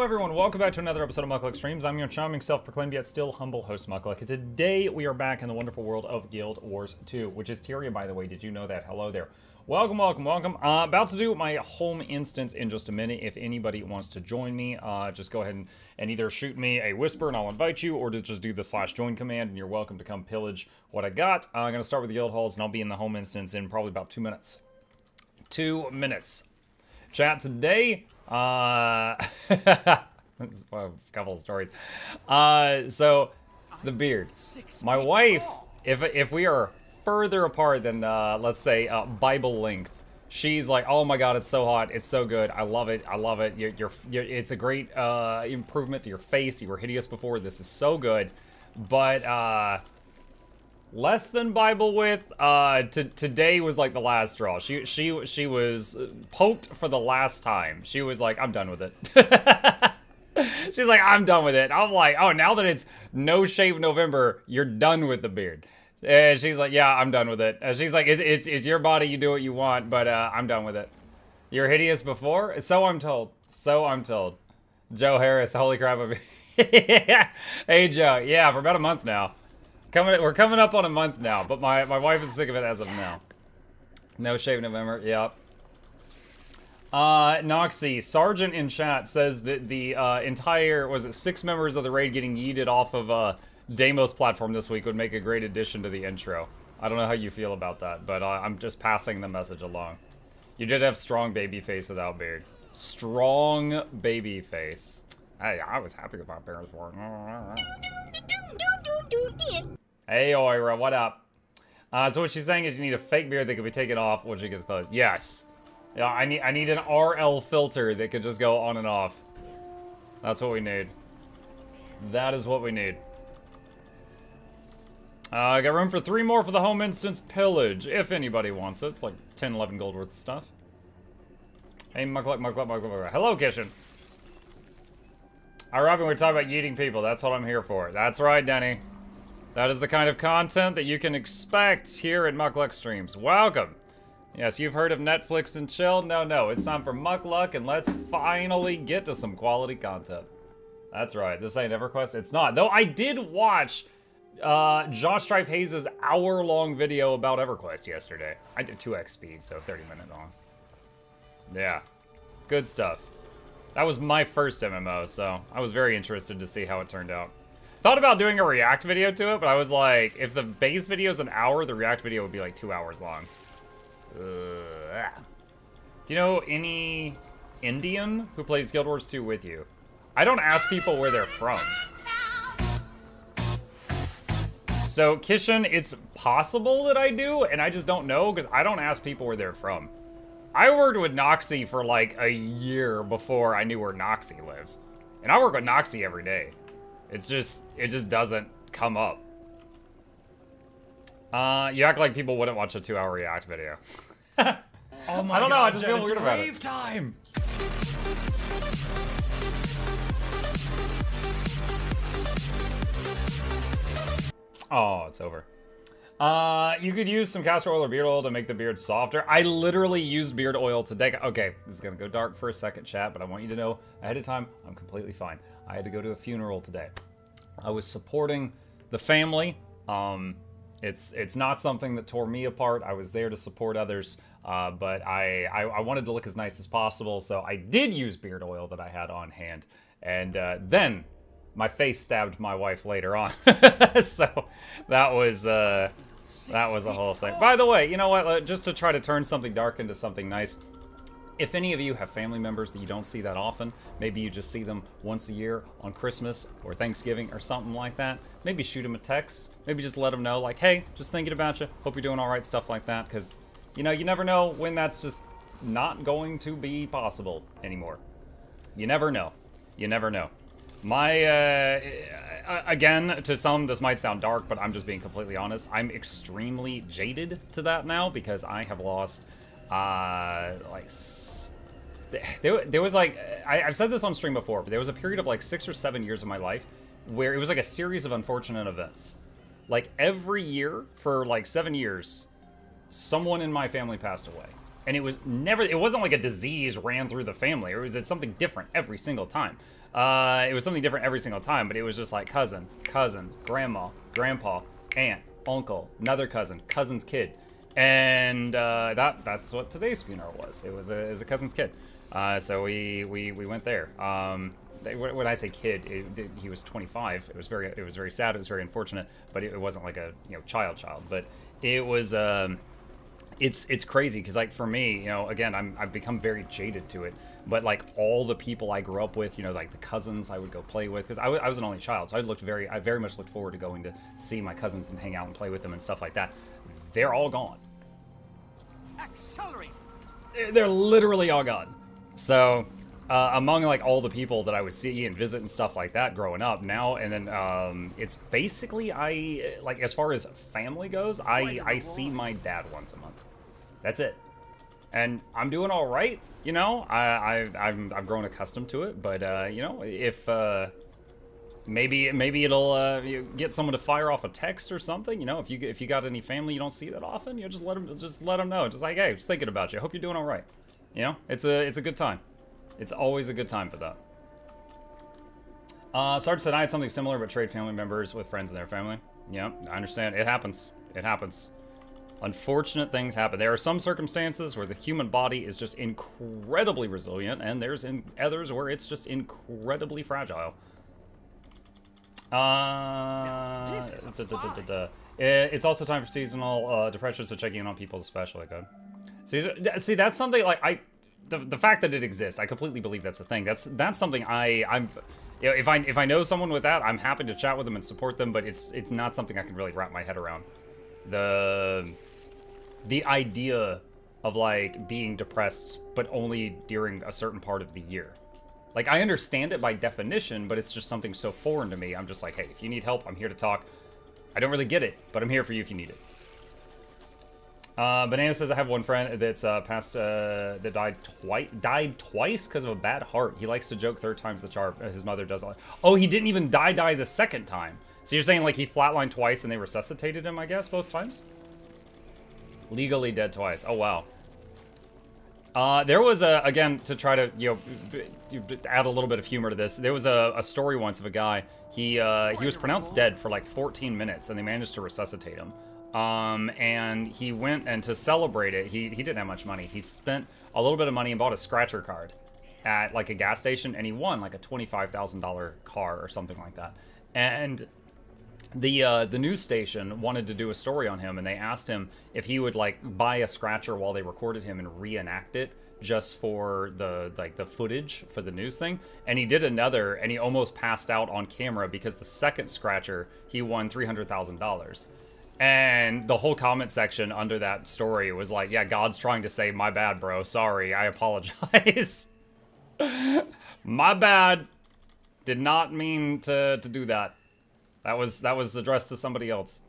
Hello everyone, welcome back to another episode of Muckluck Streams. I'm your charming, self-proclaimed yet still humble host, Muckluck, and today we are back in the wonderful world of Guild Wars 2, which is Tyria, by the way. Did you know that? Hello there. Welcome, welcome, welcome. About to do my home instance in just a minute. If anybody wants to join me, just go ahead and either shoot me a whisper and I'll invite you, or to just do the /join command and you're welcome to come pillage what I got. I'm going to start with the guild halls and I'll be in the home instance in probably about 2 minutes. 2 minutes. Chat today, that's a couple of stories. So, the beard. My wife, if we are further apart than, let's say, Bible length, she's like, oh my god, it's so hot, it's so good, I love it, I love it, it's a great improvement to your face, you were hideous before, this is so good, but, less than Bible width, today was like the last straw. She was poked for the last time. She was like, I'm done with it. She's like, I'm done with it. I'm like, oh, now that it's no shave November, you're done with the beard. And she's like, yeah, I'm done with it. And she's like, it's your body, you do what you want, but I'm done with it. You're hideous before? So I'm told. So I'm told. Joe Harris, holy crap. Hey, Joe. Yeah, for about a month now. We're coming up on a month now, but my wife is sick of it as of now. No shave November, yep. Noxxi, Sergeant in chat says that the entire, was it 6 members of the raid getting yeeted off of Deimos platform this week would make a great addition to the intro. I don't know how you feel about that, but I'm just passing the message along. You did have strong baby face without beard. Strong baby face. Hey, I was happy with my parents for it. Hey, Oira, what up? So what she's saying is you need a fake beard that can be taken off when she gets close. Yes. Yeah, I need an RL filter that could just go on and off. That's what we need. That is what we need. I got room for 3 more for the home instance pillage, if anybody wants it. It's like 10, 11 gold worth of stuff. Hey, Muckluck. Hello, Kishin. Alright, Robin, we're talking about yeeting people. That's what I'm here for. That's right, Denny. That is the kind of content that you can expect here at Muckluck Streams. Welcome. Yes, you've heard of Netflix and chill? No, it's time for Muckluck, and let's finally get to some quality content. That's right, this ain't EverQuest. It's not. Though I did watch Josh Strife Hayes' hour-long video about EverQuest yesterday. I did 2x speed, so 30-minute long. Yeah, good stuff. That was my first MMO, so I was very interested to see how it turned out. Thought about doing a react video to it, but I was like, if the base video is an hour, the react video would be like 2 hours long. Do you know any Indian who plays Guild Wars 2 with you? I don't ask people where they're from. So, Kishin, it's possible that I do, and I just don't know, because I don't ask people where they're from. I worked with Noxxi for like a year before I knew where Noxxi lives. And I work with Noxxi every day. It just doesn't come up. You act like people wouldn't watch a 2-hour react video. Oh my I don't know, God, I just feel weird about it. Rave time! Oh, it's over. You could use some castor oil or beard oil to make the beard softer. I literally used beard oil today. Okay, this is gonna go dark for a second, chat, but I want you to know ahead of time, I'm completely fine. I had to go to a funeral today. I was supporting the family. It's not something that tore me apart. I was there to support others, but I wanted to look as nice as possible, so I did use beard oil that I had on hand, and then my face stabbed my wife later on. So that was a whole thing. By the way, you know what? Just to try to turn something dark into something nice. If any of you have family members that you don't see that often, maybe you just see them once a year on Christmas or Thanksgiving or something like that, maybe shoot them a text. Maybe just let them know, like, hey, just thinking about you. Hope you're doing all right, stuff like that. Because, you know, you never know when that's just not going to be possible anymore. You never know. You never know. My, again, to some, this might sound dark, but I'm just being completely honest. I'm extremely jaded to that now because I have lost... there was like, I've said this on stream before, but there was a period of like 6 or 7 years of my life where it was like a series of unfortunate events. Like every year for like 7 years, someone in my family passed away. And it wasn't like a disease ran through the family. It's something different every single time. It was something different every single time, but it was just like cousin, grandma, grandpa, aunt, uncle, another cousin, cousin's kid. And that's what today's funeral was. It was a cousin's kid. So we went there. When I say kid, he was 25. It was very sad. It was very unfortunate, but it wasn't like a child. But it was it's crazy because like for me, again, I've become very jaded to it. But like all the people I grew up with, like the cousins I would go play with, because I was an only child, so I very much looked forward to going to see my cousins and hang out and play with them and stuff like that. They're all gone. Accelerate. They're literally all gone. So among like all the people that I would see and visit and stuff like that growing up now, and then it's basically like as far as family goes, I see my dad once a month. That's it. And I'm doing all right, I've grown accustomed to it, but if maybe it'll get someone to fire off a text or something, if you got any family you don't see that often, just let them know, just like, hey, just thinking about you, hope you're doing all right. It's a good time. It's always a good time for that. Sarge said I had something similar, but trade family members with friends and their family. Yeah, I understand. It happens. Unfortunate things happen. There are some circumstances where the human body is just incredibly resilient, and there's others where it's just incredibly fragile. It's also time for seasonal depression, so checking in on people is especially good. See, that's something like the fact that it exists, I completely believe that's a thing. That's something I'm. If I know someone with that, I'm happy to chat with them and support them, but it's not something I can really wrap my head around. The idea of like being depressed, but only during a certain part of the year. Like I understand it by definition, but it's just something so foreign to me. I'm just like, hey, if you need help, I'm here to talk. I don't really get it, but I'm here for you if you need it. Banana says I have one friend that's that died twice because of a bad heart. He likes to joke 3rd time's the charm. His mother does. Oh, he didn't even die the 2nd time. So you're saying like he flatlined twice and they resuscitated him, I guess, both times? Legally dead twice. Oh, wow. There was again, to try to, add a little bit of humor to this, there was a story once of a guy, he was pronounced dead for like 14 minutes and they managed to resuscitate him. And he went, and to celebrate it, he didn't have much money. He spent a little bit of money and bought a scratcher card at like a gas station, and he won like a $25,000 car or something like that. And the news station wanted to do a story on him, and they asked him if he would like buy a scratcher while they recorded him and reenact it just for the footage for the news thing. And he did another, and he almost passed out on camera because the second scratcher he won $300,000. And the whole comment section under that story was like, yeah, God's trying to say, my bad, bro, sorry, I apologize. My bad, did not mean to do that. That was addressed to somebody else.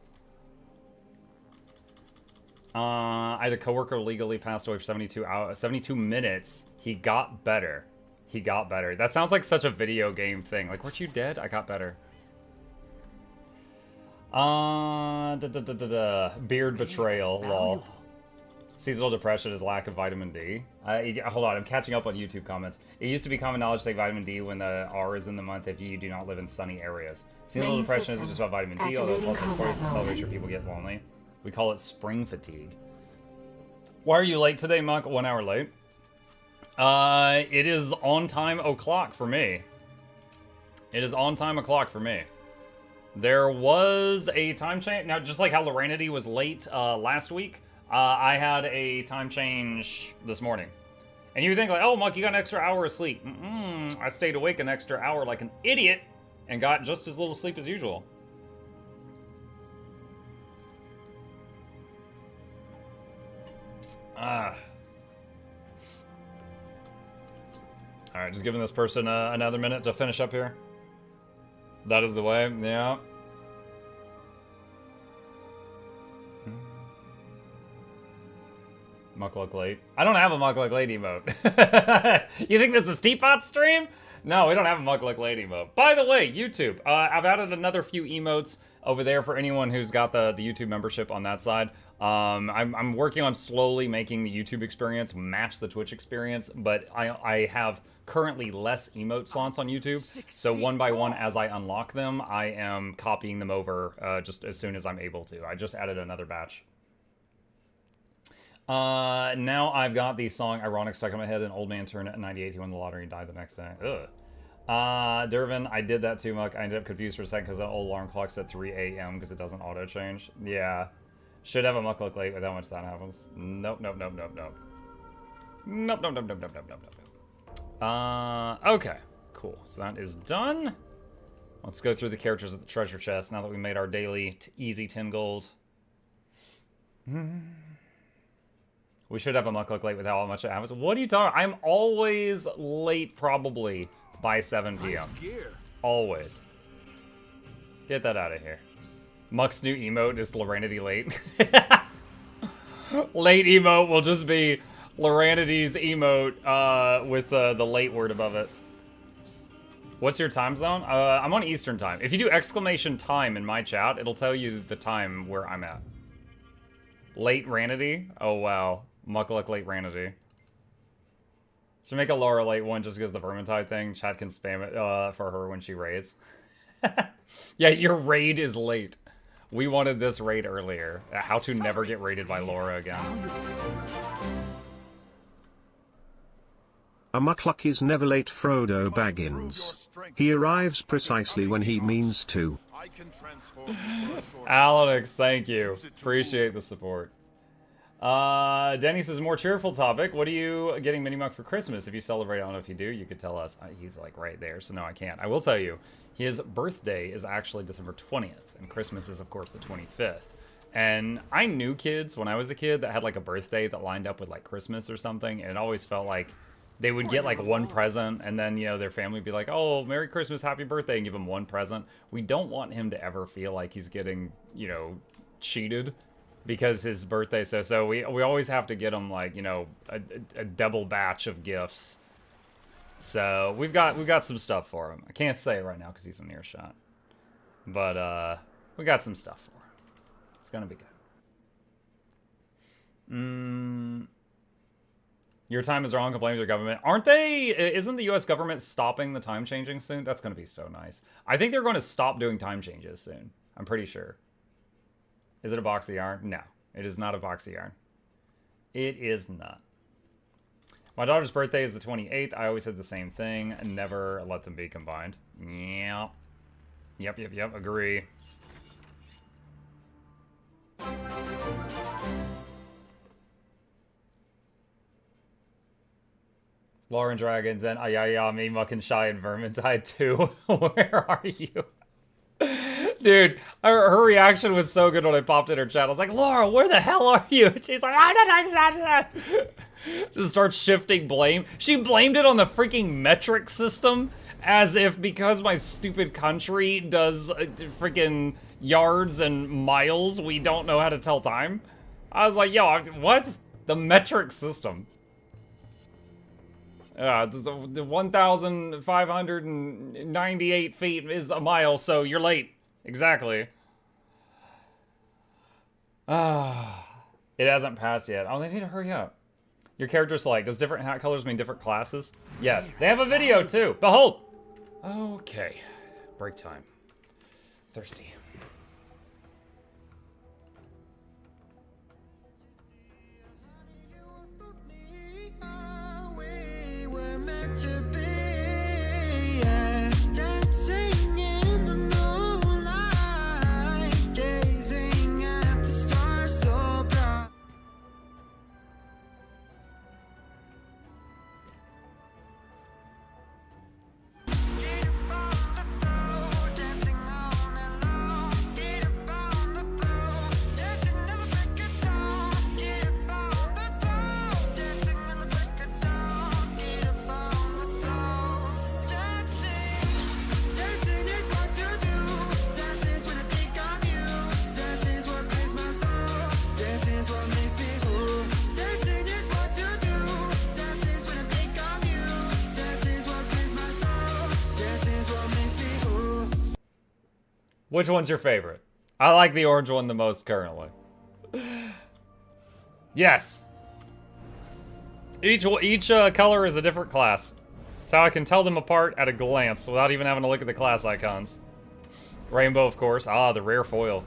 I had a coworker legally passed away for 72 minutes. He got better. That sounds like such a video game thing. Like, weren't you dead? I got better. Beard betrayal, lol. Seasonal depression is lack of vitamin D. Hold on, I'm catching up on YouTube comments. It used to be common knowledge to take vitamin D when the R is in the month if you do not live in sunny areas. Seasonal depression isn't just about vitamin D, although it's also important to celebrate sure people get lonely. We call it spring fatigue. Why are you late today, Monk? 1 hour late. It is on time o'clock for me. It is on time o'clock for me. There was a time change. Now, just like how Loranity was late last week, I had a time change this morning. And you think like, oh, Monk, you got an extra hour of sleep. I stayed awake an extra hour like an idiot and got just as little sleep as usual. Alright, just giving this person another minute to finish up here. That is the way, yeah. Muck Luck Late. I don't have a Muck Luck Late emote. You think this is Teapot stream? No, we don't have a Muck Like Lady emote. By the way, YouTube, I've added another few emotes over there for anyone who's got the YouTube membership on that side. I'm working on slowly making the YouTube experience match the Twitch experience, but I have currently less emote slots on YouTube. So one by one, as I unlock them, I am copying them over just as soon as I'm able to. I just added another batch. Now I've got the song Ironic stuck in my head. An old man turned 98. He won the lottery and died the next day. Ugh. Dervin, I did that too, Muck. I ended up confused for a second because the old alarm clock said 3 a.m. because it doesn't auto change. Yeah. Should have a Muck Look Late with how much that happens. Nope, nope, nope, nope, nope. Nope, nope, nope, nope, nope, nope, nope, nope. Okay. Cool. So that is done. Let's go through the characters at the treasure chest now that we made our daily easy 10 gold. We should have a Muck Look Late with how much it happens. What are you talking about? I'm always late, probably, by 7 p.m. Always. Get that out of here. Muck's new emote is Loranity Late. Late emote will just be Loranity's emote with the late word above it. What's your time zone? I'm on Eastern time. If you do exclamation time in my chat, it'll tell you the time where I'm at. Late Ranity? Oh, wow. Muck Look Late Ranity. Should make a Laura Late one just because the Vermintide thing. Chat can spam it for her when she raids. Yeah, your raid is late. We wanted this raid earlier. How to never get raided by Laura again. A Muckluck is never late, Frodo Baggins. He arrives precisely when he means to. Alex, thank you. Appreciate the support. Denny says, more cheerful topic. What are you getting Mini Muck for Christmas? If you celebrate, I don't know if you do, you could tell us. He's like right there, so no, I can't. I will tell you, his birthday is actually December 20th, and Christmas is, of course, the 25th. And I knew kids when I was a kid that had like a birthday that lined up with like Christmas or something, and it always felt like they would get like one present, and then, you know, their family would be like, oh, Merry Christmas, Happy Birthday, and give him one present. We don't want him to ever feel like he's getting, you know, cheated because his birthday. So we always have to get him like, you know, a double batch of gifts. So we've got some stuff for him. I can't say it right now because he's in earshot, but we got some stuff for him. It's gonna be good. Your time is wrong, complaining to the government. Aren't they? Isn't the US government stopping the time changing soon? That's going to be so nice. I think they're going to stop doing time changes soon. I'm pretty sure. Is it a box of yarn? No, it is not a box of yarn. It is not. My daughter's birthday is the 28th. I always said the same thing. Never let them be combined. Yep. Yep. Agree. Lauren Dragons and Ayayami, Muck and Shy and Vermintide too. Where are you? Dude, her reaction was so good when I popped in her chat. I was like, Laura, where the hell are you? And she's like, just starts shifting blame. She blamed it on the freaking metric system as if because my stupid country does freaking yards and miles, we don't know how to tell time. I was like, yo, what? The metric system. Yeah, 1,598 feet is a mile, so you're late. Exactly. It hasn't passed yet. Oh, they need to hurry up. Your character select. Does different hat colors mean different classes? Yes. They have a video, too. Behold. Okay. Break time. Thirsty. To be, yeah, dancing in the moonlight, gazing at the stars so bright. Get up on the floor, dancing all night long. Get up on the floor, dancing till the break of dawn. Get up on the floor, dancing till the break of dawn. Get up on the floor. Which one's your favorite? I like the orange one the most currently. Yes. Each color is a different class. That's how I can tell them apart at a glance without even having to look at the class icons. Rainbow, of course. Ah, the rare foil.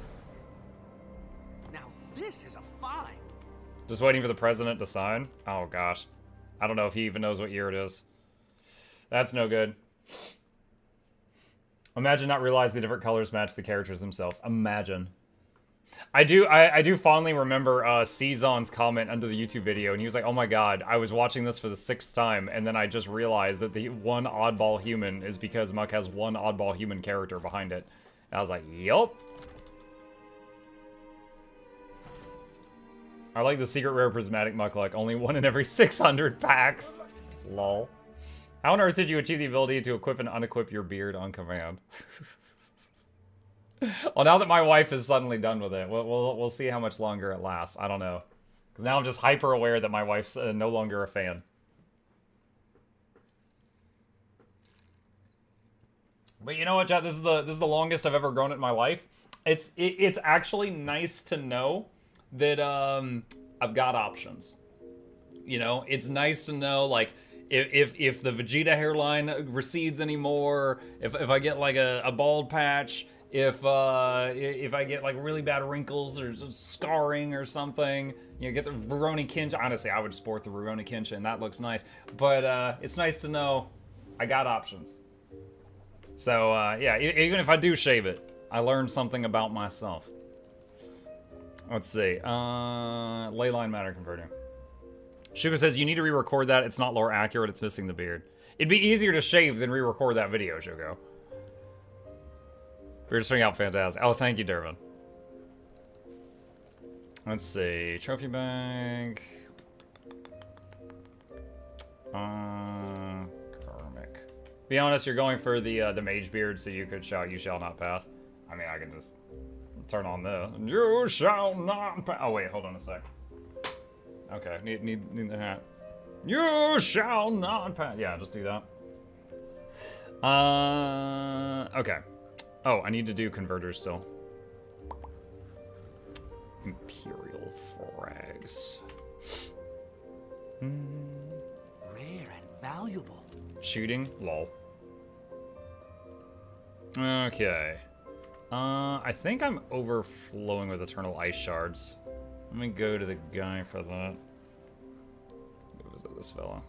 Now this is a find. Just waiting for the president to sign. Oh gosh. I don't know if he even knows what year it is. That's no good. Imagine not realizing the different colors match the characters themselves. Imagine. I do fondly remember Cezon's comment under the YouTube video, and he was like, oh my god, I was watching this for the 6th time, and then I just realized that the one oddball human is because Muck has one oddball human character behind it. And I was like, yup. I like the secret rare prismatic Muck luck, only one in every 600 packs. Lol. How on earth did you achieve the ability to equip and unequip your beard on command? Well, now that my wife is suddenly done with it, we'll see how much longer it lasts. I don't know. Because now I'm just hyper aware that my wife's no longer a fan. But you know what, chat? This is the longest I've ever grown it in my life. It's actually nice to know that I've got options. You know, it's nice to know, like, if the Vegeta hairline recedes anymore, if I get like a bald patch, if I get like really bad wrinkles or scarring or something, you know, get the Rurouni Kenshin. Honestly, I would sport the Rurouni Kenshin. That looks nice. But it's nice to know I got options. So yeah, even if I do shave it, I learned something about myself. Let's see. Leyline matter converter. Shugo says you need to re-record that. It's not lore accurate. It's missing the beard. It'd be easier to shave than re-record that video, Shugo. Beard string out fantastic. Oh, thank you, Dervin. Let's see. Trophy bag. Karmic. Be honest, you're going for the mage beard, so you could shout, "You shall not pass." I mean, I can just turn on this. You shall not pass. Oh wait, hold on a sec. Okay, need the hat. You shall not pass. Yeah, just do that. Okay. Oh, I need to do converters still. Imperial frags. Rare and valuable. Shooting? Lol. Okay. I think I'm overflowing with Eternal Ice Shards. Let me go to the guy for that. Go visit this fella.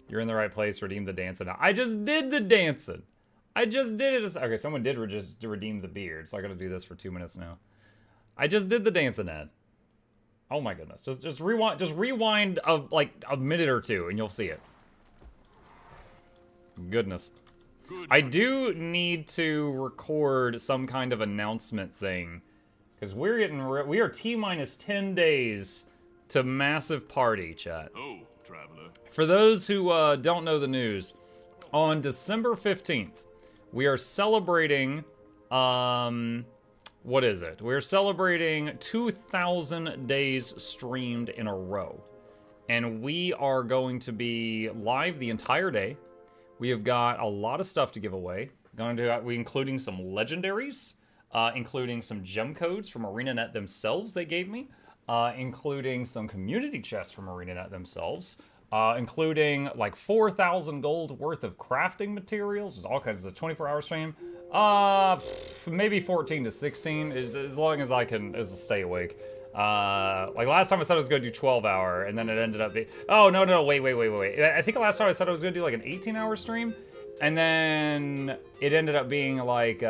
You're in the right place. Redeem the dancing. I just did the dancing. I just did it. Okay, someone did just redeem the beard, so I gotta do this for 2 minutes now. I just did the dancing ad. Oh my goodness. Just rewind like a minute or two and you'll see it. Goodness. I do need to record some kind of announcement thing. Because we are T-minus 10 days to massive party, chat. Oh, traveler. For those who don't know the news, on December 15th, we are celebrating, what is it? We're celebrating 2,000 days streamed in a row. And we are going to be live the entire day. We have got a lot of stuff to give away. We're including some legendaries, including some gem codes from ArenaNet themselves they gave me, including some community chests from ArenaNet themselves, including like 4,000 gold worth of crafting materials, just all kinds of 24-hour stream. Maybe 14 to 16, as long as I can stay awake. Like last time I said I was gonna do 12-hour, and then it ended up being, oh, no, wait. I think last time I said I was gonna do like an 18-hour stream, and then it ended up being like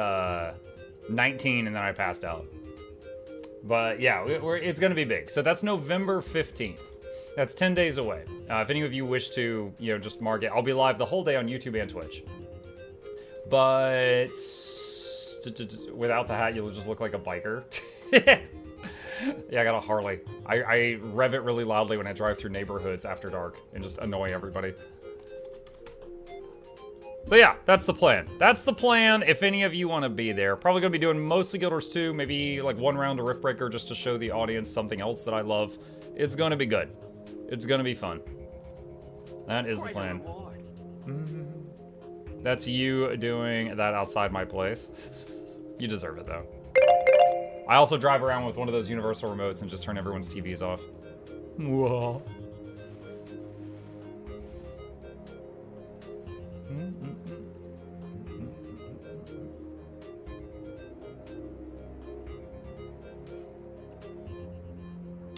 19, and then I passed out. But yeah, it's gonna be big. So that's November 15th. That's 10 days away. If any of you wish to, you know, just mark it, I'll be live the whole day on YouTube and Twitch. But without the hat, you'll just look like a biker. Yeah, I got a Harley. I rev it really loudly when I drive through neighborhoods after dark and just annoy everybody. So yeah, that's the plan. That's the plan if any of you want to be there. Probably going to be doing mostly Guild Wars 2, maybe like one round of Riftbreaker just to show the audience something else that I love. It's going to be good. It's going to be fun. That is the plan. That's you doing that outside my place. You deserve it, though. I also drive around with one of those universal remotes and just turn everyone's TVs off. Whoa.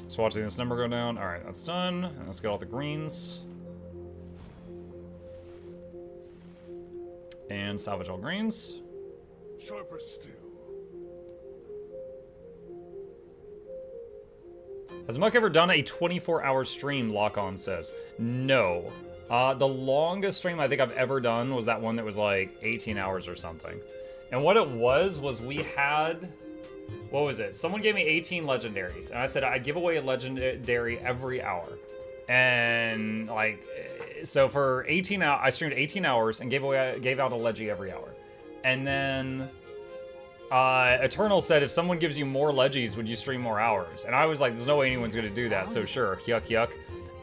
Just watching this number go down. All right, that's done. And let's get all the greens. And salvage all greens. Sharper still. Has Muck ever done a 24-hour stream, Lock-On says? No. The longest stream I think I've ever done was that one that was like 18 hours or something. And what it was we had... What was it? Someone gave me 18 legendaries, and I said I'd give away a legendary every hour. And like, so for 18 hours, I streamed 18 hours and gave out a leggy every hour. And then Eternal said, if someone gives you more leggies, would you stream more hours? And I was like, there's no way anyone's gonna do that, so sure, yuck yuck.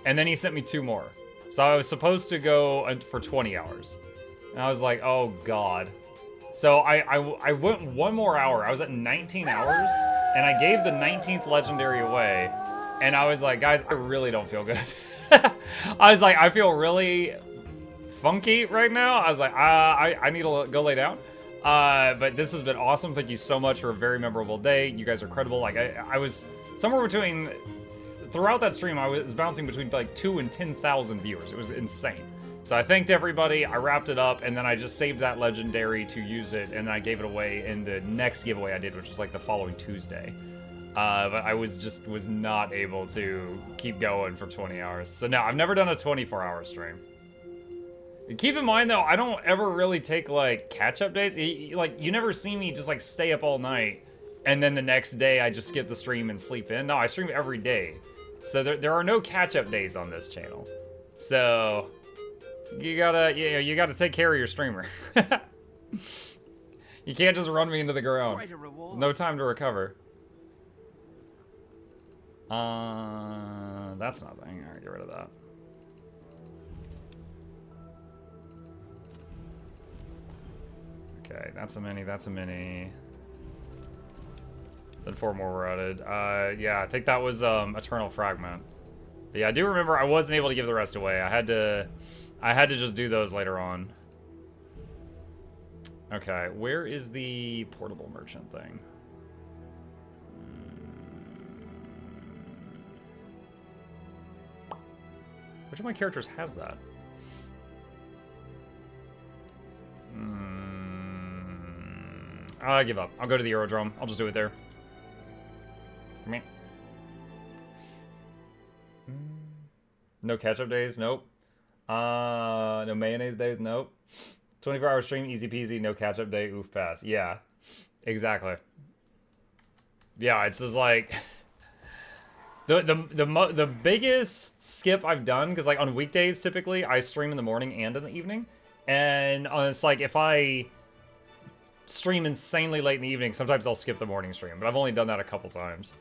And then he sent me 2 more. So I was supposed to go for 20 hours. And I was like, oh god. So I went 1 more hour. I was at 19 hours, and I gave the 19th legendary away. And I was like, guys, I really don't feel good. I was like, I feel really funky right now. I was like, I need to go lay down. But this has been awesome. Thank you so much for a very memorable day. You guys are credible. Like, I was somewhere between, throughout that stream, I was bouncing between like 2,000 and 10,000 viewers. It was insane. So I thanked everybody, I wrapped it up, and then I just saved that legendary to use it, and then I gave it away in the next giveaway I did, which was like the following Tuesday. But I was not able to keep going for 20 hours. So no, I've never done a 24-hour stream. Keep in mind though, I don't ever really take like catch-up days. Like, you never see me just like stay up all night, and then the next day I just skip the stream and sleep in. No, I stream every day. So there are no catch-up days on this channel. So... You gotta take care of your streamer. You can't just run me into the ground. There's no time to recover. That's nothing. Alright, get rid of that. Okay, that's a mini, that's a mini. Then 4 more were added. Yeah, I think that was Eternal Fragment. But yeah, I do remember I wasn't able to give the rest away. I had to just do those later on. Okay, where is the portable merchant thing? Which of my characters has that? I give up. I'll go to the aerodrome. I'll just do it there. Come here. No catch-up days? Nope. No mayonnaise days? Nope. 24-hour stream, easy peasy, no catch-up day, oof pass. Yeah, exactly. Yeah, it's just like... The biggest skip I've done, because like on weekdays, typically, I stream in the morning and in the evening. And it's like, if I stream insanely late in the evening, sometimes I'll skip the morning stream. But I've only done that a couple times.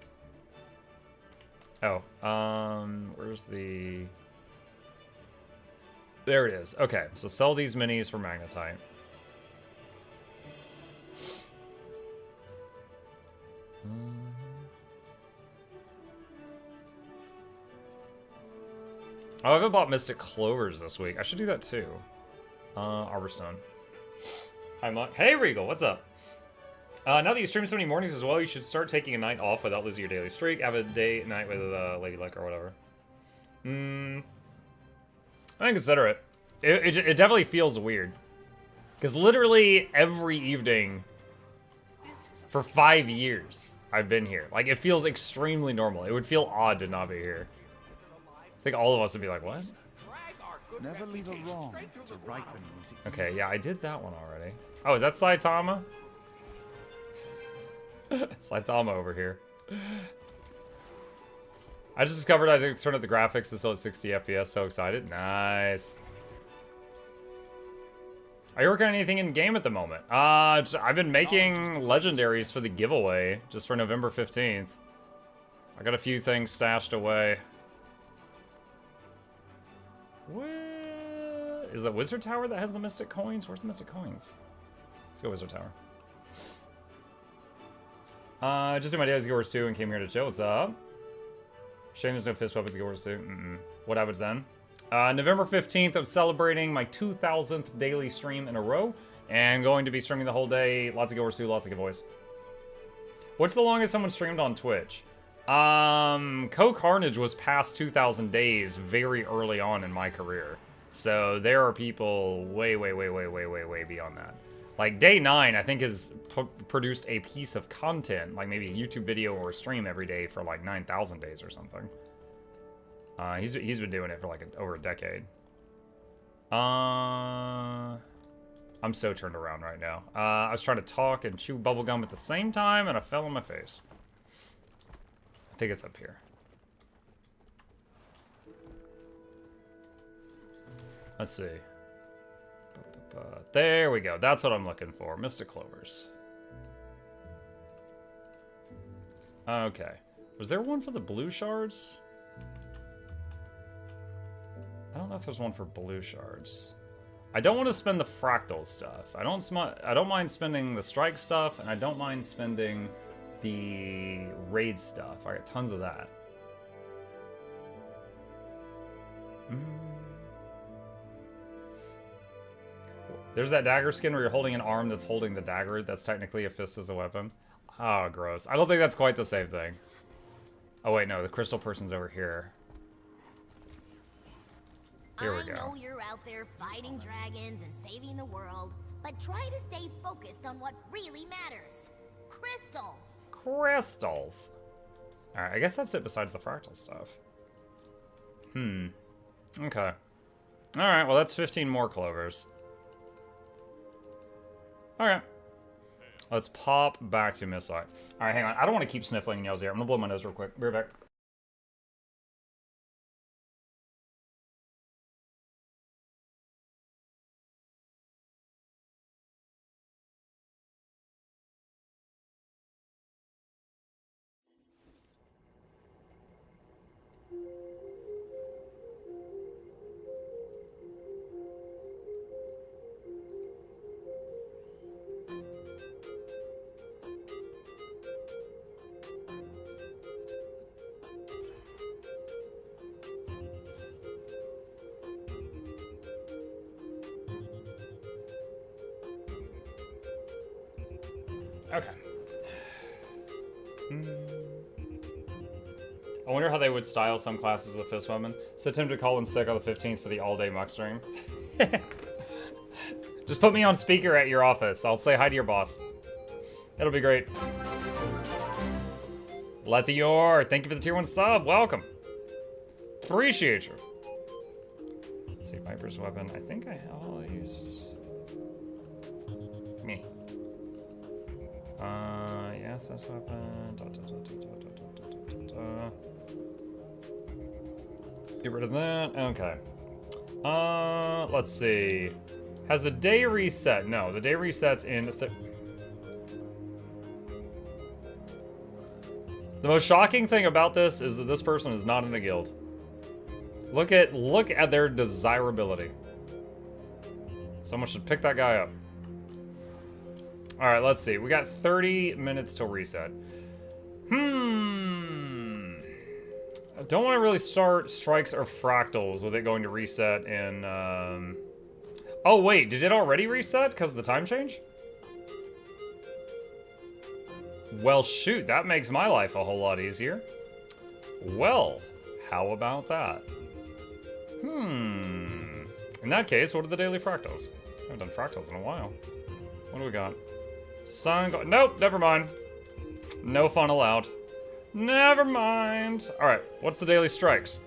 Oh, where's the... There it is. Okay, so sell these minis for magnetite. Oh, I haven't bought Mystic Clovers this week. I should do that too. Arborstone. Hi, Muck. Hey, Regal, what's up? Now that you stream so many mornings as well, you should start taking a night off without losing your daily streak. Have a day, night with Lady Luck or whatever. I can consider it. It definitely feels weird. Because literally every evening for 5 years I've been here. Like, it feels extremely normal. It would feel odd to not be here. I think all of us would be like, what? Never leave a wrong to ripen. Okay, yeah, I did that one already. Oh, is that Saitama? Saitama over here. I just discovered I could turn up the graphics to still at 60 FPS. So excited. Nice. Are you working on anything in game at the moment? I've been making legendaries for the giveaway just for November 15th. I got a few things stashed away. Where is it Wizard Tower that has the Mystic Coins? Where's the Mystic Coins? Let's go Wizard Tower. Just did my dad's Guild Wars 2 and came here to chill. What's up? Shame there's no fist weapons Guild Wars 2. What happens then? November 15th, I'm celebrating my 2000th daily stream in a row. And going to be streaming the whole day. Lots of Guild Wars 2, lots of giveaways. What's the longest someone streamed on Twitch? Co-Carnage was past 2,000 days very early on in my career. So there are people way beyond that. Like, Day 9, I think, has produced a piece of content, like maybe a YouTube video or a stream every day for like 9,000 days or something. He's been doing it for like over a decade. I'm so turned around right now. I was trying to talk and chew bubblegum at the same time, and I fell on my face. I think it's up here. Let's see. There we go. That's what I'm looking for. Mystic Clovers. Okay. Was there one for the blue shards? I don't know if there's one for blue shards. I don't want to spend the fractal stuff. I don't mind spending the strike stuff, and I don't mind spending the raid stuff. I got tons of that. There's that dagger skin where you're holding an arm that's holding the dagger. That's technically a fist as a weapon. Oh, gross. I don't think that's quite the same thing. Oh, wait, no. The crystal person's over here. Here we go. I know you're out there fighting dragons and saving the world, but try to stay focused on what really matters. Crystals. Crystals. Alright, I guess that's it besides the fractal stuff. Okay. Alright, well that's 15 more clovers. Okay. Let's pop back to Missile. Alright, hang on. I don't want to keep sniffling nails here. I'm gonna blow my nose real quick. Be right back. Okay. I wonder how they would style some classes of the fist weapon. So Tim to call in sick on the 15th for the all-day muck stream. Just put me on speaker at your office. I'll say hi to your boss. It'll be great. Let the Yor, thank you for the tier 1 sub. Welcome. Appreciate you. Let's see, Viper's weapon. I think I have all these. Me. Yes, this weapon. Get rid of that. Okay. Let's see. Has the day reset? No, the day resets in the most shocking thing about this is that this person is not in a guild. Look at their desirability. Someone should pick that guy up. All right, let's see. We got 30 minutes till reset. I don't want to really start strikes or fractals with it going to reset in... Oh, wait. Did it already reset because of the time change? Well, shoot. That makes my life a whole lot easier. Well, how about that? In that case, what are the daily fractals? I haven't done fractals in a while. What do we got? Nope, never mind. No fun allowed. Never mind. Alright, what's the daily strikes?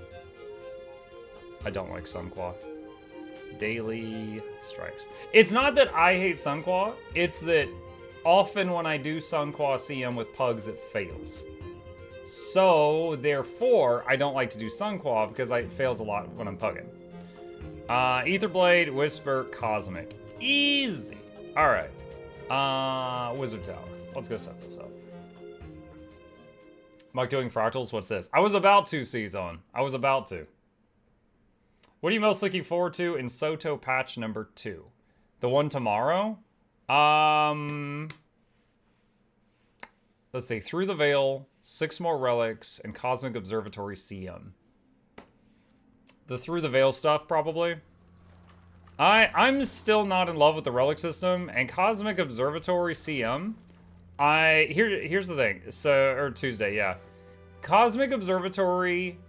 I don't like Sunquaw. Daily strikes. It's not that I hate Sunquaw, it's that often when I do Sunquaw CM with pugs, it fails. So, therefore, I don't like to do Sunquaw because it fails a lot when I'm pugging. Aetherblade, Whisper, Cosmic. Easy. Alright. Wizard Tower. Let's go set this up. Am I doing fractals? What's this? I was about to, C-Zone. I was about to. What are you most looking forward to in Soto patch number 2? The one tomorrow? Let's see. Through the Veil, 6 more relics, and Cosmic Observatory CM. The Through the Veil stuff, probably. I'm still not in love with the relic system, and Cosmic Observatory CM. Here's the thing. Or Tuesday, yeah. Cosmic Observatory.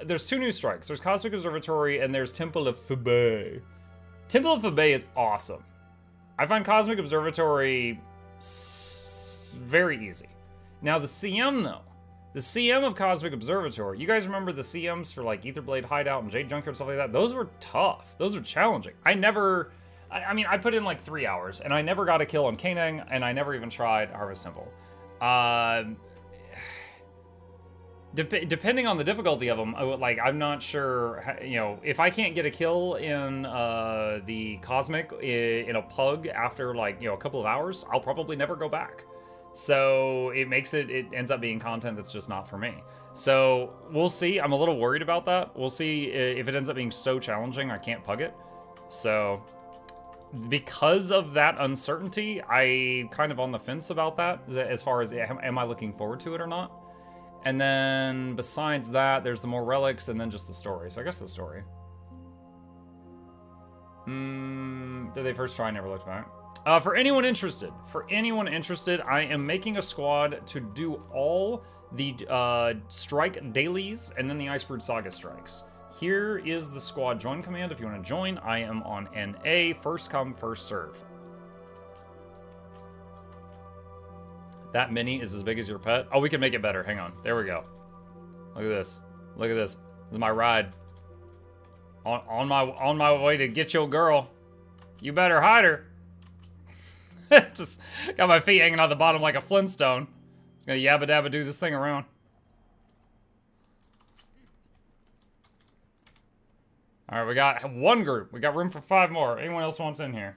There's 2 new strikes. There's Cosmic Observatory and there's Temple of Fubei. Temple of Fubei is awesome. I find Cosmic Observatory very easy. Now the CM though. The CM of Cosmic Observatory. You guys remember the CMs for like Etherblade Hideout and Jade Junkyard, stuff like that? Those were tough. Those were challenging. I mean, I put in like 3 hours and I never got a kill on Kanang and I never even tried Harvest Temple. Depending on the difficulty of them, I'm not sure, you know, if I can't get a kill in the Cosmic in a pug after like, you know, a couple of hours, I'll probably never go back. So it ends up being content that's just not for me. So we'll see. I'm a little worried about that. We'll see if it ends up being so challenging I can't pug it. So because of that uncertainty, I kind of on the fence about that as far as am I looking forward to it or not. And then besides that, there's the more relics and then just the story. So I guess the story. Did they first try? Never looked back. For anyone interested, I am making a squad to do all the strike dailies and then the Icebrood Saga strikes. Here is the squad join command if you want to join. I am on NA, first come, first serve. That mini is as big as your pet. Oh, we can make it better. Hang on. There we go. Look at this. Look at this. This is my ride. On my way to get your girl. You better hide her. Just got my feet hanging on the bottom like a Flintstone. Just gonna yabba dabba do this thing around. All right, we got 1 group. We got room for 5 more. Anyone else wants in here?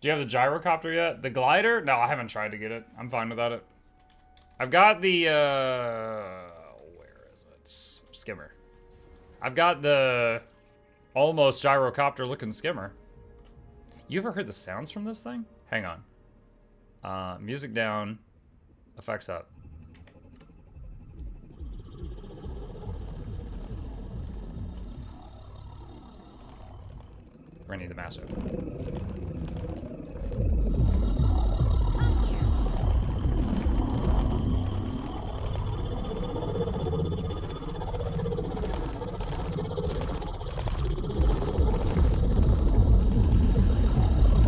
Do you have the gyrocopter yet? The glider? No, I haven't tried to get it. I'm fine without it. I've got the, where is it? Skimmer. I've got the almost gyrocopter looking skimmer. You ever heard the sounds from this thing? Hang on. Music down. Effects up. Rennie the Master.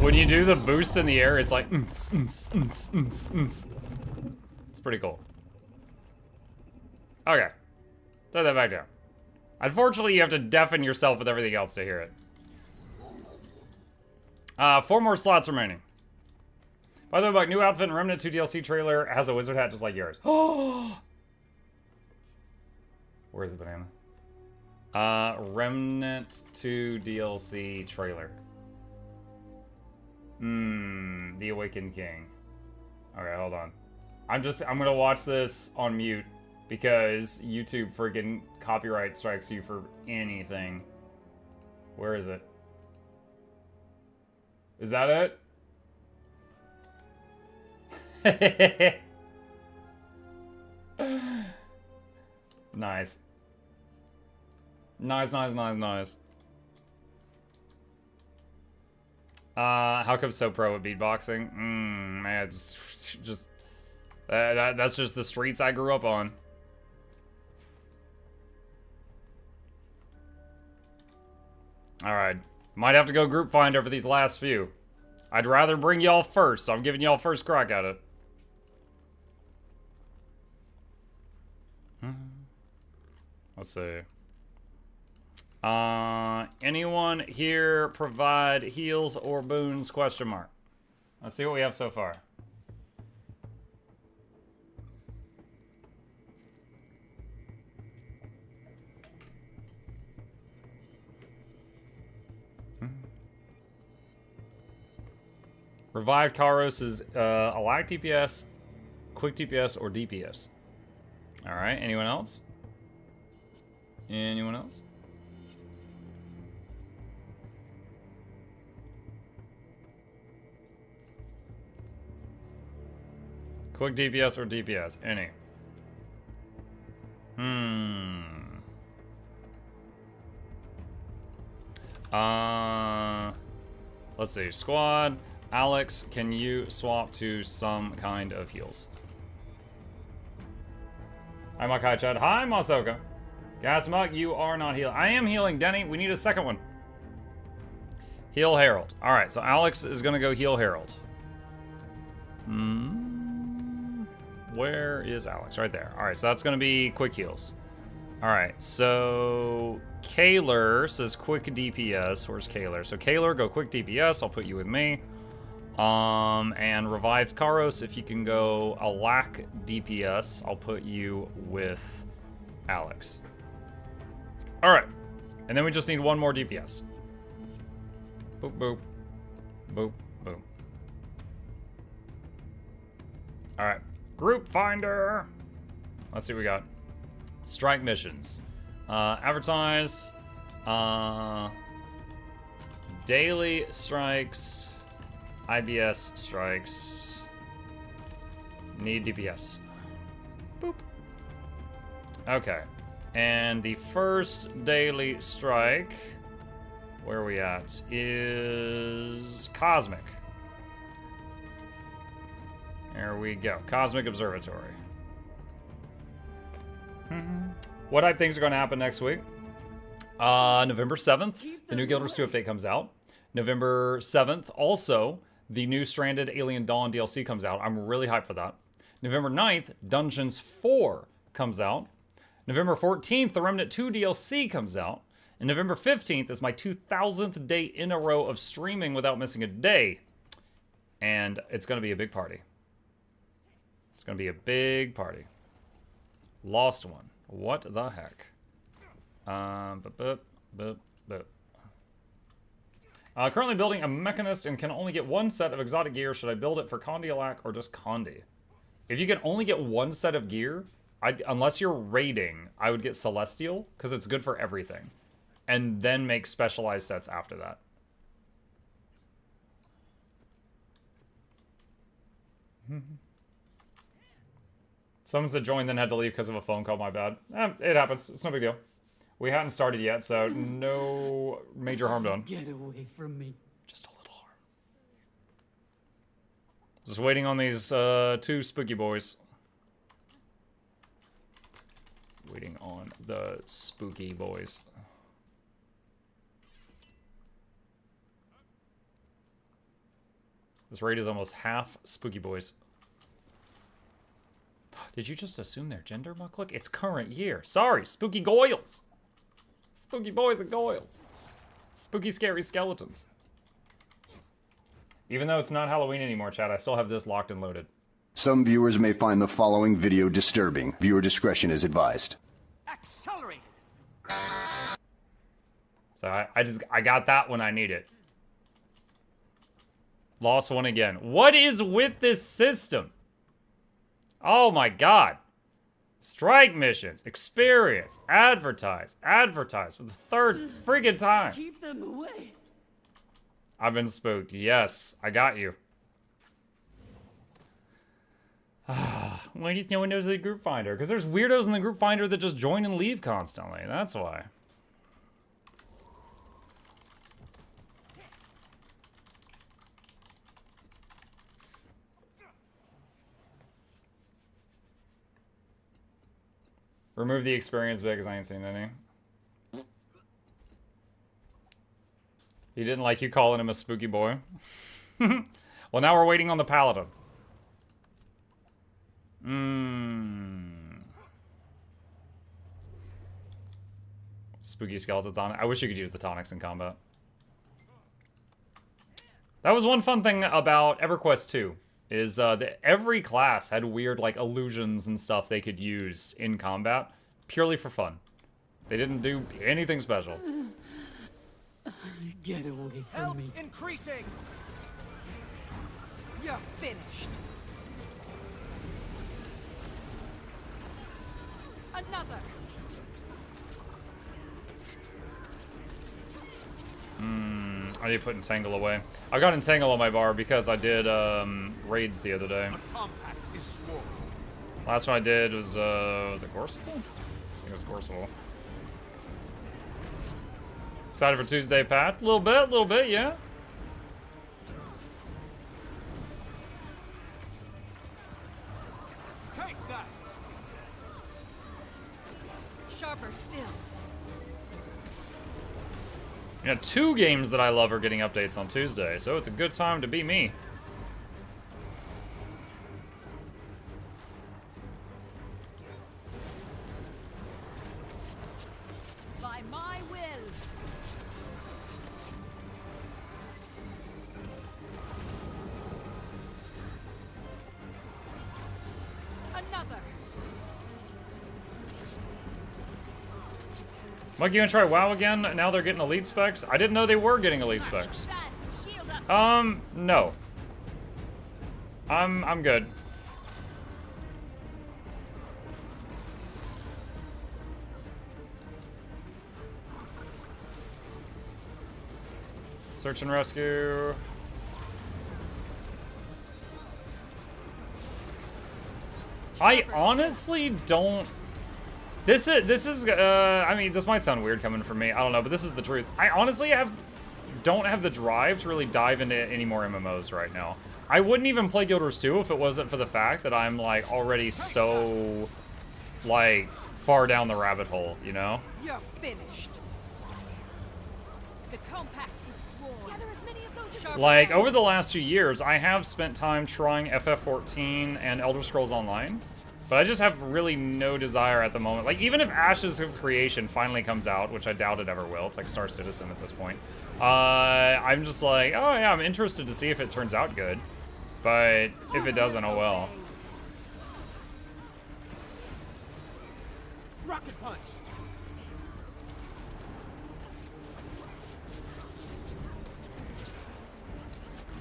When you do the boost in the air, it's like It's pretty cool. Okay. Set that back down. Unfortunately, you have to deafen yourself with everything else to hear it. 4 more slots remaining. By the way, new outfit and Remnant 2 DLC trailer has a wizard hat just like yours. Oh! Where's the banana? Remnant 2 DLC trailer. The Awakened King. Okay, hold on. I'm gonna watch this on mute because YouTube freaking copyright strikes you for anything. Where is it? Is that it? Nice. Nice. How come so pro at beatboxing? Man, that's just the streets I grew up on. All right, might have to go group finder for these last few. I'd rather bring y'all first, so I'm giving y'all first crack at it. Let's see. Anyone here provide heals or boons? Question mark. Let's see what we have so far. Revived Karos is a lag DPS, quick DPS, or DPS. Alright, anyone else? Anyone else? Quick DPS or DPS? Any. Let's see. Squad. Alex, can you swap to some kind of heals? Hi, Makai Chad. Hi, Masoka. Gasmuk, you are not healing. I am healing, Denny. We need a second one. Heal Herald. All right, so Alex is going to go heal Herald. Where is Alex? Right there. All right, so that's going to be quick heals. All right, so Kaler says quick DPS. Where's Kaler? So Kaler, go quick DPS. I'll put you with me. And revived Karos, if you can go a lack DPS, I'll put you with Alex. All right, and then we just need one more DPS. Boop, boop, boop, boop. All right, group finder. Let's see what we got. Strike missions. Advertise. Daily strikes. IBS strikes. Need DPS. Boop. Okay. And the first daily strike, where are we at, is Cosmic. There we go. Cosmic Observatory. What type things are going to happen next week? November 7th, the new Guild Wars 2 update comes out. November 7th, also, the new Stranded Alien Dawn DLC comes out. I'm really hyped for that. November 9th, Dungeons 4 comes out. November 14th, the Remnant 2 DLC comes out. And November 15th is my 2000th day in a row of streaming without missing a day. And it's going to be a big party. It's going to be a big party. Lost one. What the heck? Currently building a Mechanist and can only get one set of exotic gear. Should I build it for Condialac or just Condi? If you can only get one set of gear, unless you're raiding, I would get Celestial, because it's good for everything. And then make specialized sets after that. Someone said join, then had to leave because of a phone call, my bad. It happens, it's no big deal. We hadn't started yet, so no major harm done. Get away from me. Just a little harm. Just waiting on these two spooky boys. Waiting on the spooky boys. This raid is almost half spooky boys. Did you just assume their gender, Muckluck? It's current year. Sorry, spooky goyles. Spooky boys and goyles. Spooky scary skeletons. Even though it's not Halloween anymore, chat, I still have this locked and loaded. Some viewers may find the following video disturbing. Viewer discretion is advised. Accelerated. So I got that when I need it. Lost one again. What is with this system? Oh my god. Strike missions, experience, advertise for the third friggin' time. Keep them away. I've been spooked. Yes, I got you. Why does no one knows the group finder? Because there's weirdos in the group finder that just join and leave constantly. That's why. Remove the experience bit because I ain't seen any. He didn't like you calling him a spooky boy. Well, now we're waiting on the paladin. Spooky skeleton tonic. I wish you could use the tonics in combat. That was one fun thing about EverQuest 2. Is that every class had weird like illusions and stuff they could use in combat, purely for fun. They didn't do anything special. Get away from Health me. increasing. You're finished. Another. I need to put Entangle away. I got Entangle on my bar because I did raids the other day. Compact is sworn. Last one I did was it Gorsival? I think it was Gorsival. Excited for Tuesday, Pat? A little bit, yeah. Take that. Sharper still. Yeah, 2 games that I love are getting updates on Tuesday, so it's a good time to be me. By my will. Another. Mike, you gonna try WoW again? Now they're getting elite specs? I didn't know they were getting elite specs. Shield us. No. I'm good. Search and rescue. I honestly don't. This is I mean, this might sound weird coming from me. I don't know, but this is the truth. I honestly don't have the drive to really dive into any more MMOs right now. I wouldn't even play Guild Wars 2 if it wasn't for the fact that I'm like already so like far down the rabbit hole, you know? You're finished. The compact is sworn. Gather as many of those sharper Like still. over the last few years, I have spent time trying FF14 and Elder Scrolls Online. But I just have really no desire at the moment. Like, even if Ashes of Creation finally comes out, which I doubt it ever will, it's like Star Citizen at this point, I'm just like, oh yeah, I'm interested to see if it turns out good. But if it doesn't, oh well. Rocket punch.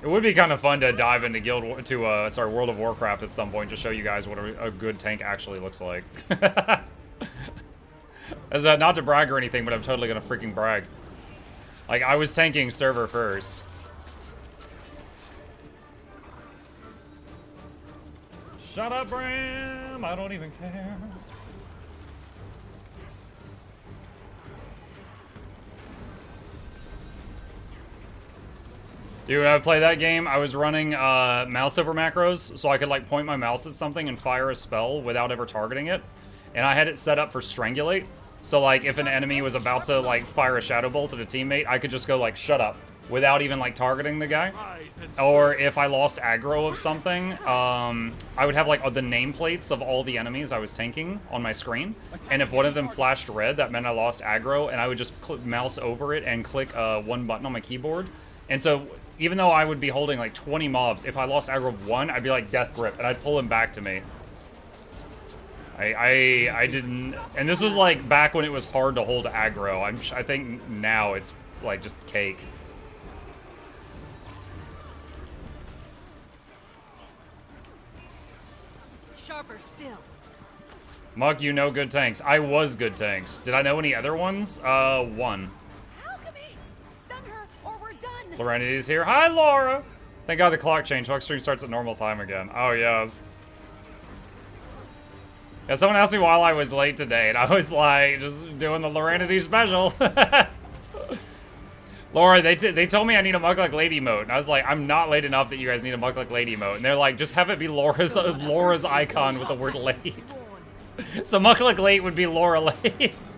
It would be kind of fun to dive into World of Warcraft at some point to show you guys what a good tank actually looks like. As not to brag or anything, but I'm totally gonna freaking brag. Like, I was tanking server first. Shut up, Bram! I don't even care. Dude, when I played that game, I was running mouse over macros, so I could like point my mouse at something and fire a spell without ever targeting it. And I had it set up for strangulate. So like if an enemy was about to like fire a shadow bolt at a teammate, I could just go like shut up without even like targeting the guy. Or if I lost aggro of something, I would have like the nameplates of all the enemies I was tanking on my screen. And if one of them flashed red, that meant I lost aggro, and I would just mouse over it and click one button on my keyboard. And so even though I would be holding like 20 mobs, if I lost aggro of one, I'd be like death grip, and I'd pull him back to me. I didn't, and this was like back when it was hard to hold aggro. I think now it's like just cake. Sharper still. Mug, you know good tanks. I was good tanks. Did I know any other ones? One. Alchemy! Stun her, or we're done! Lorenity's here. Hi, Laura! Thank God the clock changed. Talk stream starts at normal time again. Oh, yes. Yeah, someone asked me while I was late today, and I was like, just doing the Lorenity special. Laura, they told me I need a Mug Like Lady emote, and I was like, I'm not late enough that you guys need a Mug Like Lady emote. And they're like, just have it be Laura's icon with the word late. So Mug Like Late would be Laura Late.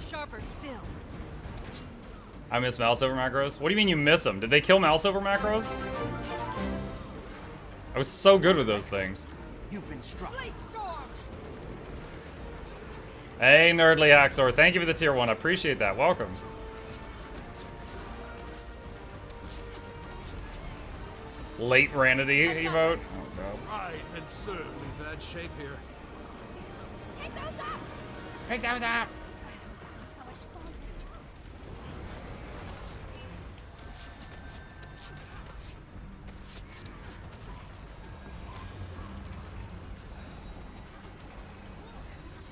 Sharper still. I miss mouse over macros. What do you mean you miss them? Did they kill mouse over macros? I was so good with those things. You've been struck. Blade storm! Hey, Nerdly Haxor, thank you for the tier 1. I appreciate that. Welcome. Late Ranity emote. Oh, God. Rise and serve. In bad shape here. Pick those up! Pick those up.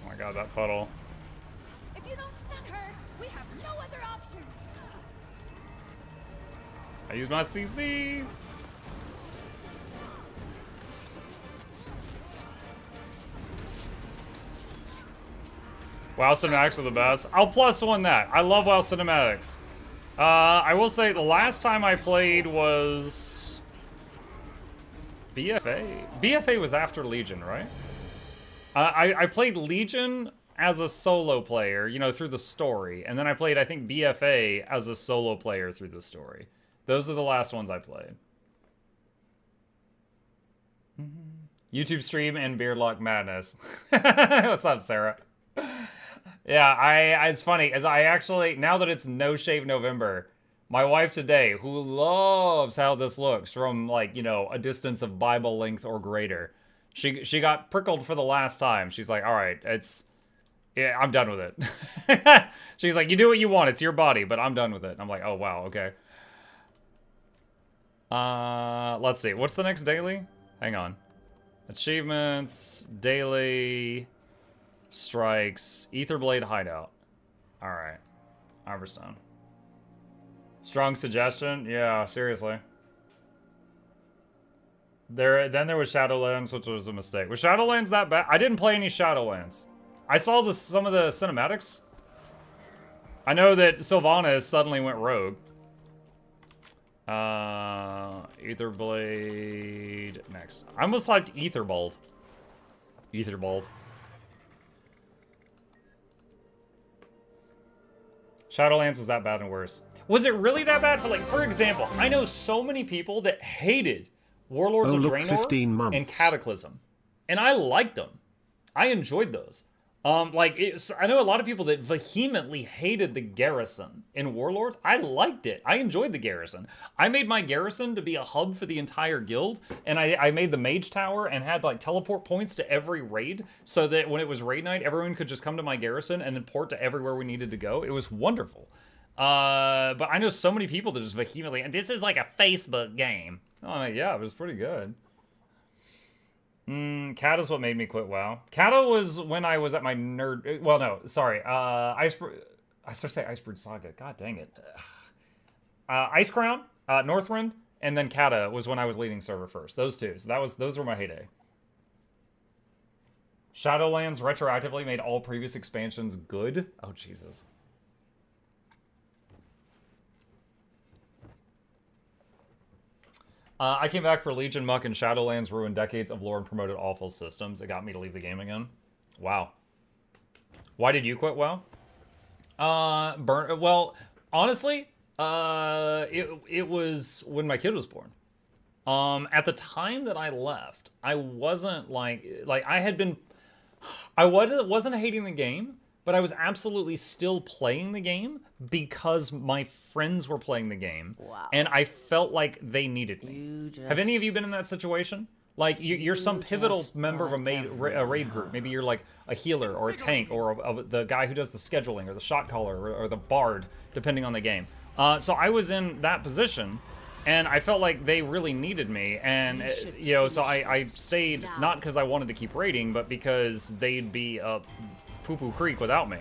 Oh my god, that puddle. If you don't stun her, we have no other options. I use my CC. WoW cinematics are the best. I'll +1 that. I love WoW cinematics. I will say the last time I played was BFA. BFA was after Legion, right? I played Legion as a solo player, you know, through the story. And then I played, I think, BFA as a solo player through the story. Those are the last ones I played. YouTube stream and Beardlock Madness. What's up, Sarah? Yeah, it's funny, as I actually, now that it's No Shave November, my wife today, who loves how this looks from, like, you know, a distance of Bible length or greater, she got prickled for the last time. She's like, all right, yeah, I'm done with it. She's like, you do what you want, it's your body, but I'm done with it. I'm like, oh, wow, okay. Let's see, what's the next daily? Hang on. Achievements, daily... Strikes, Etherblade Hideout. Alright. Arborstone. Strong suggestion? Yeah, seriously. Then there was Shadowlands, which was a mistake. Was Shadowlands that bad? I didn't play any Shadowlands. I saw some of the cinematics. I know that Sylvanas suddenly went rogue. Etherblade next. I almost typed Etherbold. Etherbold. Shadowlands was that bad and worse. Was it really that bad? For example, I know so many people that hated Warlords of Draenor and Cataclysm. And I liked them. I enjoyed those. I know a lot of people that vehemently hated the garrison in Warlords. I liked it. I enjoyed the garrison. I made my garrison to be a hub for the entire guild, and I made the mage tower and had like teleport points to every raid, so that when it was raid night, everyone could just come to my garrison and then port to everywhere we needed to go. It was wonderful. But I know so many people that just vehemently, and this is like a Facebook game. Oh, I'm like, yeah, it was pretty good. Kata is what made me quit WoW. Kata was when I was at my nerd... Well, no, sorry. I started to say Icebrood Saga. God dang it. Ice Crown, Northrend, and then Kata was when I was leading server first. Those two. So those were my heyday. Shadowlands retroactively made all previous expansions good. Oh, Jesus. I came back for Legion Muck, and Shadowlands ruined decades of lore and promoted awful systems. It got me to leave the game again. Wow. Why did you quit WoW? Well, honestly, it was when my kid was born. At the time that I left, I wasn't I wasn't hating the game, but I was absolutely still playing the game because my friends were playing the game. Wow. And I felt like they needed me. Have any of you been in that situation? Like, you're some pivotal member of a raid group. Maybe you're like a healer or a tank or the guy who does the scheduling or the shot caller or the bard, depending on the game. So I was in that position, and I felt like they really needed me. And, you know, so I stayed, not because I wanted to keep raiding, but because they'd be up Poo-Poo Creek without me.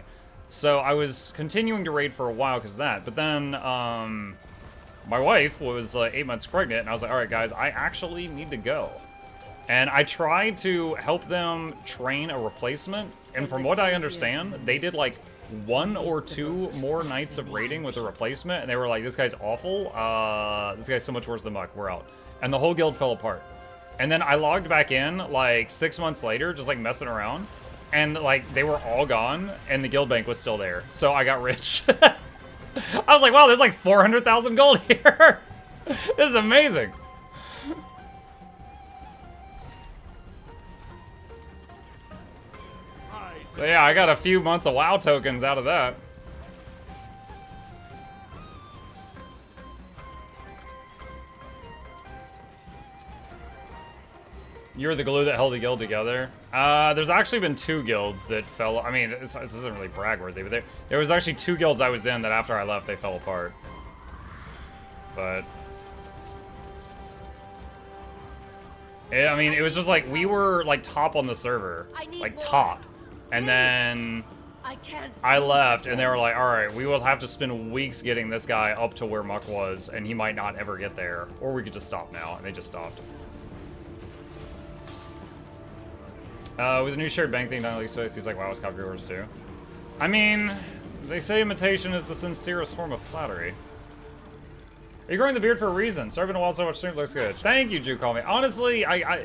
So I was continuing to raid for a while because of that. But then my wife was 8 months pregnant, and I was like, all right, guys, I actually need to go. And I tried to help them train a replacement, and from what I understand, they did like 1 or 2 more nights of raiding with a replacement, and they were like, this guy's awful, this guy's so much worse than Muck, we're out. And the whole guild fell apart. And then I logged back in like 6 months later, just like messing around, and like they were all gone, and the guild bank was still there, so I got rich. I was like, wow, there's like 400,000 gold here. This is amazing. So yeah, I got a few months of WoW tokens out of that. You're the glue that held the guild together. There's actually been 2 guilds that fell. I mean, this isn't really brag-worthy, but there was actually 2 guilds I was in that after I left, they fell apart. But yeah, I mean, it was just like we were like top on the server, like top. And then I can't. I left, and they were like, all right, we will have to spend weeks getting this guy up to where Muck was, and he might not ever get there. Or we could just stop now, and they just stopped. With the new shared bank thing done at least twice, he's like, wow, it's copy orders too. I mean, they say imitation is the sincerest form of flattery. Are you growing the beard for a reason? Sorry, been a while, so much stream looks good. Thank you, Jew Call Me. Honestly, I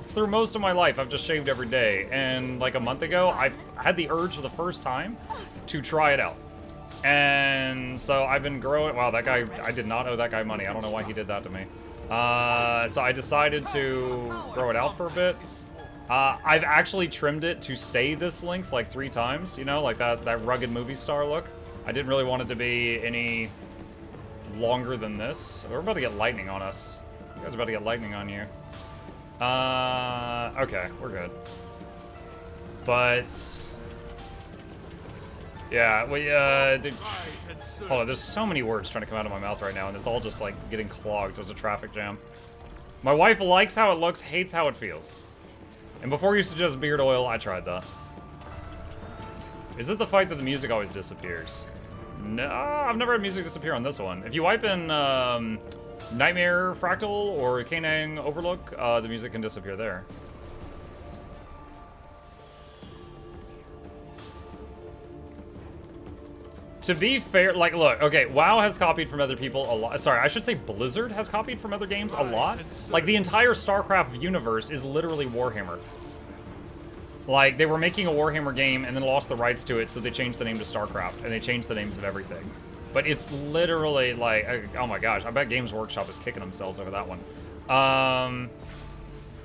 through most of my life, I've just shaved every day. And like a month ago, I had the urge for the first time to try it out. And so I've been growing. Wow, that guy, I did not owe that guy money. I don't know why he did that to me. So I decided to grow it out for a bit. I've actually trimmed it to stay this length like 3 times, you know, like that rugged movie star look. I didn't really want it to be any longer than this. We're about to get lightning on us. You guys are about to get lightning on you. Okay, we're good. But yeah, hold on, there's so many words trying to come out of my mouth right now, and it's all just like getting clogged. There's a traffic jam. My wife likes how it looks, hates how it feels. And before you suggest beard oil, I tried that. Is it the fight that the music always disappears? No, I've never had music disappear on this one. If you wipe in Nightmare Fractal or Kanang Overlook, the music can disappear there. To be fair, like, look, okay, WoW has copied from other people a lot. Sorry, I should say Blizzard has copied from other games a lot. Like, the entire StarCraft universe is literally Warhammer. Like, they were making a Warhammer game and then lost the rights to it, so they changed the name to StarCraft, and they changed the names of everything. But it's literally like, oh my gosh, I bet Games Workshop is kicking themselves over that one.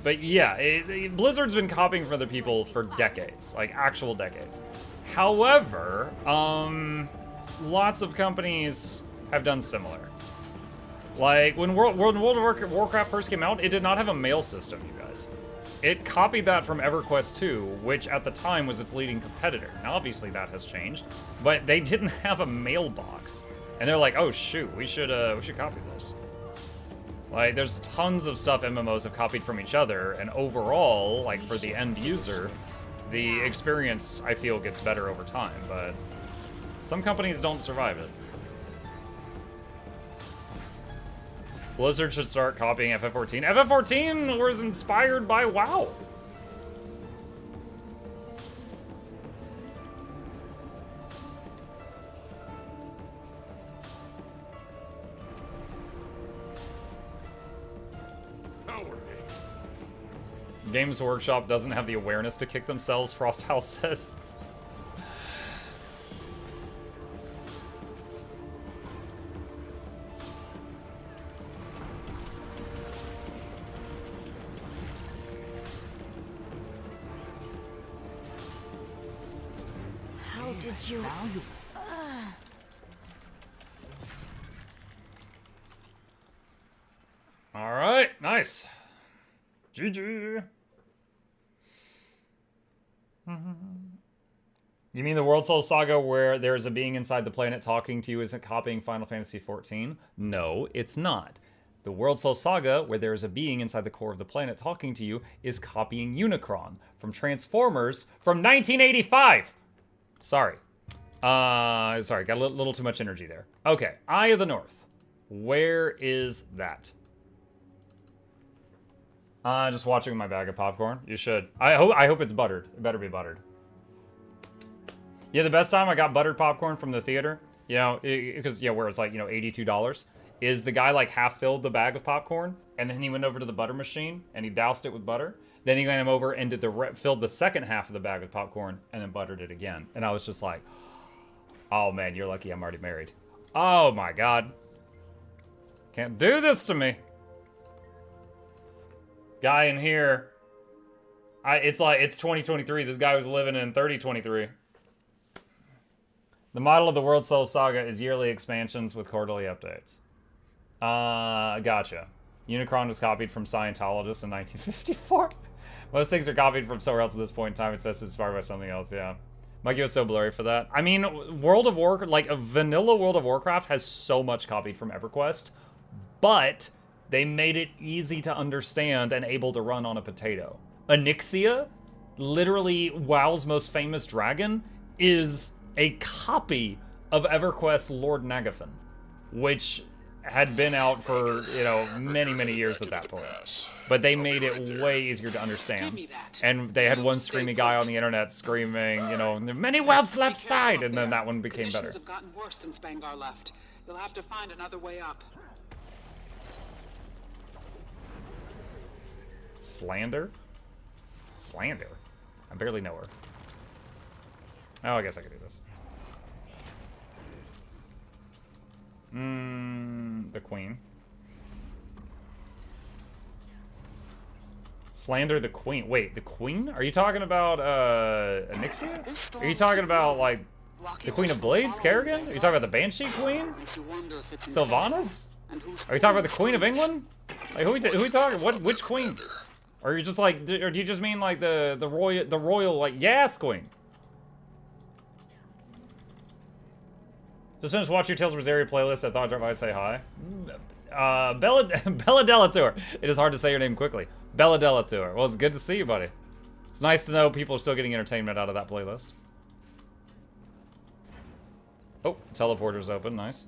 But yeah, Blizzard's been copying from other people for decades, like actual decades. However, lots of companies have done similar. Like, when World of Warcraft first came out, it did not have a mail system, you guys. It copied that from EverQuest 2, which at the time was its leading competitor. Now, obviously, that has changed, but they didn't have a mailbox. And they're like, oh, shoot, we should copy this. Like, there's tons of stuff MMOs have copied from each other, and overall, like, for the end user, the experience, I feel, gets better over time, but some companies don't survive it. Blizzard should start copying FF14. FF14 was inspired by WoW. Games Workshop doesn't have the awareness to kick themselves, Frosthouse says. How did you? All right, nice. GG. You mean the World Soul Saga where there's a being inside the planet talking to you isn't copying Final Fantasy XIV? No, it's not. The World Soul Saga where there's a being inside the core of the planet talking to you is copying Unicron from Transformers from 1985. Sorry. Sorry, got a little too much energy there. Okay, Eye of the North. Where is that? Just watching my bag of popcorn. You should. I hope it's buttered. It better be buttered. Yeah, the best time I got buttered popcorn from the theater, you know, because, yeah, where it's like, you know, $82, is the guy like half filled the bag of popcorn, and then he went over to the butter machine, and he doused it with butter. Then he went over and filled the second half of the bag with popcorn, and then buttered it again. And I was just like, oh man, you're lucky I'm already married. Oh my God. Can't do this to me. Guy in here, it's like, it's 2023. This guy was living in 3023. The model of the World Soul Saga is yearly expansions with quarterly updates. Gotcha. Unicron was copied from Scientologists in 1954. Most things are copied from somewhere else at this point in time. It's best inspired by something else, yeah. Mikey was so blurry for that. I mean, World of Warcraft, like a vanilla World of Warcraft has so much copied from EverQuest, but they made it easy to understand and able to run on a potato. Onyxia literally WoW's most famous dragon is a copy of EverQuest's Lord Nagafen, which had been out for, you know, many, many years at that point. But they made it way easier to understand. And they had one screaming guy on the internet screaming, you know, many whelps left side, and then that one became better. Conditions have gotten worse since Spangar left. You'll have to find another way up. Slander? Slander? I barely know her. Oh, I guess I could do this. The queen. Slander the queen. Wait, the queen? Are you talking about, Anixia? Are you talking about, like, the Queen of Blades, Kerrigan? Are you talking about the Banshee Queen? Sylvanas? Are you talking about the Queen of England? Like, who we talking? Which queen? Or are you just like, or do you just mean like the royal like Yas Queen? Just finished watching your Tales of Rosaria playlist. I thought I'd drop by and say hi. Bella Delatour. It is hard to say your name quickly. Bella Delatour. Well, it's good to see you, buddy. It's nice to know people are still getting entertainment out of that playlist. Oh, teleporter's open. Nice.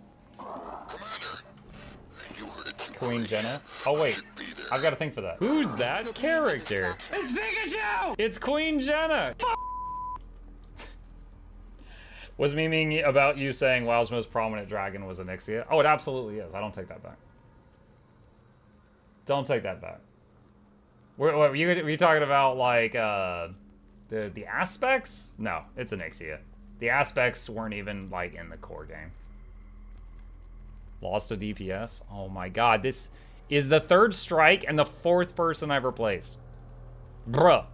Queen Jenna. Oh wait, I've got a thing for that. Who's that character? It's Pikachu! It's Queen Jenna. Was memeing about you saying WoW's most prominent dragon was Anixia? Oh, it absolutely is. I don't take that back. Don't take that back. Were you talking about like the aspects? No, it's Anixia. The aspects weren't even like in the core game. Lost a DPS? Oh my god, this is the 3rd strike and the 4th person I've replaced. Bruh.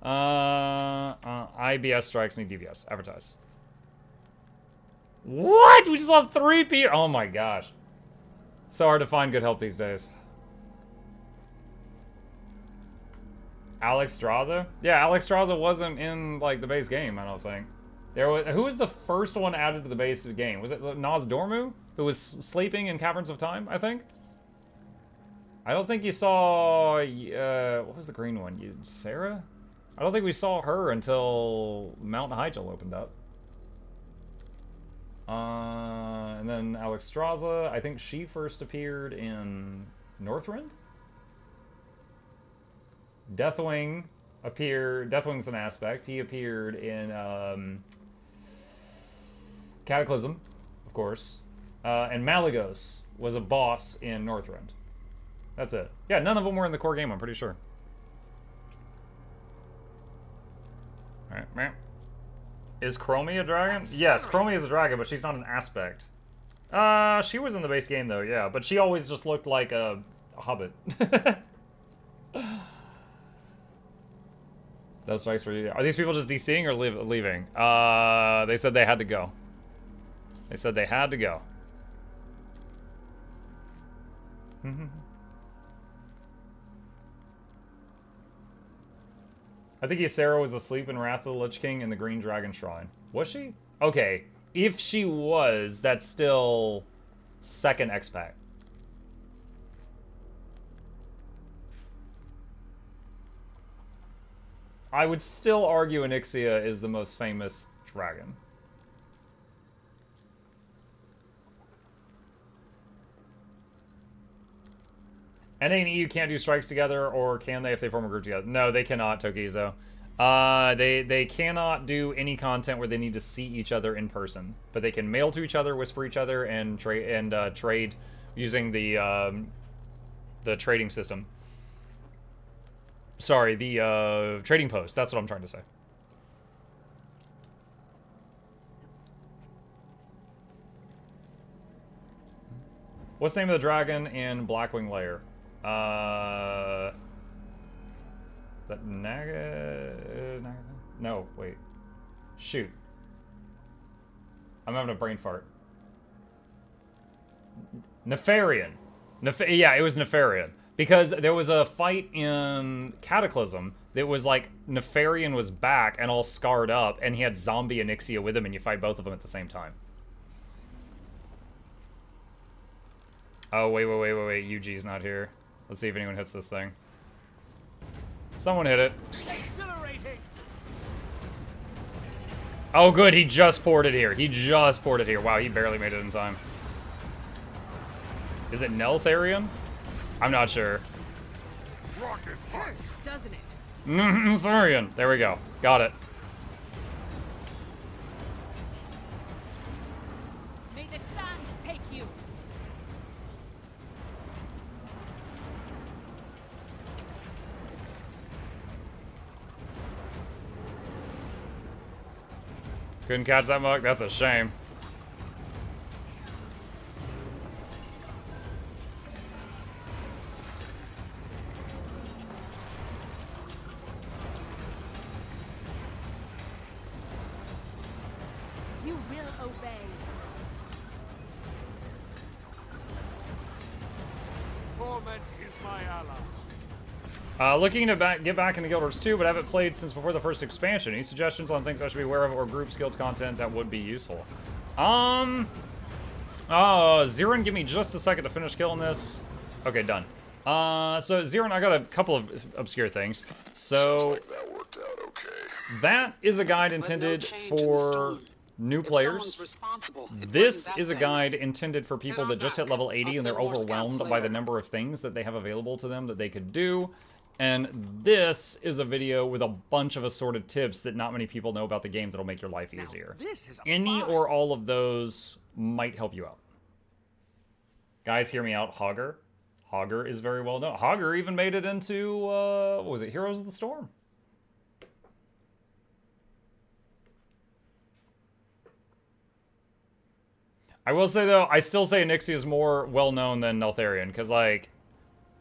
IBS strikes need DPS. Advertise. What? We just lost 3 people. Oh my gosh. So hard to find good help these days. Alex Straza? Yeah, Alex Straza wasn't in like the base game, I don't think. Who was the first one added to the base of the game? Was it Naz Dormu, who was sleeping in Caverns of Time, I think? I don't think you saw, what was the green one? Sarah? I don't think we saw her until Mount Hyjal opened up. And then Alex Straza, I think she first appeared in Northrend? Deathwing appeared, Deathwing's an aspect. He appeared in Cataclysm, of course. And Malagos was a boss in Northrend. That's it. Yeah, none of them were in the core game, I'm pretty sure. Alright, man. Is Chromie a dragon? Yes, Chromie is a dragon, but she's not an aspect. She was in the base game though, yeah, but she always just looked like a hobbit. No strikes for you. Are these people just DCing or leaving? They said they had to go. They said they had to go. I think Ysera was asleep in Wrath of the Lich King in the Green Dragon Shrine. Was she? Okay. If she was, that's still 2nd expat. I would still argue Anixia is the most famous dragon. NA and EU can't do strikes together, or can they if they form a group together? No, they cannot, Tokizo. They cannot do any content where they need to see each other in person, but they can mail to each other, whisper each other, and trade using the trading system. Sorry, the trading post. That's what I'm trying to say. What's the name of the dragon in Blackwing Lair? That Naga? No, wait. Shoot. I'm having a brain fart. Nefarian. Yeah, it was Nefarian. Because there was a fight in Cataclysm that was like Nefarian was back and all scarred up, and he had zombie Anixia with him, and you fight both of them at the same time. Oh, wait. UG's not here. Let's see if anyone hits this thing. Someone hit it. Oh, good. He just poured it here. He just poured it here. Wow, he barely made it in time. Is it Neltharion? I'm not sure. Hurts, doesn't it? Thurian. There we go. Got it. May the sands take you. Couldn't catch that mug? That's a shame. You will obey. Torment is my ally. Looking to get back into Guild Wars 2, but haven't played since before the first expansion. Any suggestions on things I should be aware of or group skills content that would be useful? Zirin, give me just a second to finish killing this. Okay, done. So Zirin, I got a couple of obscure things. So That worked out okay. that is a guide intended for new players. This is a guide intended for people that just hit level 80 and they're overwhelmed by the number of things that they have available to them that they could do. And this is a video with a bunch of assorted tips that not many people know about the game that'll make your life easier. Any or all of those might help you out. Guys, hear me out. Hogger. Hogger is very well known. Hogger even made it into, what was it? Heroes of the Storm. I will say, though, I still say Onyxia is more well-known than Neltharion, because, like,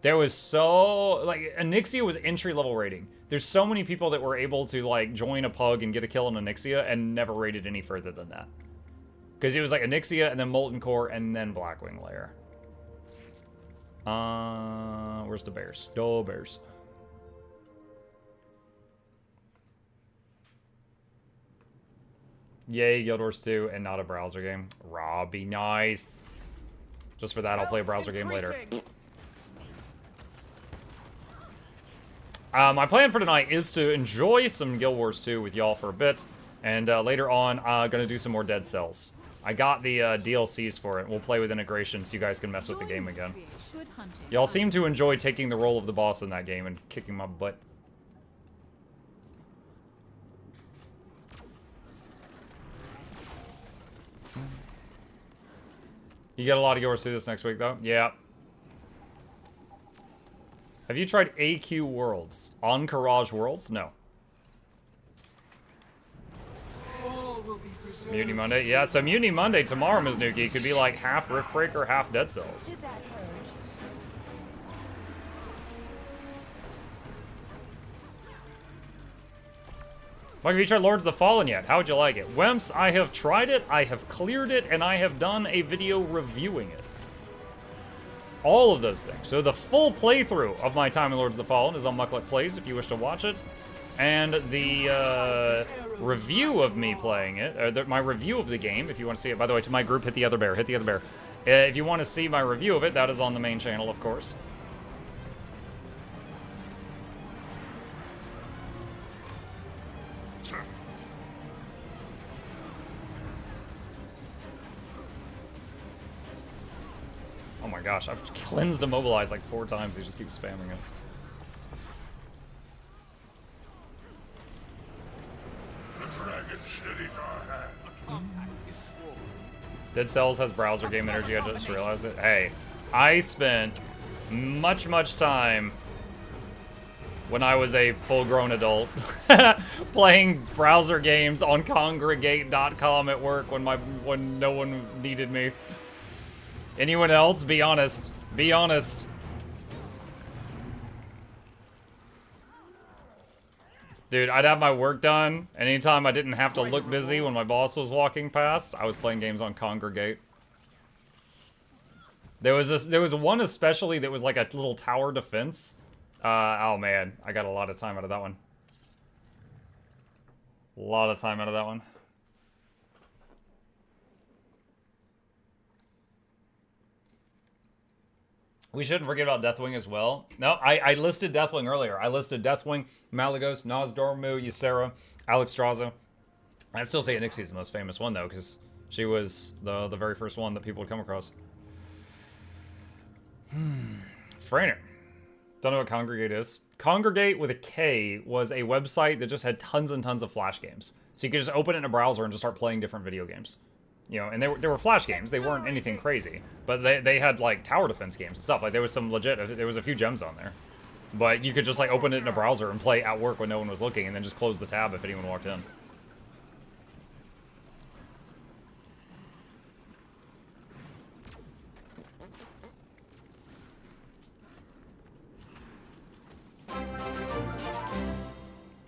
there was so... Like, Onyxia was entry-level rating. There's so many people that were able to, like, join a pug and get a kill on Onyxia and never rated any further than that. Because it was, like, Onyxia, and then Molten Core, and then Blackwing Lair. Where's the bears? No bears. Yay, Guild Wars 2 and not a browser game. Raw, be nice. Just for that, I'll play a browser game later. My plan for tonight is to enjoy some Guild Wars 2 with y'all for a bit. And later on, gonna do some more Dead Cells. I got the DLCs for it. We'll play with integration so you guys can mess with the game again. Y'all seem to enjoy taking the role of the boss in that game and kicking my butt. You get a lot of yours to this next week, though? Yeah. Have you tried AQ Worlds? Encourage Worlds? No. Mutiny Monday? Yeah, so Mutiny Monday tomorrow, Miznuki, could be like half Riftbreaker, half Dead Cells. Mike, have you tried Lords of the Fallen yet? How would you like it? Wemps, I have tried it, I have cleared it, and I have done a video reviewing it. All of those things. So the full playthrough of my time in Lords of the Fallen is on Muckluck Plays if you wish to watch it. And the review of me playing it, my review of the game, if you want to see it. By the way, to my group, hit the other bear, hit the other bear. If you want to see my review of it, that is on the main channel, of course. Oh my gosh, I've cleansed Immobilize like 4 times. He just keeps spamming it. Dead Cells has browser game energy, I just realized it. Hey, I spent much time when I was a full-grown adult playing browser games on congregate.com at work when no one needed me. Anyone else? Be honest. Be honest. Dude, I'd have my work done, and anytime I didn't have to look busy when my boss was walking past, I was playing games on Congregate. There was one especially that was like a little tower defense. Oh man, I got a lot of time out of that one. A lot of time out of that one. We shouldn't forget about Deathwing as well. No, I listed Deathwing earlier. I listed Deathwing, Malagos, Nozdormu, Ysera, Alexstrasza. I still say Onyxi's the most famous one, though, because she was the very first one that people would come across. Frainer. Don't know what Congregate is. Congregate with a K was a website that just had tons and tons of Flash games. So you could just open it in a browser and just start playing different video games. You know, and they were Flash games. They weren't anything crazy. But they had, like, tower defense games and stuff. Like, there was some legit... There was a few gems on there. But you could just, like, open it in a browser and play at work when no one was looking, and then just close the tab if anyone walked in.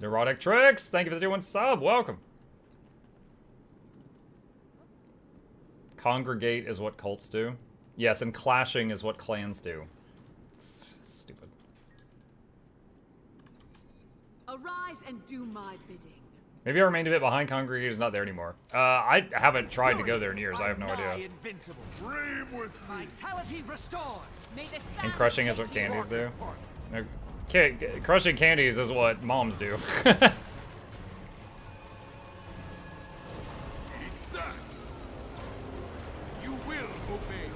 Neurotic Tricks, thank you for the 2-1 sub. Welcome. Congregate is what cults do. Yes, and clashing is what clans do. Stupid. Arise and do my bidding. Maybe I remained a bit behind. Congregate is not there anymore. I haven't tried to go there in years. I have no idea. Invincible. Dream with me. Vitality restored. May the And sands crushing is take what you. candies do. Okay, crushing candies is what moms do. Eat that. You will obey.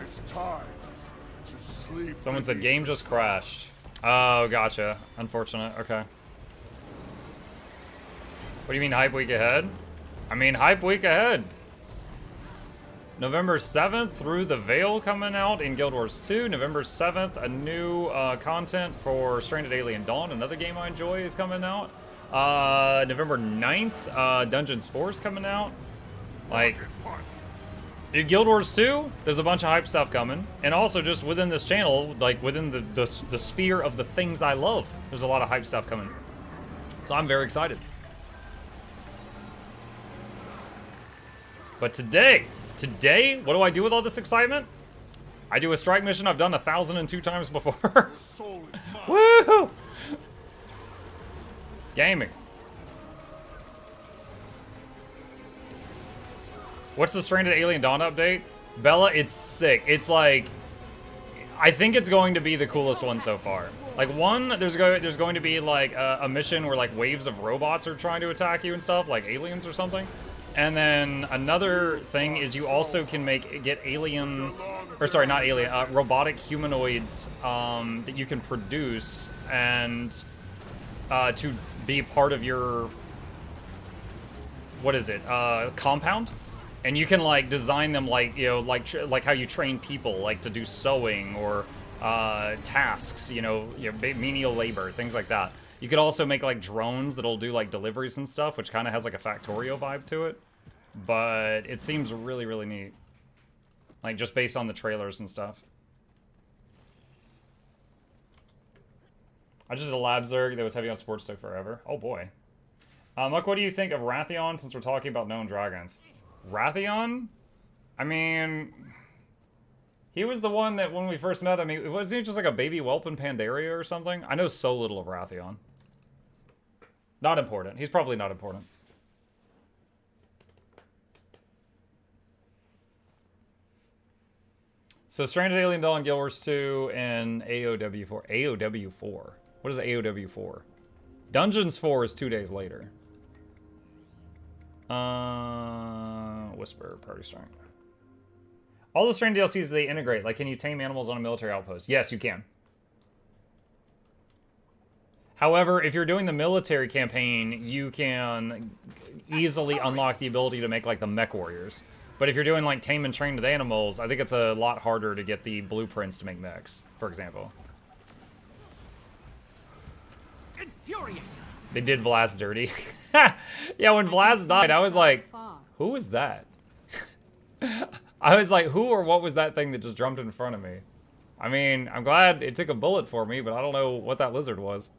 It's time to sleep. Someone said game just crashed. Oh, gotcha. Unfortunate. Okay. What do you mean hype week ahead? I mean hype week ahead. November 7th through the Veil coming out in Guild Wars 2. November 7th, a new content for Stranded Alien Dawn, another game I enjoy, is coming out. November 9th, Dungeons 4 is coming out. Like, in Guild Wars 2, there's a bunch of hype stuff coming. And also just within this channel, like within the sphere of the things I love, there's a lot of hype stuff coming. So I'm very excited. But today, what do I do with all this excitement? I do a strike mission I've done 1,002 times before. Woo! Gaming. What's the Stranded Alien Dawn update? Bella, it's sick. It's like, I think it's going to be the coolest one so far. Like one, there's going to be like a mission where like waves of robots are trying to attack you and stuff, like aliens or something. And then another thing is you also can get alien, or sorry, not alien, robotic humanoids that you can produce and to be part of your, what is it, compound? And you can like design them like, you know, like how you train people, like to do sewing or tasks, you know, menial labor, things like that. You could also make like drones that'll do like deliveries and stuff, which kind of has like a Factorio vibe to it. But it seems really, really neat. Like just based on the trailers and stuff. I just did a lab zerg that was heavy on sports took forever. Oh boy. Look, what do you think of Rathion since we're talking about known dragons? Rathion? I mean, he was the one that when we first met him, wasn't he just like a baby whelp in Pandaria or something? I know so little of Rathion. Not important. He's probably not important. So Stranded Alien Dawn, Guild Wars 2, and AOW4. AOW4. What is AOW4? Dungeons 4 is 2 days later. Whisper, Party Strike. All the Stranded DLCs they integrate. Like, can you tame animals on a military outpost? Yes, you can. However, if you're doing the military campaign, you can easily unlock the ability to make, like, the mech warriors. But if you're doing, like, tame and train with animals, I think it's a lot harder to get the blueprints to make mechs, for example. Infuriating. They did Vlaz dirty. Yeah, when Vlaz died, I was like, who was that? I was like, who or what was that thing that just jumped in front of me? I mean, I'm glad it took a bullet for me, but I don't know what that lizard was.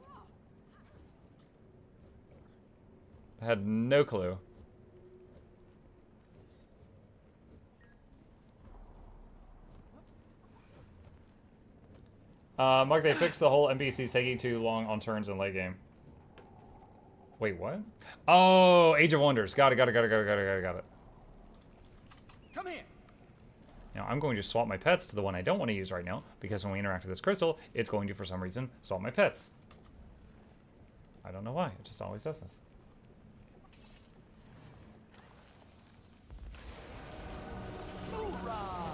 I had no clue. Mark, they fixed the whole NPCs taking too long on turns in late game. Wait, what? Oh, Age of Wonders. Got it. Got it. Come here. Now, I'm going to swap my pets to the one I don't want to use right now, because when we interact with this crystal, it's going to, for some reason, swap my pets. I don't know why. It just always does this. Hoorah!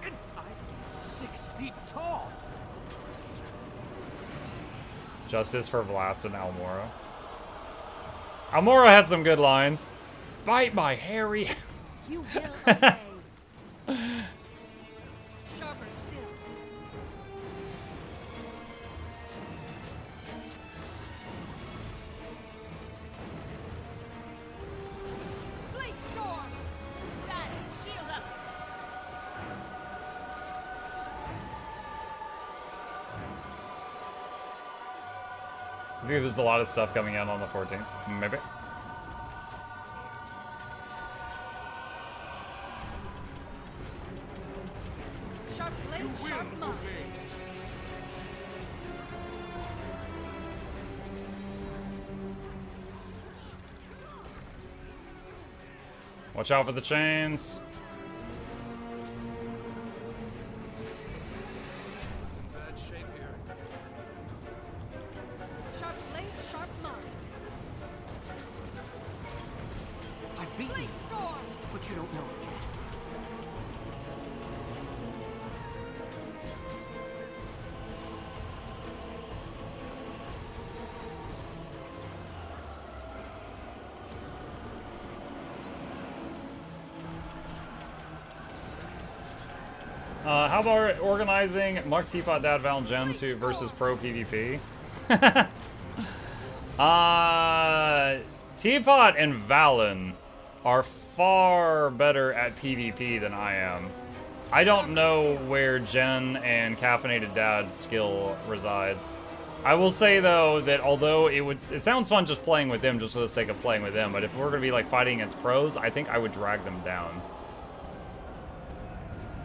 And I'm 6 feet tall. Justice for Vlast and Almora. Almora had some good lines. Bite my hairy. You will obey. Sharper still. Blade storm. Sad, shield us. I think there's a lot of stuff coming out on the 14th. Maybe. Sharp blade, sharp mind. Watch out for the chains. Bad shape here. Sharp blade, sharp mind. I've beaten Blade you, storm. but you don't know it yet. How about organizing Muck, Teapot, Dad, Val, and Gen 2 versus Pro PvP? Teapot and Valen are far better at PvP than I am. I don't know where Jen and Caffeinated Dad's skill resides. I will say though that although it sounds fun just playing with them just for the sake of playing with them, but if we're gonna be like fighting against pros, I think I would drag them down.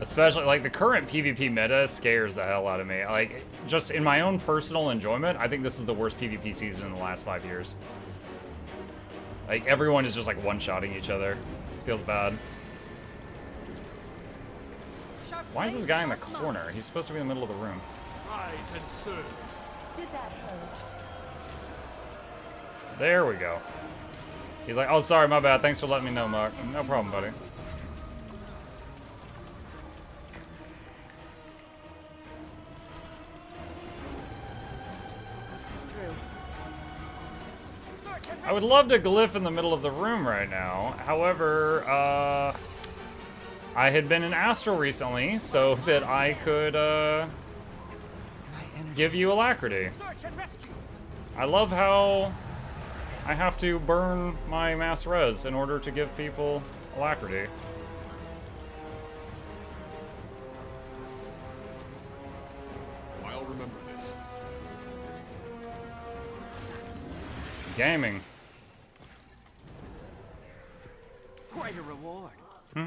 Especially, like, the current PvP meta scares the hell out of me. Like, just in my own personal enjoyment, I think this is the worst PvP season in the last 5 years. Like, everyone is just, like, one-shotting each other. Feels bad. Why is this guy in the corner? He's supposed to be in the middle of the room. Rise and serve. Did that hurt? There we go. He's like, oh, sorry, my bad. Thanks for letting me know, Mark. No problem, buddy. I would love to glyph in the middle of the room right now. However, I had been in Astral recently so that I could give you Alacrity. I love how I have to burn my mass res in order to give people Alacrity. I'll remember this. Gaming. Quite a reward. But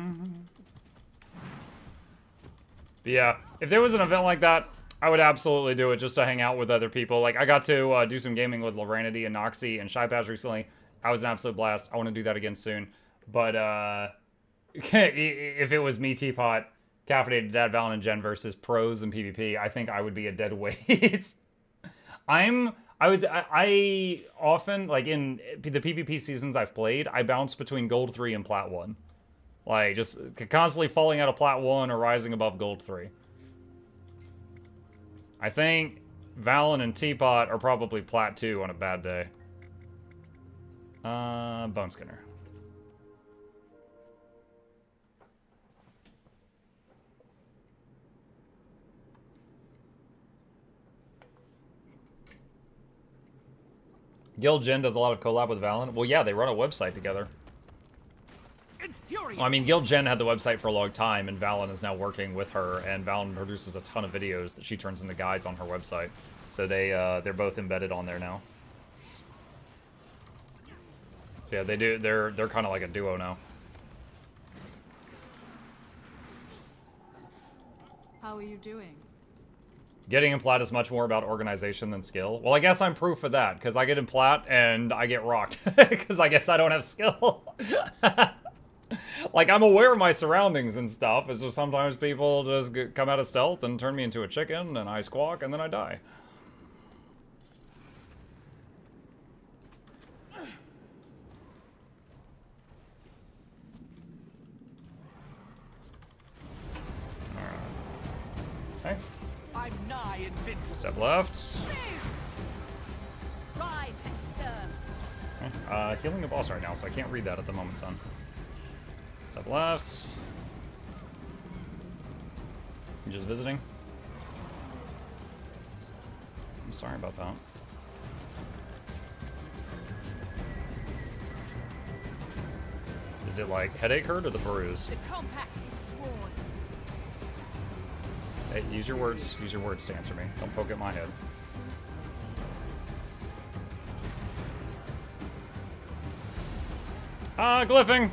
yeah, if there was an event like that, I would absolutely do it just to hang out with other people. Like, I got to do some gaming with Loranity and Noxxi and Shypass recently. That was an absolute blast. I want to do that again soon. But if it was me, Teapot, Caffeinated Dad, Valen, and Gen versus pros and PvP, I think I would be a dead weight. I often, like, in the PvP seasons I've played, I bounce between Gold 3 and Plat 1. Like, just constantly falling out of Plat 1 or rising above Gold 3. I think Valen and Teapot are probably Plat 2 on a bad day. Bone Skinner. Gil Jen does a lot of collab with Valen. Well, yeah, they run a website together. Well, I mean, Gil Jen had the website for a long time, and Valen is now working with her, and Valen produces a ton of videos that she turns into guides on her website. So they're both embedded on there now. So yeah, they're kind of like a duo now. How are you doing? Getting in plat is much more about organization than skill. Well, I guess I'm proof of that, because I get in plat and I get rocked. Because I guess I don't have skill. Like, I'm aware of my surroundings and stuff. It's just sometimes people just come out of stealth and turn me into a chicken, and I squawk, and then I die. Okay. I'm nigh invincible. Step left. Rise and serve. Okay. Healing the boss right now, so I can't read that at the moment, son. Step left. I'm just visiting. I'm sorry about that. Is it like headache hurt or the bruise? The compact is sworn. Hey, use your words. Use your words to answer me. Don't poke at my head. Glyphing.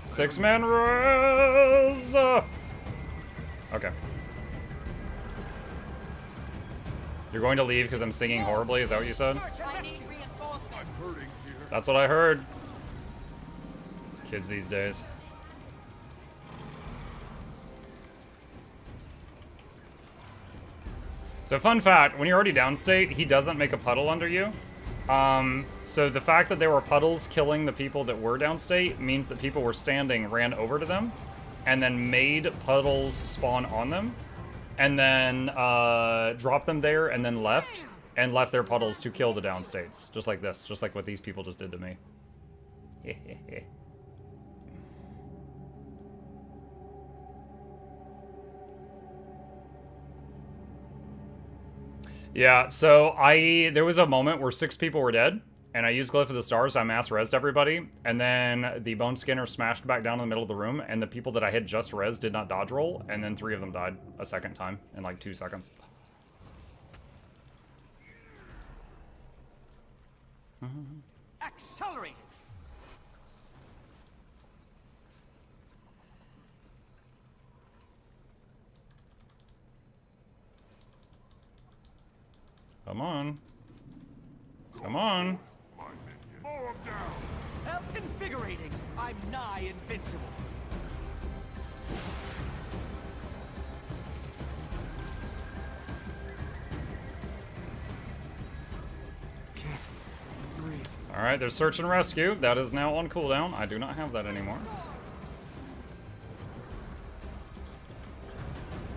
6-man res. Okay. You're going to leave because I'm singing horribly. Is that what you said? I need reinforcements. That's what I heard. Kids these days. So fun fact, when you're already downstate, he doesn't make a puddle under you. So the fact that there were puddles killing the people that were downstate means that people were standing, ran over to them, and then made puddles spawn on them, and then dropped them there, and then left their puddles to kill the downstates. Just like this, just like what these people just did to me. Yeah, so there was a moment where 6 people were dead, and I used Glyph of the Stars, so I mass rezzed everybody, and then the Bone Skinner smashed back down in the middle of the room, and the people that I had just rezzed did not dodge roll, and then 3 of them died a second time in like 2 seconds. Accelerate. Come on. Come on. How invigorating. I'm nigh invincible. Can't breathe. Alright, there's search and rescue. That is now on cooldown. I do not have that anymore.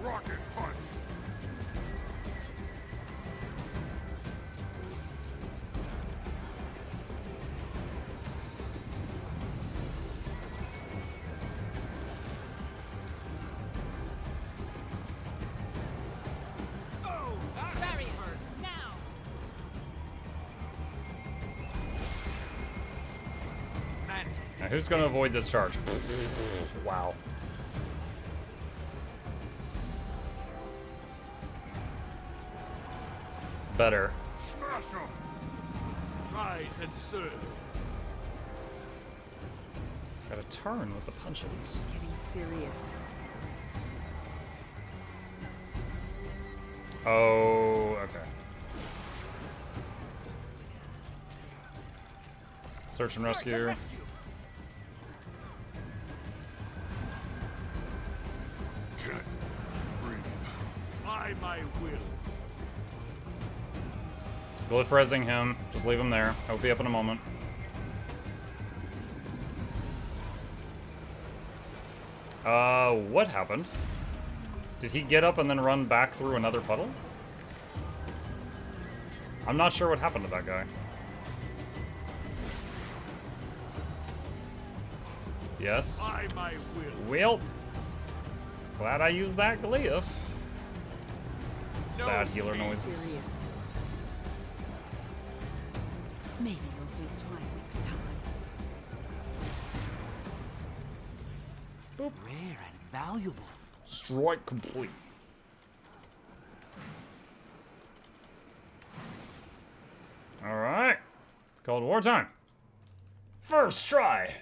Rocket punch. Barriers, now. Now, who's going to avoid this charge? Wow. Better. Smash him. Rise and serve. Gotta turn with the punches. Getting serious. Oh, okay. Search and rescue. Can't breathe. By my will. Glyph rezzing him. Just leave him there. He'll be up in a moment. What happened? Did he get up and then run back through another puddle? I'm not sure what happened to that guy. Yes. By my will. Well, glad I used that glyph. Sad healer noises. Serious. Maybe you'll think twice next time. Rare and valuable. Strike complete. Alright. Cold War time. First try.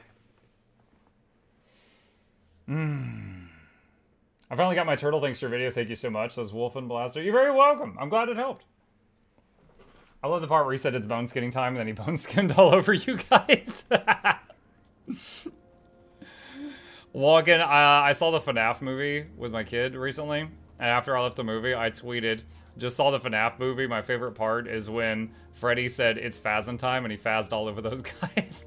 I finally got my turtle thanks to your video. Thank you so much. Says Wolf and Blaster. You're very welcome. I'm glad it helped. I love the part where he said it's bone skinning time and then he bone skinned all over you guys. Walking, I saw the FNAF movie with my kid recently. And after I left the movie, I tweeted, just saw the FNAF movie. My favorite part is when Freddy said it's Phasm time and he phased all over those guys.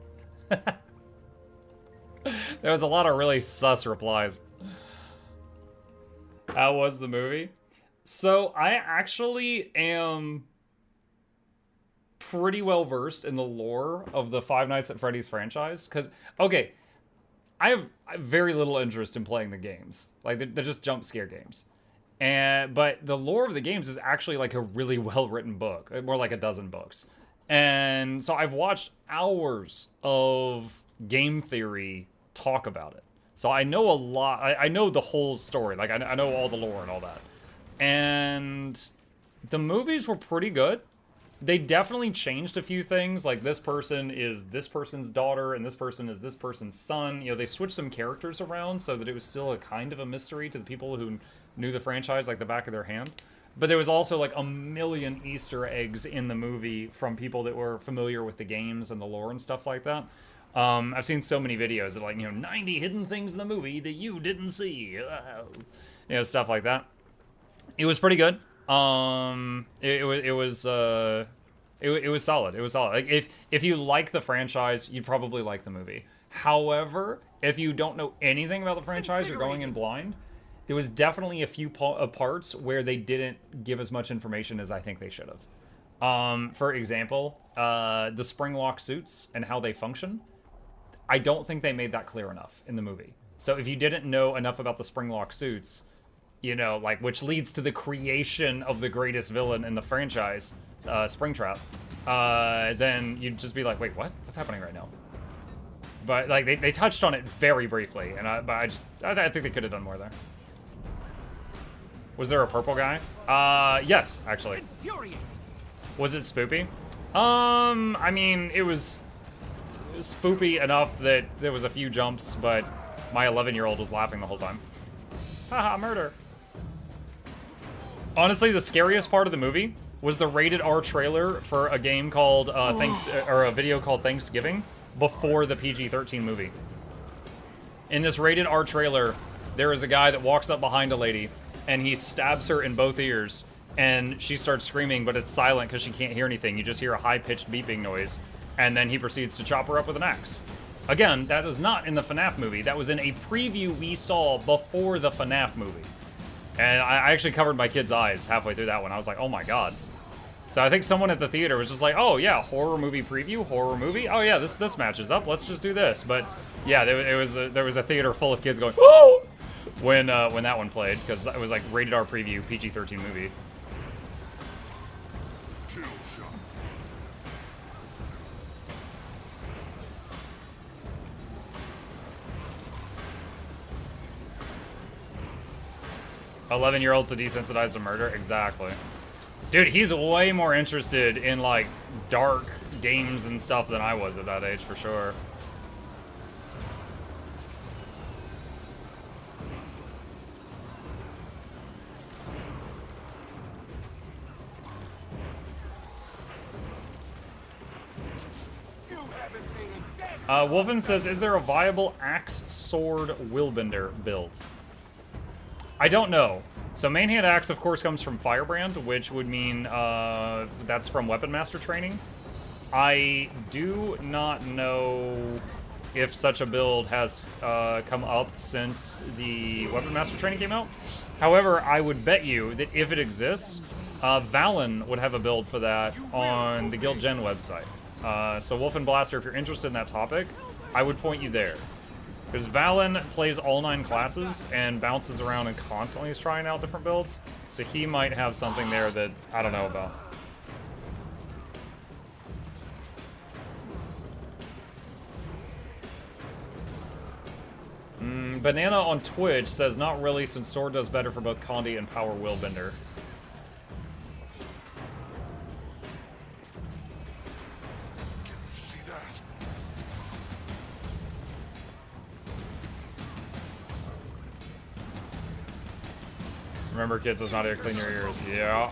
There was a lot of really sus replies. How was the movie? So I actually am pretty well versed in the lore of the Five Nights at Freddy's franchise. Because, okay, I have very little interest in playing the games. Like, they're just jump scare games. But the lore of the games is actually like a really well-written book. More like a dozen books. And so I've watched hours of game theory talk about it. So I know a lot. I know the whole story. Like, I know all the lore and all that. And the movies were pretty good. They definitely changed a few things. Like, this person is this person's daughter, and this person is this person's son. You know, they switched some characters around so that it was still a kind of a mystery to the people who knew the franchise like the back of their hand. But there was also like a million Easter eggs in the movie from people that were familiar with the games and the lore and stuff like that. I've seen so many videos of like, 90 hidden things in the movie that you didn't see. Stuff like that. It was pretty good. It was solid. It was solid. Like, if you like the franchise, you'd probably like the movie. However, if you don't know anything about the franchise, you're going in blind. There was definitely a few parts where they didn't give as much information as I think they should have. For example, the spring-lock suits and how they function. I don't think they made that clear enough in the movie. So if you didn't know enough about the spring-lock suits, which leads to the creation of the greatest villain in the franchise, Springtrap, then you'd just be like, wait, what? What's happening right now? But, like, they touched on it very briefly, and I think they could have done more there. Was there a purple guy? Yes, actually. Was it spoopy? I mean, it was spoopy enough that there was a few jumps, but my 11-year-old was laughing the whole time. Haha, murder. Honestly, the scariest part of the movie was the rated R trailer for a game called a video called Thanksgiving before the PG-13 movie. In this rated R trailer, there is a guy that walks up behind a lady and he stabs her in both ears, and she starts screaming, but it's silent because she can't hear anything. You just hear a high-pitched beeping noise, and then he proceeds to chop her up with an axe. Again, that was not in the FNAF movie. That was in a preview we saw before the FNAF movie. And I actually covered my kid's eyes halfway through that one. I was like, oh my god. So I think someone at the theater was just like, oh yeah, horror movie preview, horror movie. Oh yeah, this matches up. Let's just do this. But yeah, there was a theater full of kids going, oh, when that one played, because it was like rated R preview, PG-13 movie. Kill shot. "11-year-olds so desensitized to murder." Exactly. Dude, he's way more interested in, like, dark games and stuff than I was at that age, for sure. Wolfen says, is there a viable axe sword willbender build? I don't know. So main-hand axe, of course, comes from Firebrand, which would mean that's from Weapon Master training. I do not know if such a build has come up since the Weapon Master training came out. However, I would bet you that if it exists, Valen would have a build for that on the Guild Gen website. So Wolf and Blaster, if you're interested in that topic, I would point you there. Because Valen plays all 9 classes and bounces around and constantly is trying out different builds. So he might have something there that I don't know about. Banana on Twitch says, not really, since Sword does better for both Condi and Power Willbender. See that? Remember, kids, it's not here. Clean your ears. Yeah.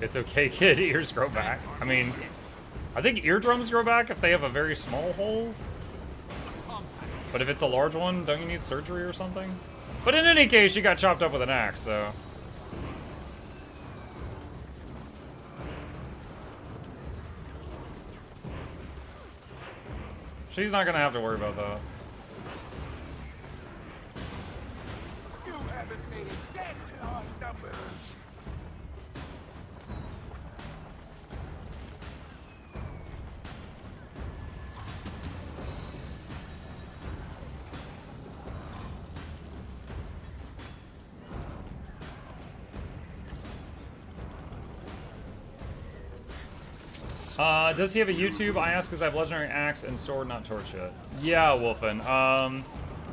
It's okay, kid. Ears grow back. I mean, I think eardrums grow back if they have a very small hole. But if it's a large one, don't you need surgery or something? But in any case, you got chopped up with an axe, so. She's not gonna have to worry about that. You haven't made a dent in our numbers. Does he have a YouTube? I ask because I have legendary axe and sword, not torch yet. Yeah, Wolfen.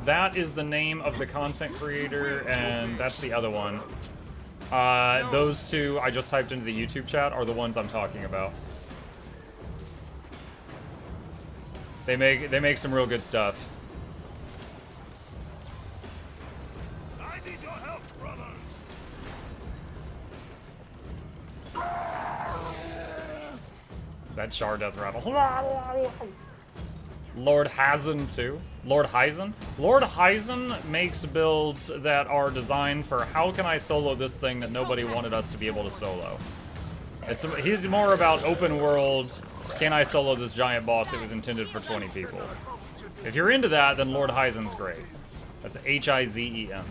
That is the name of the content creator, and that's the other one. Those two I just typed into the YouTube chat are the ones I'm talking about. They make some real good stuff. I need your help, brothers. That Char death rattle. Lord Hazen too. Lord Hyzen? Lord Hyzen makes builds that are designed for how can I solo this thing that nobody wanted us to be able to solo. He's more about open world, can I solo this giant boss that was intended for 20 people. If you're into that, then Lord Hyzen's great. That's Hizen.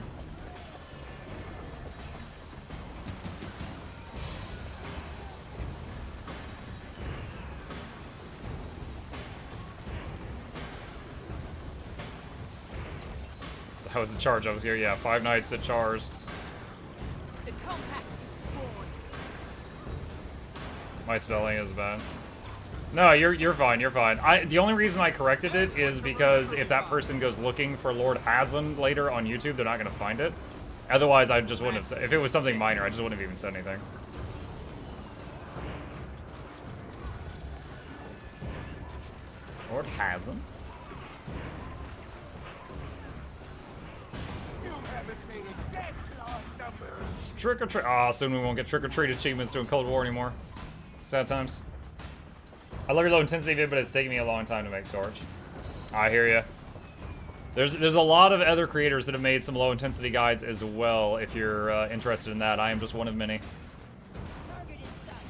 That was the charge I was here. Yeah, 5 nights at Char's. The compact is sworn. My spelling is bad. No, you're fine. You're fine. The only reason I corrected it is because if that person goes looking for Lord Hazen later on YouTube, they're not gonna find it. Otherwise, I just wouldn't have said. If it was something minor, I just wouldn't have even said anything. Lord Hazen. Trick or treat. Ah, soon we won't get trick or treat achievements doing Cold War anymore. Sad times. I love your low intensity vid, but it's taking me a long time to make Torch. I hear ya. There's a lot of other creators that have made some low intensity guides as well. If you're interested in that, I am just one of many. Target in sight.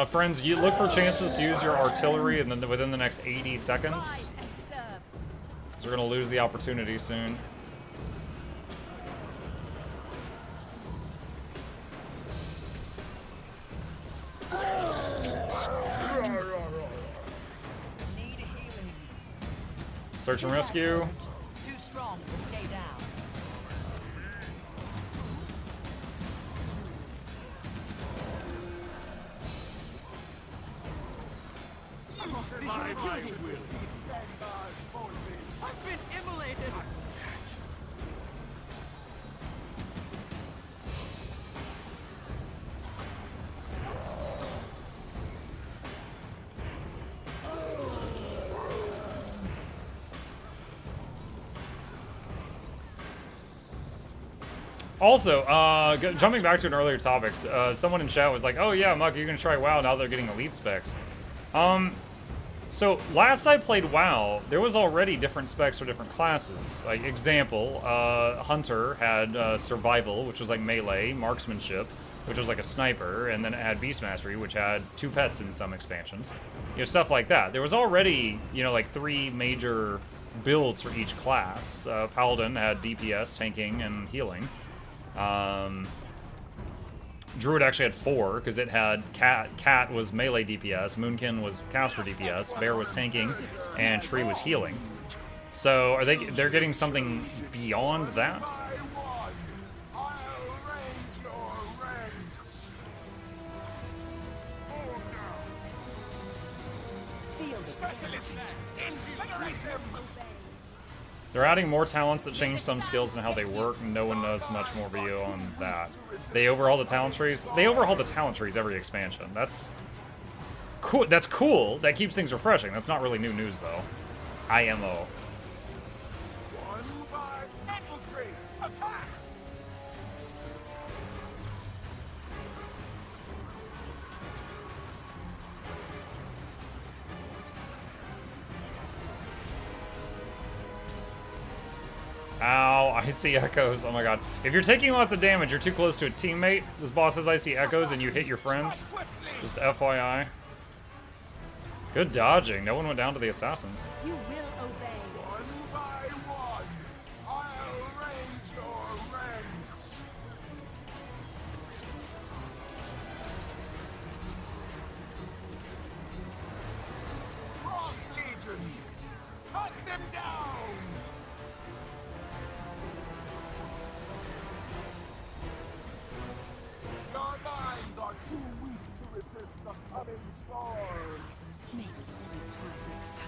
Friends, you look for chances to use your artillery and then within the next 80 seconds. Rise and serve. So we're gonna lose the opportunity soon. Need healing. Search and rescue. Too strong to stay down. I've been immolated! Also, jumping back to an earlier topic, someone in chat was like, "Oh yeah, Muck, you're gonna try WoW now they're getting elite specs." So last I played WoW, there was already different specs for different classes. Like example, Hunter had Survival, which was like melee, Marksmanship, which was like a sniper, and then it had Beast Mastery, which had 2 pets in some expansions. You know, stuff like that. There was already, you know, like 3 major builds for each class. Paladin had DPS, tanking, and healing. Druid actually had 4 because it had Cat was melee DPS, Moonkin was caster DPS, Bear was tanking, and Tree was healing. So are they're getting something beyond that? I'll raise your ranks. Specialists, incinerate them. They're adding more talents that change some skills and how they work. No one knows much more beyond that. They overhaul the talent trees. They overhaul the talent trees every expansion. That's cool. That's cool. That keeps things refreshing. That's not really new news though. IMO. One by infantry, attack! Ow, I see echoes. Oh my god. If you're taking lots of damage, you're too close to a teammate. This boss says I see echoes and you hit your friends. Just FYI. Good dodging. No one went down to the assassins. You will obey. One by one, I'll raise your ranks. Frost Legion, cut them down. Your minds are too weak to resist the coming storm. Maybe we'll be twice next time.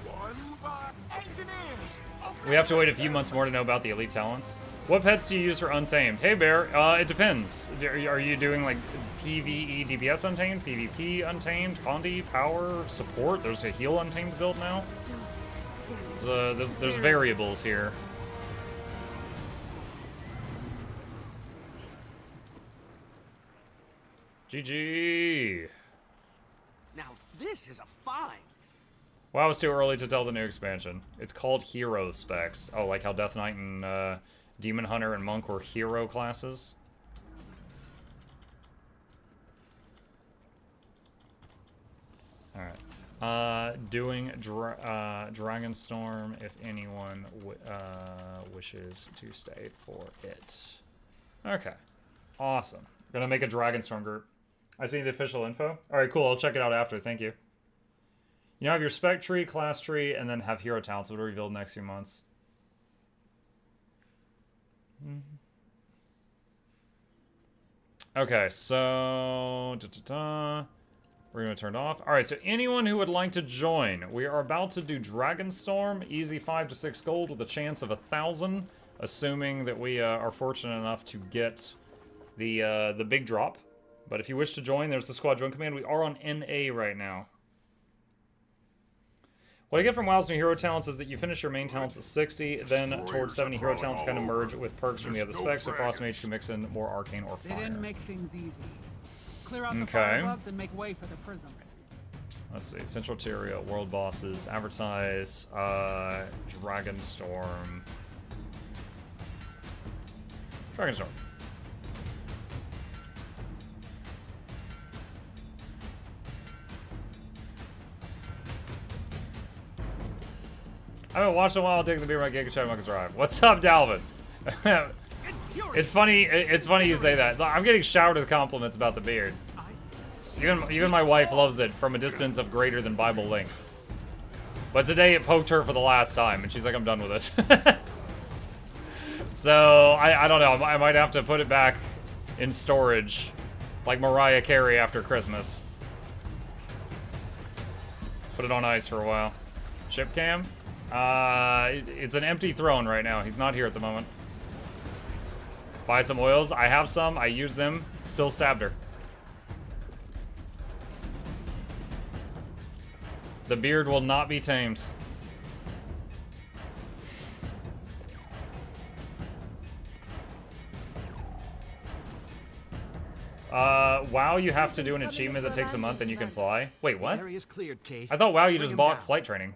One by engineers. We have to wait a few months more to know about the elite talents. What pets do you use for Untamed? Hey Bear, it depends. Are you doing like PvE DPS Untamed, PvP Untamed, Condi, Power, Support? There's a Heal Untamed build now. There's variables here. GG. Now this is a find. Wow, it's too early to tell the new expansion. It's called Hero Specs. Oh, like how Death Knight and Demon Hunter and Monk were hero classes? Alright. Doing Dragonstorm if anyone wishes to stay for it. Okay. Awesome. Gonna make a Dragonstorm group. I see the official info. Alright, cool. I'll check it out after. Thank you. You now have your spec tree, class tree, and then have hero talents. It'll reveal next few months. Okay, so we're gonna turn it off. All right, so anyone who would like to join, we are about to do Dragonstorm, easy 5 to 6 gold with a chance of 1,000, assuming that we are fortunate enough to get the big drop. But if you wish to join, there's the squadron command. We are on NA right now. What I get from WoW's new hero talents is that you finish your main talents at 60, then towards 70 hero talents kind of merge with perks from the other specs, so Frost Mage can mix in more arcane or They fire. didn't make things easy. Clear out the Okay. firebugs and make way for the prisms. Let's see, Central Tyria, World Bosses, Advertise, Dragonstorm. Dragonstorm. I haven't watched in a while. Digging the beer my Giga Chat Monkeys arrive. What's up, Dalvin? It's funny. It's funny you say that. I'm getting showered with compliments about the beard. Even my wife loves it from a distance of greater than Bible length. But today it poked her for the last time, and she's like, "I'm done with it." So I don't know. I might have to put it back in storage, like Mariah Carey after Christmas. Put it on ice for a while. Ship cam. It's an empty throne right now. He's not here at the moment. Buy some oils. I have some. I use them. Still stabbed her. The beard will not be tamed. WoW, you have to do an achievement that takes a month and you can fly. Wait, what? Area's cleared, Case. I thought WoW you Bring just him bought down. flight training.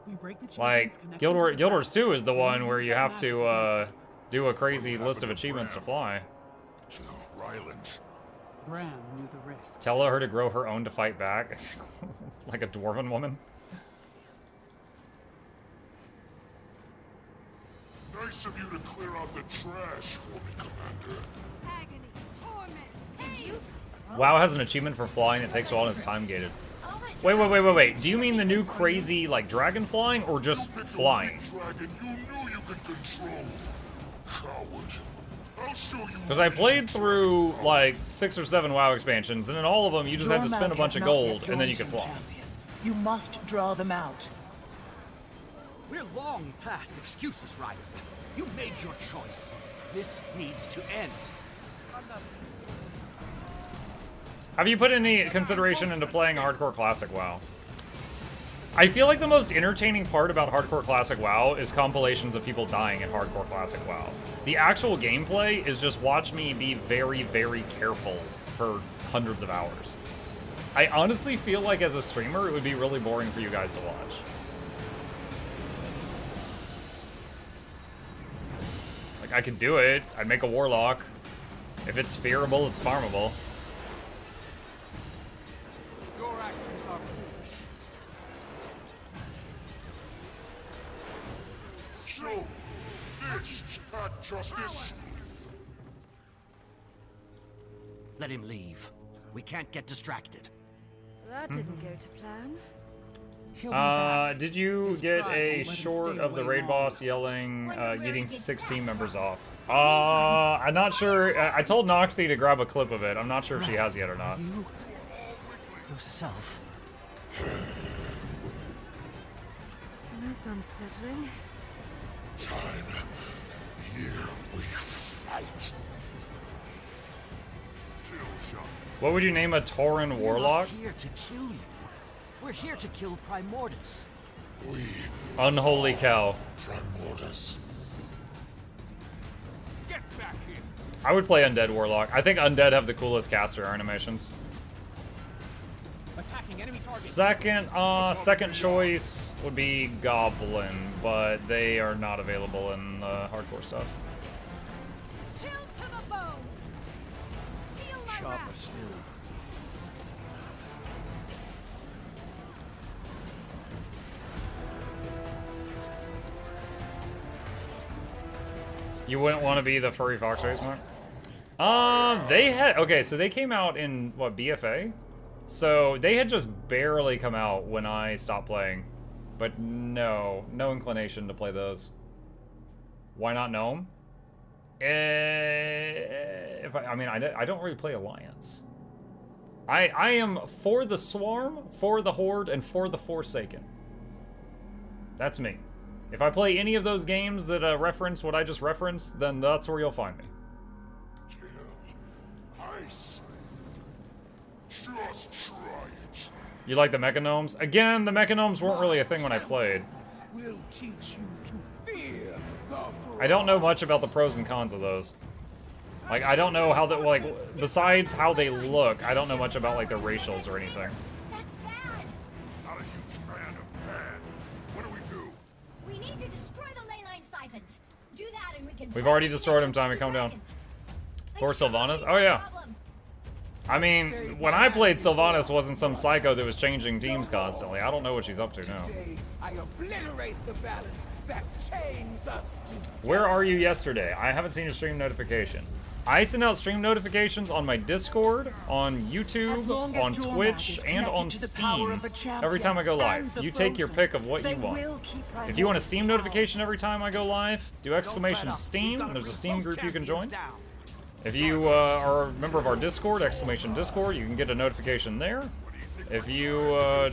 We break the chains, Like, connect Guild them to the Wars 2 is the one where you have magic to, do a crazy list of achievements to fly. Jill Rylands. Bram knew the risks. Tell her to grow her own to fight back. Like a dwarven woman. Nice Nice of you to clear out the trash for me, Commander. Agony, torment, Did you? WoW has an achievement for flying. It takes a while and it's time gated. Wait. Do you mean the new crazy, like, dragon flying or just flying? Dragon you knew you could control. Coward. I'll show you. Because I played through, like, 6 or 7 WoW expansions, and in all of them, you just had to spend a bunch of gold, and then you could fly. You must draw them out. We're long past excuses, Ryder. You made your choice. This needs to end. Have you put any consideration into playing Hardcore Classic WoW? I feel like the most entertaining part about Hardcore Classic WoW is compilations of people dying in Hardcore Classic WoW. The actual gameplay is just watch me be very, very careful for hundreds of hours. I honestly feel like as a streamer, it would be really boring for you guys to watch. Like, I could do it. I'd make a Warlock. If it's fearable, it's farmable. Your actions are foolish. So, this is Pat Justice. Let him leave. We can't get distracted. That didn't go to plan. He'll be back. Did you His get pride a won't let him short stay of the away raid long. boss yelling, getting 6 team members off? I'm not sure. I told Noxxi to grab a clip of it. I'm not sure if she has yet or not. You yourself. That's unsettling. Time. Here we fight. Kill shot. What would you name a Tauren Warlock? We're not here to kill you. We're here to kill Primordus. We Unholy cow. Primordus. Get back here. I would play Undead Warlock. I think Undead have the coolest caster animations. Attacking enemy targets. Second choice would be Goblin, but they are not available in the hardcore stuff. Chill to the bone. Feel my Sharper wrath. still. You wouldn't want to be the furry fox race, Mark? They had, okay, so they came out in, what, BFA? So they had just barely come out when I stopped playing. But no inclination to play those. Why not Gnome? I don't really play Alliance. I am for the Swarm, for the Horde, and for the Forsaken. That's me. If I play any of those games that reference what I just referenced, then that's where you'll find me. Kill. Ice. Just try it. You like the Mechanomes? Again, the Mechanomes weren't really a thing when I played. We'll teach you to fear the I don't know much about the pros and cons of those. Like, I don't know how that, like, besides how they look, I don't know much about, like, the racials or anything. That's bad. Not a huge fan of bad. What do we do? We need to destroy the ley line siphons. Do that and we can... We've already destroyed them, Tommy, calm down. For Sylvanas? Oh, yeah. I mean, when I played, Sylvanas wasn't some psycho that was changing teams constantly. I don't know what she's up to now. Today, I obliterate the balance that chains us to. Where are you yesterday? I haven't seen a stream notification. I send out stream notifications on my Discord, on YouTube, on Twitch, and on Steam every time I go live. You take your pick of what you want. If you want a Steam notification every time I go live, do exclamation Steam, and there's a Steam group you can join. If you are a member of our Discord, exclamation Discord, you can get a notification there. If you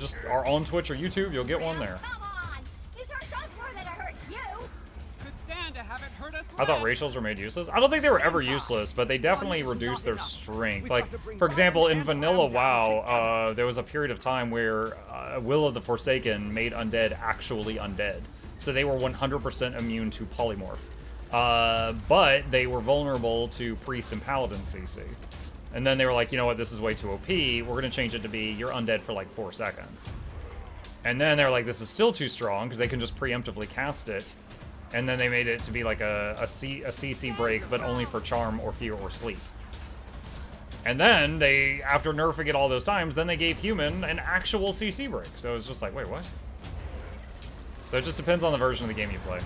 just are on Twitch or YouTube, you'll get one there. Come on. This hurts us more than it hurts you. Could stand to have it hurt us. I thought racials were made useless. I don't think they were ever useless, but they definitely reduced their strength. Like, for example, in Vanilla WoW, there was a period of time where Will of the Forsaken made undead actually undead. So they were 100% immune to polymorph. But they were vulnerable to Priest and Paladin CC. And then they were like, you know what, this is way too OP, we're going to change it to be, you're undead for like 4 seconds. And then they're like, this is still too strong, because they can just preemptively cast it. And then they made it to be like a CC break, but only for Charm or Fear or Sleep. And then they, after nerfing it all those times, then they gave Human an actual CC break. So it's just like, wait, what? So it just depends on the version of the game you play.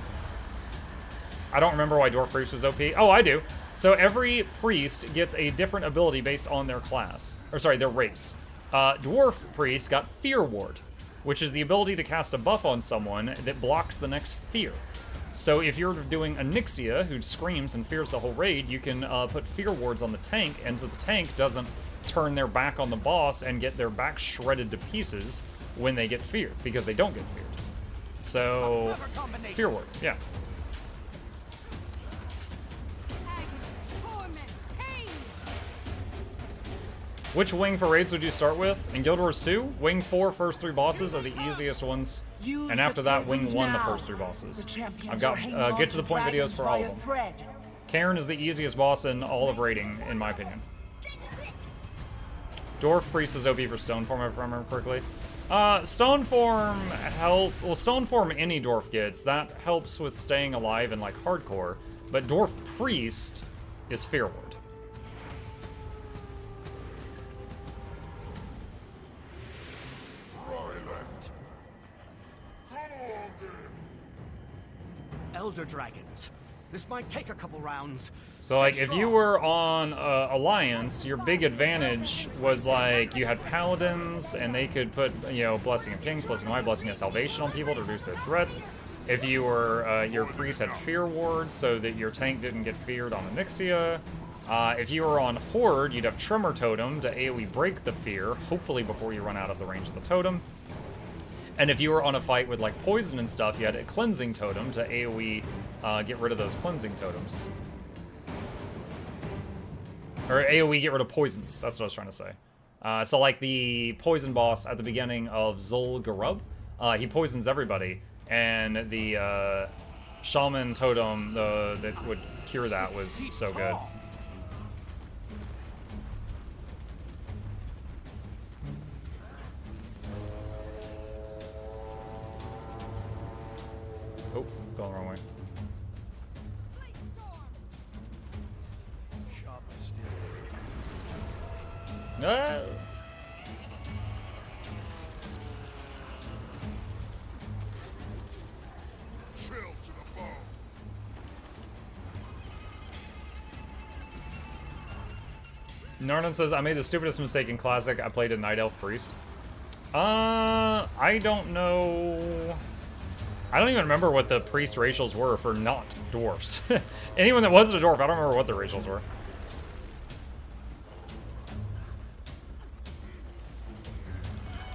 I don't remember why Dwarf Priest was OP. Oh, I do. So every priest gets a different ability based on their class. Or sorry, their race. Dwarf Priest got Fear Ward, which is the ability to cast a buff on someone that blocks the next fear. So if you're doing a Nyxia who screams and fears the whole raid, you can put Fear Wards on the tank, and so the tank doesn't turn their back on the boss and get their back shredded to pieces when they get feared, because they don't get feared. So, Fear Ward, yeah. Which wing for raids would you start with? In Guild Wars 2, Wing 4 first 3 bosses are the easiest ones, and after that, Wing 1 the first 3 bosses. I've got get to the point videos for all of them. Cairn is the easiest boss in all of raiding, in my opinion. Dwarf Priest is OP for Stoneform, if I remember correctly. Stoneform Stoneform any dwarf gets. That helps with staying alive in like hardcore, but Dwarf Priest is Fear Ward. Elder Dragons. This might take a couple rounds. So like if you were on Alliance, your big advantage was like you had Paladins and they could put, you know, Blessing of Kings, Blessing of Might, Blessing of Salvation on people to reduce their threat. If you were, your priest had Fear Ward so that your tank didn't get feared on the Nyxia. If you were on Horde, you'd have Tremor Totem to AoE break the fear, hopefully before you run out of the range of the totem. And if you were on a fight with like poison and stuff, you had a Cleansing Totem to AoE get rid of those Cleansing Totems. Or AoE get rid of poisons, that's what I was trying to say. So like the poison boss at the beginning of Zul Garub, he poisons everybody, and the Shaman Totem that would cure that was so good. Oh, going the wrong way. Ah. Narnan says, I made the stupidest mistake in Classic. I played a Night Elf Priest. I don't know. I don't even remember what the priest racials were for not dwarfs. Anyone that wasn't a dwarf, I don't remember what the racials were.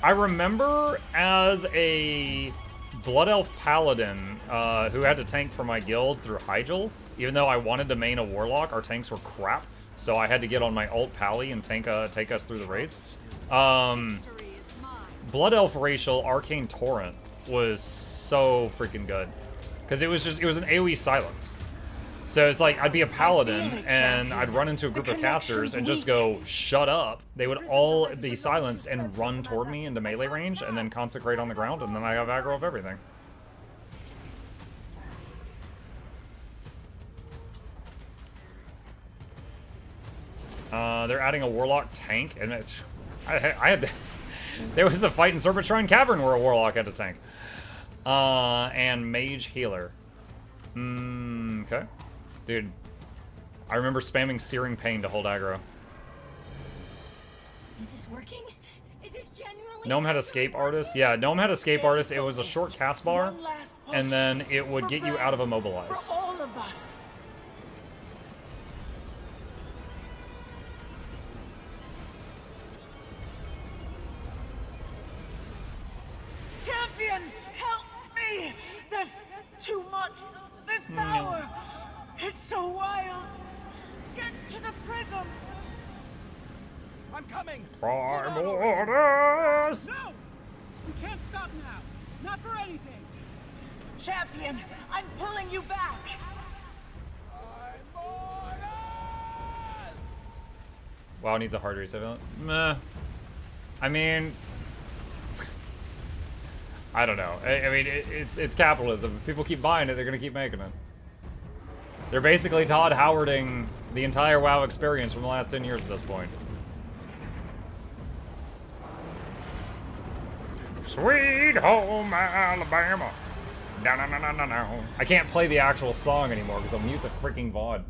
I remember as a Blood Elf Paladin who had to tank for my guild through Hyjal, even though I wanted to main a Warlock, our tanks were crap, so I had to get on my alt Pally and take us through the raids. Blood Elf racial Arcane Torrent was so freaking good, because it was an AoE silence. So it's like I'd be a paladin and I'd run into a group of casters and just go, shut up. They would all be silenced and run toward me into melee range and then consecrate on the ground, and then I have aggro of everything. They're adding a Warlock tank, and I had to, there was a fight in Serpent Shrine Cavern where a Warlock had to tank. And Mage Healer. Okay. Dude, I remember spamming Searing Pain to hold aggro. Is this working? Is this genuinely? Gnome had Escape Artist. Yeah, Gnome had Escape Artist. It was a short cast bar, and then it would get you out of Immobilize. For all of us. Champion, help me! There's too much. There's power. It's so wild. Get to the prisms. I'm coming. Prime orders. No! We can't stop now. Not for anything. Champion, I'm pulling you back. WoW needs a hard reset. Meh. I mean, I don't know. I mean, it's capitalism. If people keep buying it, they're gonna keep making it. They're basically Todd Howarding the entire WoW experience from the last 10 years at this point. Sweet home Alabama. No, no, no, no, no, no. I can't play the actual song anymore because I'll mute the freaking VOD.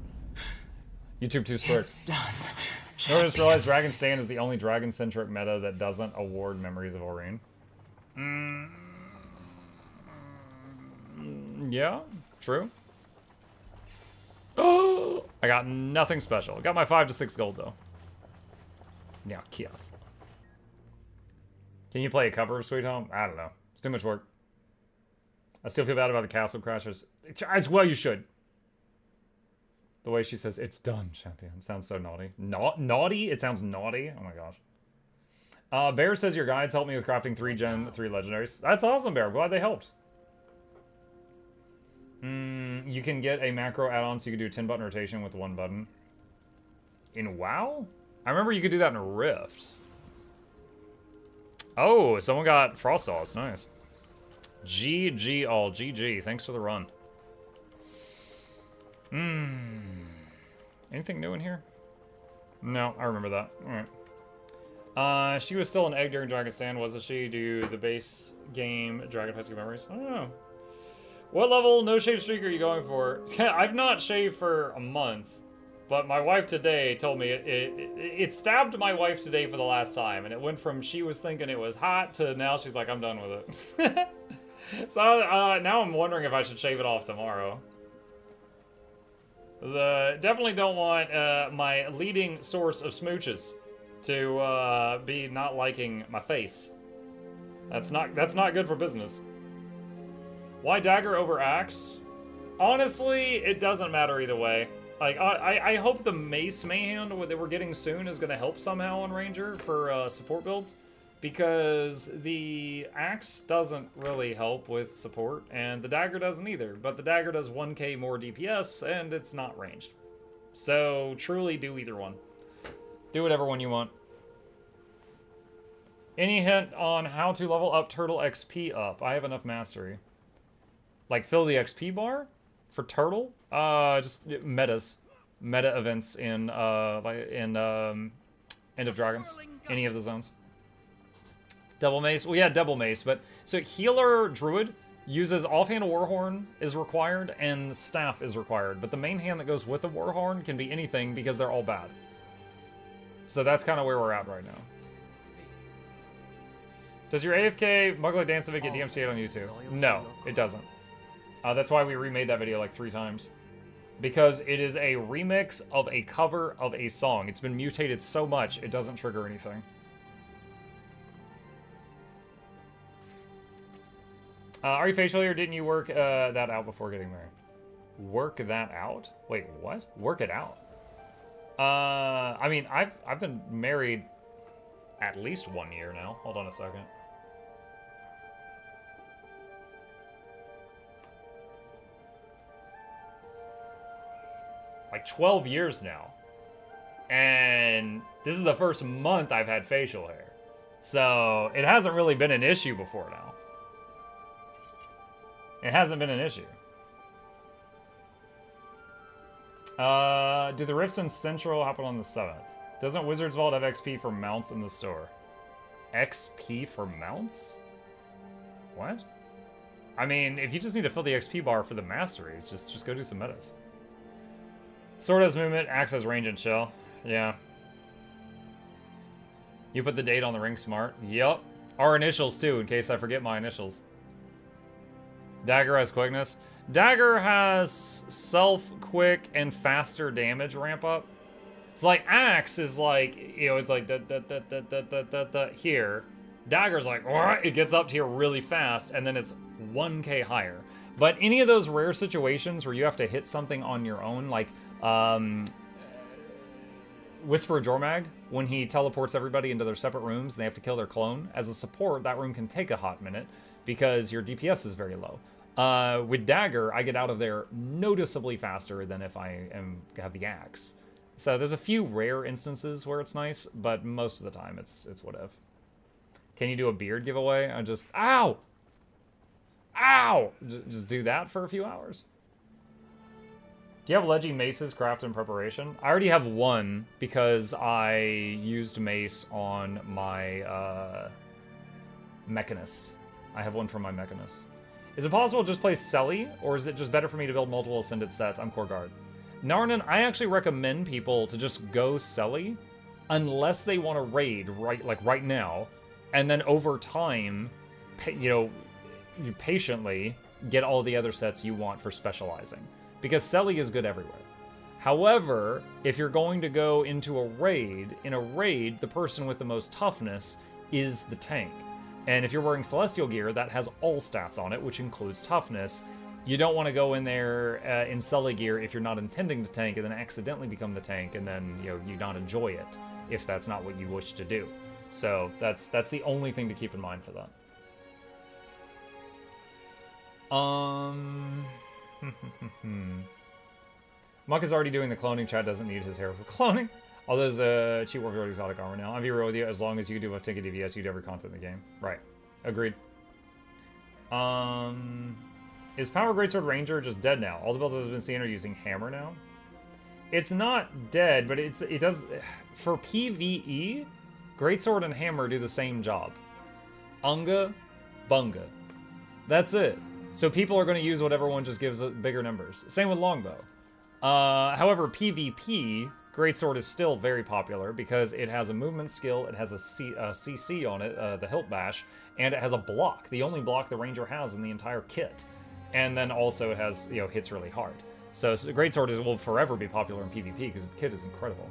YouTube too strict. I just realized Dragon Stand is the only dragon-centric meta that doesn't award Memories of Aurene. Yeah, true. Oh, I got nothing special. Got my 5 to 6 gold though. Now, Kiev. Can you play a cover of Sweet Home? I don't know. It's too much work. I still feel bad about the Castle Crashers. As well, you should. The way she says, it's done, champion. It sounds so naughty. Naughty? It sounds naughty? Oh my gosh. Bear says your guides helped me with crafting 3 Gen 3 legendaries. That's awesome, Bear. I'm glad they helped. You can get a macro add-on so you can do a 10-button rotation with 1 button. In WoW? I remember you could do that in Rift. Oh, someone got Frost Sauce. Nice. GG all. GG. Thanks for the run. Anything new in here? No, I remember that. Alright. She was still an egg during Dragon Stand, wasn't she? Do the base game Dragon High School Memories? I don't know. What level no shave streak are you going for? I've not shaved for a month, but my wife today told me it stabbed my wife today for the last time, and it went from she was thinking it was hot to now she's like, I'm done with it. So now I'm wondering if I should shave it off tomorrow. Definitely don't want my leading source of smooches to be not liking my face. That's not good for business. Why dagger over axe? Honestly, it doesn't matter either way. Like, I hope the mace mayhand that we're getting soon is going to help somehow on Ranger for support builds, because the axe doesn't really help with support, and the dagger doesn't either, but the dagger does 1k more DPS, and it's not ranged. So, truly do either one. Do whatever one you want. Any hint on how to level up Turtle XP up? I have enough mastery. Like, fill the XP bar for Turtle? Just metas. Meta events in End of Dragons. Any of the zones. Double Mace? Well, yeah, Double Mace, but... So, Healer Druid uses Offhand Warhorn is required, and Staff is required. But the main hand that goes with the Warhorn can be anything, because they're all bad. So that's kind of where we're at right now. Does your AFK Muggle Dance of it get DMCA'd on YouTube? No, it doesn't. That's why we remade that video like 3 times. Because it is a remix of a cover of a song. It's been mutated so much, it doesn't trigger anything. Are you facial or didn't you work that out before getting married? Work that out? Wait, what? Work it out? I mean, I've been married at least 1 year now. Hold on a second. Like 12 years now. And this is the first month I've had facial hair. So it hasn't really been an issue before now. It hasn't been an issue. Do the rifts in Central happen on the 7th? Doesn't Wizard's Vault have XP for mounts in the store? XP for mounts? What? I mean, if you just need to fill the XP bar for the masteries, just go do some metas. Sword has movement, axe has range and chill. Yeah. You put the date on the ring smart. Yup. Our initials too, in case I forget my initials. Dagger has quickness. Dagger has self-quick and faster damage ramp up. It's like axe is like, you know, it's like here. Dagger's like, it gets up to here really fast, and then it's 1k higher. But any of those rare situations where you have to hit something on your own, like Whisper Jormag, when he teleports everybody into their separate rooms and they have to kill their clone, as a support, that room can take a hot minute because your DPS is very low. With Dagger, I get out of there noticeably faster than if I have the axe. So there's a few rare instances where it's nice, but most of the time it's whatever. Can you do a beard giveaway? I just, ow! Ow! Just do that for a few hours. Do you have Leggy Maces crafted in preparation? I already have one because I used mace on my Mechanist. I have one for my Mechanist. Is it possible to just play Selly, or is it just better for me to build multiple Ascendant sets? I'm Core Guard. Narnan, I actually recommend people to just go Selly, unless they want to raid right now, and then over time, you patiently get all the other sets you want for specializing. Because Selly is good everywhere. However, if you're going to go into a raid, in a raid, the person with the most toughness is the tank. And if you're wearing Celestial gear, that has all stats on it, which includes toughness. You don't want to go in there in Selly gear if you're not intending to tank and then accidentally become the tank and then you not enjoy it if that's not what you wish to do. So that's the only thing to keep in mind for that. Muck is already doing the cloning. Chad doesn't need his hair for cloning. Although there's cheap warfare exotic armor now. I'll be real with you. As long as you do a Tinker DVS, you do every content in the game. Right. Agreed. Is Power Greatsword Ranger just dead now? All the builds I've been seeing are using hammer now. It's not dead, but it does for PvE. Greatsword and hammer do the same job. Unga, bunga. That's it. So people are going to use whatever one just gives bigger numbers. Same with longbow. However, PvP, Greatsword is still very popular because it has a movement skill, it has a CC on it, the hilt bash, and it has a block, the only block the ranger has in the entire kit. And then also it has, hits really hard. So Greatsword will forever be popular in PvP because its kit is incredible.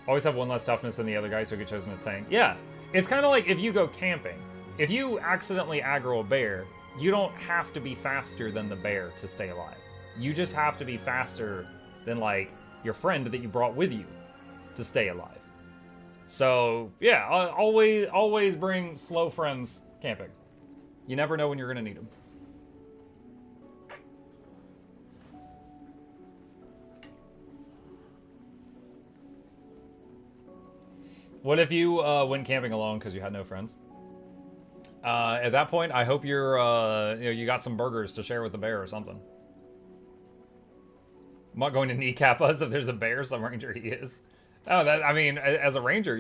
Always have one less toughness than the other guy, so get chosen to tank. Yeah, it's kind of like if you go camping. If you accidentally aggro a bear, you don't have to be faster than the bear to stay alive. You just have to be faster than, like, your friend that you brought with you to stay alive. So, yeah, always bring slow friends camping. You never know when you're going to need them. What if you went camping alone because you had no friends? At that point, I hope you're, you got some burgers to share with the bear or something. I'm not going to kneecap us if there's a bear. Some ranger he is. Oh, I mean, as a ranger,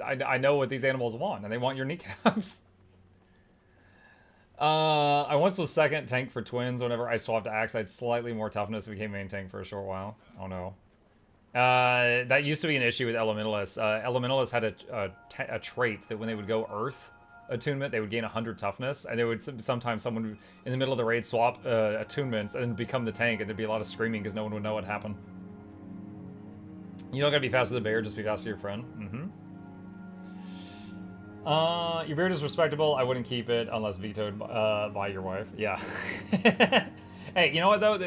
I know what these animals want, and they want your kneecaps. I once was second tank for twins. Whenever I swapped to axe, I had slightly more toughness and became main tank for a short while. Oh no. That used to be an issue with Elementalists. Elementalists had a trait that when they would go Earth attunement, they would gain 100 toughness, and they would sometimes someone would, in the middle of the raid swap attunements and become the tank, and there'd be a lot of screaming because no one would know what happened. You don't gotta be faster than the bear just be faster to your friend. Your beard is respectable. I wouldn't keep it unless vetoed by your wife. Yeah. Hey, you know what though?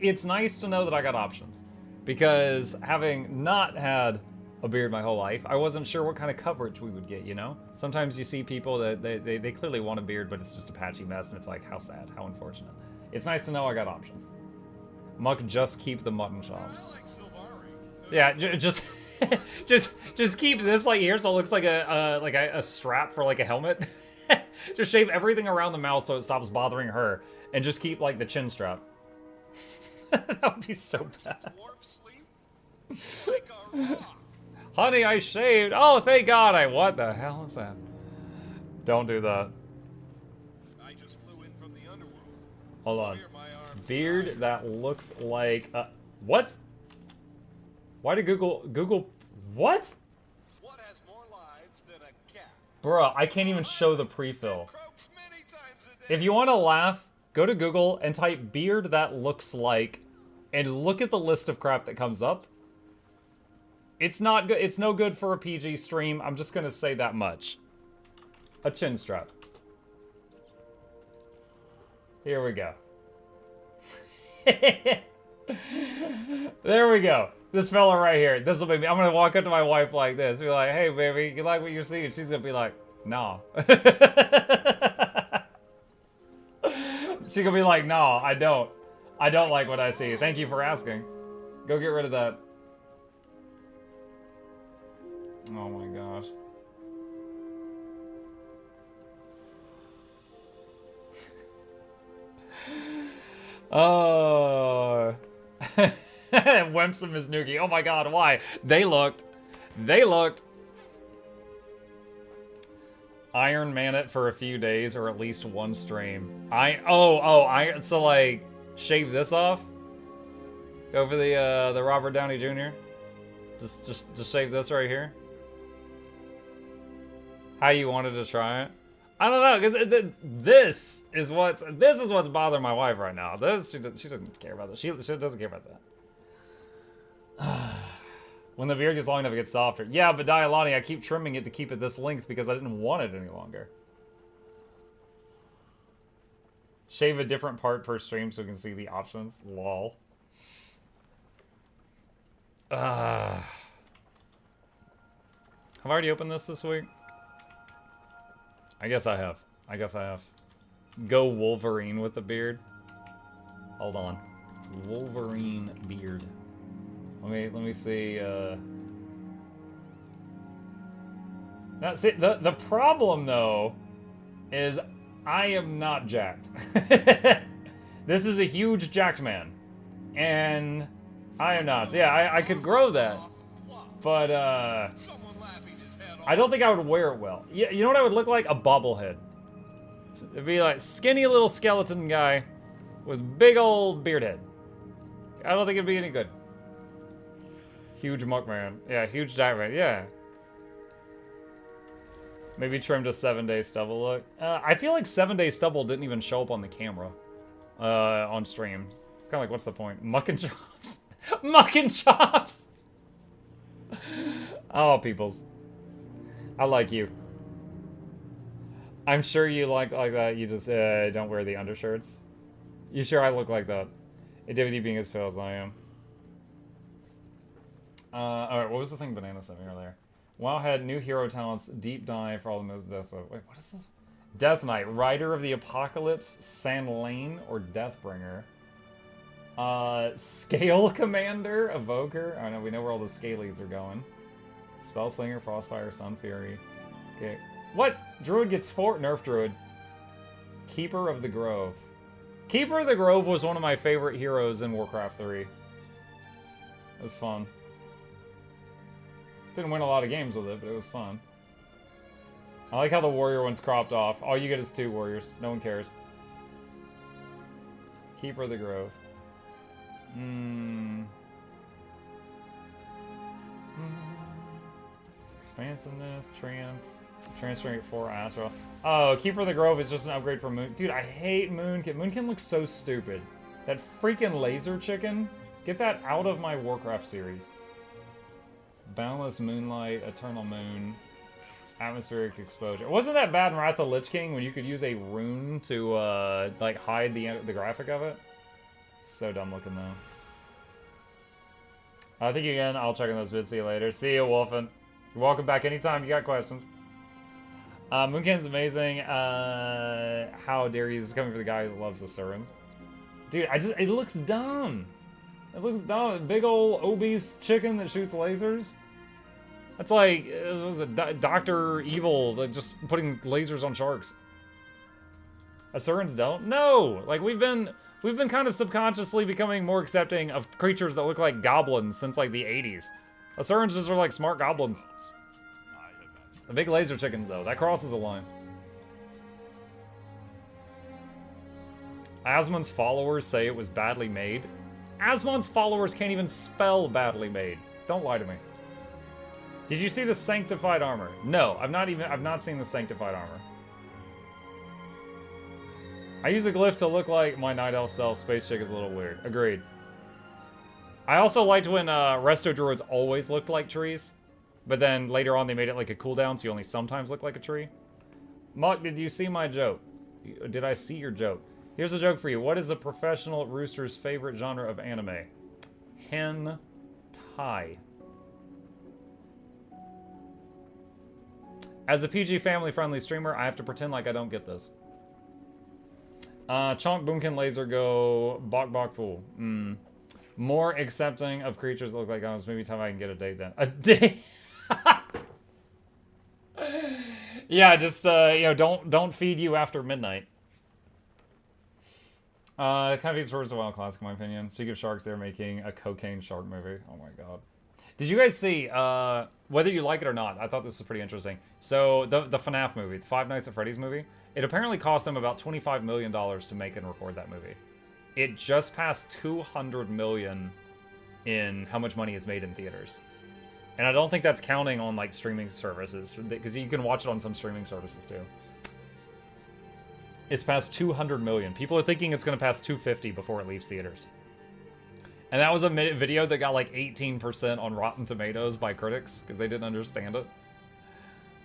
It's nice to know that I got options. Because having not had a beard my whole life, I wasn't sure what kind of coverage we would get, Sometimes you see people that they clearly want a beard, but it's just a patchy mess, and it's like, how sad, how unfortunate. It's nice to know I got options. Muck, just keep the mutton chops. Yeah, just keep this like here so it looks like a strap for like a helmet. Just shave everything around the mouth so it stops bothering her, and just keep like the chin strap. That would be so bad. Honey, I shaved. Oh, thank God what the hell is that? Don't do that. I just flew in from the underworld. Hold on. Beard that looks like what? Why did Google what? What has more lives than a cat? Bruh, I can't even show the pre-fill. If you want to laugh, go to Google and type beard that looks like, and look at the list of crap that comes up. It's not good. It's no good for a PG stream. I'm just gonna say that much. A chin strap. Here we go. There we go. This fella right here. This will be me. I'm gonna walk up to my wife like this. Be like, hey baby, you like what you're seeing? She's gonna be like, nah. She's gonna be like, no, I don't. I don't like what I see. Thank you for asking. Go get rid of that. Oh my gosh. Oh. Wemps and Miss Nuki. Oh my god, why? They looked. Iron Man it for a few days or at least one stream. So like shave this off? Go for the Robert Downey Jr. Just shave this right here. How you wanted to try it? I don't know, because this is what's bothering my wife right now. She doesn't care about this. She doesn't care about that. When the beard gets long enough, it gets softer. Yeah, but Dialani, I keep trimming it to keep it this length because I didn't want it any longer. Shave a different part per stream so we can see the options. Lol. Have I already opened this week? I guess I have. Go Wolverine with the beard. Hold on. Wolverine beard. Let me see. Now, see, the problem though is I am not jacked. This is a huge jacked man, and I am not. So yeah, I could grow that, but I don't think I would wear it well. Yeah, you know what I would look like? A bobblehead. It'd be like skinny little skeleton guy with big old beard head. I don't think it'd be any good. Huge muckman. Yeah, huge giant man. Yeah. Maybe trimmed a 7-day stubble look. I feel like 7-day stubble didn't even show up on the camera on stream. It's kind of like, what's the point? Muck and chops. Muck and chops. Oh, peoples. I like you. I'm sure you like that. You just don't wear the undershirts. You sure I look like that? It did with you being as pale as I am. Alright, what was the thing Banana sent me earlier? WoW had new hero talents, deep dive for all the moves. Wait, what is this? Death Knight, Rider of the Apocalypse, Sand Lane, or Deathbringer. Scale Commander, Evoker. I know, we know where all the Scalies are going. Spellslinger, Frostfire, Sun Fury. Okay. What? Druid gets 4? Nerf Druid. Keeper of the Grove. Keeper of the Grove was one of my favorite heroes in Warcraft 3. It was fun. Didn't win a lot of games with it, but it was fun. I like how the warrior one's cropped off. All you get is 2 warriors. No one cares. Keeper of the Grove. Expansiveness, Transstrength 4, Astral. Oh, Keeper of the Grove is just an upgrade for Moon. Dude, I hate Moonkin. Moonkin looks so stupid. That freaking laser chicken. Get that out of my Warcraft series. Boundless Moonlight, Eternal Moon, Atmospheric Exposure. Wasn't that bad in Wrath of the Lich King when you could use a rune to like hide the graphic of it? It's so dumb looking though. Thank you again. I'll check on those vids. See you later. See you, Wolfen. You're welcome back anytime you got questions. Moonkin's amazing. How dare you? This is coming for the guy who loves the Surins. Dude, it looks dumb. It looks dumb. Big old obese chicken that shoots lasers. That's like, it was a Dr. Evil, like just putting lasers on sharks. Asurans don't? No! Like, we've been kind of subconsciously becoming more accepting of creatures that look like goblins since like the 80s. Asurans just are like smart goblins. The big laser chickens though, that crosses a line. Asmon's followers say it was badly made. Asmon's followers can't even spell badly made. Don't lie to me. Did you see the Sanctified Armor? No, I've not seen the Sanctified Armor. I use a glyph to look like my Night Elf self. Space Chick is a little weird. Agreed. I also liked when Resto Druids always looked like trees, but then later on they made it like a cooldown, so you only sometimes look like a tree. Muck, did you see my joke? Did I see your joke? Here's a joke for you. What is a professional rooster's favorite genre of anime? Hentai. As a PG family-friendly streamer, I have to pretend like I don't get this. Chonk Boomkin Laser Go Bok Bok Fool. More accepting of creatures that look like goblins. Maybe time I can get a date then. A date? Yeah, just you know, don't feed you after midnight. Kind of feeds first a wild classic in my opinion. Speaking of sharks, they're making a cocaine shark movie. Oh my god. Did you guys see, whether you like it or not, I thought this was pretty interesting. So, the FNAF movie, the Five Nights at Freddy's movie, it apparently cost them about $25 million to make and record that movie. It just passed $200 million in how much money it's made in theaters. And I don't think that's counting on, like, streaming services, because you can watch it on some streaming services, too. It's past 200 million. People are thinking it's going to pass 250 before it leaves theaters. And that was a video that got like 18% on Rotten Tomatoes by critics because they didn't understand it.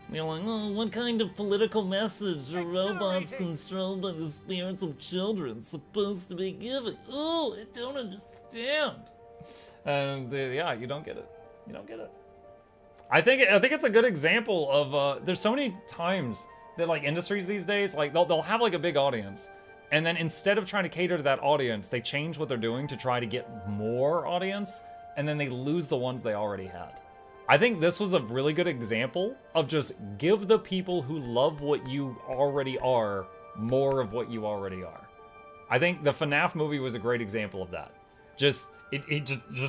They're like, oh, what kind of political message are robots controlled by the spirits of children supposed to be giving? Oh, I don't understand. And yeah, you don't get it. You don't get it. I think it's a good example of there's so many times that like industries these days, like they'll have like a big audience, and then instead of trying to cater to that audience, they change what they're doing to try to get more audience, and then they lose the ones they already had. I think this was a really good example of just give the people who love what you already are more of what you already are. I think the FNAF movie was a great example of that. Just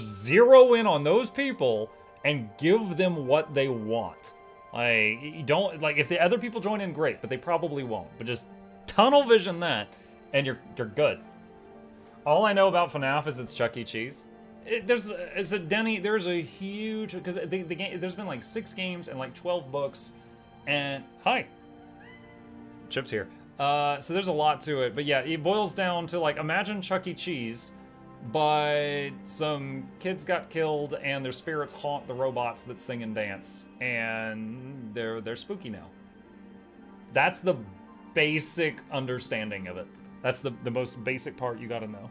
zero in on those people and give them what they want. Like, you don't, like, if the other people join in, great, but they probably won't. But just tunnel vision that, and you're good. All I know about FNAF is it's Chuck E. Cheese. There's a huge, because the game, there's been like 6 games and like 12 books, and hi, Chip's here. So there's a lot to it, but yeah, it boils down to like, imagine Chuck E. Cheese, but some kids got killed and their spirits haunt the robots that sing and dance, and they're spooky now. That's the basic understanding of it. That's the most basic part you gotta know.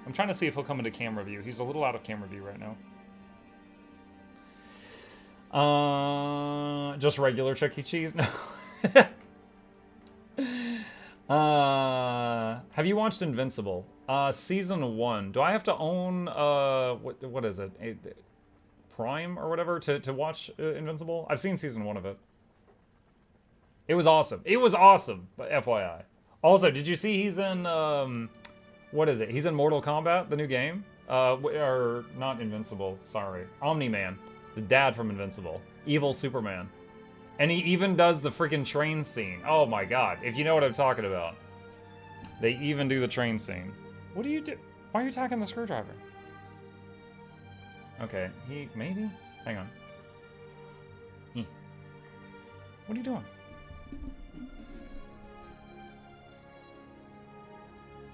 I'm trying to see if he'll come into camera view. He's a little out of camera view right now. Just regular Chuck E. Cheese? No. Have you watched Invincible? Season 1. Do I have to own, what is it? Prime or whatever to watch Invincible? I've seen season 1 of it. It was awesome. It was awesome, but FYI. Also, did you see he's in, what is it? He's in Mortal Kombat, the new game? Or not Invincible, sorry. Omni-Man, the dad from Invincible. Evil Superman. And he even does the freaking train scene. Oh my god, if you know what I'm talking about. They even do the train scene. What do you do? Why are you attacking the screwdriver? Okay, maybe? Hang on. What are you doing?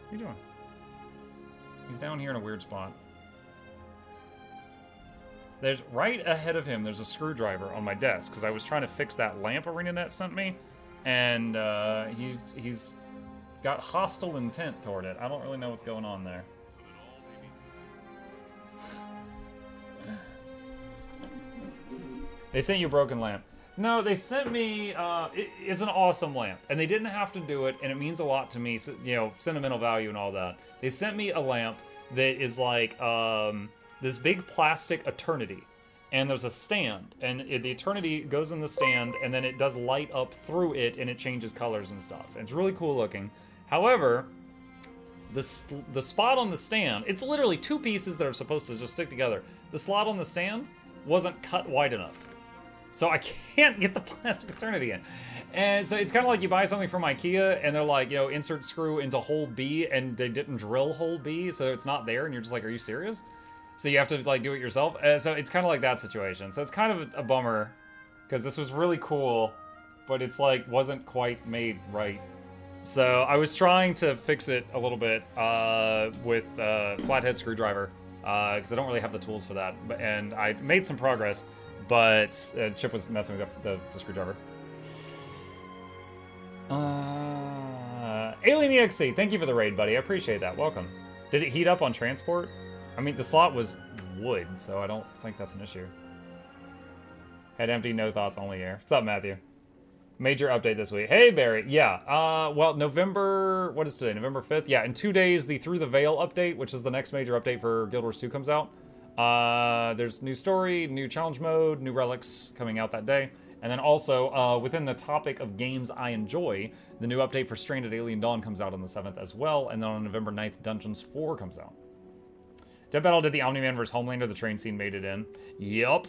What are you doing? He's down here in a weird spot. There's right ahead of him, there's a screwdriver on my desk, because I was trying to fix that lamp ArenaNet sent me, and he's got hostile intent toward it. I don't really know what's going on there. They sent you a broken lamp. No, they sent me, it's an awesome lamp, and they didn't have to do it, and it means a lot to me, so, you know, sentimental value and all that. They sent me a lamp that is like, this big plastic Eternity, and there's a stand, and the Eternity goes in the stand, and then it does light up through it, and it changes colors and stuff. And it's really cool looking. However, the spot on the stand, it's literally 2 pieces that are supposed to just stick together. The slot on the stand wasn't cut wide enough, so I can't get the plastic Eternity in. And so it's kind of like you buy something from IKEA, and they're like, you know, insert screw into hole B, and they didn't drill hole B, so it's not there, and you're just like, are you serious? So you have to like do it yourself. So it's kind of like that situation. So it's kind of a bummer, because this was really cool, but it's like wasn't quite made right. So I was trying to fix it a little bit with flathead screwdriver, because I don't really have the tools for that. And I made some progress, but Chip was messing with the screwdriver. Alien EXC, thank you for the raid, buddy. I appreciate that. Welcome. Did it heat up on transport? I mean, the slot was wood, so I don't think that's an issue. Head empty, no thoughts, only air. What's up, Matthew? Major update this week. Hey, Barry. Yeah, well, November... What is today? November 5th? Yeah, in 2 days, the Through the Veil update, which is the next major update for Guild Wars 2, comes out. There's new story, new challenge mode, new relics coming out that day. And then also, within the topic of games I enjoy, the new update for Stranded Alien Dawn comes out on the 7th as well. And then on November 9th, Dungeons 4 comes out. Dead Battle did the Omni-Man versus Homelander. The train scene made it in. Yup.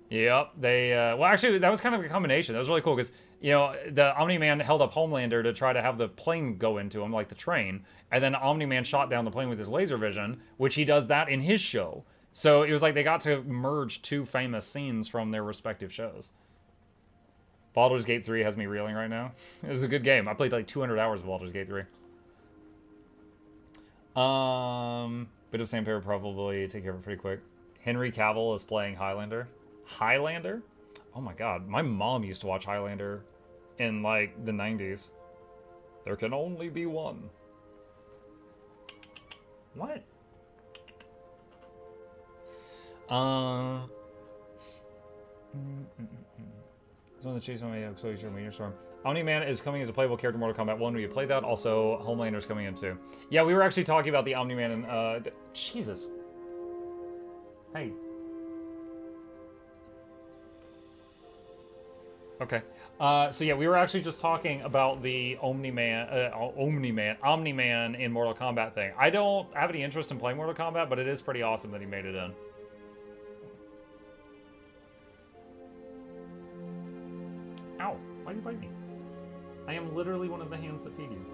Yep. They, well, actually, that was kind of a combination. That was really cool because, you know, the Omni-Man held up Homelander to try to have the plane go into him, like the train. And then Omni-Man shot down the plane with his laser vision, which he does that in his show. So it was like they got to merge two famous scenes from their respective shows. Baldur's Gate 3 has me reeling right now. This is a good game. I played like 200 hours of Baldur's Gate 3. Bit of sandpaper probably take care of it pretty quick. Henry Cavill is playing Highlander. Highlander? Oh my god. My mom used to watch Highlander in like the 90s. There can only be one. What? It's one of the chase on my exposure meteor storm. Omni-Man is coming as a playable character in Mortal Kombat 1. Will you play that? Also, Homelander's coming in too. Yeah, we were actually talking about the Omni-Man and, Jesus. Hey. Okay. So yeah, we were actually just talking about the Omni-Man in Mortal Kombat thing. I don't have any interest in playing Mortal Kombat, but it is pretty awesome that he made it in. Ow, why do you bite me? I am literally one of the hands that feed you.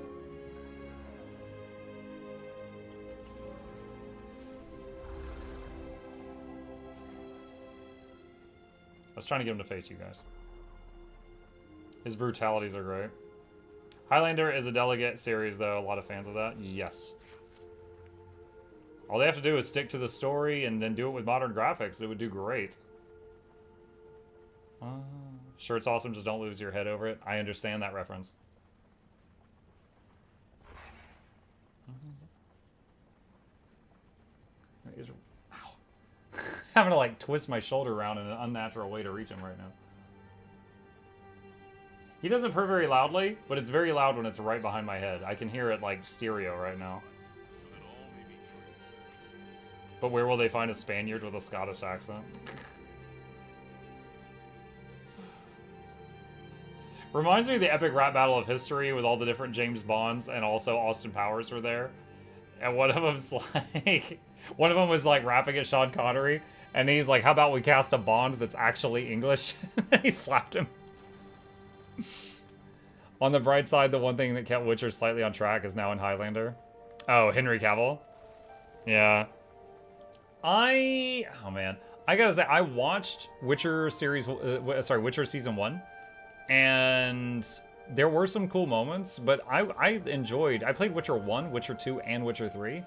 I was trying to get him to face you guys. His brutalities are great. Highlander is a delegate series, though. A lot of fans of that. Yes. All they have to do is stick to the story and then do it with modern graphics. It would do great. Sure, it's awesome. Just don't lose your head over it. I understand that reference. Ow. Having to like twist my shoulder around in an unnatural way to reach him right now. He doesn't purr very loudly, but it's very loud when it's right behind my head. I can hear it like stereo right now. But where will they find a Spaniard with a Scottish accent? Reminds me of the epic rap battle of history with all the different James Bonds, and also Austin Powers were there. And one of them's like, one of them was like rapping at Sean Connery, and he's like, how about we cast a Bond that's actually English? And he slapped him. On the bright side, the one thing that kept Witcher slightly on track is now in Highlander. Oh, Henry Cavill? Yeah. Oh man. I gotta say, I watched Witcher series, Witcher season 1. And there were some cool moments, but I played Witcher 1, Witcher 2, and Witcher 3.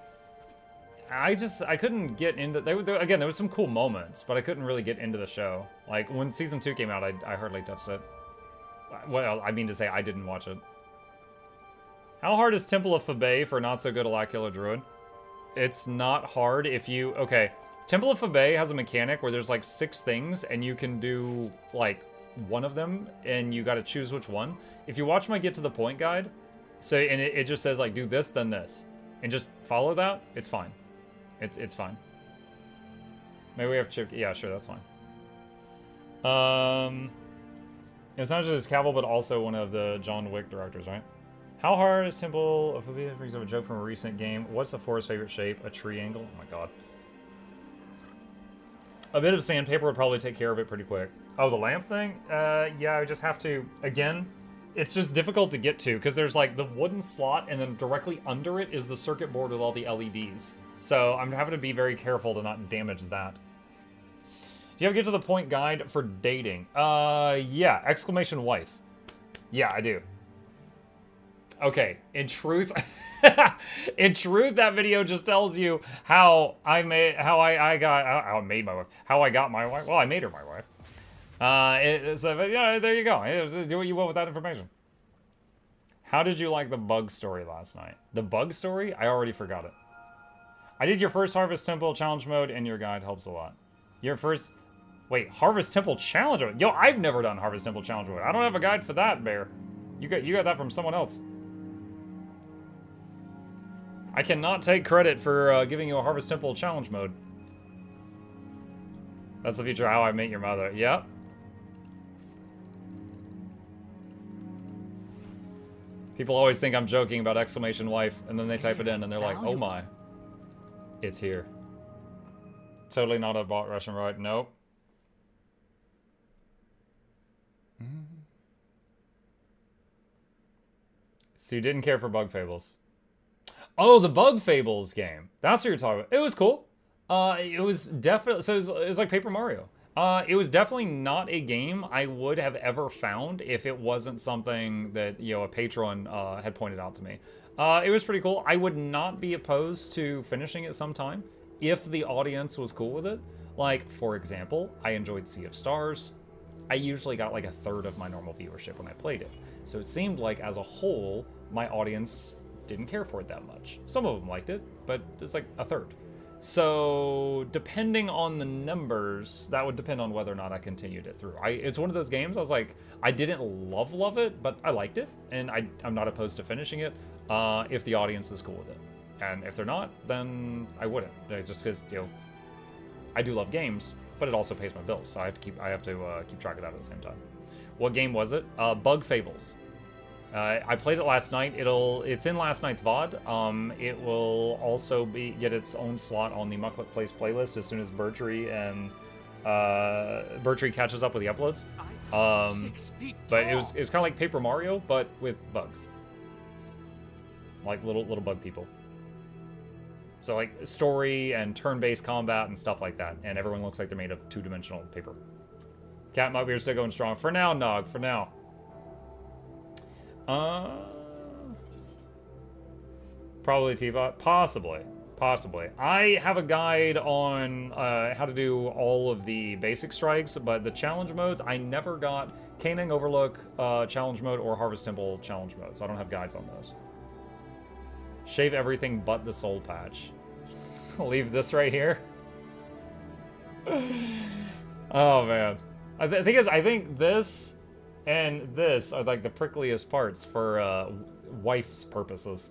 I couldn't get into, again, there was some cool moments, but I couldn't really get into the show. Like, when season 2 came out, I hardly touched it. Well, I mean to say, I didn't watch it. How hard is Temple of Fabay for not so good a Lacula Druid? It's not hard if you, okay. Temple of Fabay has a mechanic where there's like 6 things, and you can do, like, one of them, and you got to choose which one. If you watch my Get to the Point guide, so and it just says like do this then this, and just follow that, it's fine. It's fine. Maybe we have chip. Yeah, sure, that's fine. It's not just Cavill, but also one of the John Wick directors, right? How hard is Temple of Fabia? Brings up a joke from a recent game. What's the forest favorite shape? A triangle? Oh my god. A bit of sandpaper would probably take care of it pretty quick. Oh, the lamp thing? Yeah, I just have to, again, it's just difficult to get to, because there's like the wooden slot, and then directly under it is the circuit board with all the LEDs. So I'm having to be very careful to not damage that. Do you have a Get to the Point guide for dating? Yeah, exclamation wife. Yeah, I do. Okay, in truth, that video just tells you how I got my wife. Well, I made her my wife. So yeah, there you go. Do what you will with that information. How did you like the bug story last night? The bug story? I already forgot it. I did your first Harvest Temple challenge mode, and your guide helps a lot. Your first, wait, Harvest Temple challenge mode? Yo, I've never done Harvest Temple challenge mode. I don't have a guide for that, Bear. You got that from someone else. I cannot take credit for giving you a Harvest Temple challenge mode. That's the future of How I Met Your Mother. Yep. People always think I'm joking about exclamation wife, and then they type it in, and they're like, oh my. It's here. Totally not a bot Russian roid. Nope. So you didn't care for Bug Fables. Oh, the Bug Fables game. That's what you're talking about. It was cool. It was definitely, so it was like Paper Mario. It was definitely not a game I would have ever found if it wasn't something that, you know, a patron had pointed out to me. It was pretty cool. I would not be opposed to finishing it sometime if the audience was cool with it. Like, for example, I enjoyed Sea of Stars. I usually got like a third of my normal viewership when I played it. So it seemed like, as a whole, my audience didn't care for it that much. Some of them liked it, but it's like a third. So depending on the numbers, that would depend on whether or not I continued it through. It's one of those games I was like, I didn't love it, but I liked it, and I'm not opposed to finishing it if the audience is cool with it. And if they're not, then I wouldn't. Just because, you know, I do love games, but it also pays my bills, so I have to keep track of that at the same time. What game was it? Bug Fables. I played it last night. It's in last night's VOD. It will also get its own slot on the Mucklet Plays playlist as soon as Bertree catches up with the uploads. But it was kind of like Paper Mario, but with bugs, like little bug people. So like story and turn-based combat and stuff like that, and everyone looks like they're made of two-dimensional paper. Cat Mugbeard's still going strong for now, Nog. For now. Probably T-Bot. Possibly. I have a guide on how to do all of the basic strikes, but the challenge modes, I never got Canang Overlook challenge mode or Harvest Temple challenge mode, so I don't have guides on those. Shave everything but the soul patch. Leave this right here. Oh, man. The thing is, I think this and this are like the prickliest parts for wife's purposes.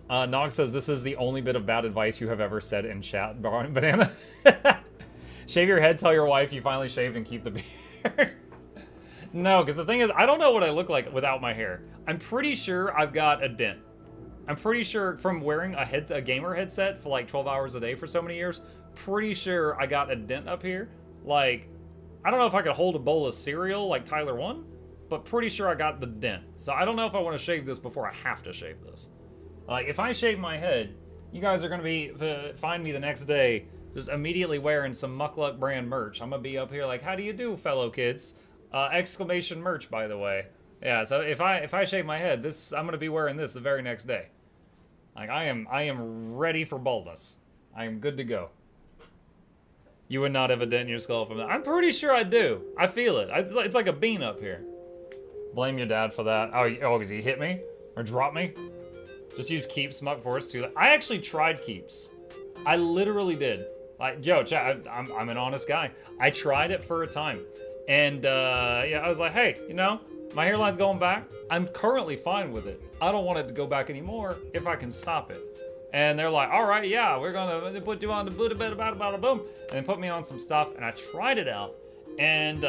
Nog says, this is the only bit of bad advice you have ever said in chat, Banana. Shave your head, tell your wife you finally shaved, and keep the beard. No, because the thing is, I don't know what I look like without my hair. I'm pretty sure I've got a dent. I'm pretty sure from wearing a gamer headset for like 12 hours a day for so many years, pretty sure I got a dent up here. Like, I don't know if I could hold a bowl of cereal like Tyler 1, but pretty sure I got the dent. So I don't know if I want to shave this before I have to shave this. Like, if I shave my head, you guys are going to find me the next day just immediately wearing some Muckluck brand merch. I'm going to be up here like, how do you do, fellow kids? Exclamation merch, by the way. Yeah, so if I shave my head, I'm going to be wearing this the very next day. Like, I am ready for baldness. I am good to go. You would not have a dent in your skull from that. I'm pretty sure I do. I feel it. It's like a bean up here. Blame your dad for that. Oh, because he hit me? Or dropped me? Just use Keeps, Muck Force too. I actually tried Keeps. I literally did. Like, yo, chat, I'm an honest guy. I tried it for a time. And, yeah, I was like, hey, you know, my hairline's going back. I'm currently fine with it. I don't want it to go back anymore if I can stop it. And they're like, all right, yeah, we're going to put you on the Buddha bada boom. And put me on some stuff. And I tried it out. And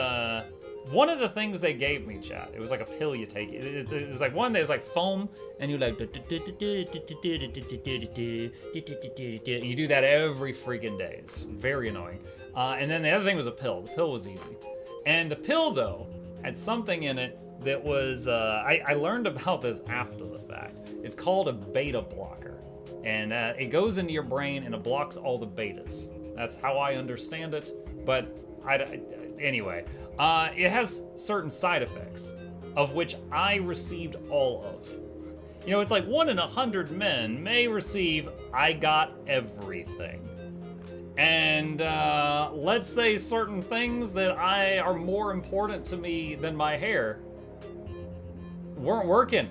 one of the things they gave me, chat, it was like a pill you take. It's like one, there's like foam. And you like, and you do that every freaking day. It's very annoying. And then the other thing was a pill. The pill was easy. And the pill, though, had something in it that was, I learned about this after the fact. It's called a beta blocker. And it goes into your brain and it blocks all the betas. That's how I understand it. But anyway, it has certain side effects, of which I received all of. You know, it's like 1 in 100 men may receive I got everything. And let's say certain things that are more important to me than my hair weren't working.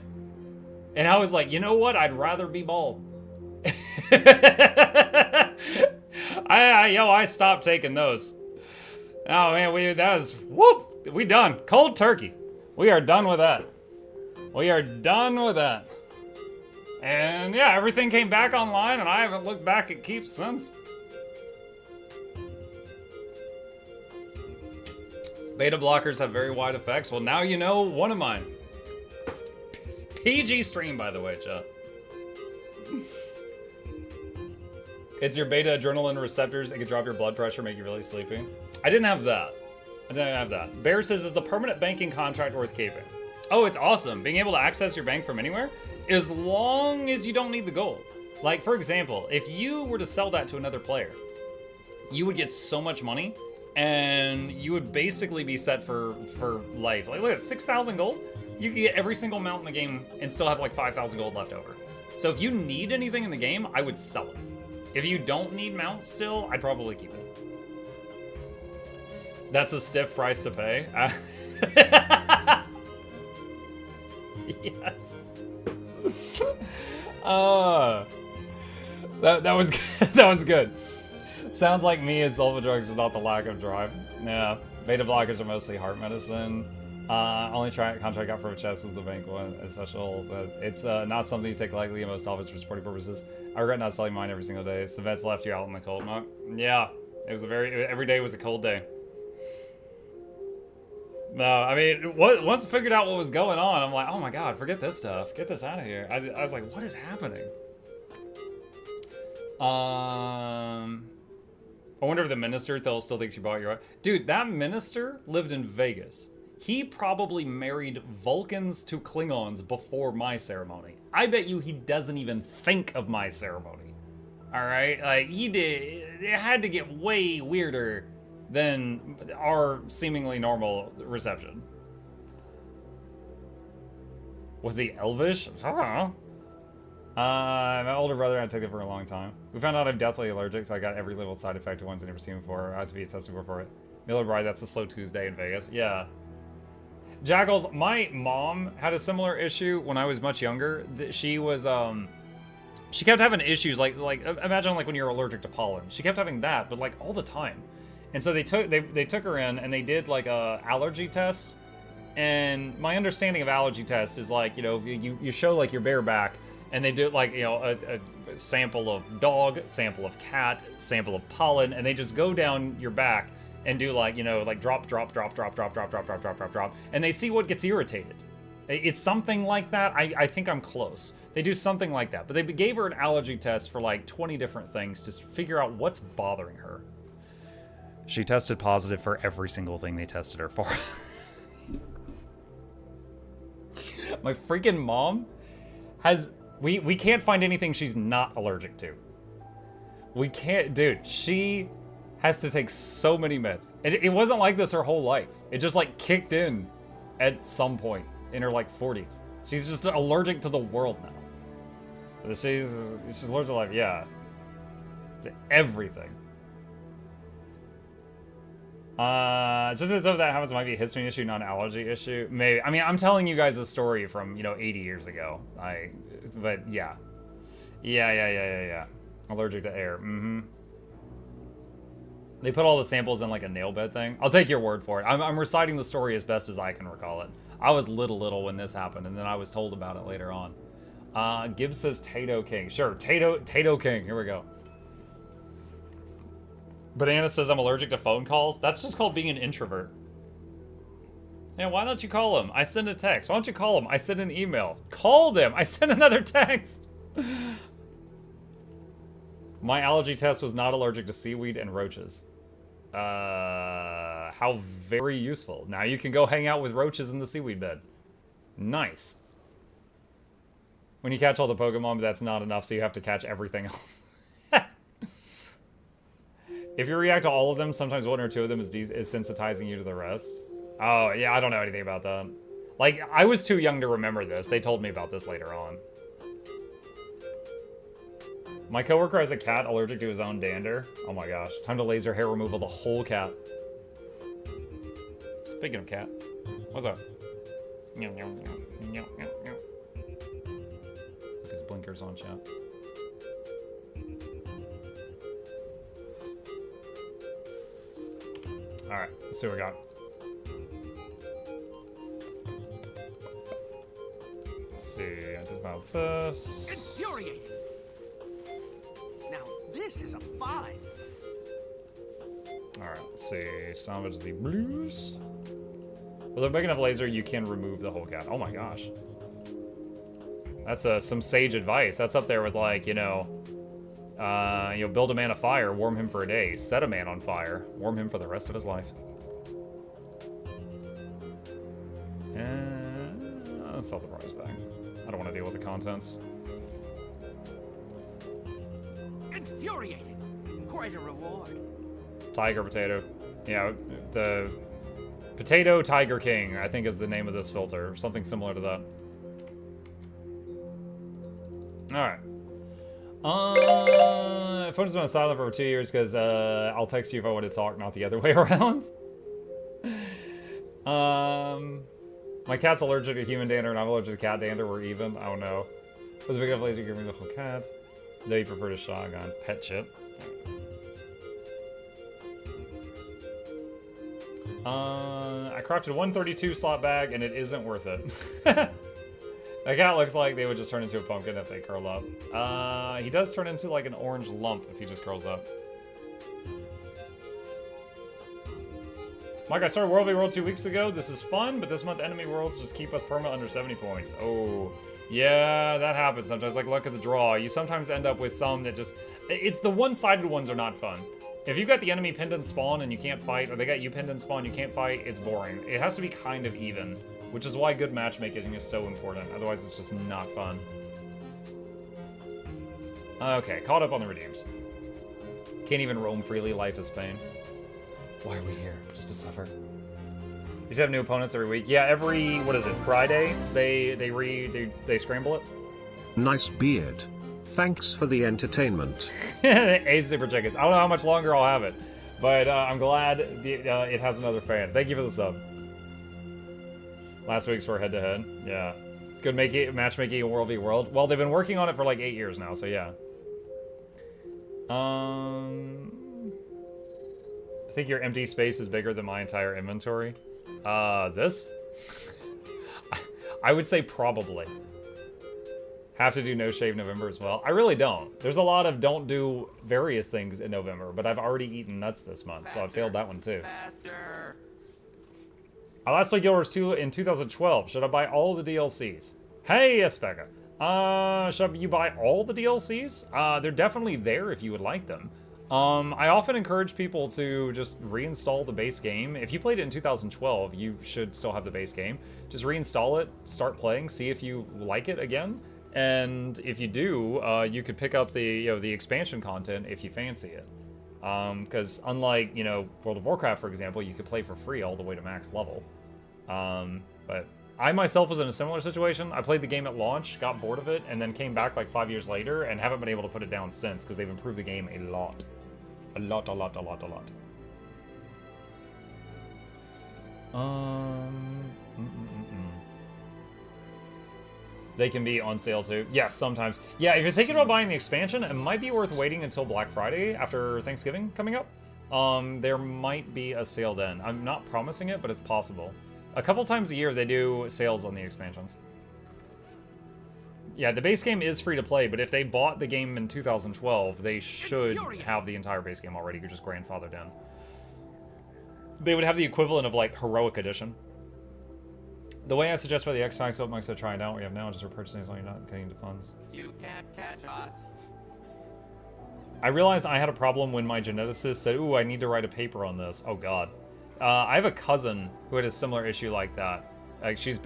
And I was like, you know what? I'd rather be bald. I stopped taking those. Oh man, we done. Cold turkey. We are done with that. We are done with that. And yeah, everything came back online and I haven't looked back at Keeps since. Beta blockers have very wide effects. Well, now you know one of mine. PG stream, by the way, chat. It's your beta adrenaline receptors. It can drop your blood pressure, make you really sleepy. I didn't have that. I didn't have that. Bear says, is the permanent banking contract worth keeping? Oh, it's awesome. Being able to access your bank from anywhere, as long as you don't need the gold. Like, for example, if you were to sell that to another player, you would get so much money, and you would basically be set for life. Like, look at 6,000 gold. You could get every single mount in the game and still have like 5,000 gold left over. So if you need anything in the game, I would sell it. If you don't need mounts still, I'd probably keep it. That's a stiff price to pay. Yes. That was good. That was good. Sounds like me and sulfa drugs is not the lack of drive. Yeah, beta blockers are mostly heart medicine. Only contract I got for a chest was the bank one. Essential. It's not something you take lightly in most office for sporting purposes. I regret not selling mine every single day. The vets left you out in the cold. Yeah, it was every day was a cold day. No, I mean, once I figured out what was going on, I'm like, oh my god, forget this stuff. Get this out of here. I was like, what is happening? I wonder if the minister still thinks you bought your... Dude, that minister lived in Vegas. He probably married Vulcans to Klingons before my ceremony. I bet you he doesn't even think of my ceremony. Alright? Like, he did... It had to get way weirder than our seemingly normal reception. Was he Elvish? I don't know. My older brother had to take it for a long time. We found out I'm deathly allergic, so I got every little side effect at once I've never seen before. I had to be tested for it. Miller Bride, that's a slow Tuesday in Vegas. Yeah. Jackals, my mom had a similar issue when I was much younger. She was, she kept having issues, like imagine like when you're allergic to pollen. She kept having that, but like all the time. And so they took her in and they did like a allergy test. And my understanding of allergy test is like, you know, you show like your bare back, and they do like, you know, a sample of dog, sample of cat, sample of pollen, and they just go down your back and do like, you know, like drop, and they see what gets irritated. It's something like that. I think I'm close. They do something like that, but they gave her an allergy test for like 20 different things to figure out what's bothering her. She tested positive for every single thing they tested her for. My freaking mom has... We can't find anything she's not allergic to. We can't... Dude, she has to take so many meds. It wasn't like this her whole life. It just, like, kicked in at some point in her, like, 40s. She's just allergic to the world now. She's allergic to, like, yeah. To everything. Just as if that happens, it might be a histamine issue, not an allergy issue. Maybe. I mean, I'm telling you guys a story from, you know, 80 years ago. But yeah. Yeah. Allergic to air. Mm-hmm. They put all the samples in like a nail bed thing. I'll take your word for it. I'm reciting the story as best as I can recall it. I was little when this happened, and then I was told about it later on. Gibbs says Tato King. Sure, Tato King. Here we go. Banana says I'm allergic to phone calls. That's just called being an introvert. Yeah, why don't you call them? I send a text. Why don't you call them? I send an email. Call them. I send another text. My allergy test was not allergic to seaweed and roaches. How very useful. Now you can go hang out with roaches in the seaweed bed. Nice. When you catch all the Pokemon, but that's not enough, so you have to catch everything else. If you react to all of them, sometimes one or two of them is sensitizing you to the rest. Oh, yeah, I don't know anything about that. Like, I was too young to remember this. They told me about this later on. My coworker has a cat allergic to his own dander. Oh my gosh. Time to laser hair removal the whole cat. Speaking of cat, what's up? Look, his blinkers on, chat. Alright, let's see what we got. Let's see, I did about this. Infuriating! Now, this is a find. Alright, let's see. Salvage the blues. With a big enough laser, you can remove the whole cat. Oh my gosh. That's some sage advice. That's up there with, like, you know, You'll build a man of fire, warm him for a day, set a man on fire, warm him for the rest of his life. Let's sell the prize back. I don't want to deal with the contents. Infuriating. Quite a reward. Tiger potato. Yeah, the Potato Tiger King, I think is the name of this filter. Something similar to that. Alright. Phone's been on silent for over 2 years because I'll text you if I want to talk, not the other way around. My cat's allergic to human dander and I'm allergic to cat dander. We're even. I don't know. Was a big enough laser give me the whole cat. Though you prefer to shotgun. Pet shit. I crafted 132 slot bag and it isn't worth it. That cat looks like they would just turn into a pumpkin if they curl up. He does turn into like an orange lump if he just curls up. Mike, I started World v World 2 weeks ago. This is fun, but this month enemy worlds just keep us perma under 70 points. Oh, yeah, that happens sometimes. Like, look at the draw. You sometimes end up with some that just... It's the one-sided ones are not fun. If you've got the enemy pinned in spawn and you can't fight, or they got you pinned in spawn, you can't fight, it's boring. It has to be kind of even, which is why good matchmaking is so important. Otherwise, it's just not fun. Okay, caught up on the redeems. Can't even roam freely. Life is pain. Why are we here? Just to suffer. You should have new opponents every week. Yeah, every, what is it, Friday? They scramble it. Nice beard. Thanks for the entertainment. A super chickens. I don't know how much longer I'll have it, but I'm glad it has another fan. Thank you for the sub. Last week's for head-to-head. Yeah. Good matchmaking in World v World. Well, they've been working on it for like 8 years now, so yeah. I think your empty space is bigger than my entire inventory. This? I would say probably. Have to do No Shave November as well. I really don't. There's a lot of don't do various things in November, but I've already eaten nuts this month, so I failed that one too. I last played Guild Wars 2 in 2012. Should I buy all the DLCs? Hey, Espega. Should you buy all the DLCs? They're definitely there if you would like them. I often encourage people to just reinstall the base game. If you played it in 2012, you should still have the base game. Just reinstall it, start playing, see if you like it again. And if you do, you could pick up the the expansion content if you fancy it. Because unlike World of Warcraft, for example, you could play for free all the way to max level. But I myself was in a similar situation. I played the game at launch, got bored of it, and then came back like 5 years later and haven't been able to put it down since because they've improved the game a lot. A lot. They can be on sale too. Yes, sometimes. Yeah, if you're thinking about buying the expansion, it might be worth waiting until Black Friday after Thanksgiving coming up. There might be a sale then. I'm not promising it, but it's possible. A couple times a year, they do sales on the expansions. Yeah, the base game is free to play, but if they bought the game in 2012, they should have the entire base game already. You're just grandfathered in. They would have the equivalent of, like, Heroic Edition. The way I suggest by the X-Factor, so Mike said try it out. We have now just repurchasing as long as you're not getting into funds. You can't catch us. I realized I had a problem when my geneticist said, ooh, I need to write a paper on this. Oh, God. I have a cousin who had a similar issue like that. Like, she's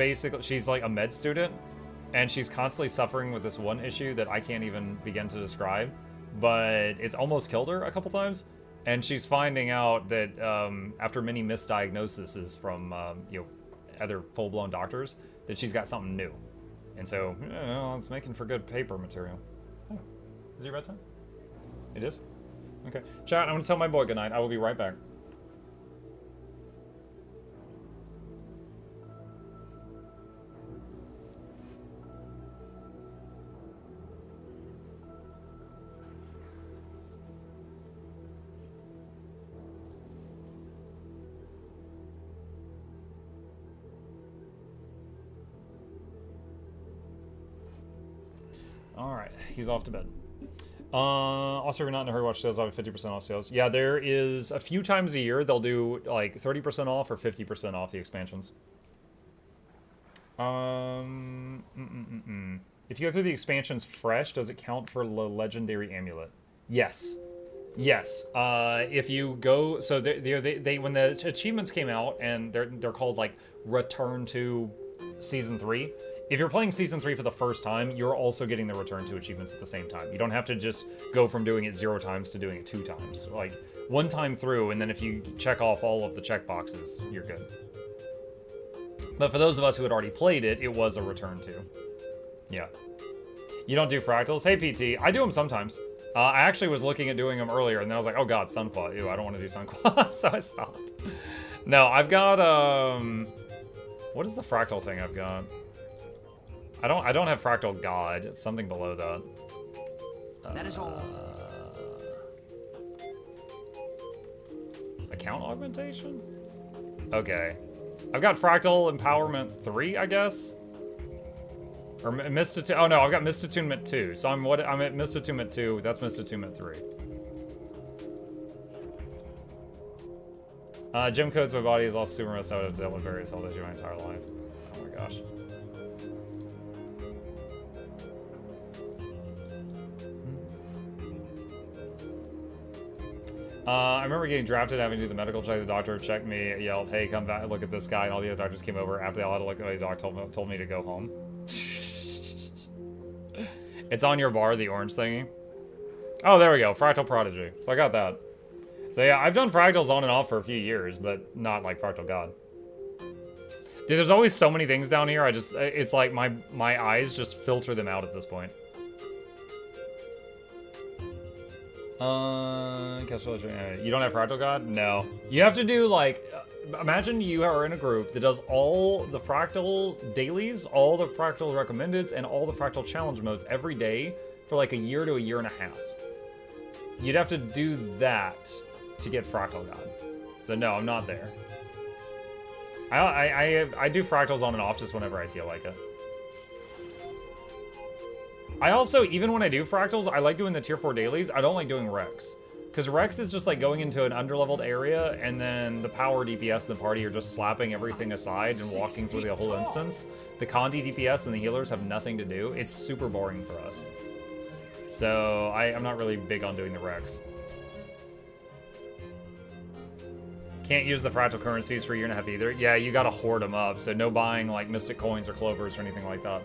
like a med student, and she's constantly suffering with this one issue that I can't even begin to describe, but it's almost killed her a couple times. And she's finding out that after many misdiagnoses from, other full-blown doctors, that she's got something new. And so, it's making for good paper material. Oh, is it your bedtime? It is? Okay. Chat, I'm going to tell my boy goodnight. I will be right back. Alright, he's off to bed. Also, if you're not in a hurry, watch sales. I'll have 50% off sales. Yeah, there is a few times a year they'll do like 30% off or 50% off the expansions. If you go through the expansions fresh, does it count for the legendary amulet? Yes. Yes. If you go, so they when the achievements came out, and they're called like Return to Season 3. If you're playing Season 3 for the first time, you're also getting the Return to achievements at the same time. You don't have to just go from doing it 0 times to doing it 2 times. Like, 1 time through, and then if you check off all of the checkboxes, you're good. But for those of us who had already played it, it was a Return to. Yeah. You don't do fractals? Hey, PT. I do them sometimes. I actually was looking at doing them earlier, and then I was like, oh god, Sunqua. Ew, I don't want to do Sunqua. So I stopped. No, I've got, what is the fractal thing I've got? I don't have Fractal God. It's something below that. That is all. Account augmentation? Okay. I've got Fractal Empowerment 3, I guess? Or Mist Attunement. Oh no, I've got Mist Attunement 2. So I'm at Mist Attunement 2. That's Mist Attunement 3. Gem codes my body is all super messed up. I've dealt with various health issues my entire life. Oh my gosh. I remember getting drafted, having to do the medical check. The doctor checked me, yelled, "Hey, come back, look at this guy." And all the other doctors came over. After they all had to look at me, the doctor told me to go home. It's on your bar, the orange thingy. Oh, there we go. Fractal Prodigy. So I got that. So yeah, I've done fractals on and off for a few years, but not like Fractal God. Dude, there's always so many things down here. It's like my eyes just filter them out at this point. You don't have Fractal God? No. You have to do like, imagine you are in a group that does all the Fractal dailies, all the Fractal recommendeds, and all the Fractal challenge modes every day for like a year to a year and a half. You'd have to do that to get Fractal God. So no, I'm not there. I do fractals on and off just whenever I feel like it. I also, even when I do fractals, I like doing the tier 4 dailies. I don't like doing Rex. Because Rex is just like going into an underleveled area, and then the power DPS in the party are just slapping everything aside and walking through the whole instance. The Conti DPS and the healers have nothing to do. It's super boring for us. So I'm not really big on doing the Rex. Can't use the fractal currencies for a year and a half either. Yeah, you gotta hoard them up, so no buying like Mystic Coins or Clovers or anything like that.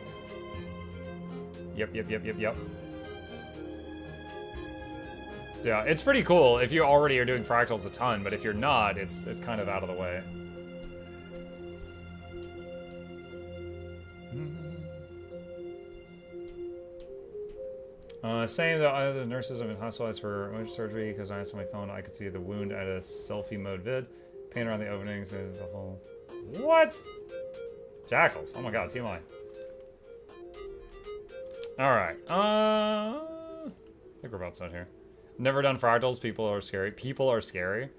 Yep. Yeah, it's pretty cool if you already are doing fractals a ton, but if you're not, it's kind of out of the way. Saying that the nurses have been hospitalized for wound surgery because I answered my phone. I could see the wound at a selfie mode vid. Pain around the openings is a whole. What? Jackals. Oh my god, TMI. Alright. I think we're about set here. Never done fractals. People are scary. People are scary.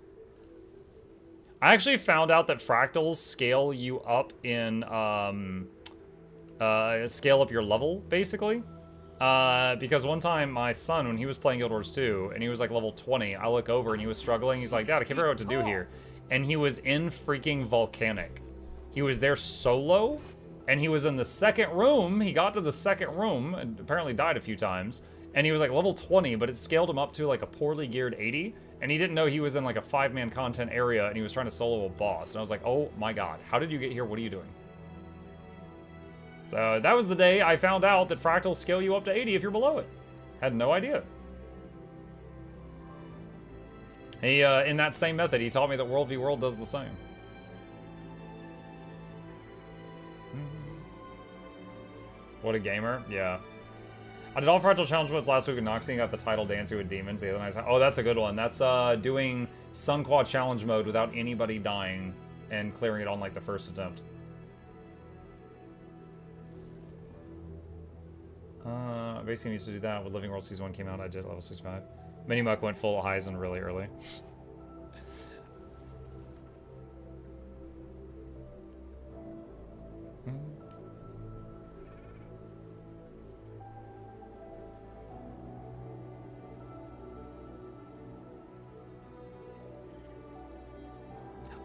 I actually found out that fractals scale you up in, scale up your level, basically. Because one time my son, when he was playing Guild Wars 2, and he was like level 20, I look over and he was struggling. He's like, Dad, I can't figure out what to do here. And he was in freaking Volcanic. He was there solo, and he was in the second room. He got to the second room, and apparently died a few times. And he was like level 20, but it scaled him up to like a poorly geared 80. And he didn't know he was in like a 5-man content area, and he was trying to solo a boss. And I was like, oh my god, how did you get here? What are you doing? So that was the day I found out that fractals scale you up to 80 if you're below it. Had no idea. He, in that same method, he taught me that World v World does the same. What a gamer. Yeah. I did all fractal challenge modes last week with Noxxi and got the title Dancing with Demons the other night. Oh, that's a good one. That's doing Sunqua challenge mode without anybody dying and clearing it on like the first attempt. Basically used to do that. When Living World Season 1 came out, I did level 65. Minimuck went full Heisen really early.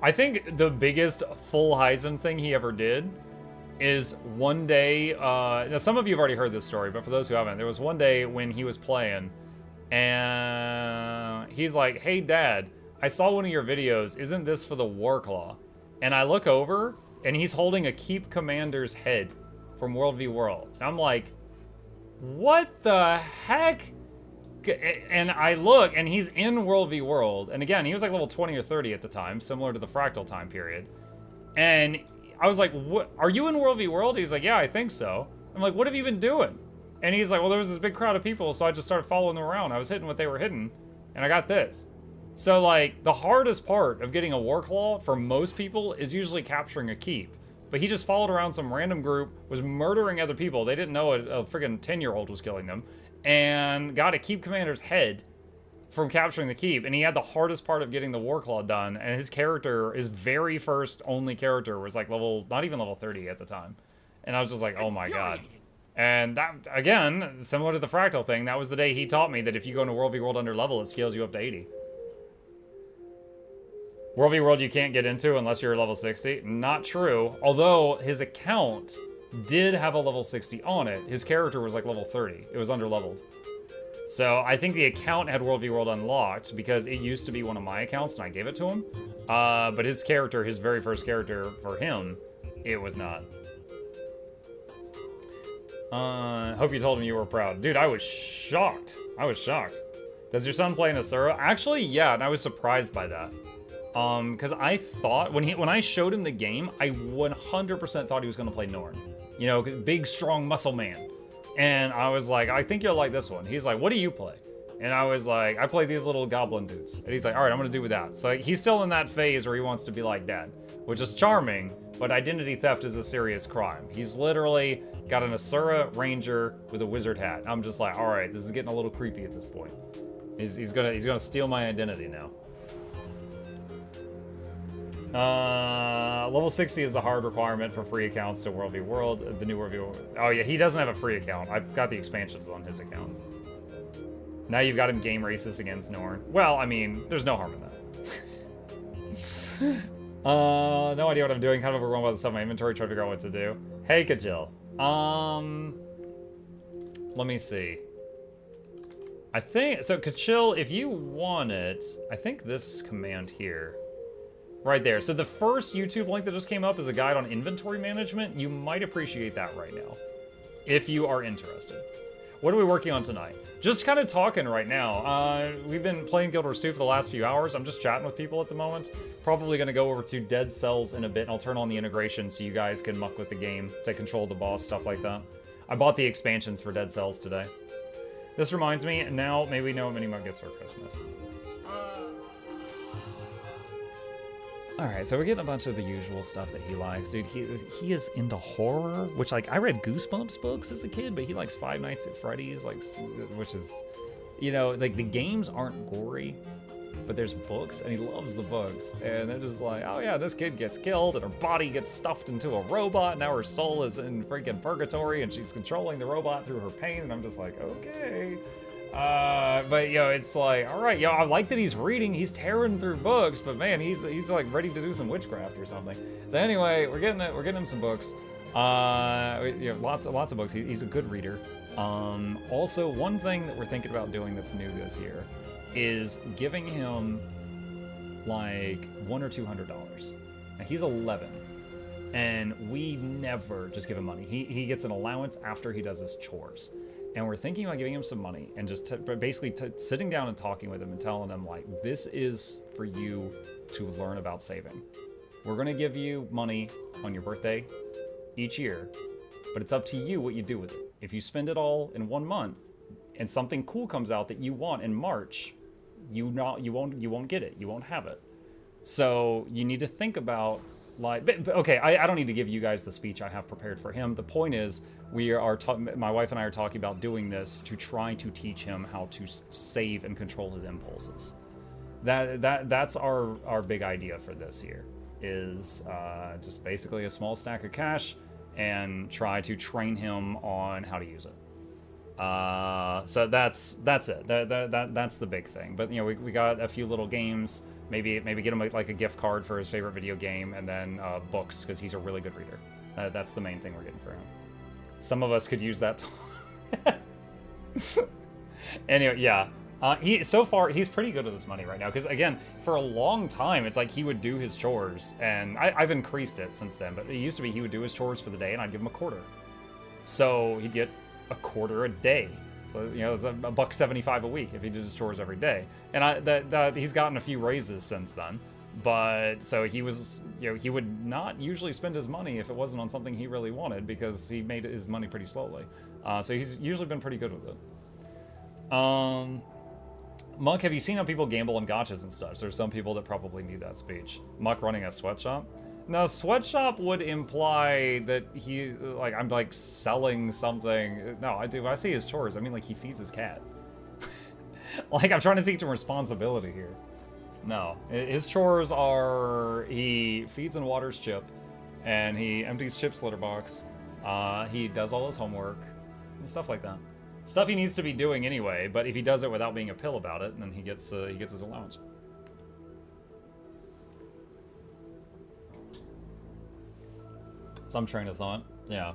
I think the biggest full Heisen thing he ever did is one day, now some of you have already heard this story, but for those who haven't, there was one day when he was playing, And he's like, hey, Dad, I saw one of your videos. Isn't this for the Warclaw? And I look over, and he's holding a Keep Commander's head from World v. World. And I'm like, what the heck? And I look, and he's in World v. World. And again, he was like level 20 or 30 at the time, similar to the Fractal time period. And I was like, what? Are you in World v. World? He's like, yeah, I think so. I'm like, what have you been doing? And he's like, well, there was this big crowd of people, so I just started following them around. I was hitting what they were hitting, and I got this. So, like, the hardest part of getting a Warclaw for most people is usually capturing a keep. But he just followed around some random group, was murdering other people. They didn't know a friggin' 10-year-old was killing them. And got a Keep Commander's head from capturing the keep. And he had the hardest part of getting the Warclaw done. And his character, his very first only character was like not even level 30 at the time. And I was just like, oh my god. And that, again, similar to the Fractal thing, that was the day he taught me that if you go into World v. World under level, it scales you up to 80. World v. World you can't get into unless you're level 60. Not true. Although his account did have a level 60 on it. His character was like level 30. It was under-leveled. So I think the account had World v. World unlocked because it used to be one of my accounts and I gave it to him. But his character, his very first character for him, it was not. Hope you told him you were proud. Dude, I was shocked. I was shocked. Does your son play an Asura? Actually, yeah, and I was surprised by that. Because I thought, when I showed him the game, I 100% thought he was going to play Norn. You know, big, strong muscle man. And I was like, I think you'll like this one. He's like, what do you play? And I was like, I play these little goblin dudes. And he's like, all right, I'm going to do with that. So he's still in that phase where he wants to be like Dad, which is charming, but identity theft is a serious crime. He's literally got an Asura Ranger with a wizard hat. I'm just like, all right, this is getting a little creepy at this point. He's gonna steal my identity now. Level 60 is the hard requirement for free accounts to World v. World. The new World v. World. Oh yeah, he doesn't have a free account. I've got the expansions on his account. Now you've got him game races against Norn. Well, I mean, there's no harm in that. No idea what I'm doing. Kind of overwhelmed by the stuff in my inventory. Trying to figure out what to do. Hey, Kajil. Let me see. I think, so Kachil, if you want it, I think this command here, right there. So the first YouTube link that just came up is a guide on inventory management. You might appreciate that right now, if you are interested. What are we working on tonight? Just kind of talking right now. We've been playing Guild Wars 2 for the last few hours. I'm just chatting with people at the moment. Probably gonna go over to Dead Cells in a bit, and I'll turn on the integration so you guys can muck with the game, take control of the boss, stuff like that. I bought the expansions for Dead Cells today. This reminds me, now maybe we know what Minimug gets for Christmas. Alright, so we're getting a bunch of the usual stuff that he likes. Dude, he is into horror, which, like, I read Goosebumps books as a kid, but he likes Five Nights at Freddy's, like, which is, you know, like, the games aren't gory, but there's books, and he loves the books. And they're just like, oh yeah, this kid gets killed, and her body gets stuffed into a robot, now her soul is in freaking purgatory, and she's controlling the robot through her pain, and I'm just like, okay. But you know, it's like, all right, yo, I like that he's reading, he's tearing through books, but man, he's like ready to do some witchcraft or something. So anyway, we're getting him some books. You know, lots of books. He's a good reader. Also, one thing that we're thinking about doing that's new this year is giving him like $100 or $200. Now he's 11, and we never just give him money. He gets an allowance after he does his chores. And we're thinking about giving him some money and just basically sitting down and talking with him and telling him, like, this is for you to learn about saving. We're going to give you money on your birthday each year, but it's up to you what you do with it. If you spend it all in 1 month and something cool comes out that you want in March, you won't get it. You won't have it. So you need to think about, like, but okay, I don't need to give you guys the speech I have prepared for him. The point is, my wife and I are talking about doing this to try to teach him how to save and control his impulses. That's our big idea for this year, is just basically a small stack of cash and try to train him on how to use it. So that's it. That's the big thing. But you know, we got a few little games. Maybe get him like a gift card for his favorite video game, and then books, because he's a really good reader. That's the main thing we're getting for him. Some of us could use that. Anyway, yeah. So far, he's pretty good with his money right now. Because, again, for a long time, it's like he would do his chores. And I've increased it since then. But it used to be he would do his chores for the day, and I'd give him a quarter. So he'd get a quarter a day. So, you know, it's $1.75 a week if he did his chores every day. And he's gotten a few raises since then. But, so he was, you know, he would not usually spend his money if it wasn't on something he really wanted, because he made his money pretty slowly. So he's usually been pretty good with it. Monk, have you seen how people gamble in gachas and stuff? There's some people that probably need that speech. Monk running a sweatshop? No, sweatshop would imply that he, like, I'm, like, selling something. No, I do. I see his chores. I mean, like, he feeds his cat. Like, I'm trying to teach him responsibility here. No, his chores are he feeds and waters Chip, and he empties Chip's litter box. He does all his homework and stuff like that. Stuff he needs to be doing anyway, but if he does it without being a pill about it, then he gets his allowance. Some train of thought, yeah.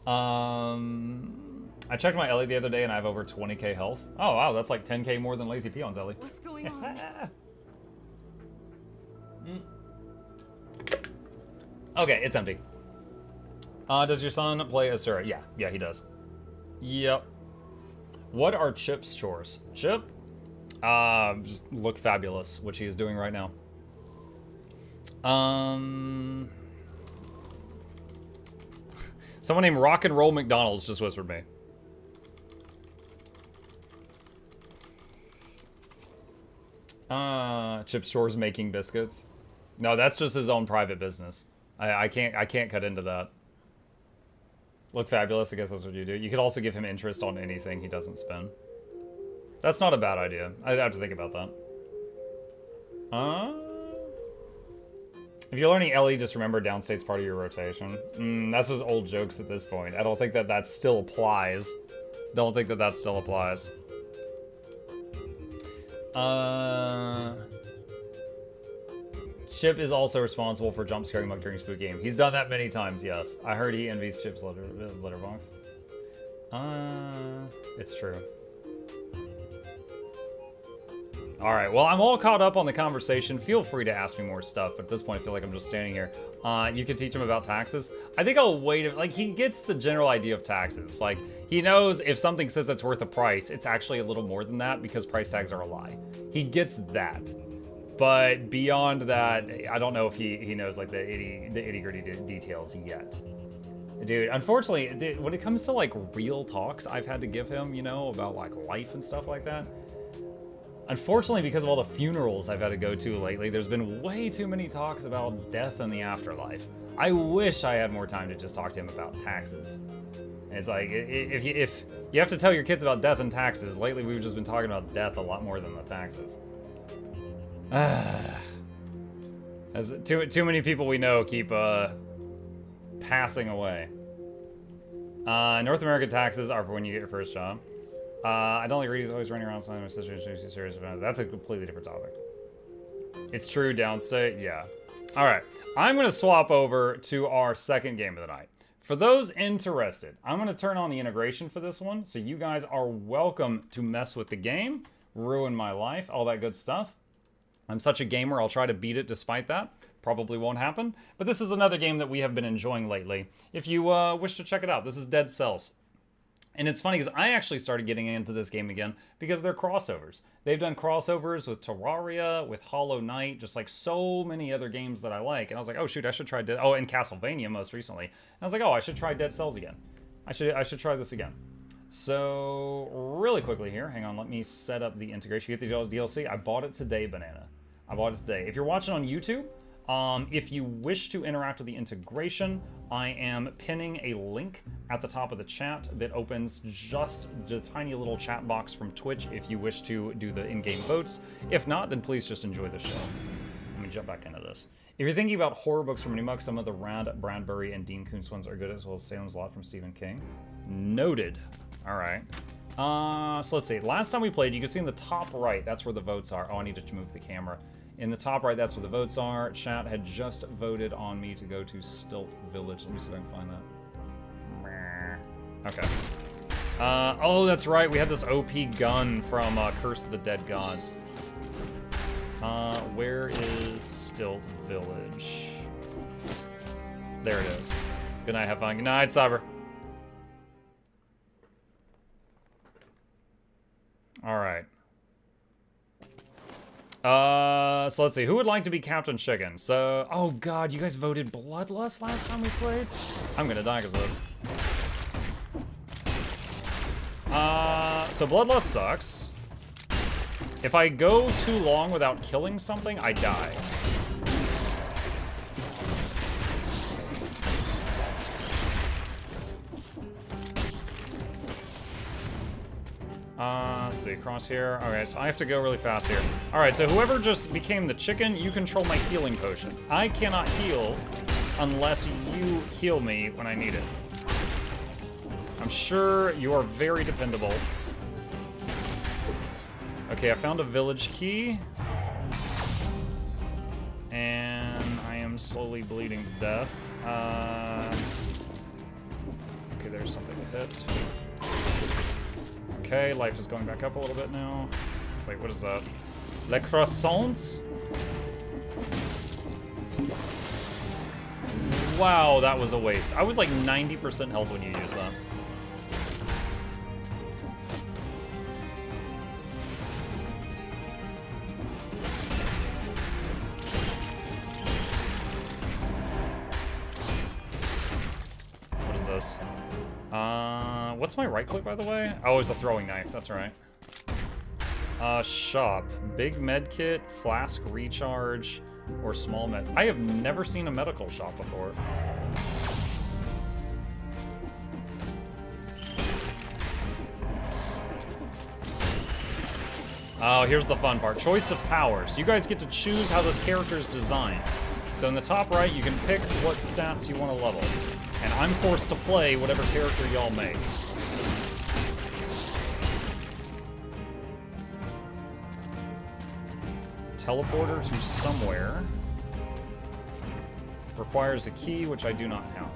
I checked my Ellie the other day and I have over 20k health. Oh wow, that's like 10k more than Lazy Peons, Ellie. What's going on? Okay, it's empty. Does your son play Asura? Yeah, he does. Yep. What are Chip's chores? Chip? Just look fabulous, which he is doing right now. Someone named Rock and Roll McDonald's just whispered me. Chip's chores making biscuits. No, that's just his own private business. I can't cut into that. Look fabulous, I guess that's what you do. You could also give him interest on anything he doesn't spend. That's not a bad idea. I'd have to think about that. If you're learning Ellie, just remember downstate's part of your rotation. That's just old jokes at this point. I don't think that still applies. Don't think that still applies. Chip is also responsible for jump scaring Muck during Spook Game. He's done that many times, yes. I heard he envies Chip's letterbox. It's true. Alright, well, I'm all caught up on the conversation. Feel free to ask me more stuff, but at this point, I feel like I'm just standing here. You can teach him about taxes. I think I'll wait. Like, he gets the general idea of taxes. Like, he knows if something says it's worth a price, it's actually a little more than that because price tags are a lie. He gets that. But beyond that, I don't know if he knows, like, the itty-gritty details yet. Dude, unfortunately, when it comes to, like, real talks I've had to give him, you know, about, like, life and stuff like that, unfortunately, because of all the funerals I've had to go to lately, there's been way too many talks about death and the afterlife. I wish I had more time to just talk to him about taxes. And it's like, if you have to tell your kids about death and taxes, lately we've just been talking about death a lot more than the taxes. As too many people we know keep passing away. North American taxes are for when you get your first job. I don't like Reedy's always running around telling my sister she's serious about it. That's a completely different topic. It's true, downstate, yeah. All right, I'm gonna swap over to our second game of the night. For those interested, I'm gonna turn on the integration for this one, so you guys are welcome to mess with the game, ruin my life, all that good stuff. I'm such a gamer, I'll try to beat it despite that. Probably won't happen, but this is another game that we have been enjoying lately. If you wish to check it out, this is Dead Cells. And it's funny because I actually started getting into this game again because they're crossovers. They've done crossovers with Terraria, with Hollow Knight, just like so many other games that I like. And I was like, oh shoot, I should try Dead... Oh, and Castlevania most recently. And I was like, oh, I should try Dead Cells again. I should try this again. So, really quickly here, hang on, let me set up the integration. You get the DLC. I bought it today, Banana. I bought it today. If you're watching on YouTube, if you wish to interact with the integration, I am pinning a link at the top of the chat that opens just the tiny little chat box from Twitch if you wish to do the in-game votes. If not, then please just enjoy the show. Let me jump back into this. If you're thinking about horror books from Newmuck, some of the Rand Bradbury and Dean Koontz ones are good, as well as Salem's Lot from Stephen King. Noted. All right. So let's see. Last time we played, you can see in the top right, that's where the votes are. Oh, I need to move the camera. In the top right, that's where the votes are. Chat had just voted on me to go to Stilt Village. Let me see if I can find that. Okay. Oh, that's right. We had this OP gun from Curse of the Dead Gods. Where is Stilt Village? There it is. Good night, have fun. Good night, Cyber. Alright. So let's see. Who would like to be Captain Chicken? So, oh god, you guys voted Bloodlust last time we played? I'm gonna die because of this. So Bloodlust sucks. If I go too long without killing something, I die. Let's see, cross here. Alright, so I have to go really fast here. Alright, so whoever just became the chicken, you control my healing potion. I cannot heal unless you heal me when I need it. I'm sure you are very dependable. Okay, I found a village key. And I am slowly bleeding to death. Okay, there's something to hit. Okay, life is going back up a little bit now. Wait, what is that? Le croissants? Wow, that was a waste. I was like 90% health when you used that. What is this? What's my right click, by the way? Oh, it's a throwing knife, that's right. Shop. Big med kit, flask recharge, or small med. I have never seen a medical shop before. Oh, here's the fun part. Choice of powers. You guys get to choose how this character is designed. So in the top right, you can pick what stats you want to level. And I'm forced to play whatever character y'all make. Teleporter to somewhere. Requires a key, which I do not have.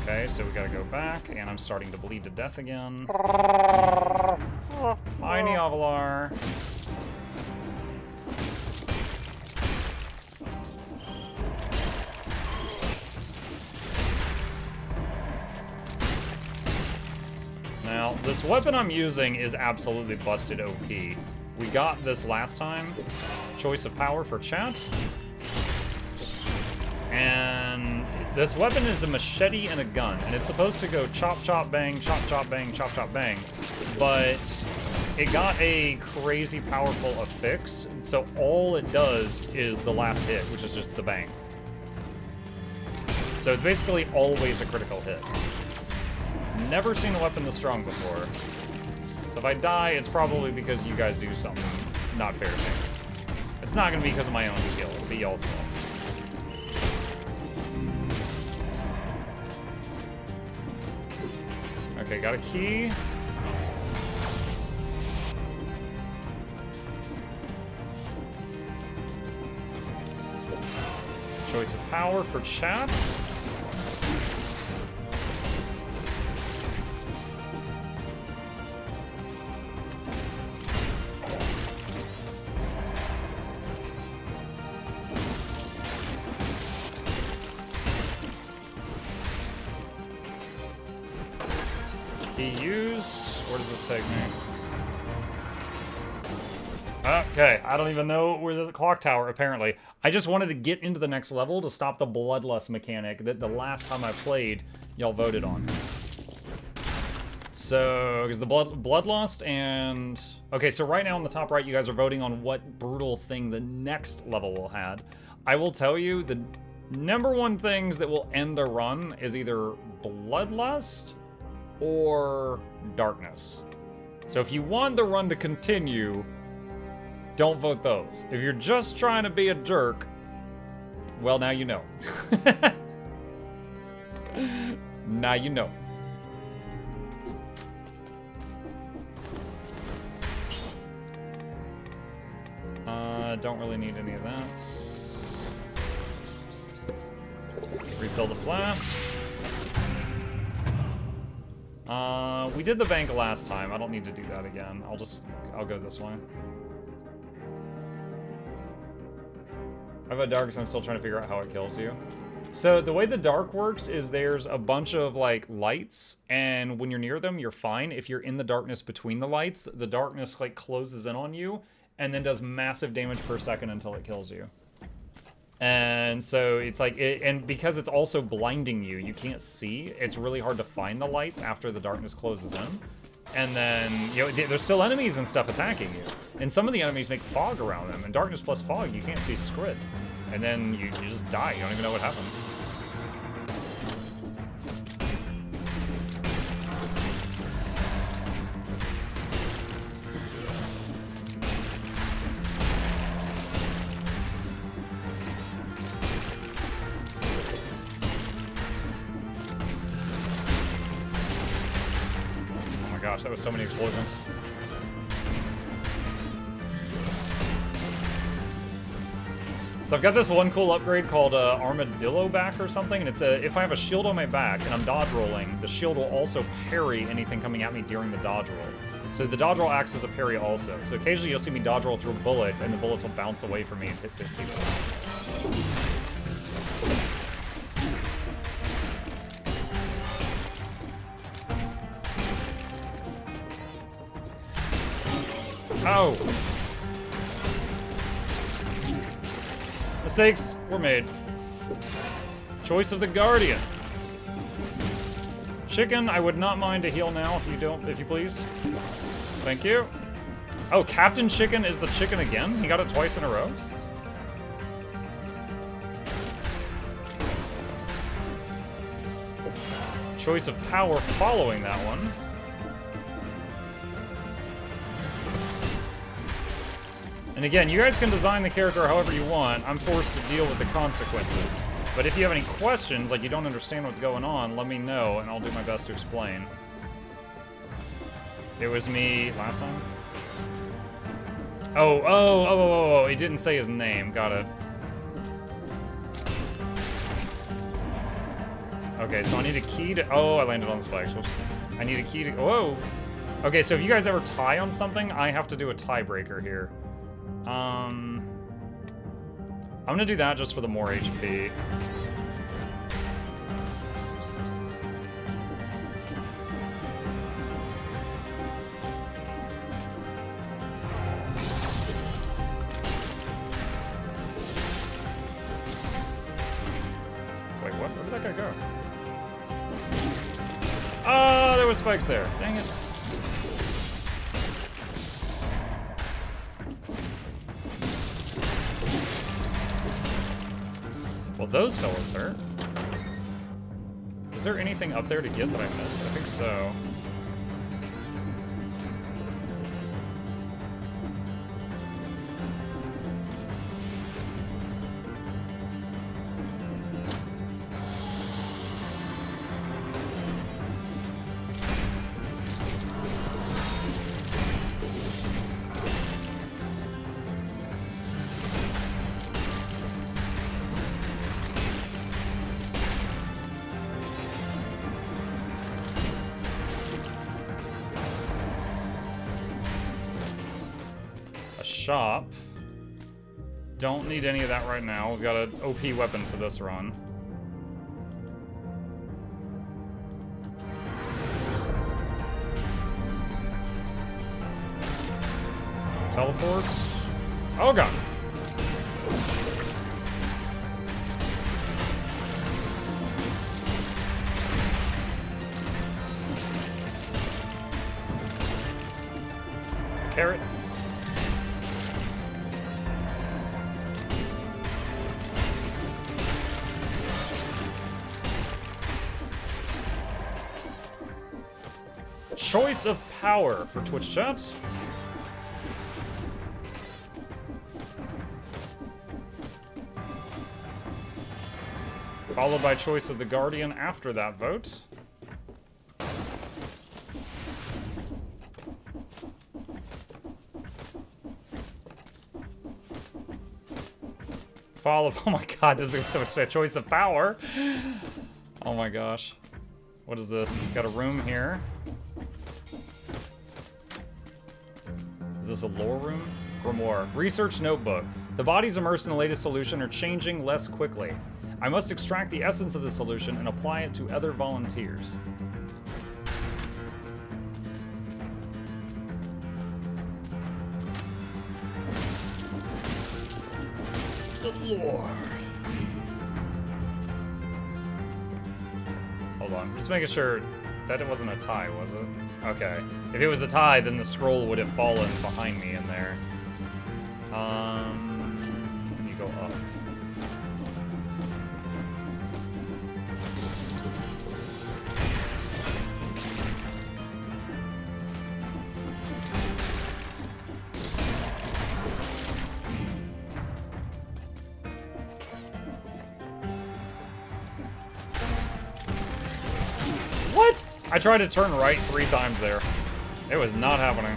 Okay, so we gotta go back, and I'm starting to bleed to death again. Bye, Neovalar. Now, this weapon I'm using is absolutely busted OP. We got this last time. Choice of power for chat. And this weapon is a machete and a gun, and it's supposed to go chop, chop, bang, chop, chop, bang, chop, chop, bang. But it got a crazy powerful affix, so all it does is the last hit, which is just the bang. So it's basically always a critical hit. Never seen a weapon this strong before. So if I die, it's probably because you guys do something not fair to me. It's not gonna be because of my own skill, it'll be y'all's fault. Okay, got a key. Choice of power for chat. Where does this take me? Okay, I don't even know where there's a clock tower, apparently. I just wanted to get into the next level to stop the bloodlust mechanic that the last time I played, y'all voted on. So, because the bloodlust and... Okay, so right now on the top right, you guys are voting on what brutal thing the next level will have. I will tell you, the #1 things that will end a run is either bloodlust or darkness. So if you want the run to continue, don't vote those. If you're just trying to be a jerk, well, now you know. Now you know. Don't really need any of that. Refill the flask. We did the bank last time. I don't need to do that again. I'll go this way. I've had dark, so I'm still trying to figure out how it kills you. So the way the dark works is there's a bunch of like lights, and when you're near them, you're fine. If you're in the darkness between the lights, the darkness like closes in on you and then does massive damage per second until it kills you. And so it's like, and because it's also blinding you, you can't see. It's really hard to find the lights after the darkness closes in. And then, you know, there's still enemies and stuff attacking you. And some of the enemies make fog around them. And darkness plus fog, you can't see Scrit. And then you just die. You don't even know what happened. Gosh, that was so many explosions. So I've got this one cool upgrade called Armadillo Back or something, and it's if I have a shield on my back and I'm dodge rolling, the shield will also parry anything coming at me during the dodge roll. So the dodge roll acts as a parry also. So occasionally you'll see me dodge roll through bullets, and the bullets will bounce away from me and hit people. Oh! Mistakes were made. Choice of the Guardian. Chicken, I would not mind a heal now if you please. Thank you. Oh, Captain Chicken is the chicken again? He got it twice in a row? Choice of power following that one. And again, you guys can design the character however you want. I'm forced to deal with the consequences. But if you have any questions, like you don't understand what's going on, let me know, and I'll do my best to explain. It was me last time? Oh, it didn't say his name. Got it. Okay, so I need a key to... Oh, I landed on the spikes. Whoops. I need a key to... Whoa! Okay, so if you guys ever tie on something, I have to do a tiebreaker here. I'm gonna do that just for the more HP. Wait, what? Where did that guy go? Oh, there was spikes there. Dang it. Well, those fellas hurt. Is there anything up there to get that I missed? I think so. Shop. Don't need any of that right now. We've got an OP weapon for this run. Teleports. Oh god. Carrot. Choice of power for Twitch chat. Followed by choice of the Guardian after that vote. Follow. Oh my god, this is so much choice of power. Oh my gosh. What is this? Got a room here. this a lore room? Grimoire. Research notebook. The bodies immersed in the latest solution are changing less quickly. I must extract the essence of the solution and apply it to other volunteers. The lore. Hold on, just making sure that it wasn't a tie, was it? Okay. If it was a tie, then the scroll would have fallen behind me in there. You go up. What? I tried to turn right 3 times there. It was not happening.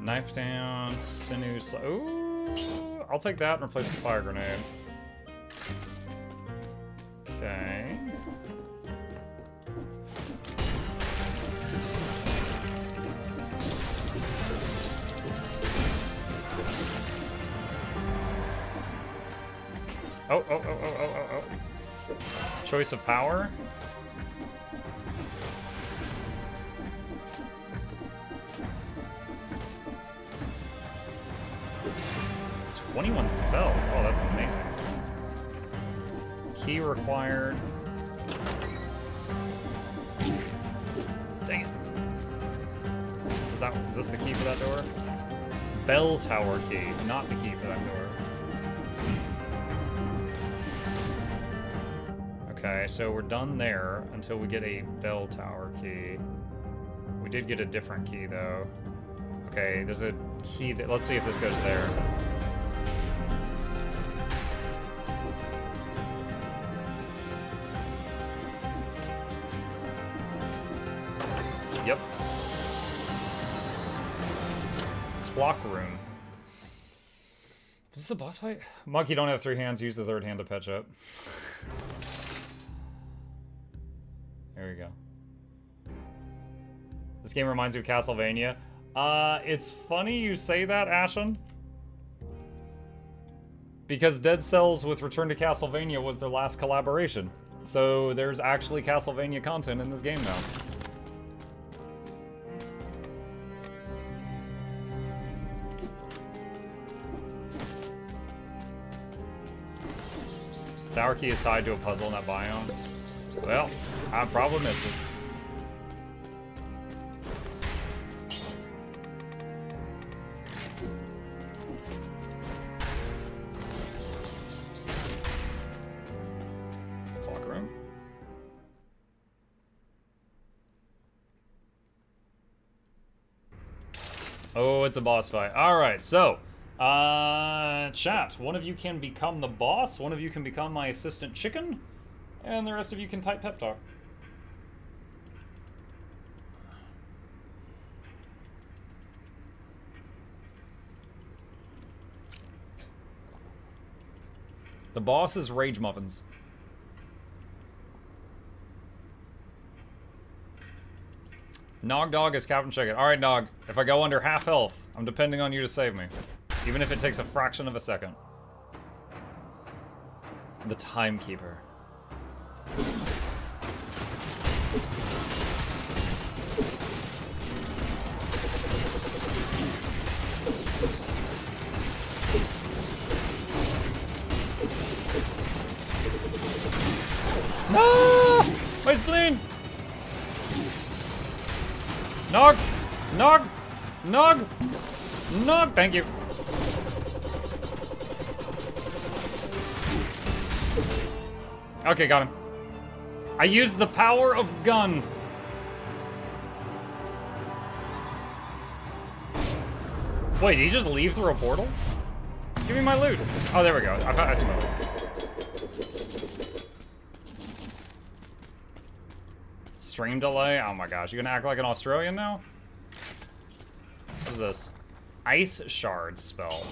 Knife down, sinew. Ooh, I'll take that and replace the fire grenade. Okay. Oh. Choice of power. $21 cells. Oh, that's amazing. Key required. Dang it. Is this the key for that door? Bell tower key, not the key for that door. Okay, so we're done there until we get a bell tower key. We did get a different key though. Okay, there's a key that, let's see if this goes there. Yep. Clock room. Is this a boss fight? Monkey don't have 3 hands, use the 3rd hand to patch up. There we go. This game reminds me of Castlevania. It's funny you say that, Ashen. Because Dead Cells with Return to Castlevania was their last collaboration. So there's actually Castlevania content in this game now. Tower key is tied to a puzzle in that biome. Well, I probably missed it. Clock room. Oh, it's a boss fight. Alright, so chat, one of you can become the boss, one of you can become my assistant chicken, and the rest of you can type pep talk. The boss is Rage Muffins. Nog Dog is Captain Chicken. Alright, Nog, if I go under half health, I'm depending on you to save me. Even if it takes a fraction of a second. The Timekeeper. No! My spleen! Nog! Nog! Nog! Nog! Thank you. Okay, got him. I used the power of gun. Wait, did he just leave through a portal? Give me my loot. Oh, there we go. I see my loot. Stream delay? Oh my gosh, you gonna act like an Australian now? What is this? Ice Shard spell.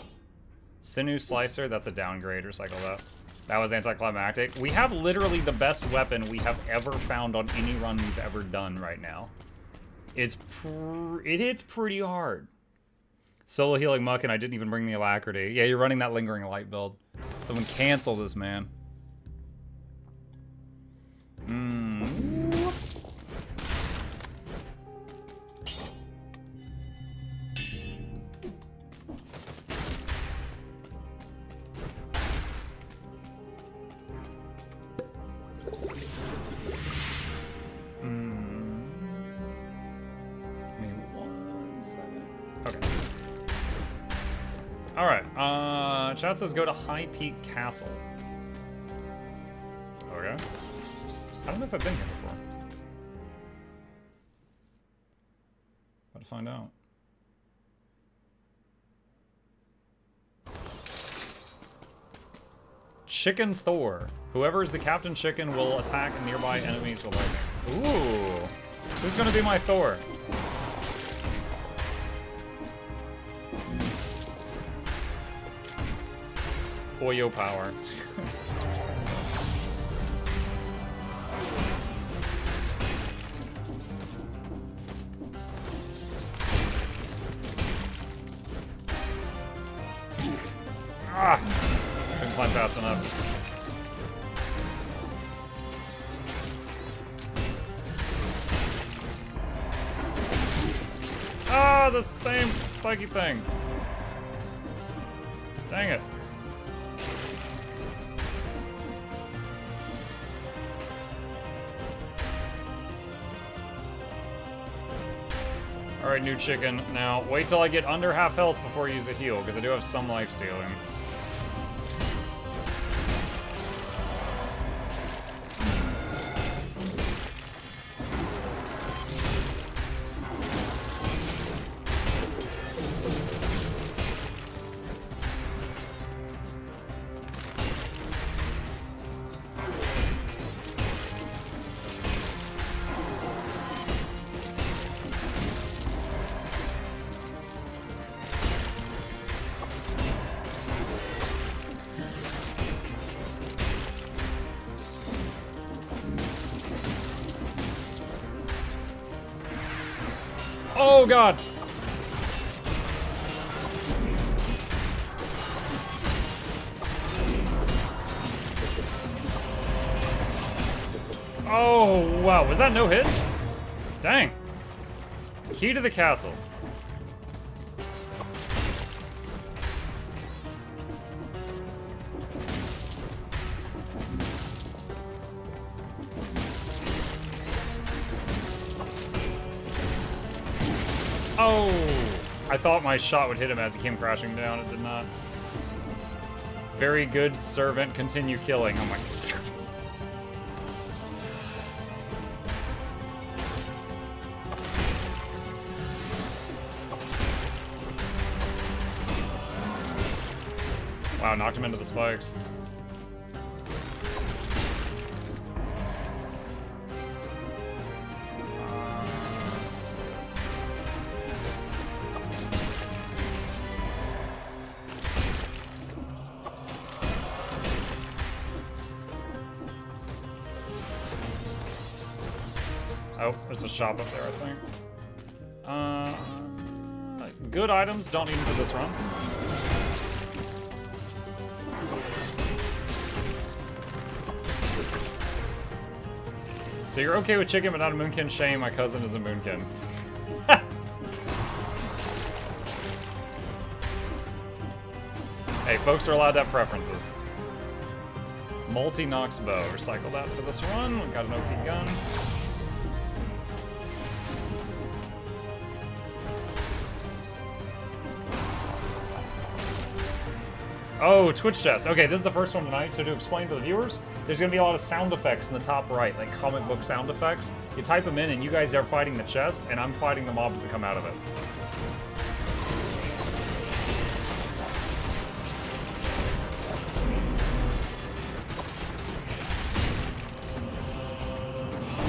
Sinew Slicer, that's a downgrade, recycle that. That was anticlimactic. We have literally the best weapon we have ever found on any run we've ever done right now. It hits pretty hard. Solo healing muck, and I didn't even bring the alacrity. Yeah, you're running that lingering light build. Someone cancel this, man. Alright, chat says go to High Peak Castle. Okay. I don't know if I've been here before. About to find out. Chicken Thor. Whoever is the Captain Chicken will attack nearby enemies with lightning. Ooh. Who's gonna be my Thor? Poyo power. Ah! Couldn't climb fast enough. Ah, the same spiky thing. Dang it. Alright, new chicken. Now, wait till I get under half health before I use a heal, because I do have some life stealing. Oh god! Oh wow, was that no hit? Dang. Key to the castle. Oh! I thought my shot would hit him as he came crashing down. It did not. Very good, servant. Continue killing. Oh my servant. Wow, knocked him into the spikes. Oh, there's a shop up there, I think. Good items, don't need them for this run. So you're okay with chicken, but not a moonkin? Shame, my cousin is a moonkin. Hey, folks are allowed to have preferences. Multi-Nox bow. Recycle that for this run. We got an OP gun. Oh, Twitch test. Okay, this is the first one tonight, so to explain to the viewers, there's going to be a lot of sound effects in the top right, like comic book sound effects. You type them in, and you guys are fighting the chest, and I'm fighting the mobs that come out of it.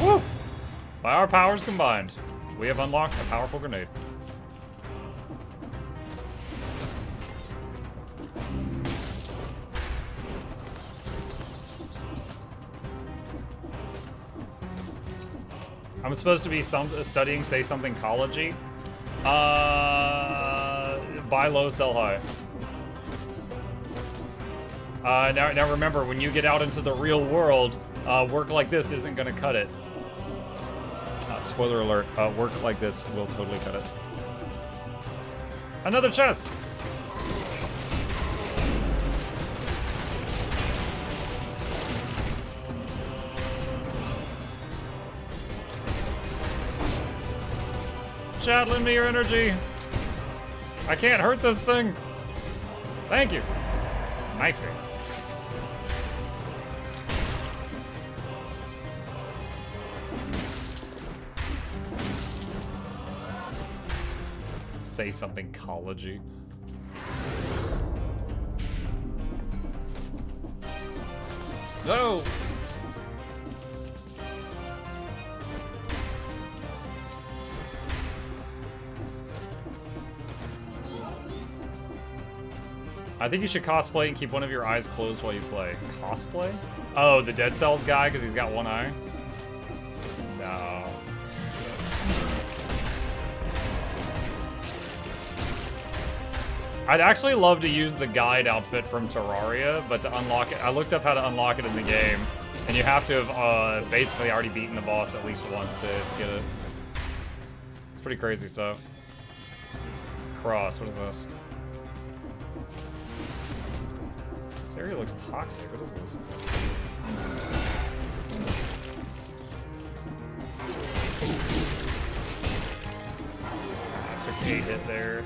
Woo! By our powers combined, we have unlocked a powerful grenade. I'm supposed to be studying, say, something ecology. Buy low, sell high. Now remember, when you get out into the real world, work like this isn't gonna cut it. Spoiler alert, work like this will totally cut it. Another chest! Chat, lend me your energy. I can't hurt this thing. Thank you. Knife hands. Say something ecology. No. I think you should cosplay and keep one of your eyes closed while you play. Cosplay? Oh, the Dead Cells guy because he's got one eye? No. I'd actually love to use the guide outfit from Terraria, but to unlock it, I looked up how to unlock it in the game, and you have to have basically already beaten the boss at least once to get it. It's pretty crazy stuff. Cross, what is this? This area looks toxic, what is this? I took a hit there.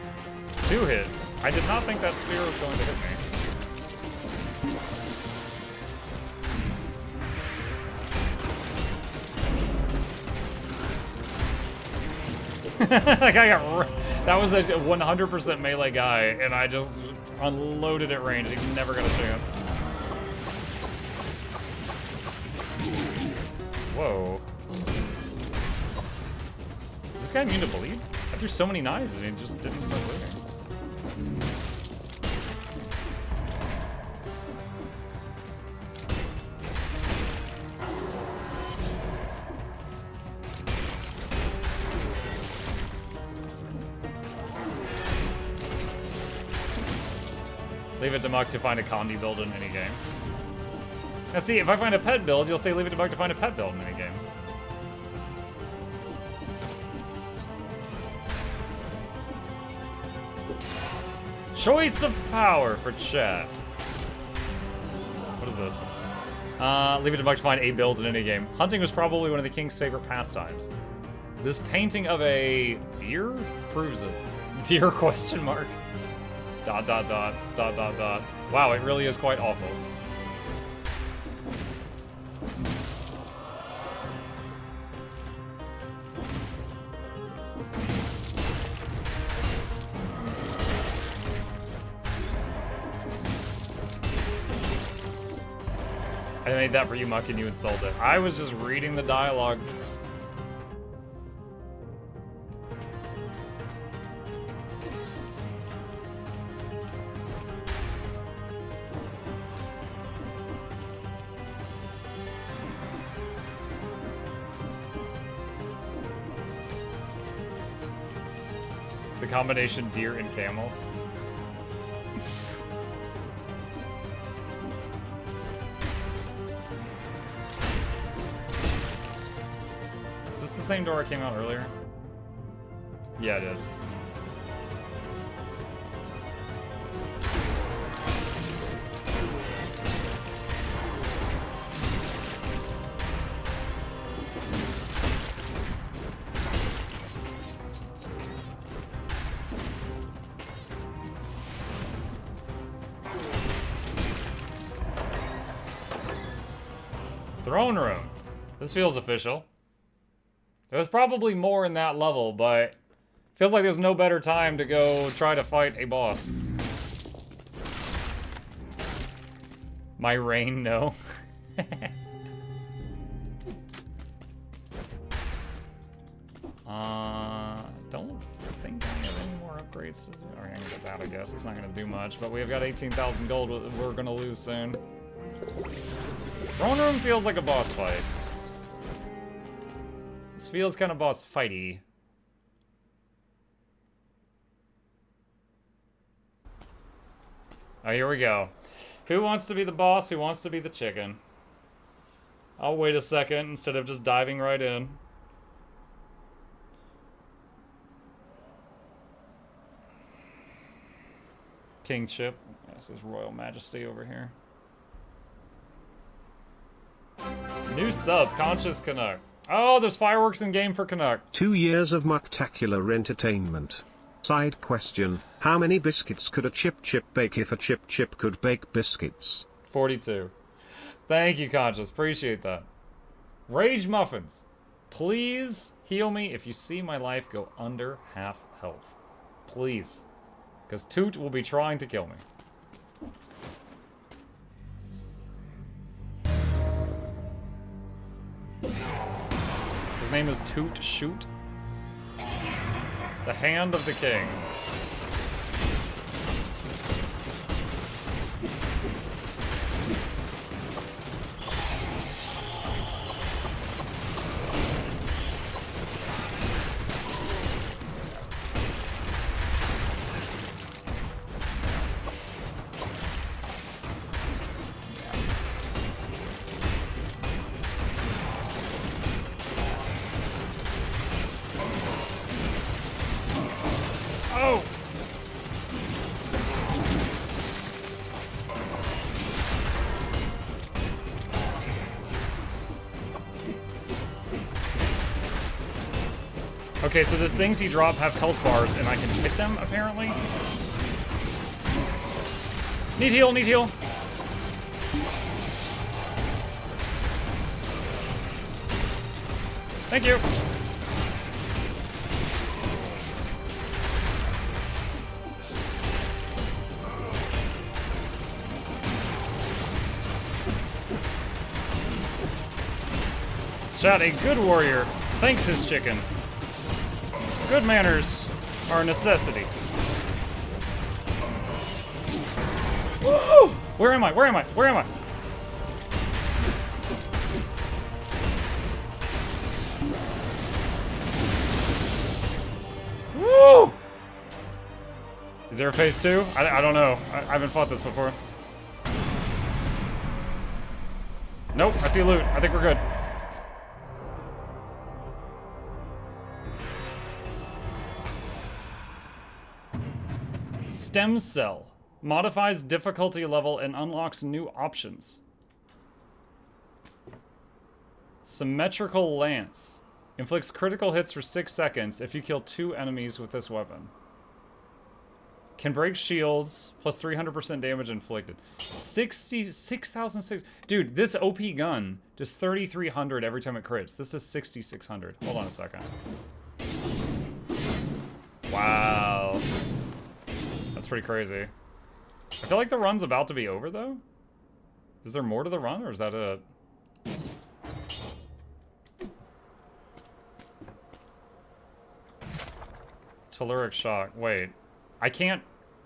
2 hits. I did not think that spear was going to hit me. Like I got, that was a 100% melee guy, and I just unloaded at range. He never got a chance. Whoa. Is this guy immune to bleed? I threw so many knives and he just didn't start bleeding. Leave it to Muck to find a Condi build in any game. Now see, if I find a pet build, you'll say leave it to Muck to find a pet build in any game. Choice of power for chat. What is this? Leave it to Muck to find a build in any game. Hunting was probably one of the king's favorite pastimes. This painting of a deer proves it. Deer question mark. ... Wow, it really is quite awful. I made that for you, Muck, and you insulted it. I was just reading the dialogue. The combination deer and camel. Is this the same door I came out earlier? Yeah, it is. Throne room. This feels official. There's probably more in that level, but feels like there's no better time to go try to fight a boss. My reign, no. Don't think I have any more upgrades to do. Or I can get that, I guess. It's not gonna do much, but we've got 18,000 gold we're gonna lose soon. Throne room feels like a boss fight. This feels kind of boss fighty. Oh, here we go. Who wants to be the boss? Who wants to be the chicken? I'll wait a second instead of just diving right in. Kingship. This is Royal Majesty over here. New sub, Conscious Canuck. Oh, there's fireworks in game for Canuck. 2 years of mucktacular entertainment. Side question, how many biscuits could a chip bake if a chip could bake biscuits? 42. Thank you, Conscious. Appreciate that. Rage Muffins. Please heal me if you see my life go under half health. Please. Because Toot will be trying to kill me. His name is Toot Shoot. The Hand of the King. Oh! Okay, so those things he dropped have health bars, and I can hit them, apparently. Need heal, need heal. Thank you. Chat, a good warrior thanks his chicken. Good manners are a necessity. Woo! Where am I? Where am I? Where am I? Woo! Is there a phase 2? I don't know. I haven't fought this before. Nope, I see loot. I think we're good. Stem Cell. Modifies difficulty level and unlocks new options. Symmetrical Lance. Inflicts critical hits for 6 seconds if you kill 2 enemies with this weapon. Can break shields, plus 300% damage inflicted. 6,600. Dude, this OP gun does 3,300 every time it crits. This is 6,600. Hold on a second. Wow. That's pretty crazy. I feel like the run's about to be over, though. Is there more to the run, or is that it? Telluric Shock. Wait. I can't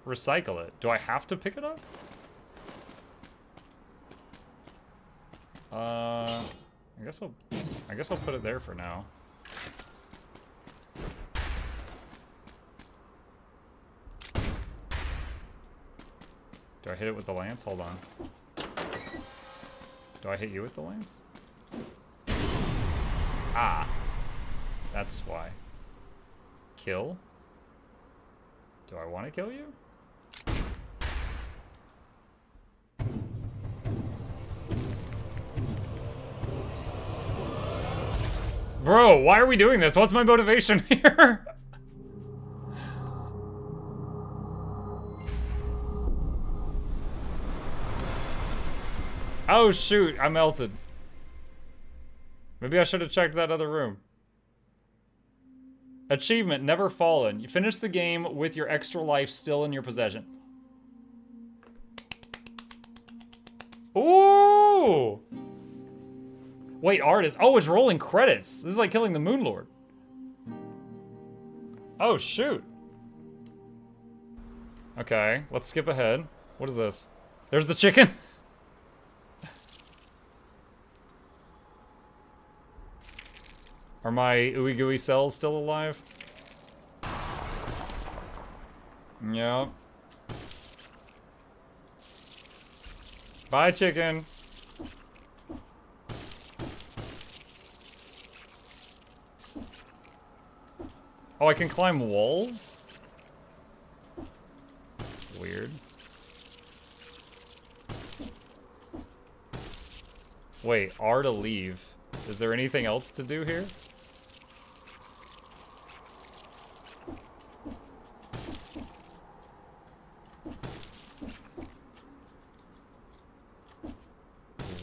recycle it. Do I have to pick it up? I guess I'll put it there for now. Do I hit it with the lance? Hold on. Do I hit you with the lance? Ah. That's why. Kill? Do I want to kill you? Bro, why are we doing this? What's my motivation here? Oh shoot, I melted. Maybe I should have checked that other room. Achievement, Never Fallen. You finish the game with your extra life still in your possession. Ooh! Wait, artist. Oh, it's rolling credits. This is like killing the Moon Lord. Oh, shoot. Okay, let's skip ahead. What is this? There's the chicken? Are my ooey gooey cells still alive? Yep. Bye, chicken. Oh, I can climb walls? Weird. Wait, R to leave. Is there anything else to do here?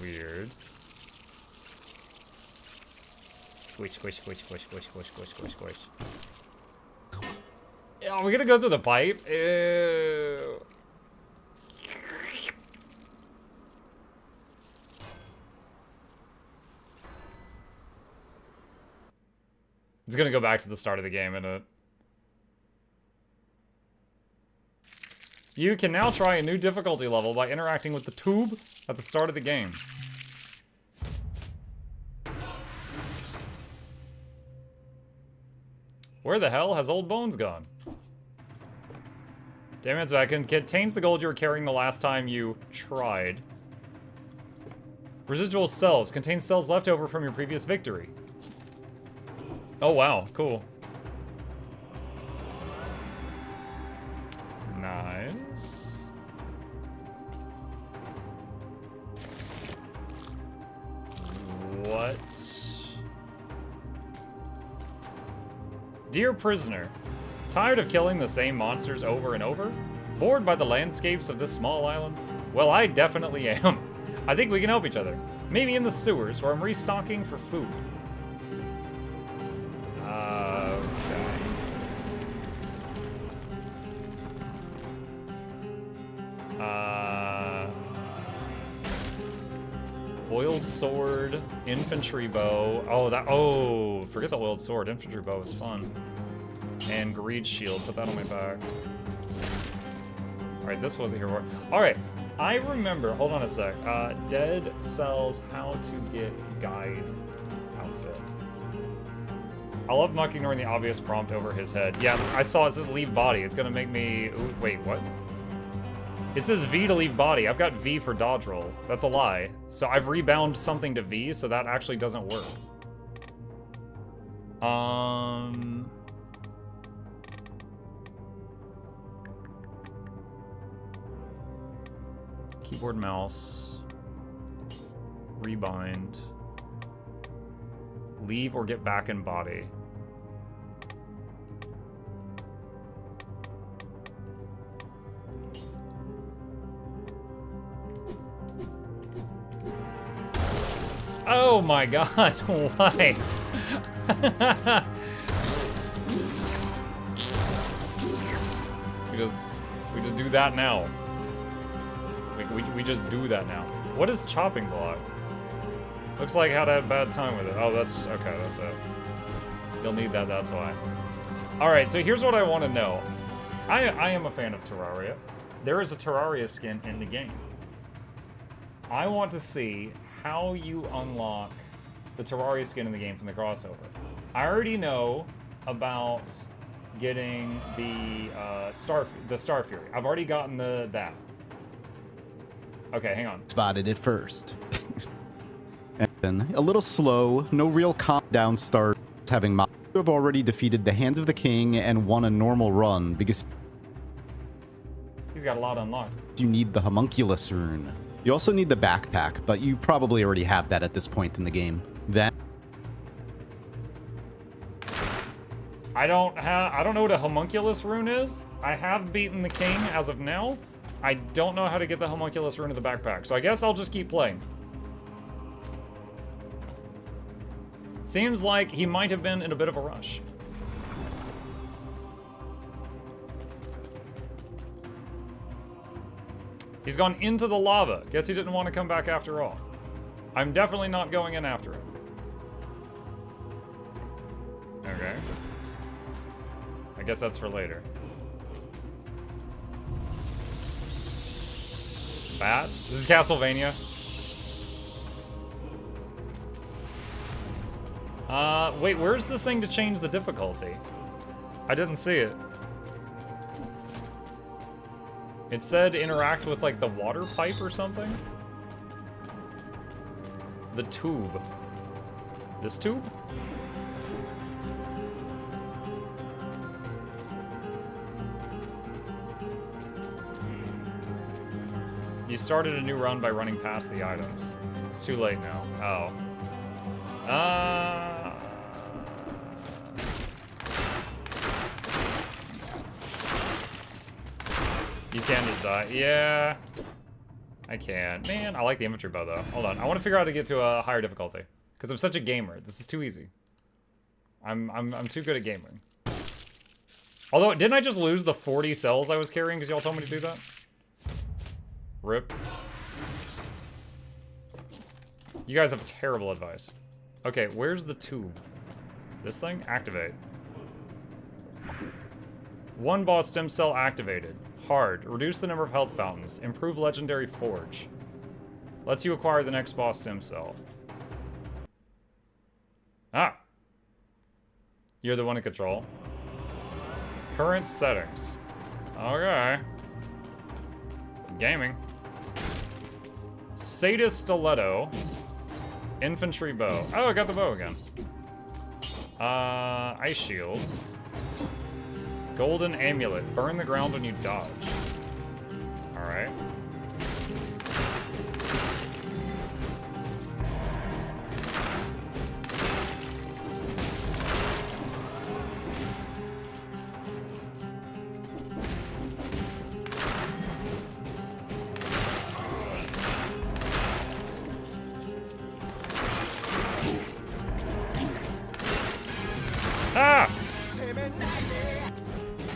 Weird. Squish, squish, squish, squish, squish, squish, squish, squish, squish. Are we gonna go through the pipe? Ew. It's gonna go back to the start of the game, isn't it? You can now try a new difficulty level by interacting with the tube at the start of the game. Where the hell has old Bones gone? Damn it, back. It contains the gold you were carrying the last time you tried. Residual cells. Contains cells left over from your previous victory. Oh, wow. Cool. Nice. What? Dear prisoner, tired of killing the same monsters over and over? Bored by the landscapes of this small island? Well, I definitely am. I think we can help each other. Maybe in the sewers, where I'm restocking for food. Oiled sword, infantry bow. Oh, forget the oiled sword. Infantry bow is fun. And greed shield. Put that on my back. All right, this wasn't here before. All right, I remember. Hold on a sec. Dead cells. How to get guide outfit. I love Muck ignoring the obvious prompt over his head. Yeah, I saw it says leave body. It's gonna make me. Ooh, wait, what? It says V to leave body. I've got V for dodge roll. That's a lie. So I've rebound something to V, so that actually doesn't work. Keyboard, mouse. Rebind. Leave or get back in body. Oh my god, why? we just do that now. We just do that now. What is chopping block? Looks like I had a bad time with it. Oh, that's just, okay, that's it. You'll need that, that's why. Alright, so here's what I want to know. I am a fan of Terraria. There is a Terraria skin in the game. I want to see how you unlock the Terraria skin in the game from the crossover. I already know about getting the Star Fury. I've already gotten that. Okay, hang on. Spotted it first. And a little slow, no real calm down start. Having you have already defeated the Hand of the King and won a normal run because he's got a lot unlocked. You need the homunculus rune. You also need the backpack, but you probably already have that at this point in the game. Then I don't know what a homunculus rune is. I have beaten the king as of now. I don't know how to get the homunculus rune to the backpack, so I guess I'll just keep playing. Seems like he might have been in a bit of a rush. He's gone into the lava. Guess he didn't want to come back after all. I'm definitely not going in after him. Okay. I guess that's for later. Bats? This is Castlevania. Wait, where's the thing to change the difficulty? I didn't see it. It said interact with, like, the water pipe or something? The tube. This tube? You started a new run by running past the items. It's too late now. Oh. You can just die. Yeah. I can. Man, I like the infantry bow though. Hold on. I want to figure out how to get to a higher difficulty. Because I'm such a gamer. This is too easy. I'm too good at gaming. Although, didn't I just lose the 40 cells I was carrying because y'all told me to do that? Rip. You guys have terrible advice. Okay, where's the tube? This thing? Activate. One boss stem cell activated. Hard. Reduce the number of health fountains. Improve legendary forge. Lets you acquire the next boss stem cell. Ah. You're the one in control. Current settings. Okay. Gaming. Sadist Stiletto. Infantry bow. Oh, I got the bow again. Ice shield. Golden amulet. Burn the ground when you dodge. Alright. Ah!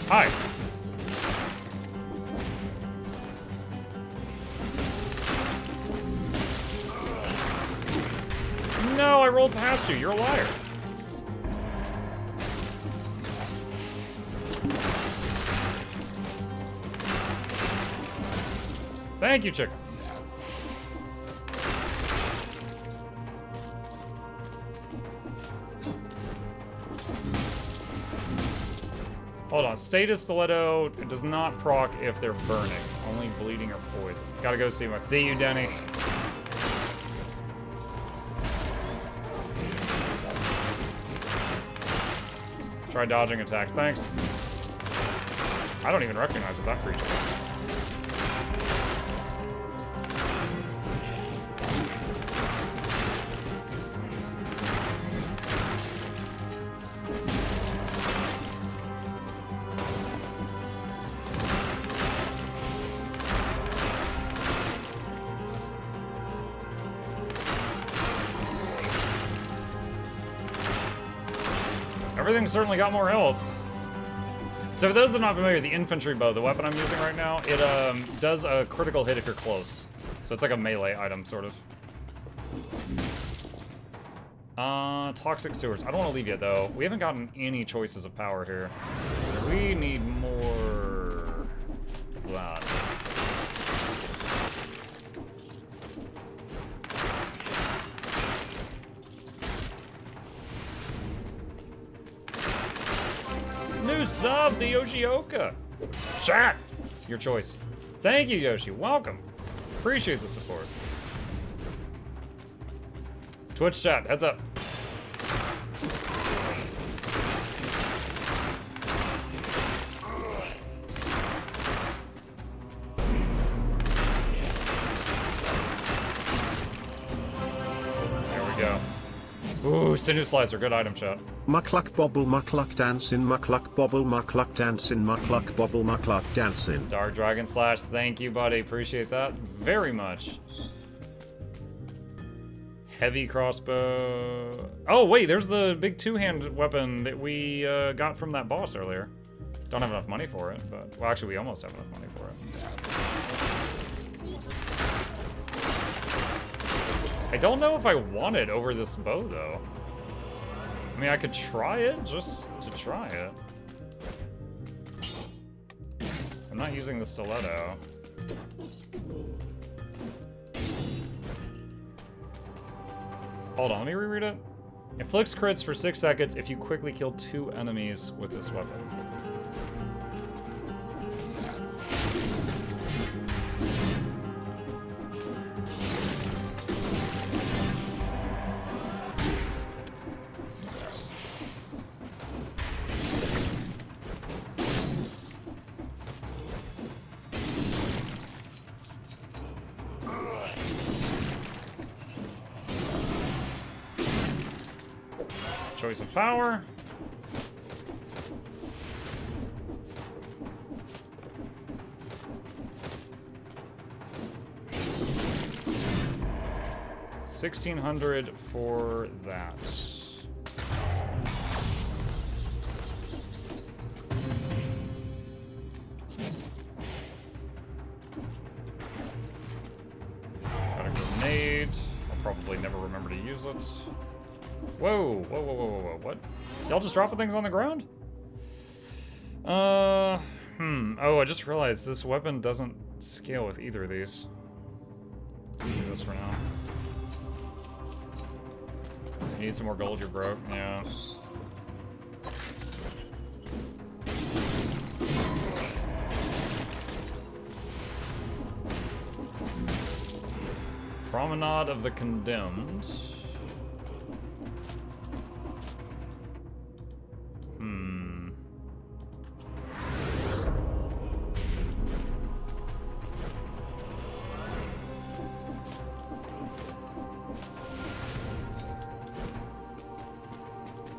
Hi. No, I rolled past you. You're a liar. Thank you, chicken. Hold on, Status Stiletto does not proc if they're burning, only bleeding or poison. Gotta go see you, Denny. Try dodging attacks, thanks. I don't even recognize what that creature is. Everything's certainly got more health. So for those that are not familiar, the infantry bow, the weapon I'm using right now, it does a critical hit if you're close. So it's like a melee item, sort of. Toxic sewers. I don't want to leave yet, though. We haven't gotten any choices of power here. We need more of that. New sub to Yoshioka. Chat, your choice. Thank you, Yoshi. Welcome. Appreciate the support. Twitch chat, heads up. There we go. Ooh, sinew slicer, good item, chat. Muckluck bobble muckluck dancing muckluck bobble muckluck dancing muckluck bobble muckluck dancing. Dark Dragon Slash, thank you, buddy. Appreciate that very much. Heavy crossbow. Oh, wait, there's the big two-hand weapon that we got from that boss earlier. Don't have enough money for it, but... Well, actually, we almost have enough money for it. I don't know if I want it over this bow, though. I mean, I could try it, just to try it. I'm not using the stiletto. Hold on, let me reread it. Inflicts crits for 6 seconds if you quickly kill 2 enemies with this weapon. Choice of power. $1,600 for that. Got a grenade. I'll probably never remember to use it. Whoa, whoa, whoa, whoa, whoa, whoa, what? Y'all just dropping things on the ground? Oh, I just realized this weapon doesn't scale with either of these. Do this for now. You need some more gold, you're broke, yeah. Promenade of the Condemned.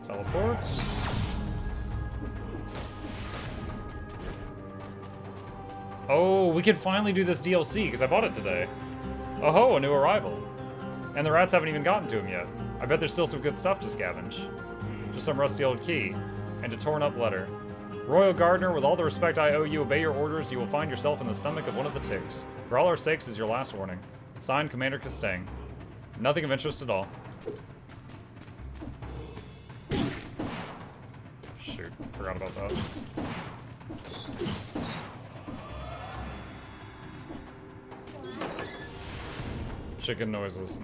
Teleports. Oh, we could finally do this DLC, because I bought it today. Oh ho, a new arrival. And the rats haven't even gotten to him yet. I bet there's still some good stuff to scavenge. Just some rusty old key, and a torn up letter. Royal Gardener, with all the respect I owe you, obey your orders, you will find yourself in the stomach of one of the ticks. For all our sakes is your last warning. Signed, Commander Castang. Nothing of interest at all. Shoot, forgot about that. Chicken noises,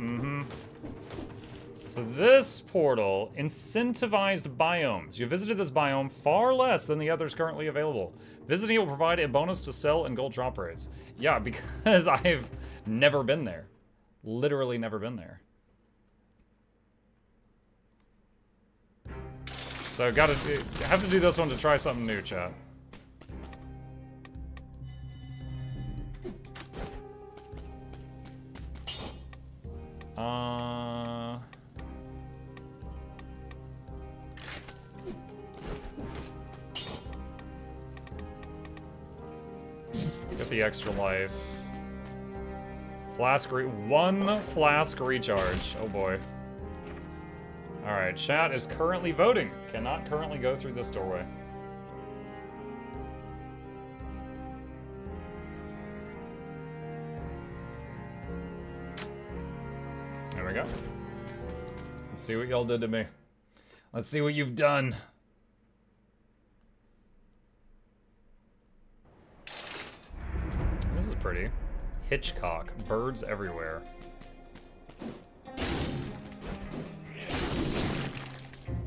So this portal, incentivized biomes. You visited this biome far less than the others currently available. Visiting it will provide a bonus to sell and gold drop rates. Yeah, because I've never been there. Literally never been there. So have to do this one to try something new, chat. Get the extra life. One flask recharge. Oh boy. Alright, chat is currently voting. Cannot currently go through this doorway. There we go. Let's see what y'all did to me. Let's see what you've done. This is pretty. Hitchcock. Birds everywhere.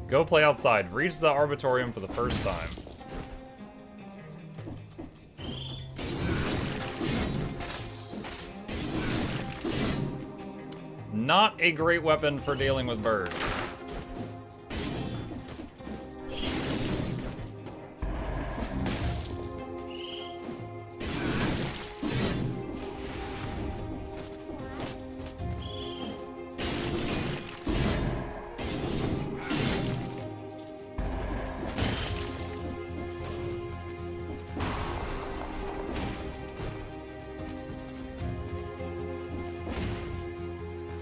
Go play outside. Reach the Arbitorium for the first time. Not a great weapon for dealing with birds.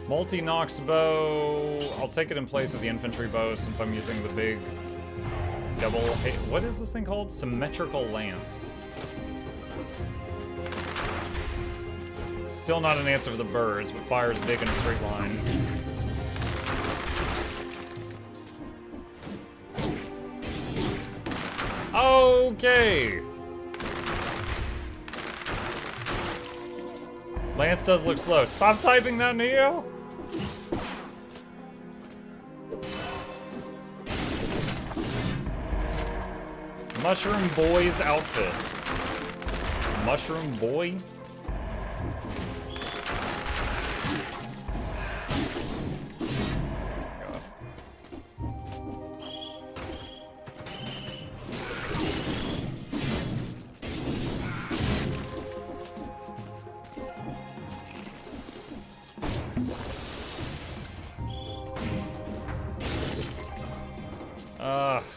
Multi-Nox bow. I'll take it in place of the infantry bow since I'm using the big double. Hey, what is this thing called? Symmetrical lance. Still not an answer for the birds, but fires big in a straight line. Okay. Lance does look slow. Stop typing that, Neo. Mushroom Boy's outfit. Mushroom Boy?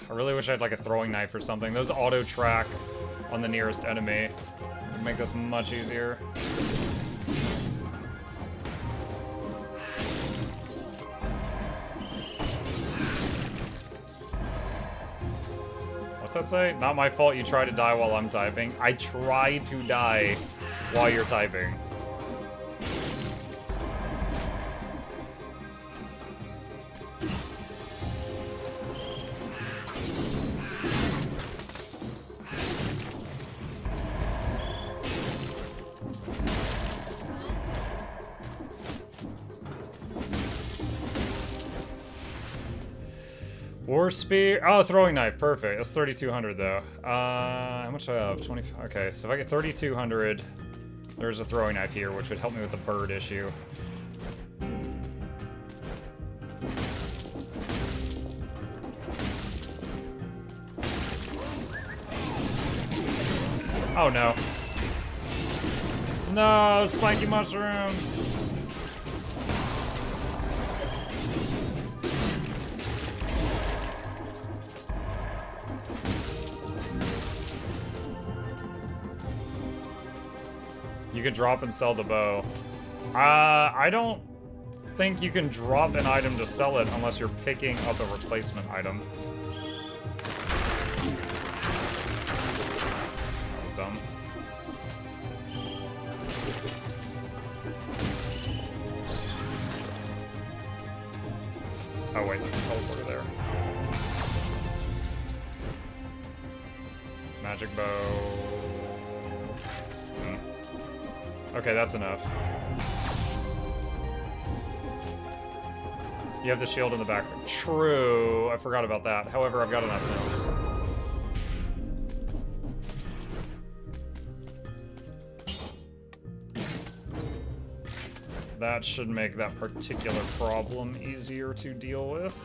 I really wish I had like a throwing knife or something. Those auto track on the nearest enemy would make this much easier. What's that say? Not my fault you try to die while I'm typing. I try to die while you're typing. War spear. Oh, throwing knife. Perfect. That's 3,200 though. How much do I have? 25. Okay, so if I get 3,200, there's a throwing knife here, which would help me with the bird issue. Oh no. No, spiky mushrooms. You could drop and sell the bow. I don't think you can drop an item to sell it unless you're picking up a replacement item. That was dumb. Oh wait, there's a teleporter there. Magic bow. Okay, that's enough. You have the shield in the back. True, I forgot about that. However, I've got enough now. That should make that particular problem easier to deal with.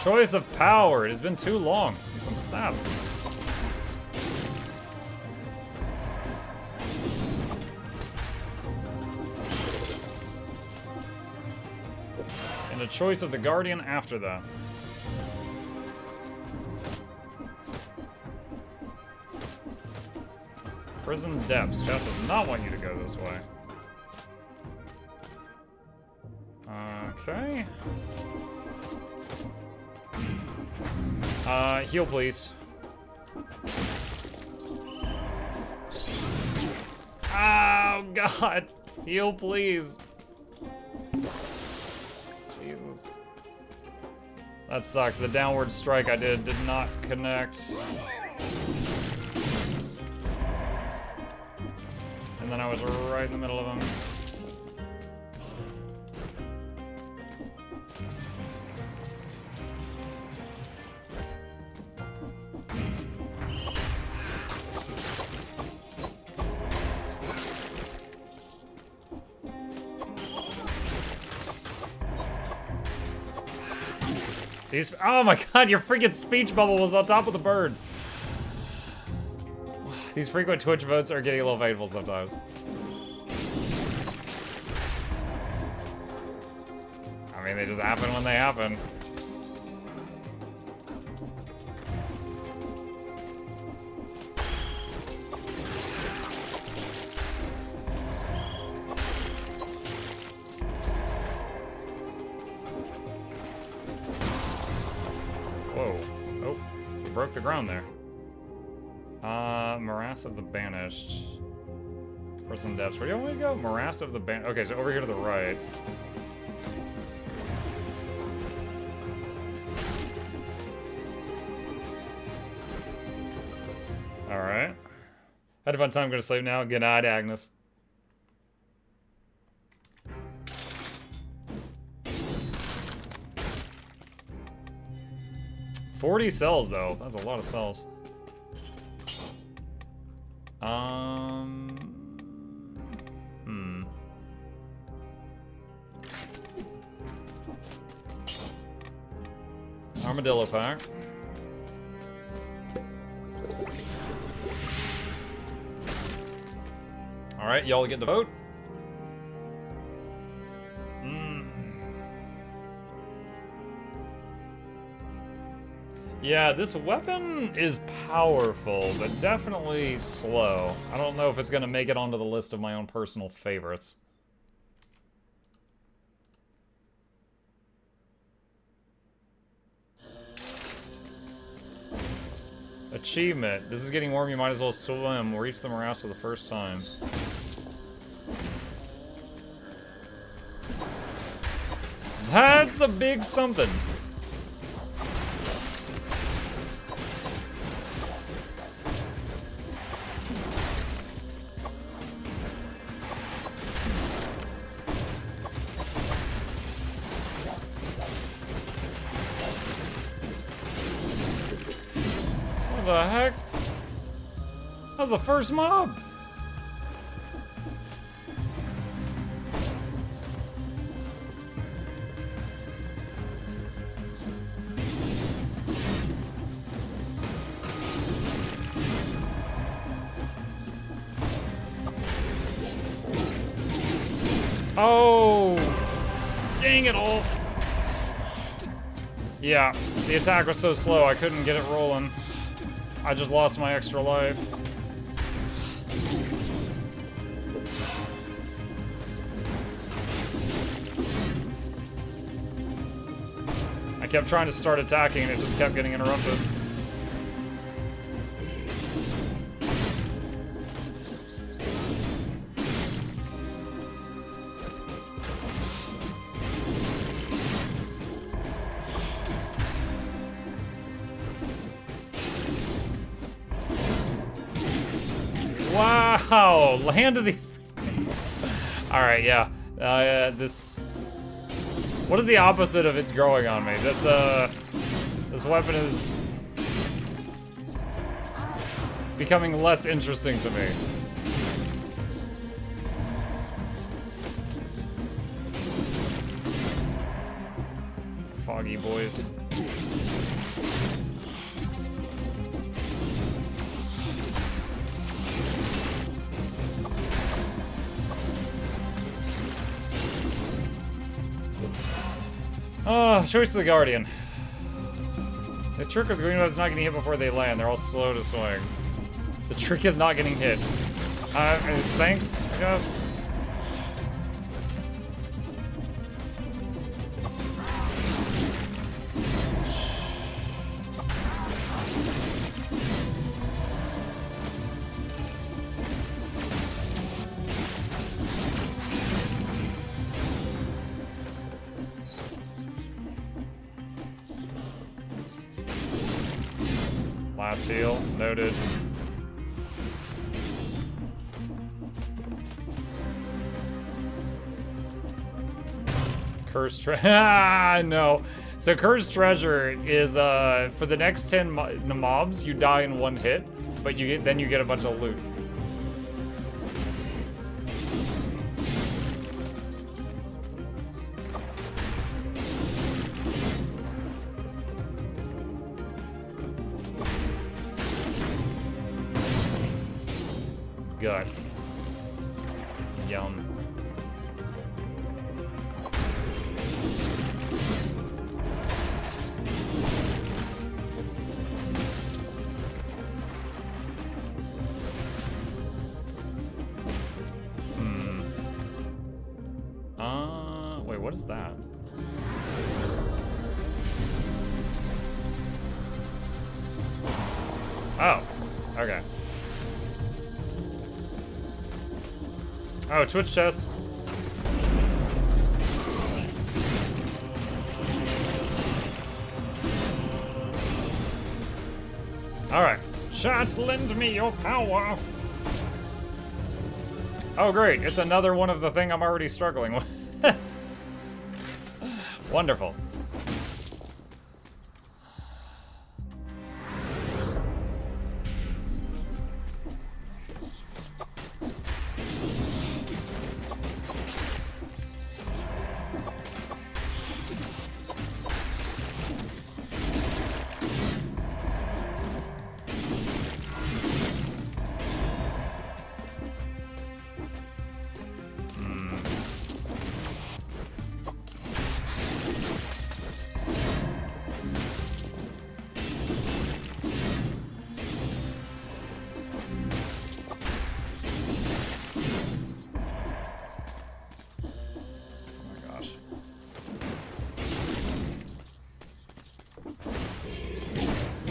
Choice of power. It has been too long. Need some stats. And a choice of the Guardian after that. Prison depths. Chat does not want you to go this way. Okay. Heal, please. Oh, God. Heal, please. Jesus. That sucked. The downward strike I did not connect. And then I was right in the middle of him. Oh my god, your freaking speech bubble was on top of the bird. These frequent Twitch votes are getting a little painful sometimes. I mean, they just happen when they happen. broke the ground there. Morass of the Banished. Prison Depths. Where do you want me to go? Morass of the Banished. Okay, so over here to the right. Alright. Had a fun time, going to sleep now. Good night, Agnes. $40 cells, though. That's a lot of cells. Armadillo pack. Alright, y'all get to vote. Yeah, this weapon is powerful, but definitely slow. I don't know if it's gonna make it onto the list of my own personal favorites. Achievement. This is getting warm, you might as well swim. We'll reach the morass for the first time. That's a big something. What the heck? That was the first mob. Oh, dang it all. Yeah, the attack was so slow I couldn't get it rolling. I just lost my extra life. I kept trying to start attacking and it just kept getting interrupted. Wow, land of the... Alright, yeah. This... What is the opposite of it's growing on me? This weapon is... becoming less interesting to me. Foggy boys. Choice of the Guardian. The trick with the green is not getting hit before they land. They're all slow to swing. The trick is not getting hit. Thanks, I guess. Last heal, noted. Cursed treasure. No. So Cursed Treasure is for the next 10 mobs, you die in one hit, but then you get a bunch of loot. Guts. Yum. Wait, what is that? Oh, okay. Oh, Twitch chest. Alright. Chat, lend me your power. Oh, great. It's another one of the thing I'm already struggling with. Wonderful.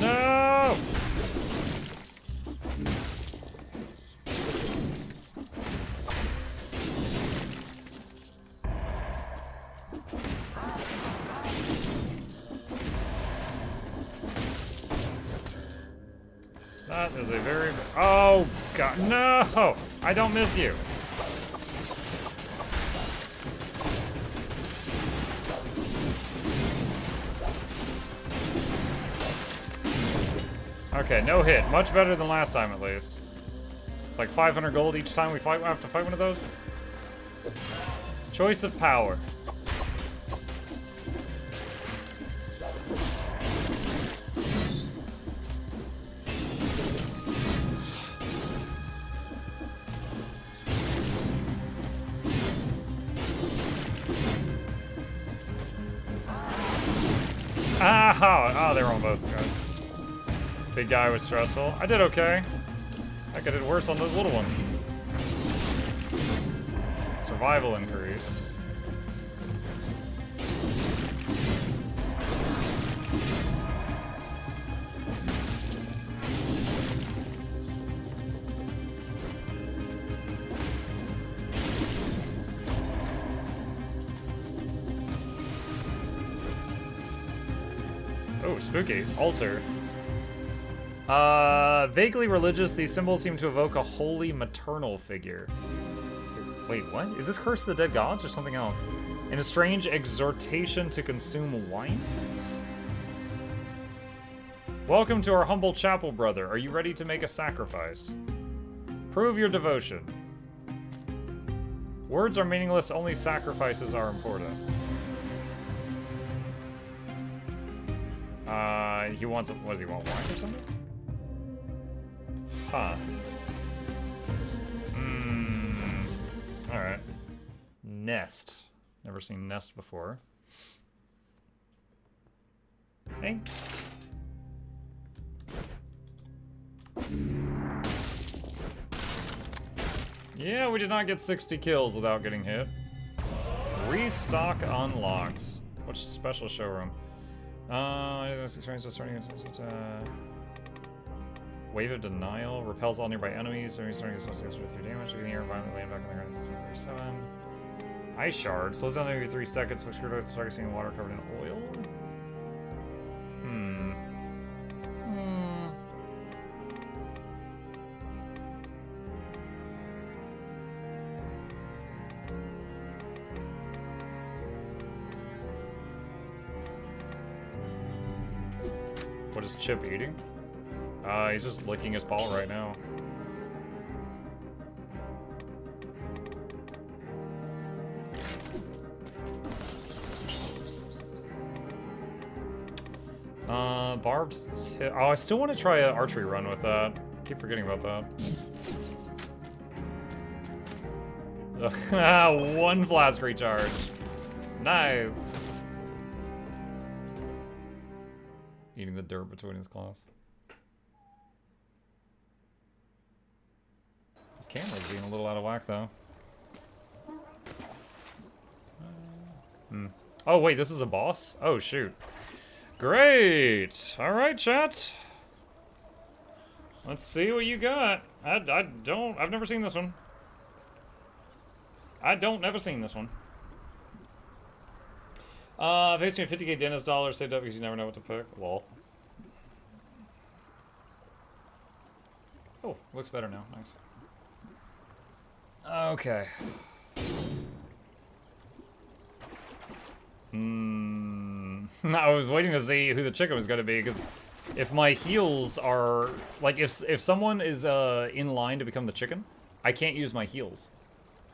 No! That is a very... Oh, God. No! I don't miss you. Okay, no hit. Much better than last time, at least. It's like 500 gold each time we have to fight one of those. Choice of power. Ah, oh, they were on both guys. Big guy was stressful. I did okay. Heck, I did worse on those little ones. Survival increased. Oh, spooky. Altar. Vaguely religious, these symbols seem to evoke a holy maternal figure. Wait, what? Is this Curse of the Dead Gods or something else? In a strange exhortation to consume wine? Welcome to our humble chapel, brother. Are you ready to make a sacrifice? Prove your devotion. Words are meaningless, only sacrifices are important. He wants, what does he want, wine or something? Huh. Alright. Nest. Never seen Nest before. Hey. Yeah, we did not get 60 kills without getting hit. Restock unlocked. Which special showroom? Wave of Denial repels all nearby enemies. Starting associated with your damage. You can hear violently land back in the ground. 7. Ice Shard slows down every 3 seconds. Which starts seeing water covered in oil. What is Chip eating? He's just licking his paw right now. Barb's tip. Oh, I still want to try an archery run with that. I keep forgetting about that. 1 flask recharge. Nice. Eating the dirt between his claws. His camera's being a little out of whack, though. Oh, wait, this is a boss? Oh, shoot. Great! Alright, chat. Let's see what you got. I've never seen this one. Never seen this one. Pays me 50k dentist dollars saved up because you never know what to pick. Lol. Oh, looks better now. Nice. Okay. I was waiting to see who the chicken was going to be, because if my heals are... Like, if someone is in line to become the chicken, I can't use my heals.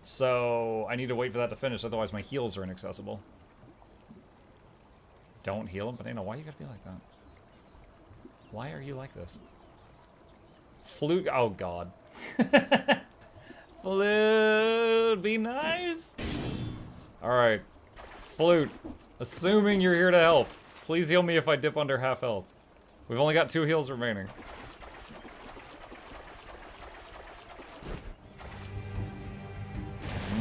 So, I need to wait for that to finish, otherwise my heals are inaccessible. Don't heal him, Banana. Why you gotta be like that? Why are you like this? Flute... Oh, God. Flute, be nice. Alright. Flute. Assuming you're here to help. Please heal me if I dip under half health. We've only got 2 heals remaining.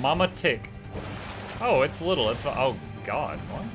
Mama Tick. Oh, it's little. It's... Oh, God. What?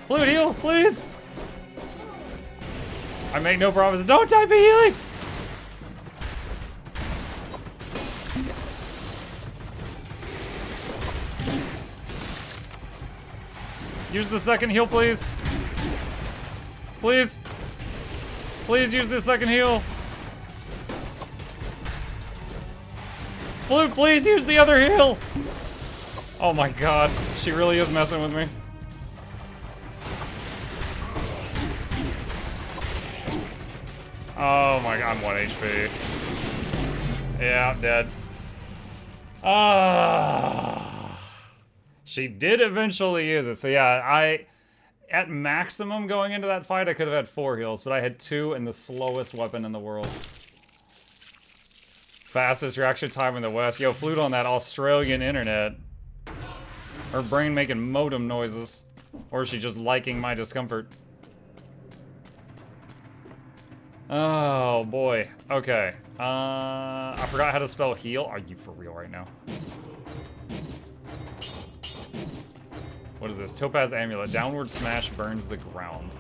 Flute, heal, please! I make no promises. Don't type a healing! Use the second heal, please. Please. Please use the second heal. Flute, please use the other heal! Oh my god, she really is messing with me. Oh my god, I'm 1 HP. Yeah, I'm dead. She did eventually use it. So yeah, at maximum going into that fight, I could have had 4 heals, but I had 2 and the slowest weapon in the world. Fastest reaction time in the West. Yo, Flute on that Australian internet. Her brain making modem noises. Or is she just liking my discomfort? Oh boy. Okay. I forgot how to spell heal. Are you for real right now? What is this? Topaz Amulet. Downward smash burns the ground.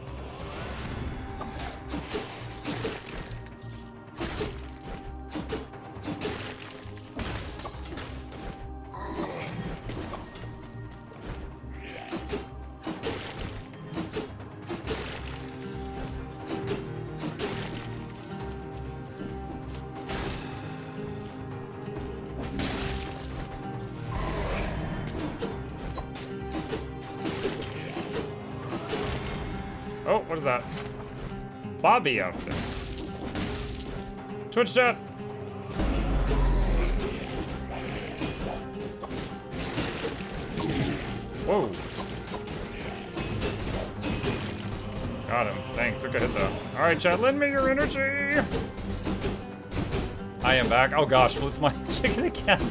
Oh, what is that? Bobby outfit. Twitch chat. Whoa. Got him. Dang, took a hit though. Alright, chat, lend me your energy. I am back. Oh gosh, Flute's my chicken again.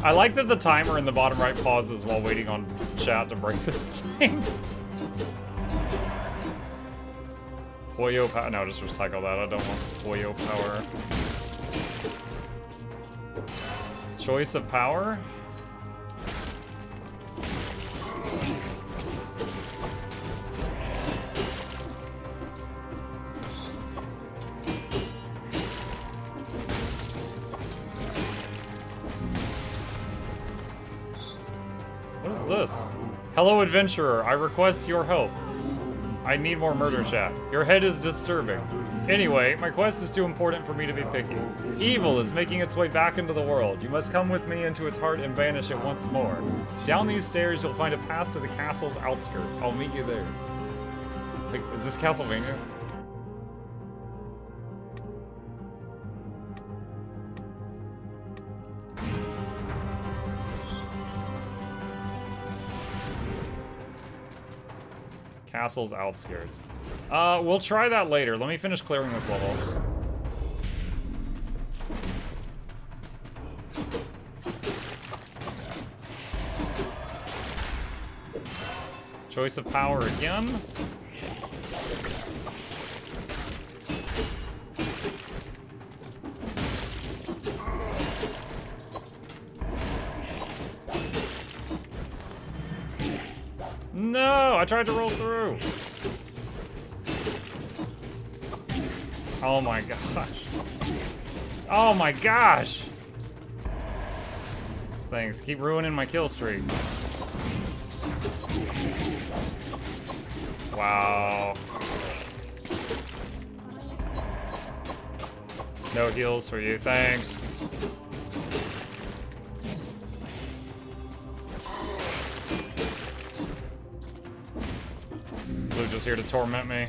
I like that the timer in the bottom right pauses while waiting on chat to break this thing. Poyo power. No, just recycle that. I don't want Poyo power. Choice of power? What is this? Hello, adventurer. I request your help. I need more murder chat. Your head is disturbing. Anyway, my quest is too important for me to be picky. Evil is making its way back into the world. You must come with me into its heart and banish it once more. Down these stairs, you'll find a path to the castle's outskirts. I'll meet you there. Wait, is this Castlevania? Castle's outskirts. We'll try that later. Let me finish clearing this level. Choice of power again. No, I tried to roll through. Oh my gosh. Oh my gosh. These things keep ruining my kill streak. Wow. No heals for you, thanks. Blue just here to torment me.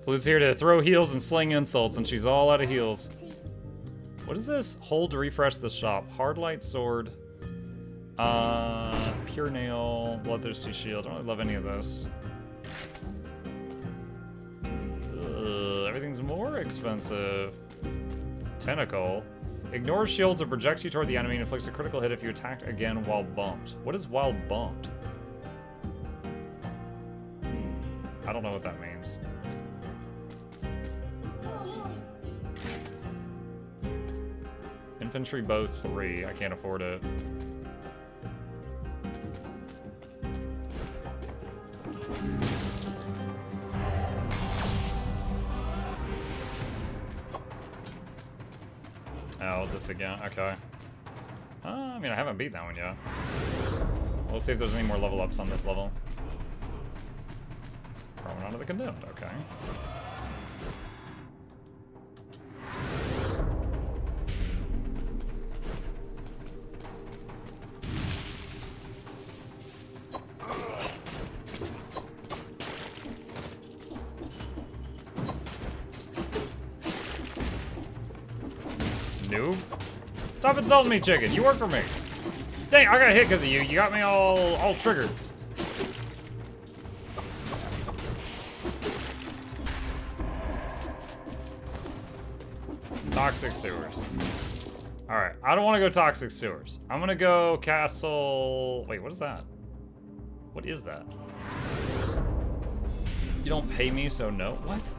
Flute's here to throw heals and sling insults, and she's all out of heals. What is this? Hold to refresh the shop. Hard light sword. Pure nail. Bloodthirsty shield. I don't really love any of this. Everything's more expensive. Tentacle. Ignores shields and projects you toward the enemy and inflicts a critical hit if you attack again while bumped. What is while bumped? I don't know what that means. Infantry bow 3. I can't afford it. Oh, this again. Okay. I mean, I haven't beat that one yet. We'll see if there's any more level ups on this level. Promenade of the Condemned. Okay. Noob. Stop insulting me, chicken. You work for me. Dang, I got hit because of you. You got me all triggered. Toxic sewers. Alright, I don't want to go toxic sewers. I'm gonna go castle... Wait, what is that? What is that? You don't pay me, so no? What?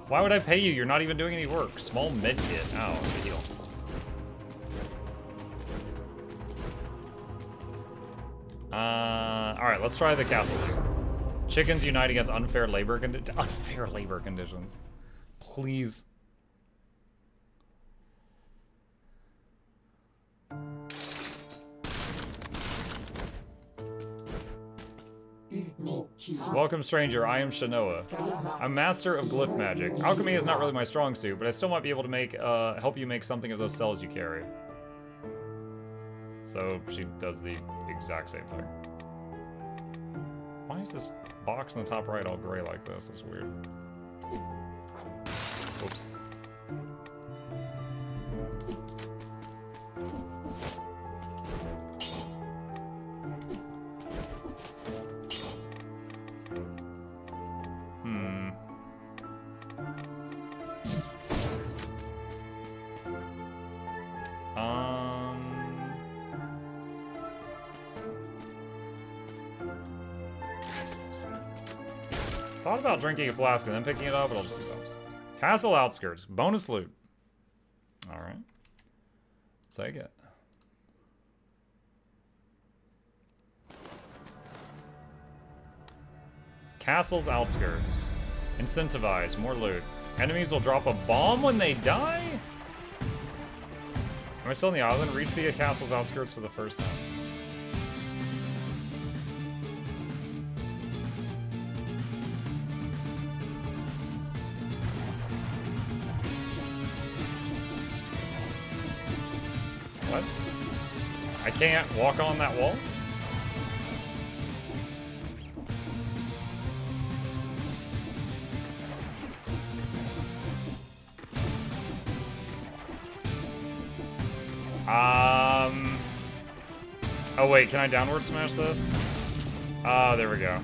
Why would I pay you? You're not even doing any work. Small med kit. Oh, it's a heal. Alright, let's try the castle thing. Chickens unite against unfair labor conditions. Please. Welcome, stranger. I am Shanoa. I'm master of glyph magic. Alchemy is not really my strong suit, but I still might be able to make help you make something of those cells you carry. So she does the exact same thing. Why is this box in the top right all gray like this? It's weird. Oops. Thought about drinking a flask and then picking it up, but I'll just do that. Castle outskirts. Bonus loot. Alright. Take it. Castle's outskirts. Incentivize. More loot. Enemies will drop a bomb when they die? Am I still on the island? Reach the castle's outskirts for the first time. What? I can't walk on that wall? Oh wait, can I downward smash this? Oh, there we go.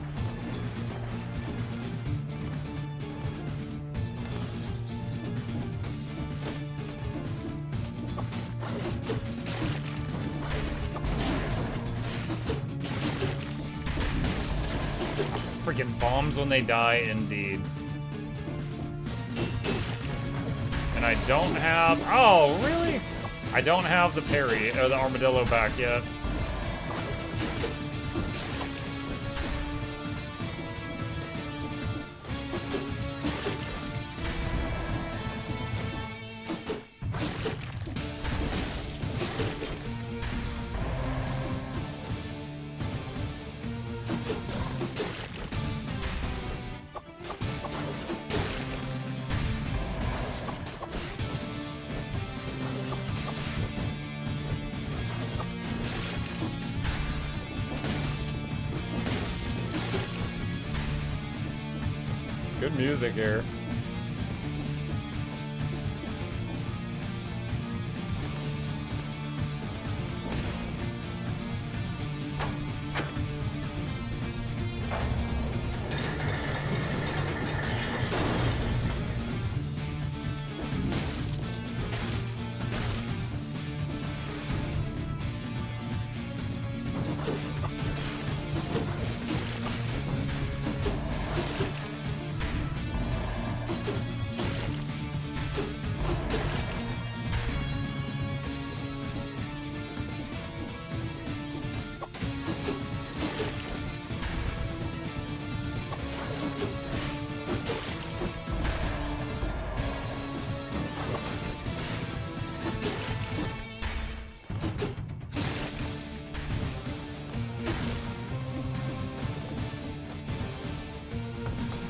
Freaking bombs when they die, indeed. And I don't have... Oh, really? I don't have the parry, or the armadillo back yet. Good music here.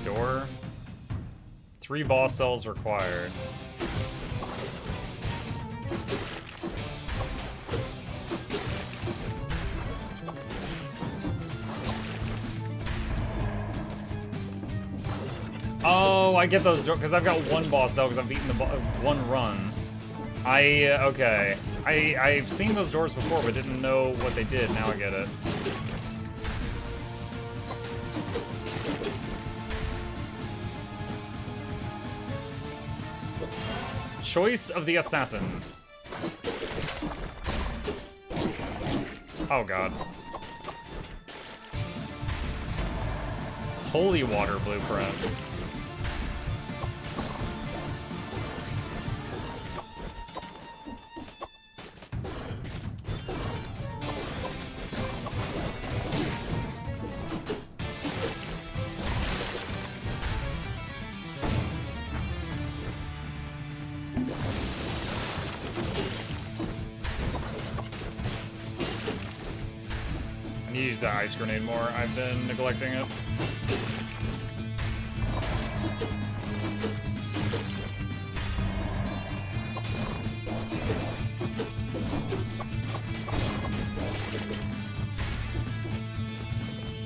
Door. 3 boss cells required. Oh, I get those because I've got 1 boss cell because I've beaten the 1 run. Okay. I've seen those doors before, but didn't know what they did. Now I get it. Choice of the assassin. Oh god. Holy water blueprint. I need to use that ice grenade more. I've been neglecting it.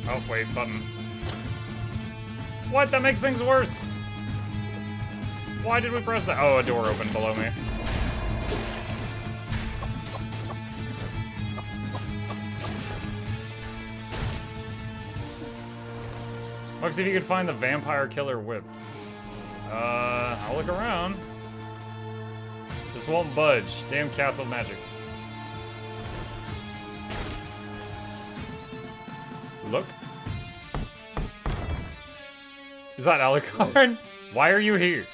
Oh, wait, button. What? That makes things worse! Why did we press that? Oh, a door opened below me. Look, see if you could find the vampire killer whip. I'll look around. This won't budge. Damn castle magic. Look. Is that Alucard? Why are you here?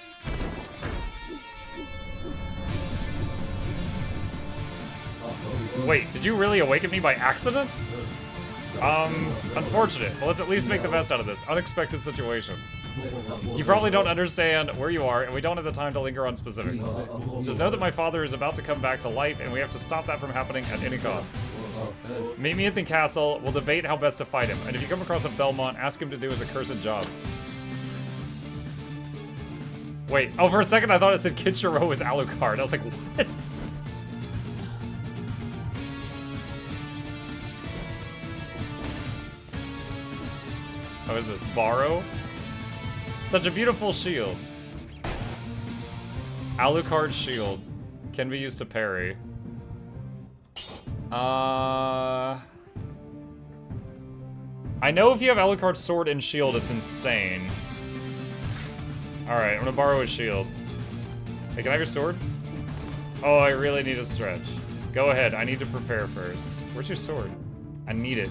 Wait, did you really awaken me by accident? Unfortunate. Well, let's at least make the best out of this. Unexpected situation. You probably don't understand where you are, and we don't have the time to linger on specifics. Just know that my father is about to come back to life, and we have to stop that from happening at any cost. Meet me at the castle, we'll debate how best to fight him, and if you come across a Belmont, ask him to do his accursed job. Wait, oh, for a second I thought it said Kitchiro was Alucard. I was like, what? What is this, Borrow? Such a beautiful shield. Alucard's shield can be used to parry. I know if you have Alucard's sword and shield, it's insane. Alright, I'm gonna borrow his shield. Hey, can I have your sword? Oh, I really need a stretch. Go ahead, I need to prepare first. Where's your sword? I need it.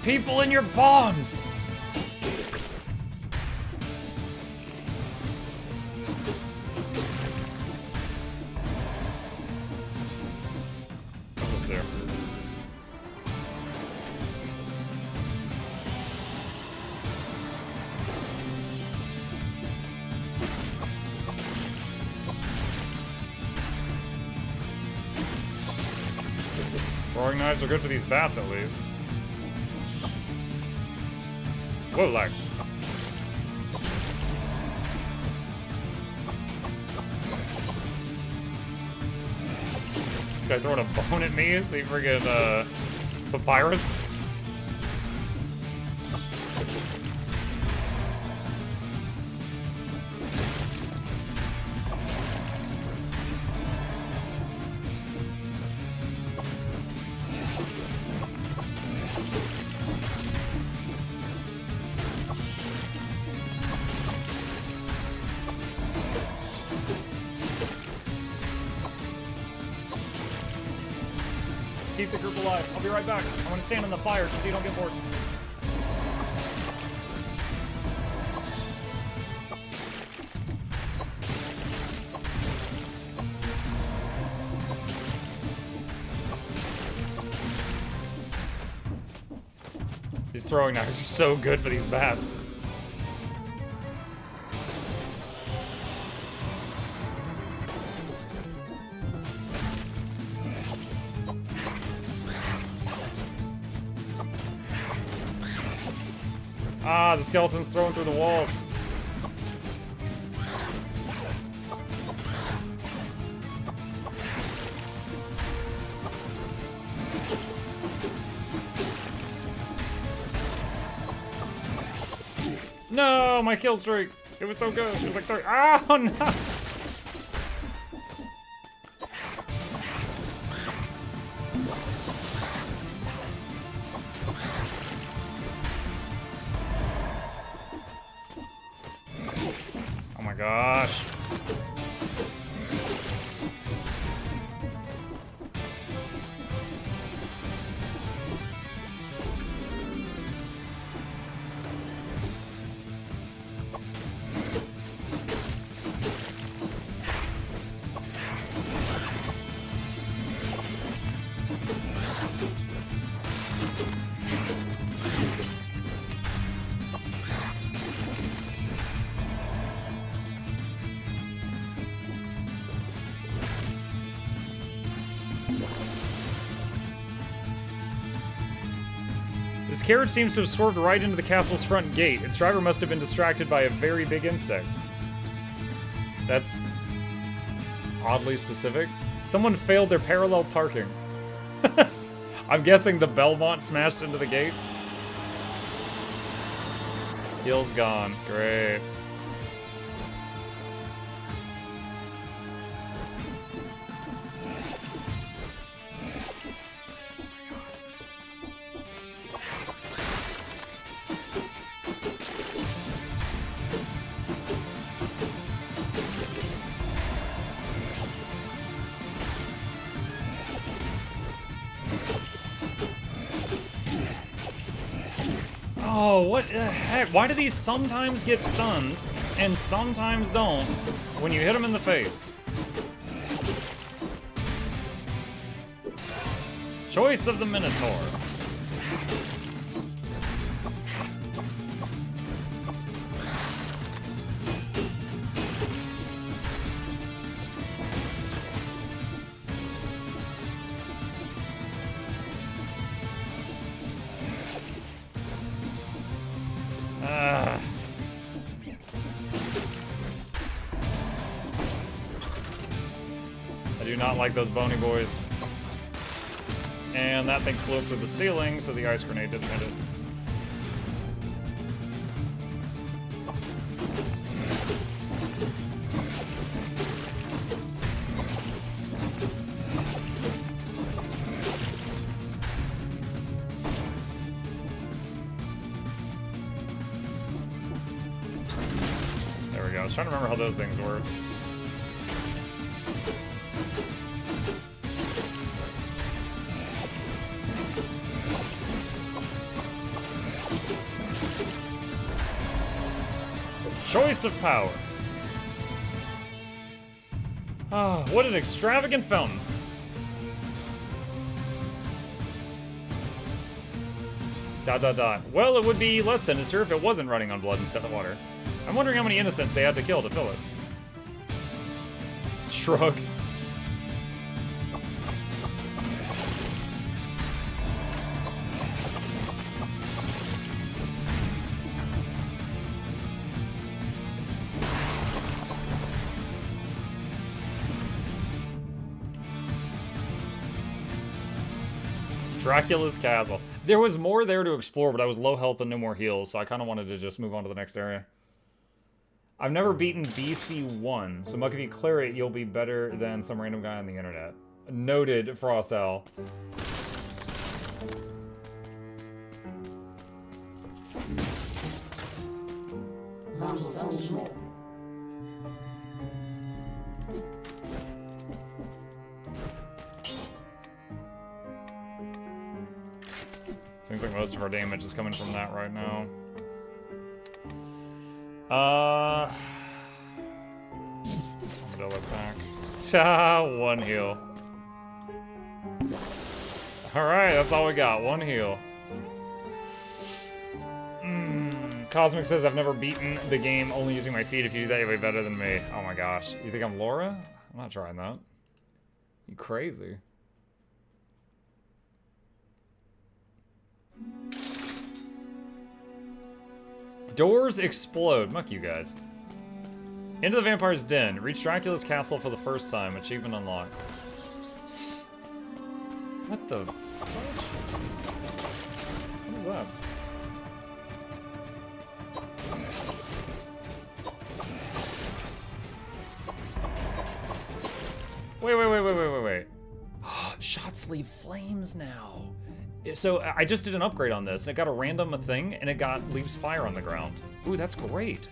People in your bombs! What's this do? Throwing knives are good for these bats, at least. Whoa, lag. This guy throwing a bone at me? Is he friggin' Papyrus? Keep the group alive. I'll be right back. I want to stand in the fire just so you don't get bored. These throwing knives are so good for these bats. Ah, the skeleton's throwing through the walls. No, my kill streak. It was so good. It was like 30. Oh no! Oh my gosh. This carriage seems to have swerved right into the castle's front gate. Its driver must have been distracted by a very big insect. That's oddly specific. Someone failed their parallel parking. I'm guessing the Belmont smashed into the gate. Heal's gone. Great. Oh, what the heck? Why do these sometimes get stunned and sometimes don't when you hit them in the face? Choice of the Minotaur. I do not like those bony boys. And that thing flew up to the ceiling, so the ice grenade didn't hit it. There we go. I was trying to remember how those things worked. Choice of power. Ah, what an extravagant fountain. Dot dot dot. Well, it would be less sinister if it wasn't running on blood instead of water. I'm wondering how many innocents they had to kill to fill it. Shrug. Dracula's Castle. There was more there to explore, but I was low health and no more heals, so I kind of wanted to just move on to the next area. I've never beaten BC1, so Muck, if you clear it, you'll be better than some random guy on the internet. Noted, Frost Owl. Seems like most of our damage is coming from that right now. Armadillo pack. One heal. Alright, that's all we got. One heal. Cosmic says I've never beaten the game only using my feet. If you do that, you'll be better than me. Oh my gosh. You think I'm Laura? I'm not trying that. You crazy. Doors explode. Muck you guys. Into the Vampire's Den. Reach Dracula's castle for the first time. Achievement unlocked. What the fuck? What is that? Wait. Shots leave flames now. So I just did an upgrade on this. It got a random thing, and it leaves fire on the ground. Ooh, that's great.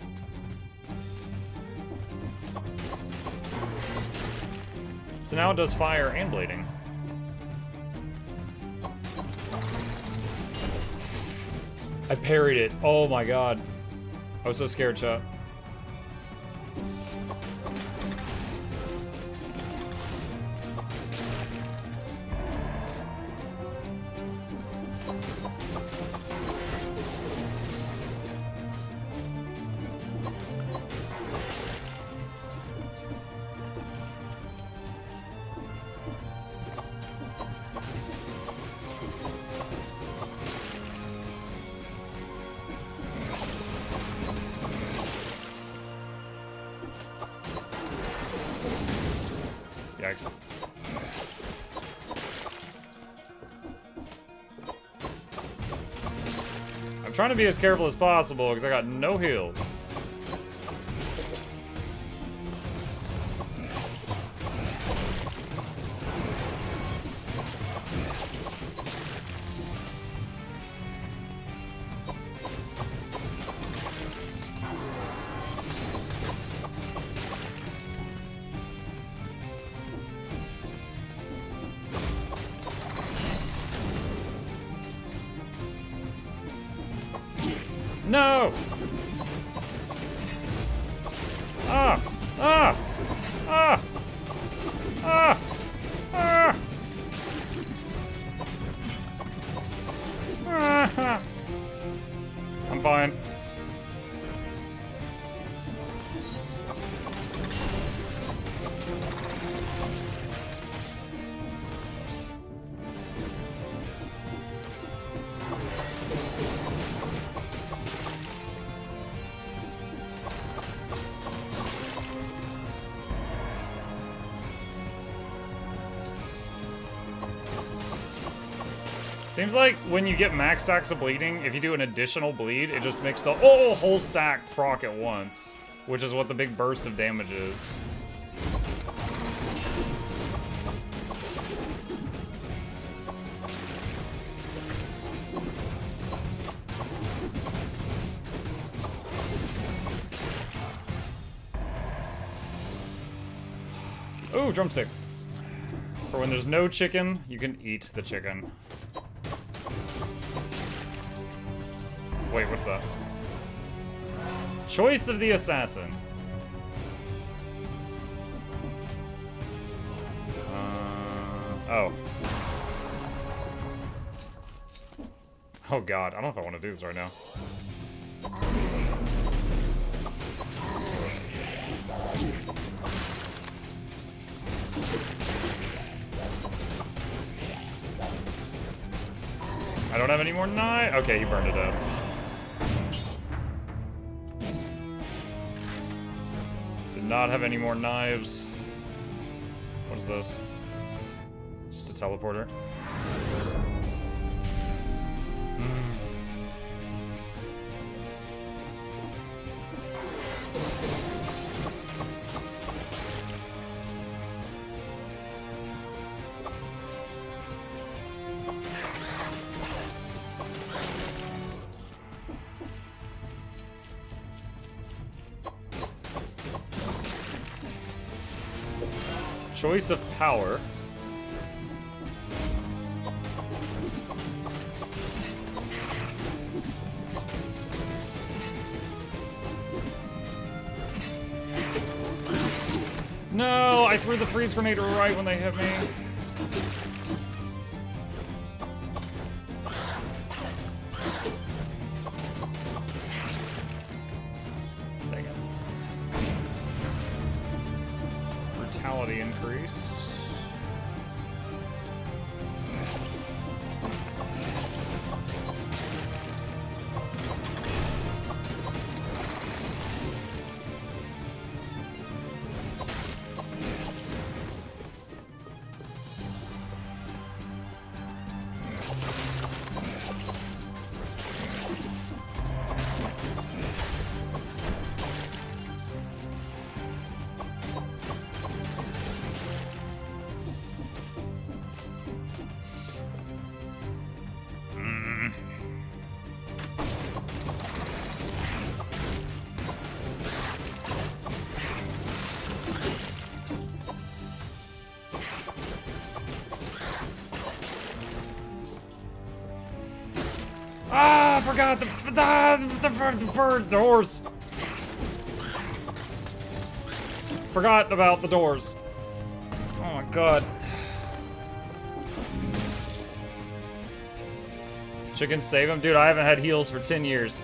So now it does fire and bleeding. I parried it. Oh my god. I was so scared, chat. Yikes. I'm trying to be as careful as possible because I got no heals. No! Ah! Ah! Ah! Ah! Ah! Ah! I'm fine. Seems like when you get max stacks of bleeding, if you do an additional bleed, it just makes the whole stack proc at once, which is what the big burst of damage is. Ooh, drumstick. For when there's no chicken, you can eat the chicken. Wait, what's that? Choice of the assassin. Oh. Oh god, I don't know if I want to do this right now. I don't have any more knives. Okay, you burned it up. Did not have any more knives. What is this? Just a teleporter. Choice of power. No, I threw the freeze grenade right when they hit me. Dang it. Brutality increased. Ah, I forgot the bird doors. Forgot about the doors. Oh my god. Chicken save him? Dude, I haven't had heals for 10 years.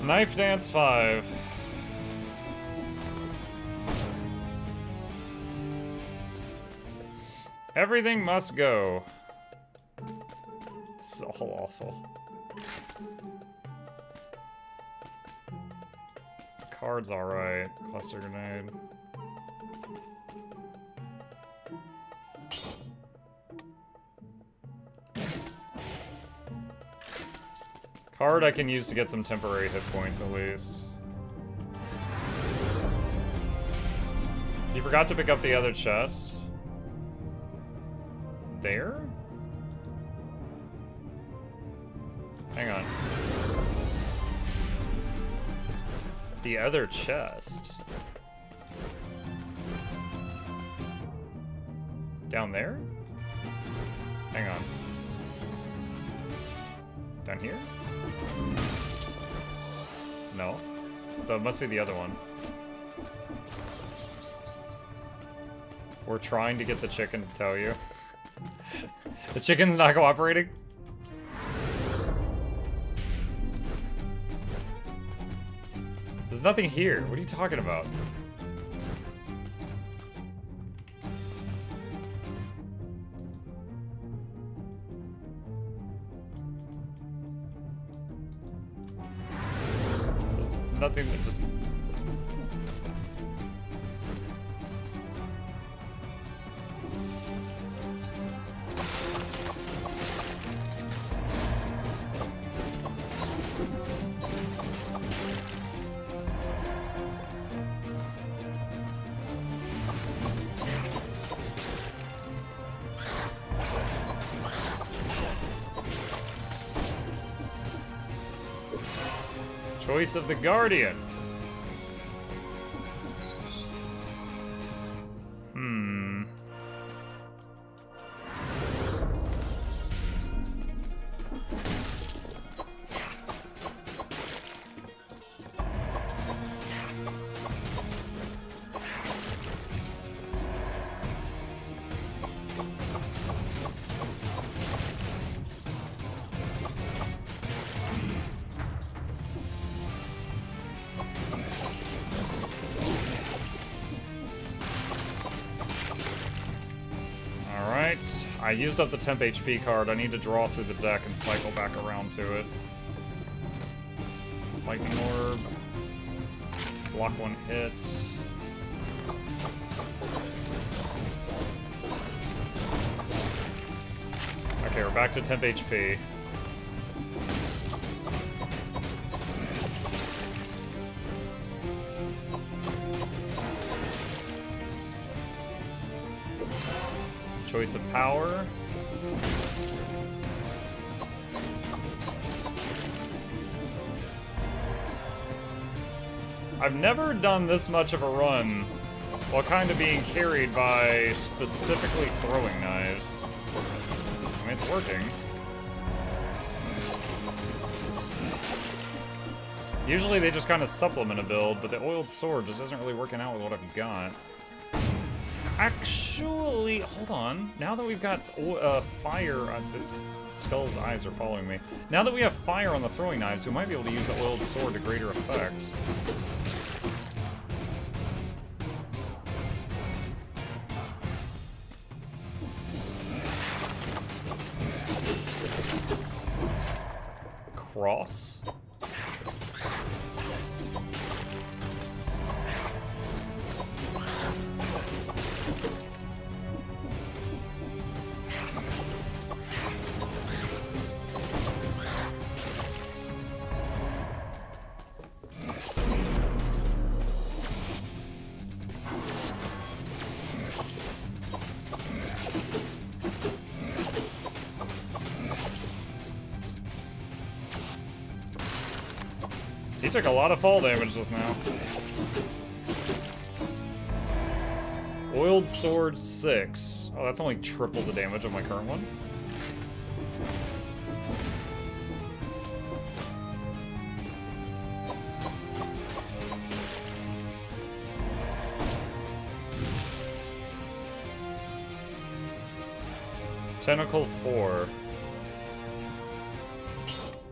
Knife Dance 5. Everything must go. This is all awful. Card's alright. Cluster grenade. Card I can use to get some temporary hit points at least. You forgot to pick up the other chest. There? Hang on. The other chest. Down there? Hang on. Down here? No. That must be the other one. We're trying to get the chicken to tell you. The chicken's not cooperating? There's nothing here. What are you talking about? There's nothing that just... Choice of the Guardian. I used up the temp HP card. I need to draw through the deck and cycle back around to it. Lightning Orb. Block one hit. Okay, we're back to temp HP. Choice of power. I've never done this much of a run while kind of being carried by specifically throwing knives. I mean, it's working. Usually they just kind of supplement a build, but the oiled sword just isn't really working out with what I've got. Actually, hold on. Now that we've got fire, this skull's eyes are following me. Now that we have fire on the throwing knives, we might be able to use the oiled sword to greater effect. Cross. He took a lot of fall damage just now. Oiled Sword 6. Oh, that's only triple the damage of my current one. Tentacle 4.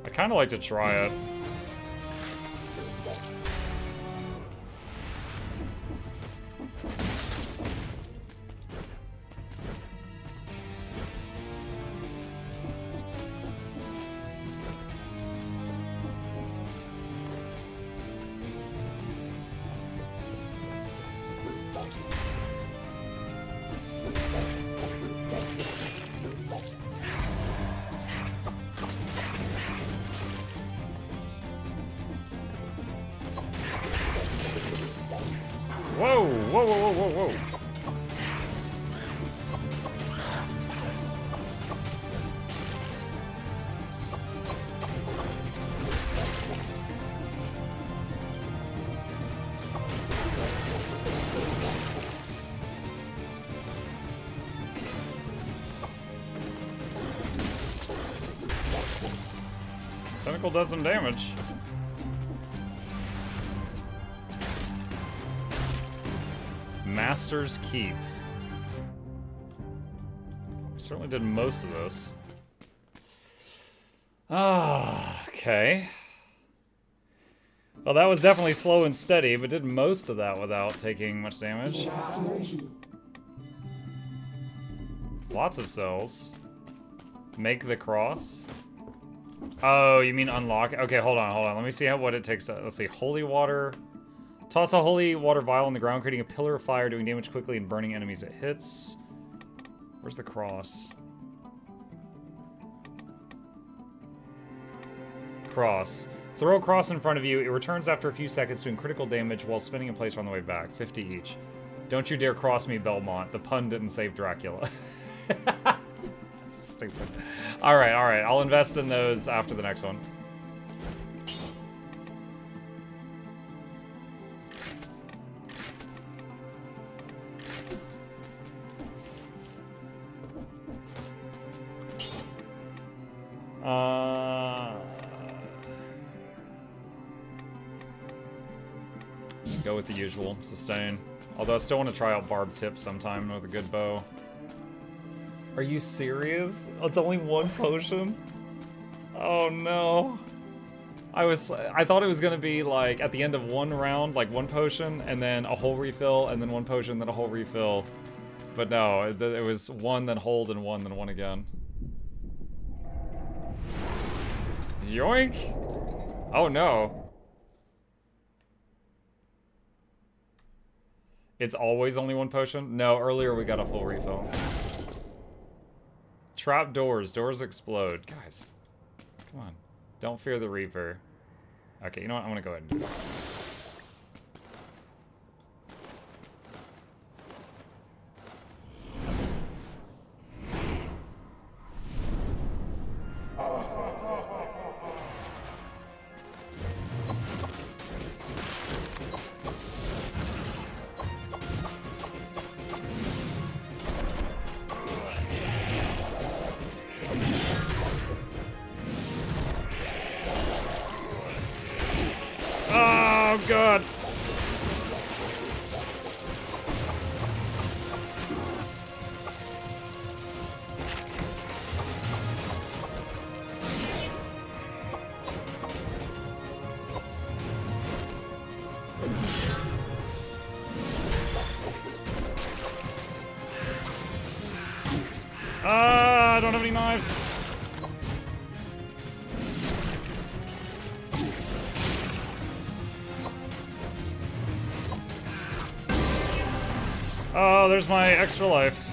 I kind of like to try it. Whoa, whoa, whoa, whoa, whoa, whoa. Tentacle does some damage. Master's Keep. We certainly did most of this. Ah, okay. Well, that was definitely slow and steady, but did most of that without taking much damage. Lots of cells. Make the cross. Oh, you mean unlock? Okay, hold on. Let me see what it takes to... Let's see. Holy water. Toss a holy water vial on the ground, creating a pillar of fire, doing damage quickly and burning enemies it hits. Where's the cross? Cross. Throw a cross in front of you. It returns after a few seconds, doing critical damage while spinning in place on the way back. 50 each. Don't you dare cross me, Belmont. The pun didn't save Dracula. Stupid. Alright. I'll invest in those after the next one. Go with the usual. Sustain. Although I still want to try out Barb Tip sometime with a good bow. Are you serious? It's only one potion? Oh no. I thought it was gonna be like at the end of one round, like one potion, and then a whole refill, and then one potion, then a whole refill. But no, it was one, then hold, and one, then one again. Yoink! Oh no. It's always only one potion? No, earlier we got a full refill. Trap doors. Doors explode. Guys, come on. Don't fear the Reaper. Okay, you know what? I'm gonna go ahead and do that. Oh god. I don't have any knives. Oh, there's my extra life.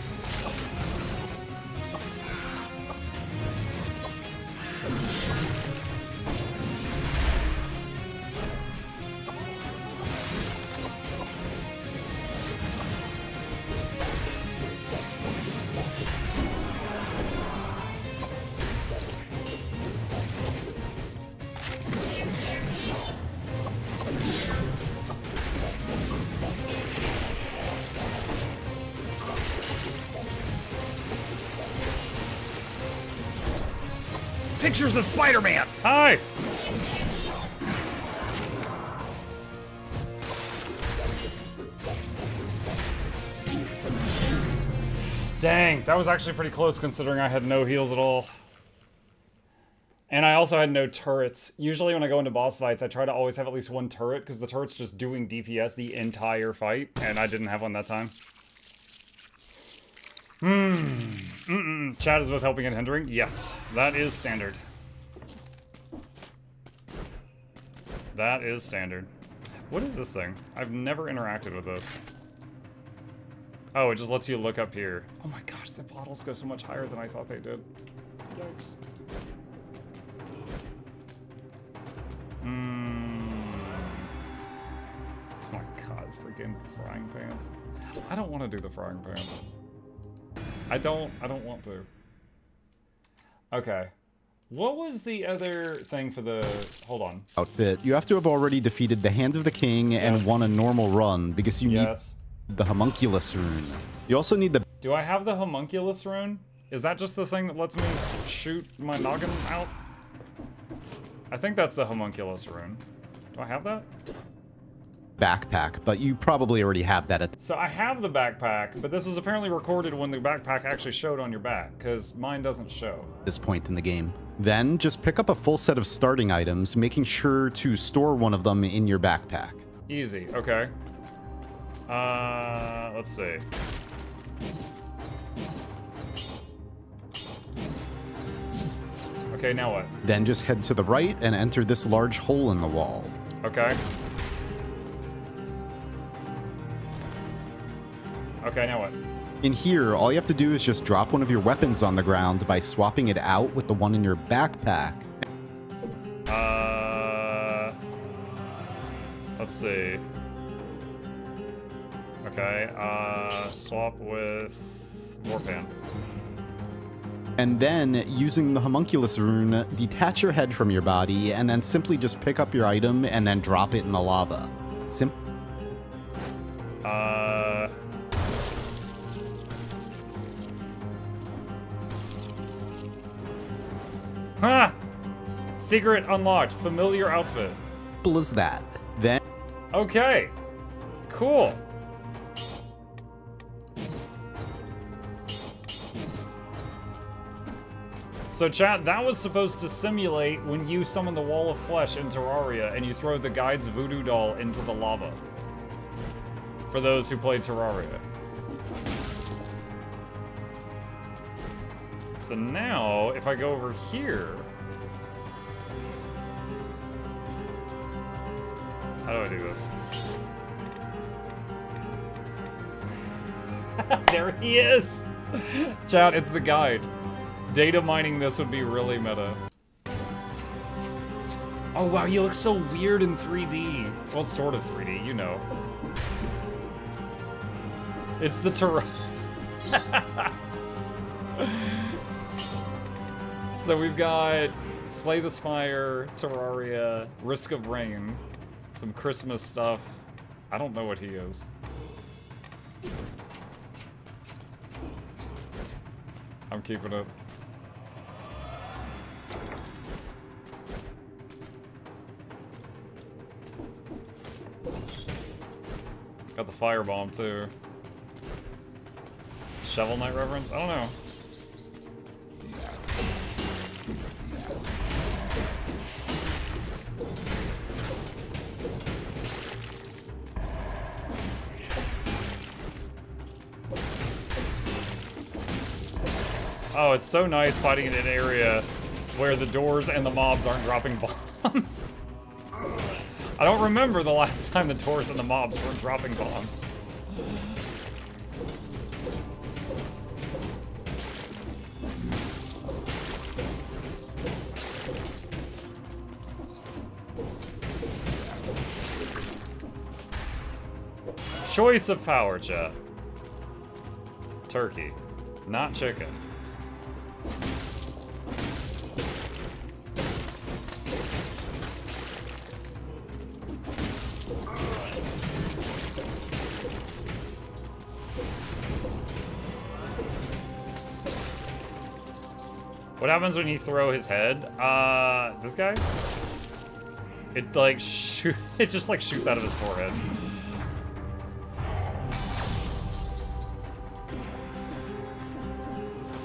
Pictures of Spider-Man! Hi! Dang, that was actually pretty close considering I had no heals at all. And I also had no turrets. Usually when I go into boss fights, I try to always have at least one turret, because the turret's just doing DPS the entire fight, and I didn't have one that time. Chat is both helping and hindering? Yes, that is standard. That is standard. What is this thing? I've never interacted with this. Oh, it just lets you look up here. Oh my gosh, the bottles go so much higher than I thought they did. Yikes. Oh my god, freaking frying pans. I don't want to do the frying pans. I don't want to. Okay. What was the other thing for the... Hold on. Outfit. You have to have already defeated the Hand of the King and won a normal run, because you need the Homunculus rune. You also need the... Do I have the Homunculus rune? Is that just the thing that lets me shoot my noggin out? I think that's the homunculus rune. Do I have that? Backpack, but you probably already have that at So I have the backpack, but this was apparently recorded when the backpack actually showed on your back, because mine doesn't show. this point in the game. Then just pick up a full set of starting items, making sure to store one of them in your backpack. Easy, okay. Let's see. Okay, now what? Then just head to the right and enter this large hole in the wall. Okay. Okay, now what? In here, all you have to do is just drop one of your weapons on the ground by swapping it out with the one in your backpack. Let's see. Okay, swap with Warpan. And then, using the homunculus rune, detach your head from your body, and then simply just pick up your item and then drop it in the lava. Ha! Secret unlocked. Familiar outfit. Simple as that. Then... Okay. Cool. So chat, that was supposed to simulate when you summon the Wall of Flesh in Terraria and you throw the guide's voodoo doll into the lava. For those who played Terraria. So now, if I go over here... How do I do this? There he is! Chat, it's the guide. Data mining this would be really meta. Oh wow, he looks so weird in 3D. Well, sort of 3D, you know. It's the So we've got Slay the Spire, Terraria, Risk of Rain, some Christmas stuff. I don't know what he is. I'm keeping it. Got the firebomb too. Shovel Knight reference? I don't know. Oh, it's so nice fighting in an area where the doors and the mobs aren't dropping bombs. I don't remember the last time the doors and the mobs weren't dropping bombs. Choice of power, chat. Turkey, not chicken. What happens when you throw his head? This guy? It like it just like shoots out of his forehead.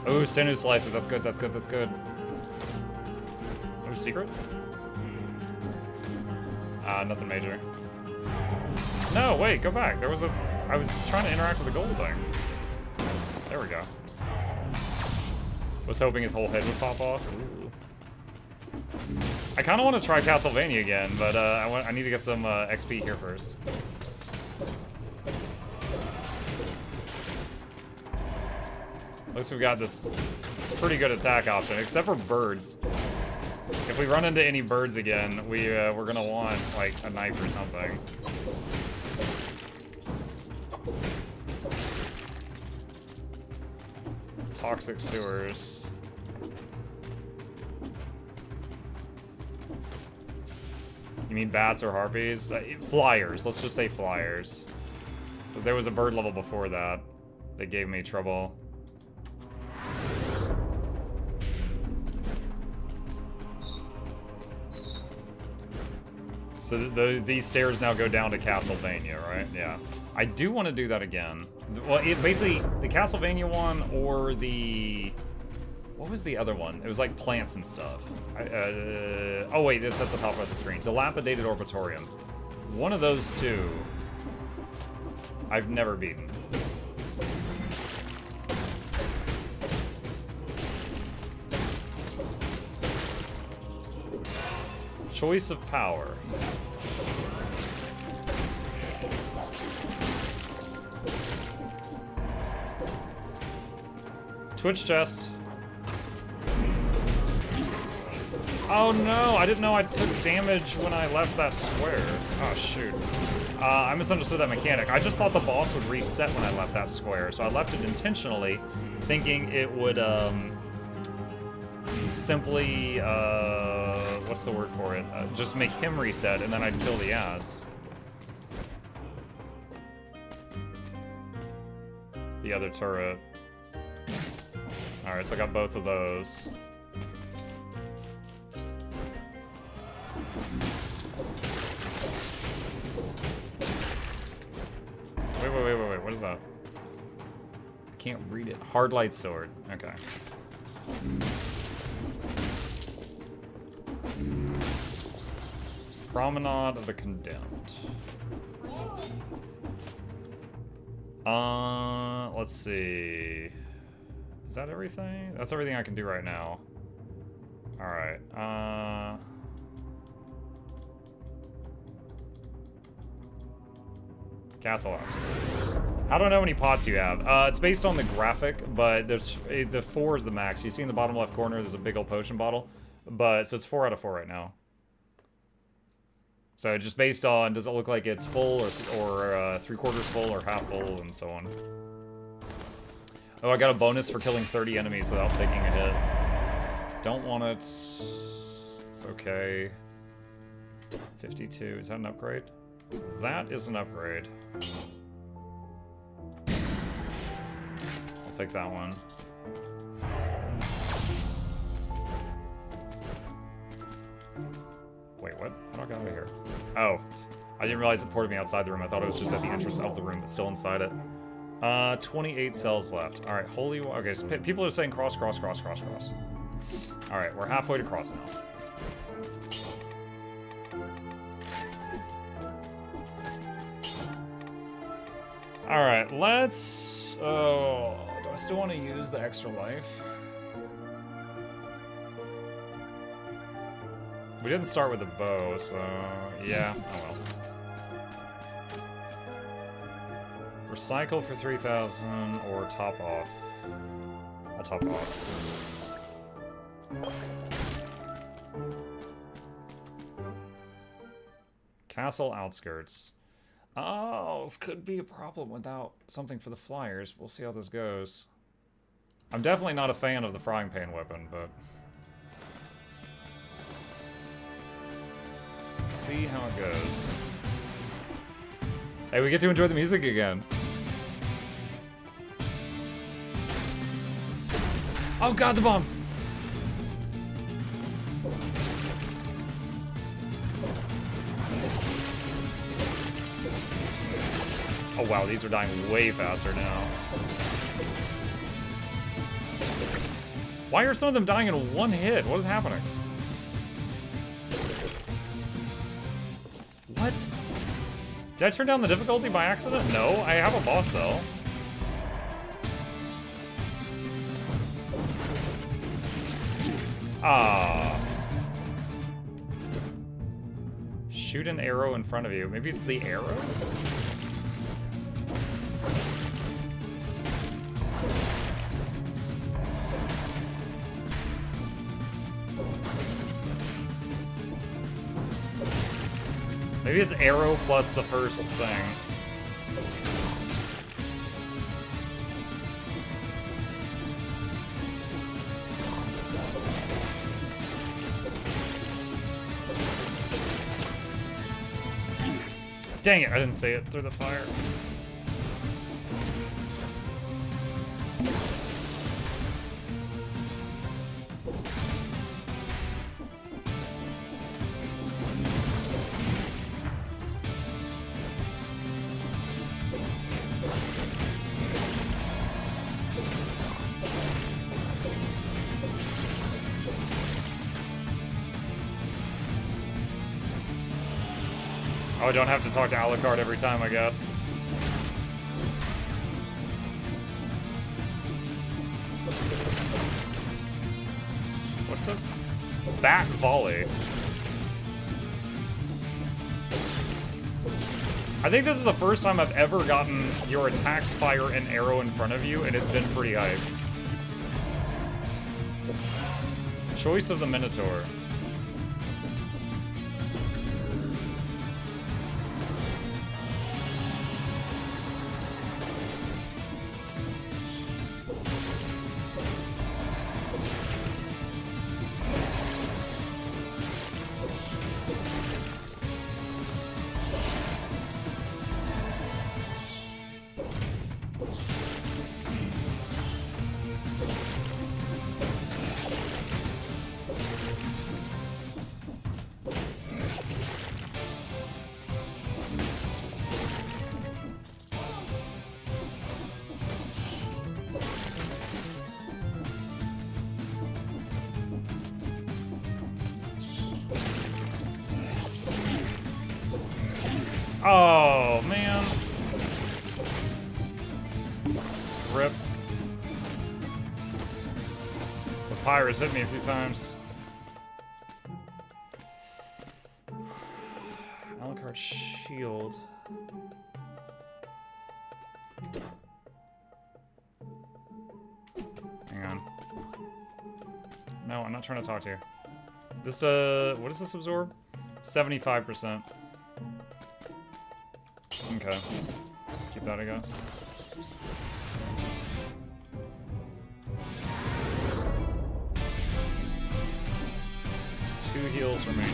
Oh, Sinew Slicer, that's good, that's good, that's good. Oh, secret? Nothing major. No, wait, go back. There was I was trying to interact with the gold thing. There we go. Was hoping his whole head would pop off. Ooh. I kind of want to try Castlevania again, but I need to get some XP here first. Looks we've got this pretty good attack option, except for birds. If we run into any birds again, we're gonna want like a knife or something. Toxic sewers. You mean bats or harpies? Flyers. Let's just say flyers. Because there was a bird level before that. That gave me trouble. So these stairs now go down to Castlevania, right? Yeah. I do want to do that again. Well, basically, the Castlevania one or the... What was the other one? It was like plants and stuff. Oh wait, it's at the top of the screen. Dilapidated Orbitorium. One of those two, I've never beaten. Choice of power. Twitch chest. Oh no, I didn't know I took damage when I left that square. Oh shoot. I misunderstood that mechanic. I just thought the boss would reset when I left that square, so I left it intentionally, thinking it would simply, what's the word for it? Just make him reset, and then I'd kill the ads. The other turret. Alright, so I got both of those. Wait, what is that? I can't read it. Hard light sword. Okay. Promenade of the Condemned. Let's see. Is that everything? That's everything I can do right now. Alright, Castle outskirts. I don't know how many pots you have. It's based on the graphic, but there's the 4 is the max. You see in the bottom left corner, there's a big old potion bottle. But, so it's 4 out of 4 right now. So just based on, does it look like it's full or 3/4 full or half full and so on. Oh, I got a bonus for killing 30 enemies without taking a hit. Don't want it. It's okay. 52, is that an upgrade? That is an upgrade. I'll take that one. Wait, what? How do I get out of here? Oh, I didn't realize it ported me outside the room. I thought it was just at the entrance of the room, but still inside it. 28 cells left. All right, holy... Okay, so people are saying cross, cross, cross, cross, cross. All right, we're halfway to cross now. All right, let's... Oh, do I still want to use the extra life? We didn't start with a bow, so... Yeah, oh well. Recycle for 3,000 or top off. I'll top off. Castle outskirts. Oh, this could be a problem without something for the flyers. We'll see how this goes. I'm definitely not a fan of the frying pan weapon, but... see how it goes. Hey, we get to enjoy the music again. Oh god, the bombs! Oh wow, these are dying way faster now. Why are some of them dying in one hit? What is happening? What? Did I turn down the difficulty by accident? No, I have a boss cell. Ah. Shoot an arrow in front of you. Maybe it's the arrow? Maybe it's arrow plus the first thing. Dang it, I didn't see it through the fire. Oh, I don't have to talk to Alucard every time, I guess. What's this? Bat volley. I think this is the first time I've ever gotten your attacks fire an arrow in front of you, and it's been pretty hype. Choice of the Minotaur. Oh, man. Rip. The Pyrus hit me a few times. Alucard shield. Hang on. No, I'm not trying to talk to you. This, what does this absorb? 75%. Okay. Let's keep that, I guess. Two heals remaining.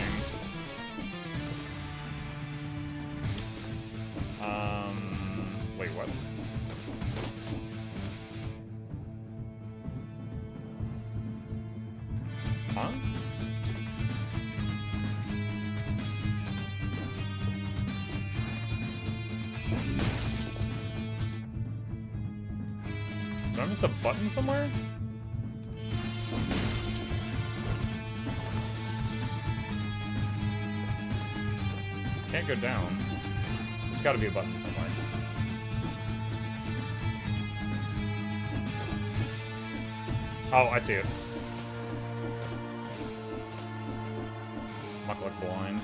Wait, what? Huh? Did I miss a button somewhere? Can't go down. There's gotta be a button somewhere. Oh, I see it. Muckluck blind.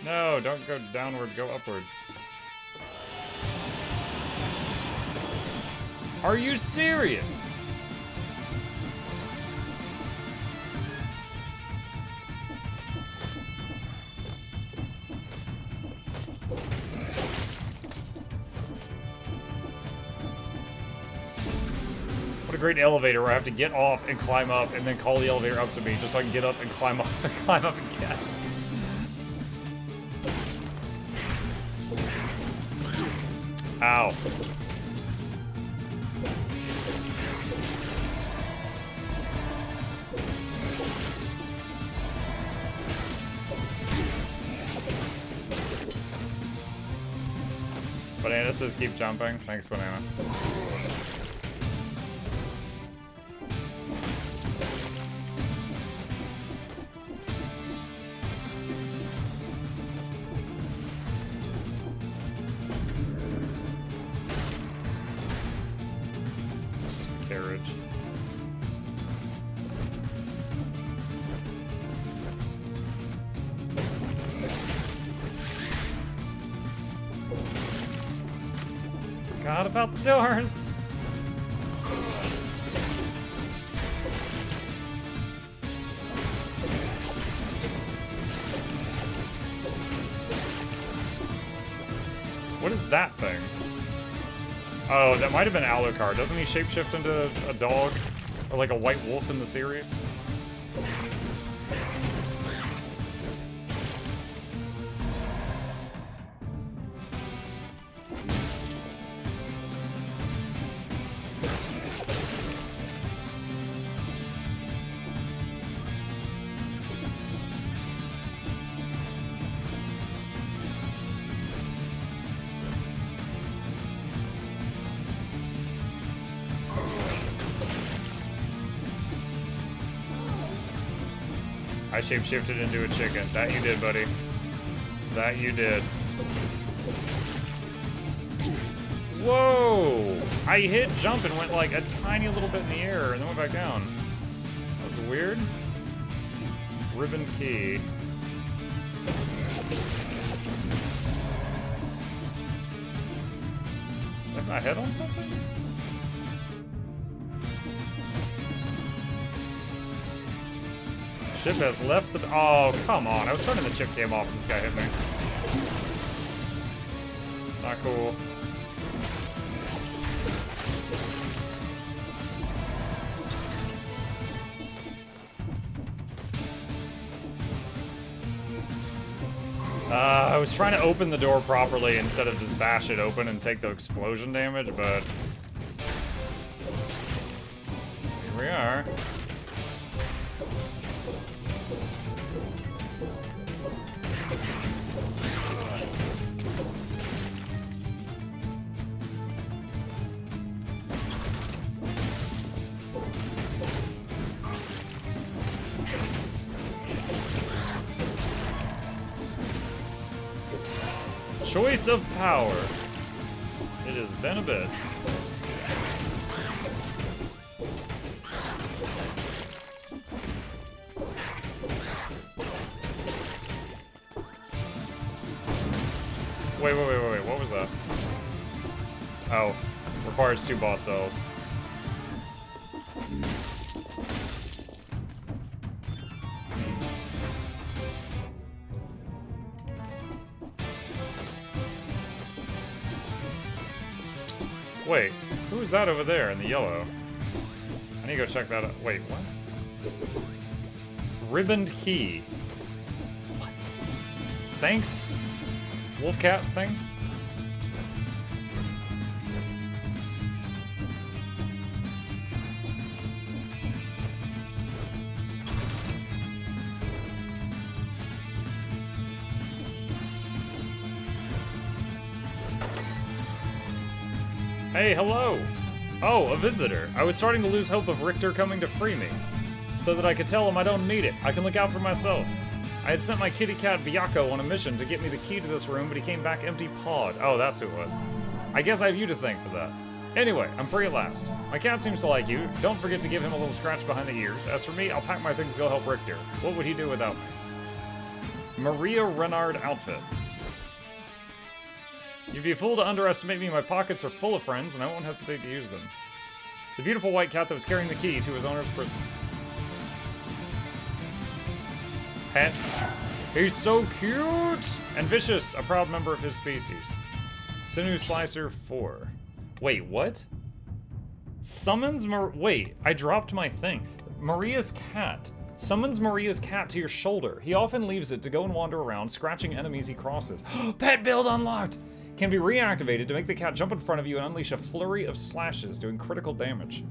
No, don't go downward, go upward. Are you serious? What a great elevator where I have to get off and climb up and then call the elevator up to me just so I can get up and climb off and climb up again. Ow. Banana says keep jumping. Thanks, Banana. It's just the carriage. Forgot about the doors. What is that thing? Oh, that might have been Alucard. Doesn't he shapeshift into a dog? Or like a white wolf in the series? I shapeshifted into a chicken. That you did, buddy. That you did. Whoa! I hit jump and went like a tiny little bit in the air and then went back down. That was weird. Ribbon key. Have my head on something? Ship has left the... Oh, come on. I was turning the chip cam off and this guy hit me. Not cool. I was trying to open the door properly instead of just bash it open and take the explosion damage, but... Here we are. Choice of power. It has been a bit. Wait, what was that? Oh, requires 2 boss cells. Wait, who is that over there in the yellow? I need to go check that out. Wait, what? Ribboned key. What? Thanks, Wolfcat thing? Hey, hello! Oh, a visitor. I was starting to lose hope of Richter coming to free me, so that I could tell him I don't need it. I can look out for myself. I had sent my kitty cat Biako on a mission to get me the key to this room, but he came back empty-pawed. Oh, that's who it was. I guess I have you to thank for that. Anyway, I'm free at last. My cat seems to like you. Don't forget to give him a little scratch behind the ears. As for me, I'll pack my things to go help Richter. What would he do without me? Maria Renard outfit. You'd be a fool to underestimate me. My pockets are full of friends, and I won't hesitate to use them. The beautiful white cat that was carrying the key to his owner's prison. Pet. He's so cute! And vicious, a proud member of his species. Sinew Slicer 4. Wait, what? Summons Wait, I dropped my thing. Maria's cat. Summons Maria's cat to your shoulder. He often leaves it to go and wander around, scratching enemies he crosses. Pet build unlocked! Can be reactivated to make the cat jump in front of you and unleash a flurry of slashes, doing critical damage.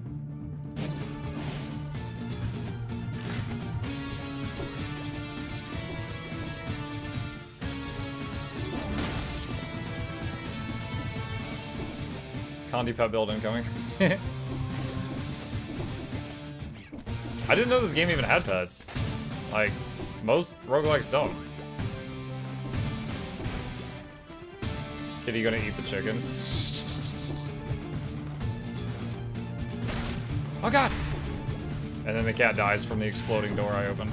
Condi pet build incoming. I didn't know this game even had pets. Like, most roguelikes don't. Kitty gonna eat the chicken? Oh god! And then the cat dies from the exploding door I opened.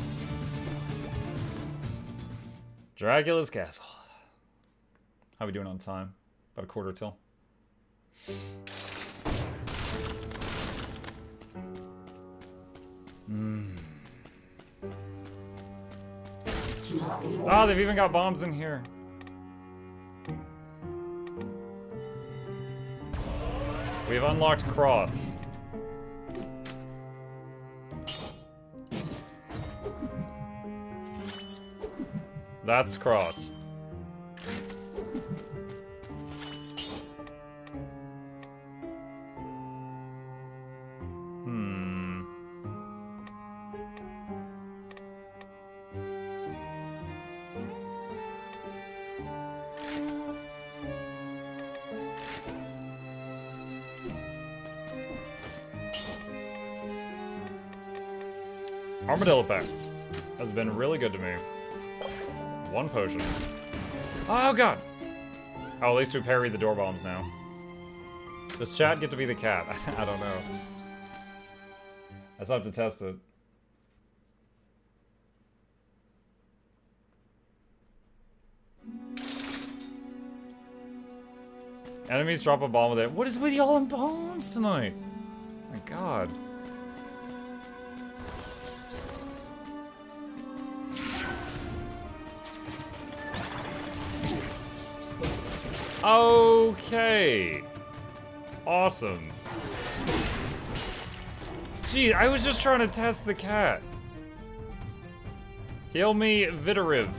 Dracula's castle. How we doing on time? About a quarter till. Oh, they've even got bombs in here. We've unlocked Cross. That's Cross. Armadillo pack. has been really good to me. 1 potion. Oh god! Oh, at least we parry the door bombs now. Does Chad get to be the cat? I don't know. I still have to test it. Enemies drop a bomb with it. What is with y'all and bombs tonight? My god. Okay. Awesome. Gee, I was just trying to test the cat. Heal me, Vitariv.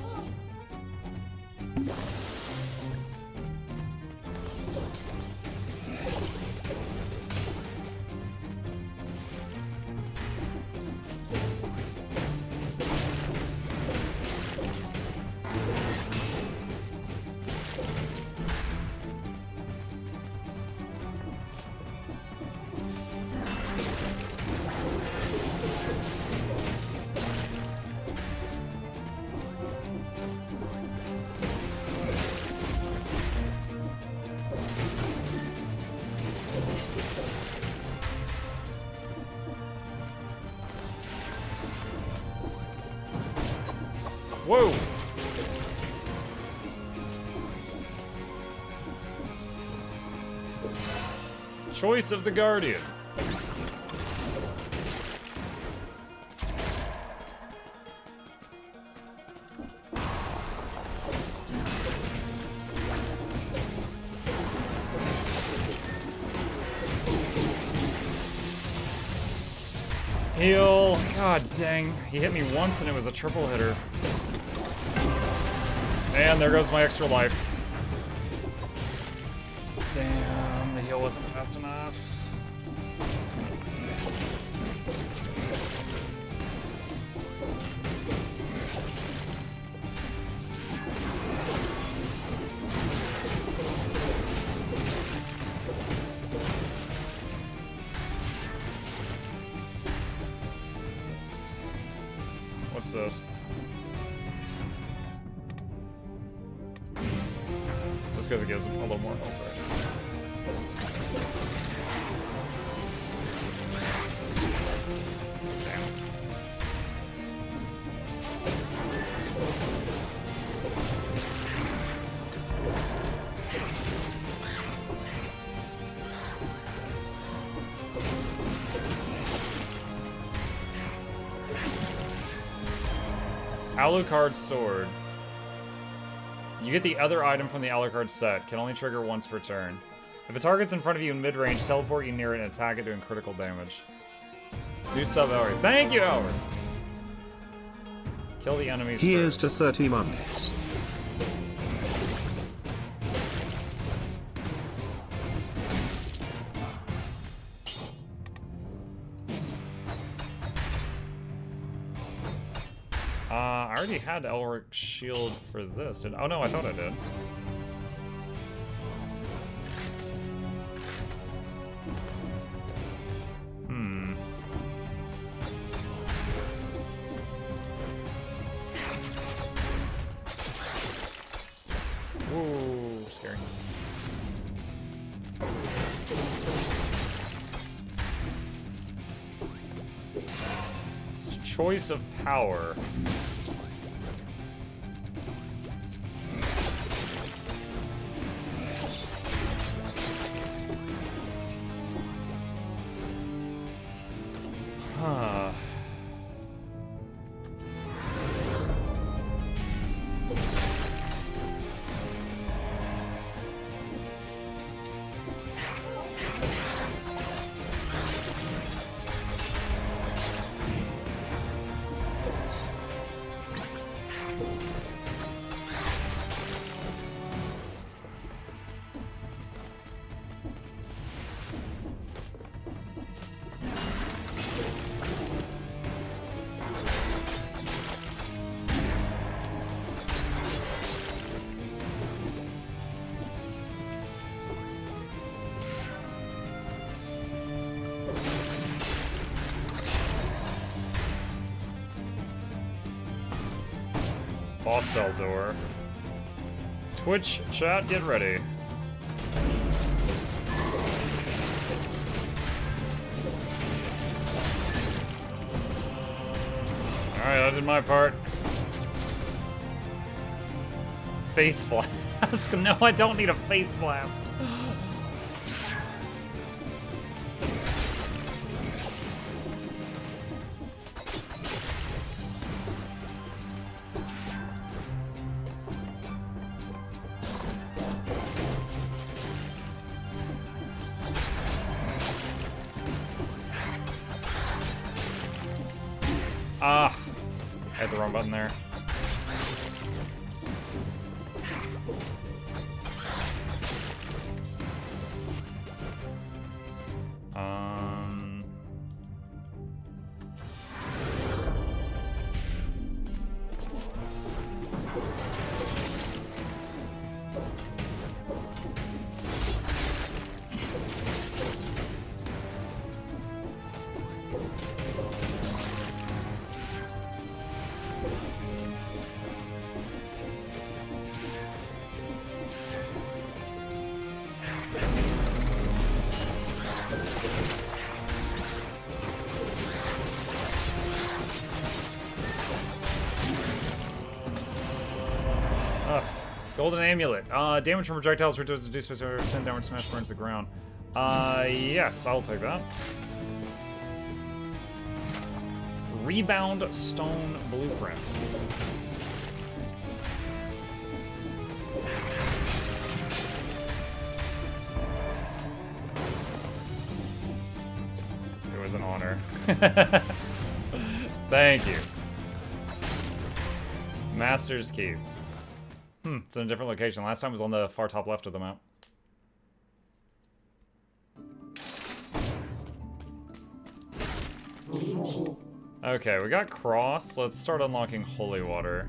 Whoa! Choice of the Guardian. Heal. God dang. He hit me once and it was a triple hitter. And there goes my extra life. Damn, the heal wasn't fast enough. What's this? Just because it gives a little more health, right? Alucard Sword. You get the other item from the Alucard set. Can only trigger once per turn. If a target's in front of you in mid-range, teleport you near it and attack it doing critical damage. New sub, Howard. Thank you, Howard! Kill the enemies Here's first. to 30 months. I already had Elric's shield for this. Oh no, I thought I did. Whoa, scary. It's choice of power. Huh. Boss cell door. Twitch chat, get ready. Alright, I did my part. Face flask. No, I don't need a face flask. Ah, I hit the wrong button there. Golden amulet. Damage from projectiles reduced by 10 downward smash burns the ground. Yes, I'll take that. Rebound stone blueprint. It was an honor. Thank you. Master's Keep. It's in a different location. Last time it was on the far top left of the map. Okay, we got cross. Let's start unlocking holy water.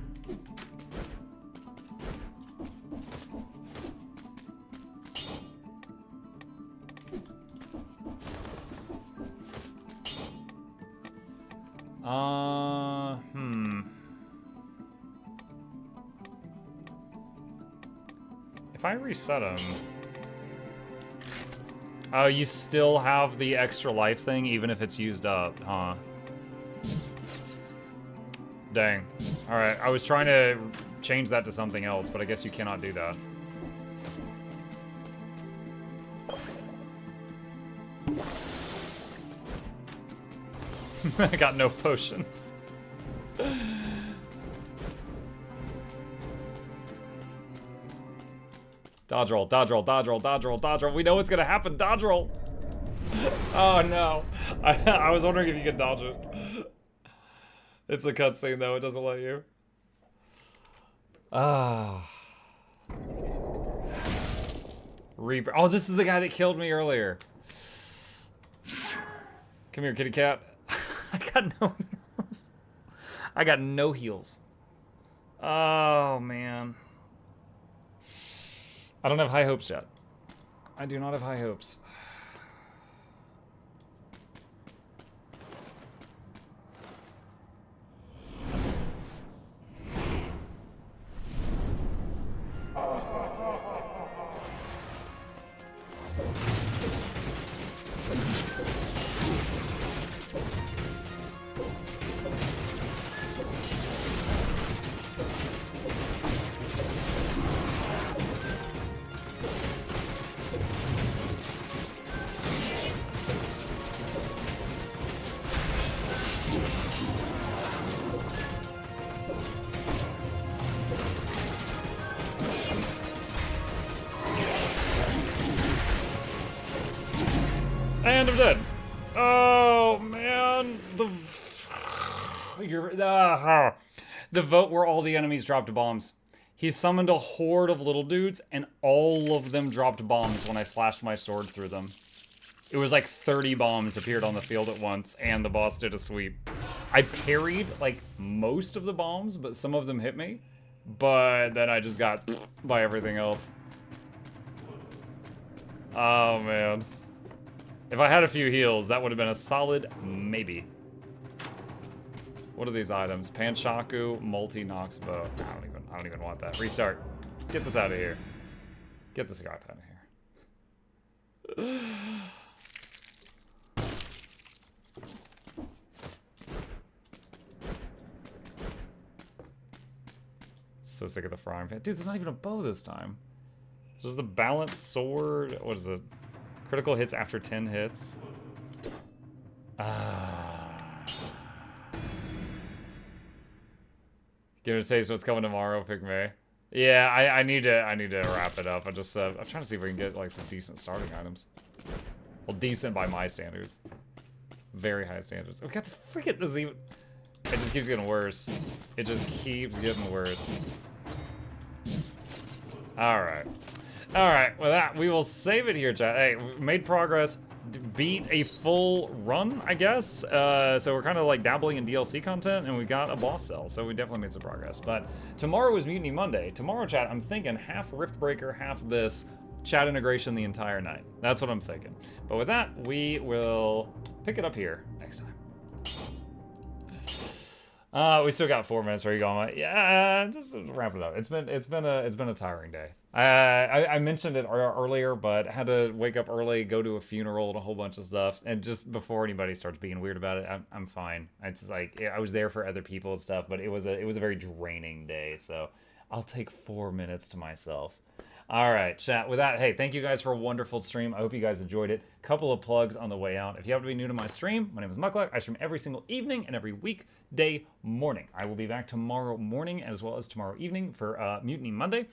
If I reset him... Oh, you still have the extra life thing, even if it's used up, huh? Dang. Alright, I was trying to change that to something else, but I guess you cannot do that. I got no potions. Dodge roll, dodge roll, dodge roll, dodge roll, dodge roll. We know what's gonna happen. Dodge roll. Oh no. I was wondering if you could dodge it. It's a cutscene though, it doesn't let you. Reaper. Oh, this is the guy that killed me earlier. Come here, kitty cat. I got no heals. I got no heals. Oh man. I don't have high hopes yet. I do not have high hopes. And I'm dead. Oh man, the vote where all the enemies dropped bombs. He summoned a horde of little dudes, and all of them dropped bombs when I slashed my sword through them. It was like 30 bombs appeared on the field at once, and the boss did a sweep. I parried like most of the bombs, but some of them hit me. But then I just got by everything else. Oh man. If I had a few heals, that would have been a solid maybe. What are these items? Panshaku, multi-Nox bow. I don't even want that. Restart. Get this out of here. Get this crap out of here. So sick of the frying pan. Dude, there's not even a bow this time. There's the balanced sword. What is it? Critical hits after 10 hits. Give it a taste what's coming tomorrow, Pygmy. Yeah, I need to wrap it up. I'm trying to see if we can get like some decent starting items. Well, decent by my standards. Very high standards. We got the freaking this even. It just keeps getting worse. It just keeps getting worse. Alright. Alright, with that, we will save it here, chat. Hey, we made progress. Beat a full run, I guess. So we're kind of like dabbling in DLC content, and we got a boss cell, so we definitely made some progress. But tomorrow is Mutiny Monday. Tomorrow, chat, I'm thinking half Riftbreaker, half this chat integration the entire night. That's what I'm thinking. But with that, we will pick it up here next time. We still got 4 minutes. Where are you going? Yeah, just wrap it up. It's been a tiring day. I mentioned it earlier, but had to wake up early, go to a funeral, and a whole bunch of stuff. And just before anybody starts being weird about it, I'm fine. It's like I was there for other people and stuff, but it was a very draining day. So I'll take 4 minutes to myself. All right, chat. With that, hey, thank you guys for a wonderful stream. I hope you guys enjoyed it. Couple of plugs on the way out. If you happen to be new to my stream, my name is Muckluck. I stream every single evening and every weekday morning. I will be back tomorrow morning as well as tomorrow evening for Mutiny Monday,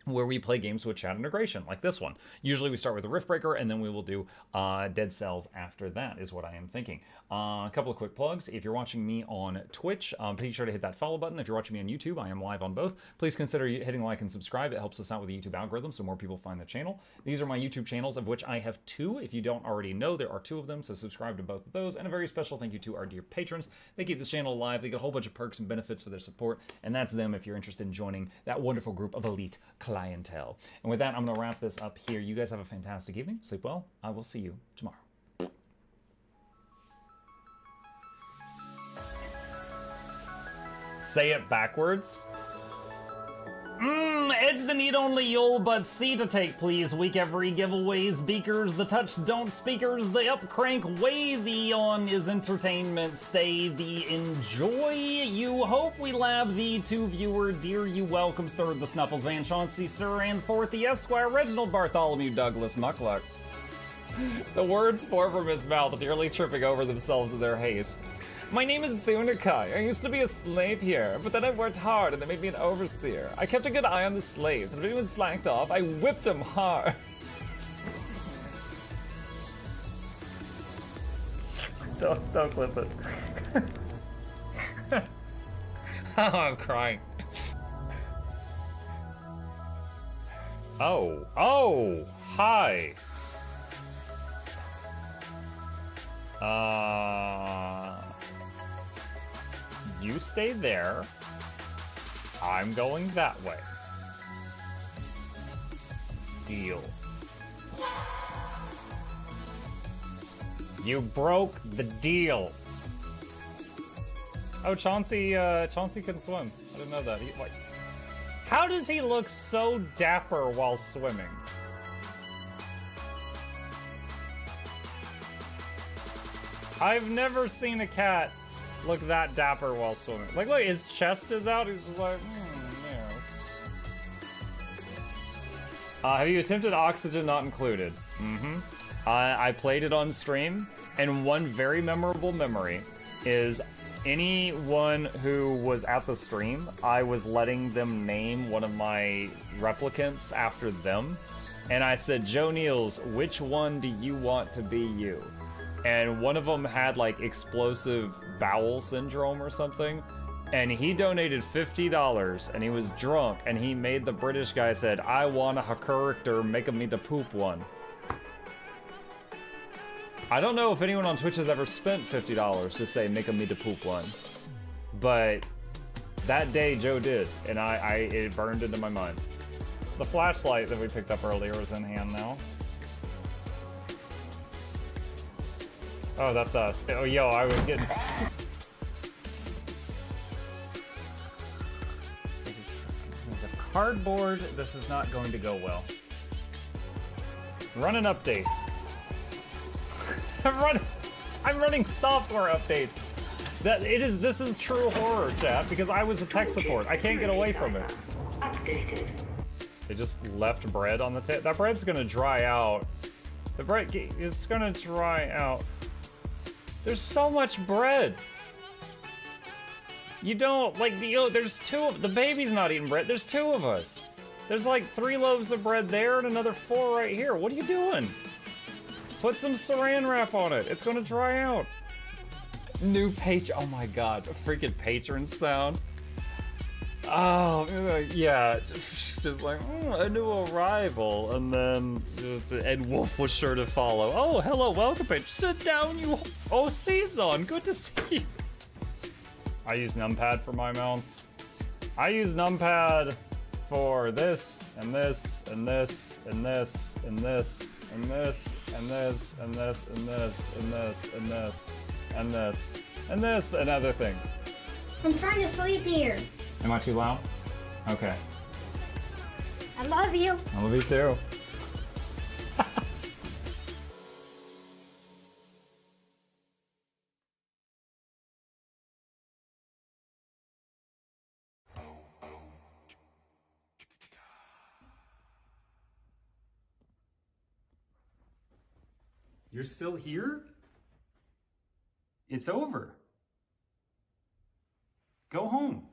where we play games with chat integration, like this one. Usually we start with a Riftbreaker, and then we will do Dead Cells after that, is what I am thinking. A couple of quick plugs. If you're watching me on Twitch, be sure to hit that follow button. If you're watching me on YouTube, I am live on both. Please consider hitting like and subscribe. It helps us out with the YouTube algorithm so more people find the channel. These are my YouTube channels, of which I have 2. If you don't already know, there are 2 of them, so subscribe to both of those. And a very special thank you to our dear patrons. They keep this channel alive. They get a whole bunch of perks and benefits for their support, and that's them if you're interested in joining that wonderful group of elite clientele. And with that, I'm going to wrap this up here. You guys have a fantastic evening. Sleep well. I will see you tomorrow. Say it backwards. Edge the need only you'll but C to take, please. Week every giveaways, beakers, the touch don't speakers, the up crank way, the on is entertainment, stay the enjoy. You hope we lab the 2 viewer, dear you welcomes, third the Snuffles, Van Chauncey, Sir, and fourth the Esquire, Reginald Bartholomew, Douglas, Muckluck. The words pour from his mouth, nearly tripping over themselves in their haste. My name is Zunikai. I used to be a slave here, but then I worked hard and they made me an overseer. I kept a good eye on the slaves, and if anyone slacked off, I whipped them hard. Don't clip it. Oh, I'm crying. Oh, hi. You stay there. I'm going that way. Deal. You broke the deal. Oh, Chauncey can swim. I didn't know that. How does he look so dapper while swimming? I've never seen a cat look that dapper while swimming. Like, look, his chest is out. He's just like, yeah. Have you attempted Oxygen Not Included? I played it on stream, and one very memorable memory is anyone who was at the stream, I was letting them name one of my replicants after them, and I said, Joe Niels, which one do you want to be you? And one of them had like explosive bowel syndrome or something, and he donated $50, and he was drunk, and he made the British guy said, I want a character making me the poop one. I don't know if anyone on Twitch has ever spent $50 to say make me the poop one, but that day Joe did, and it burned into my mind. The flashlight that we picked up earlier is in hand now. Oh, that's us. Oh, yo, I was getting... Cardboard, this is not going to go well. Run an update. I'm running software updates. This is true horror, chat, because I was a tech support. I can't get away from it. Updated. They just left bread on the table. That bread's gonna dry out. The bread, it's gonna dry out. There's so much bread. You don't, like, there's the baby's not eating bread. There's 2 of us. There's like 3 loaves of bread there and another 4 right here. What are you doing? Put some saran wrap on it. It's gonna dry out. New oh my god, a freaking patron sound. Oh, yeah, just like, a new arrival, and then Ed Wolf was sure to follow. Oh, hello, welcome, patron. Sit down, you. Oh, Season, good to see you. I use numpad for my mounts. I use numpad for this, and this, and this, and this, and this, and this, and this, and this, and this, and this, and this, and this, and this, and other things. I'm trying to sleep here. Am I too loud? Okay. I love you. I love you too. You're still here? It's over. Go home.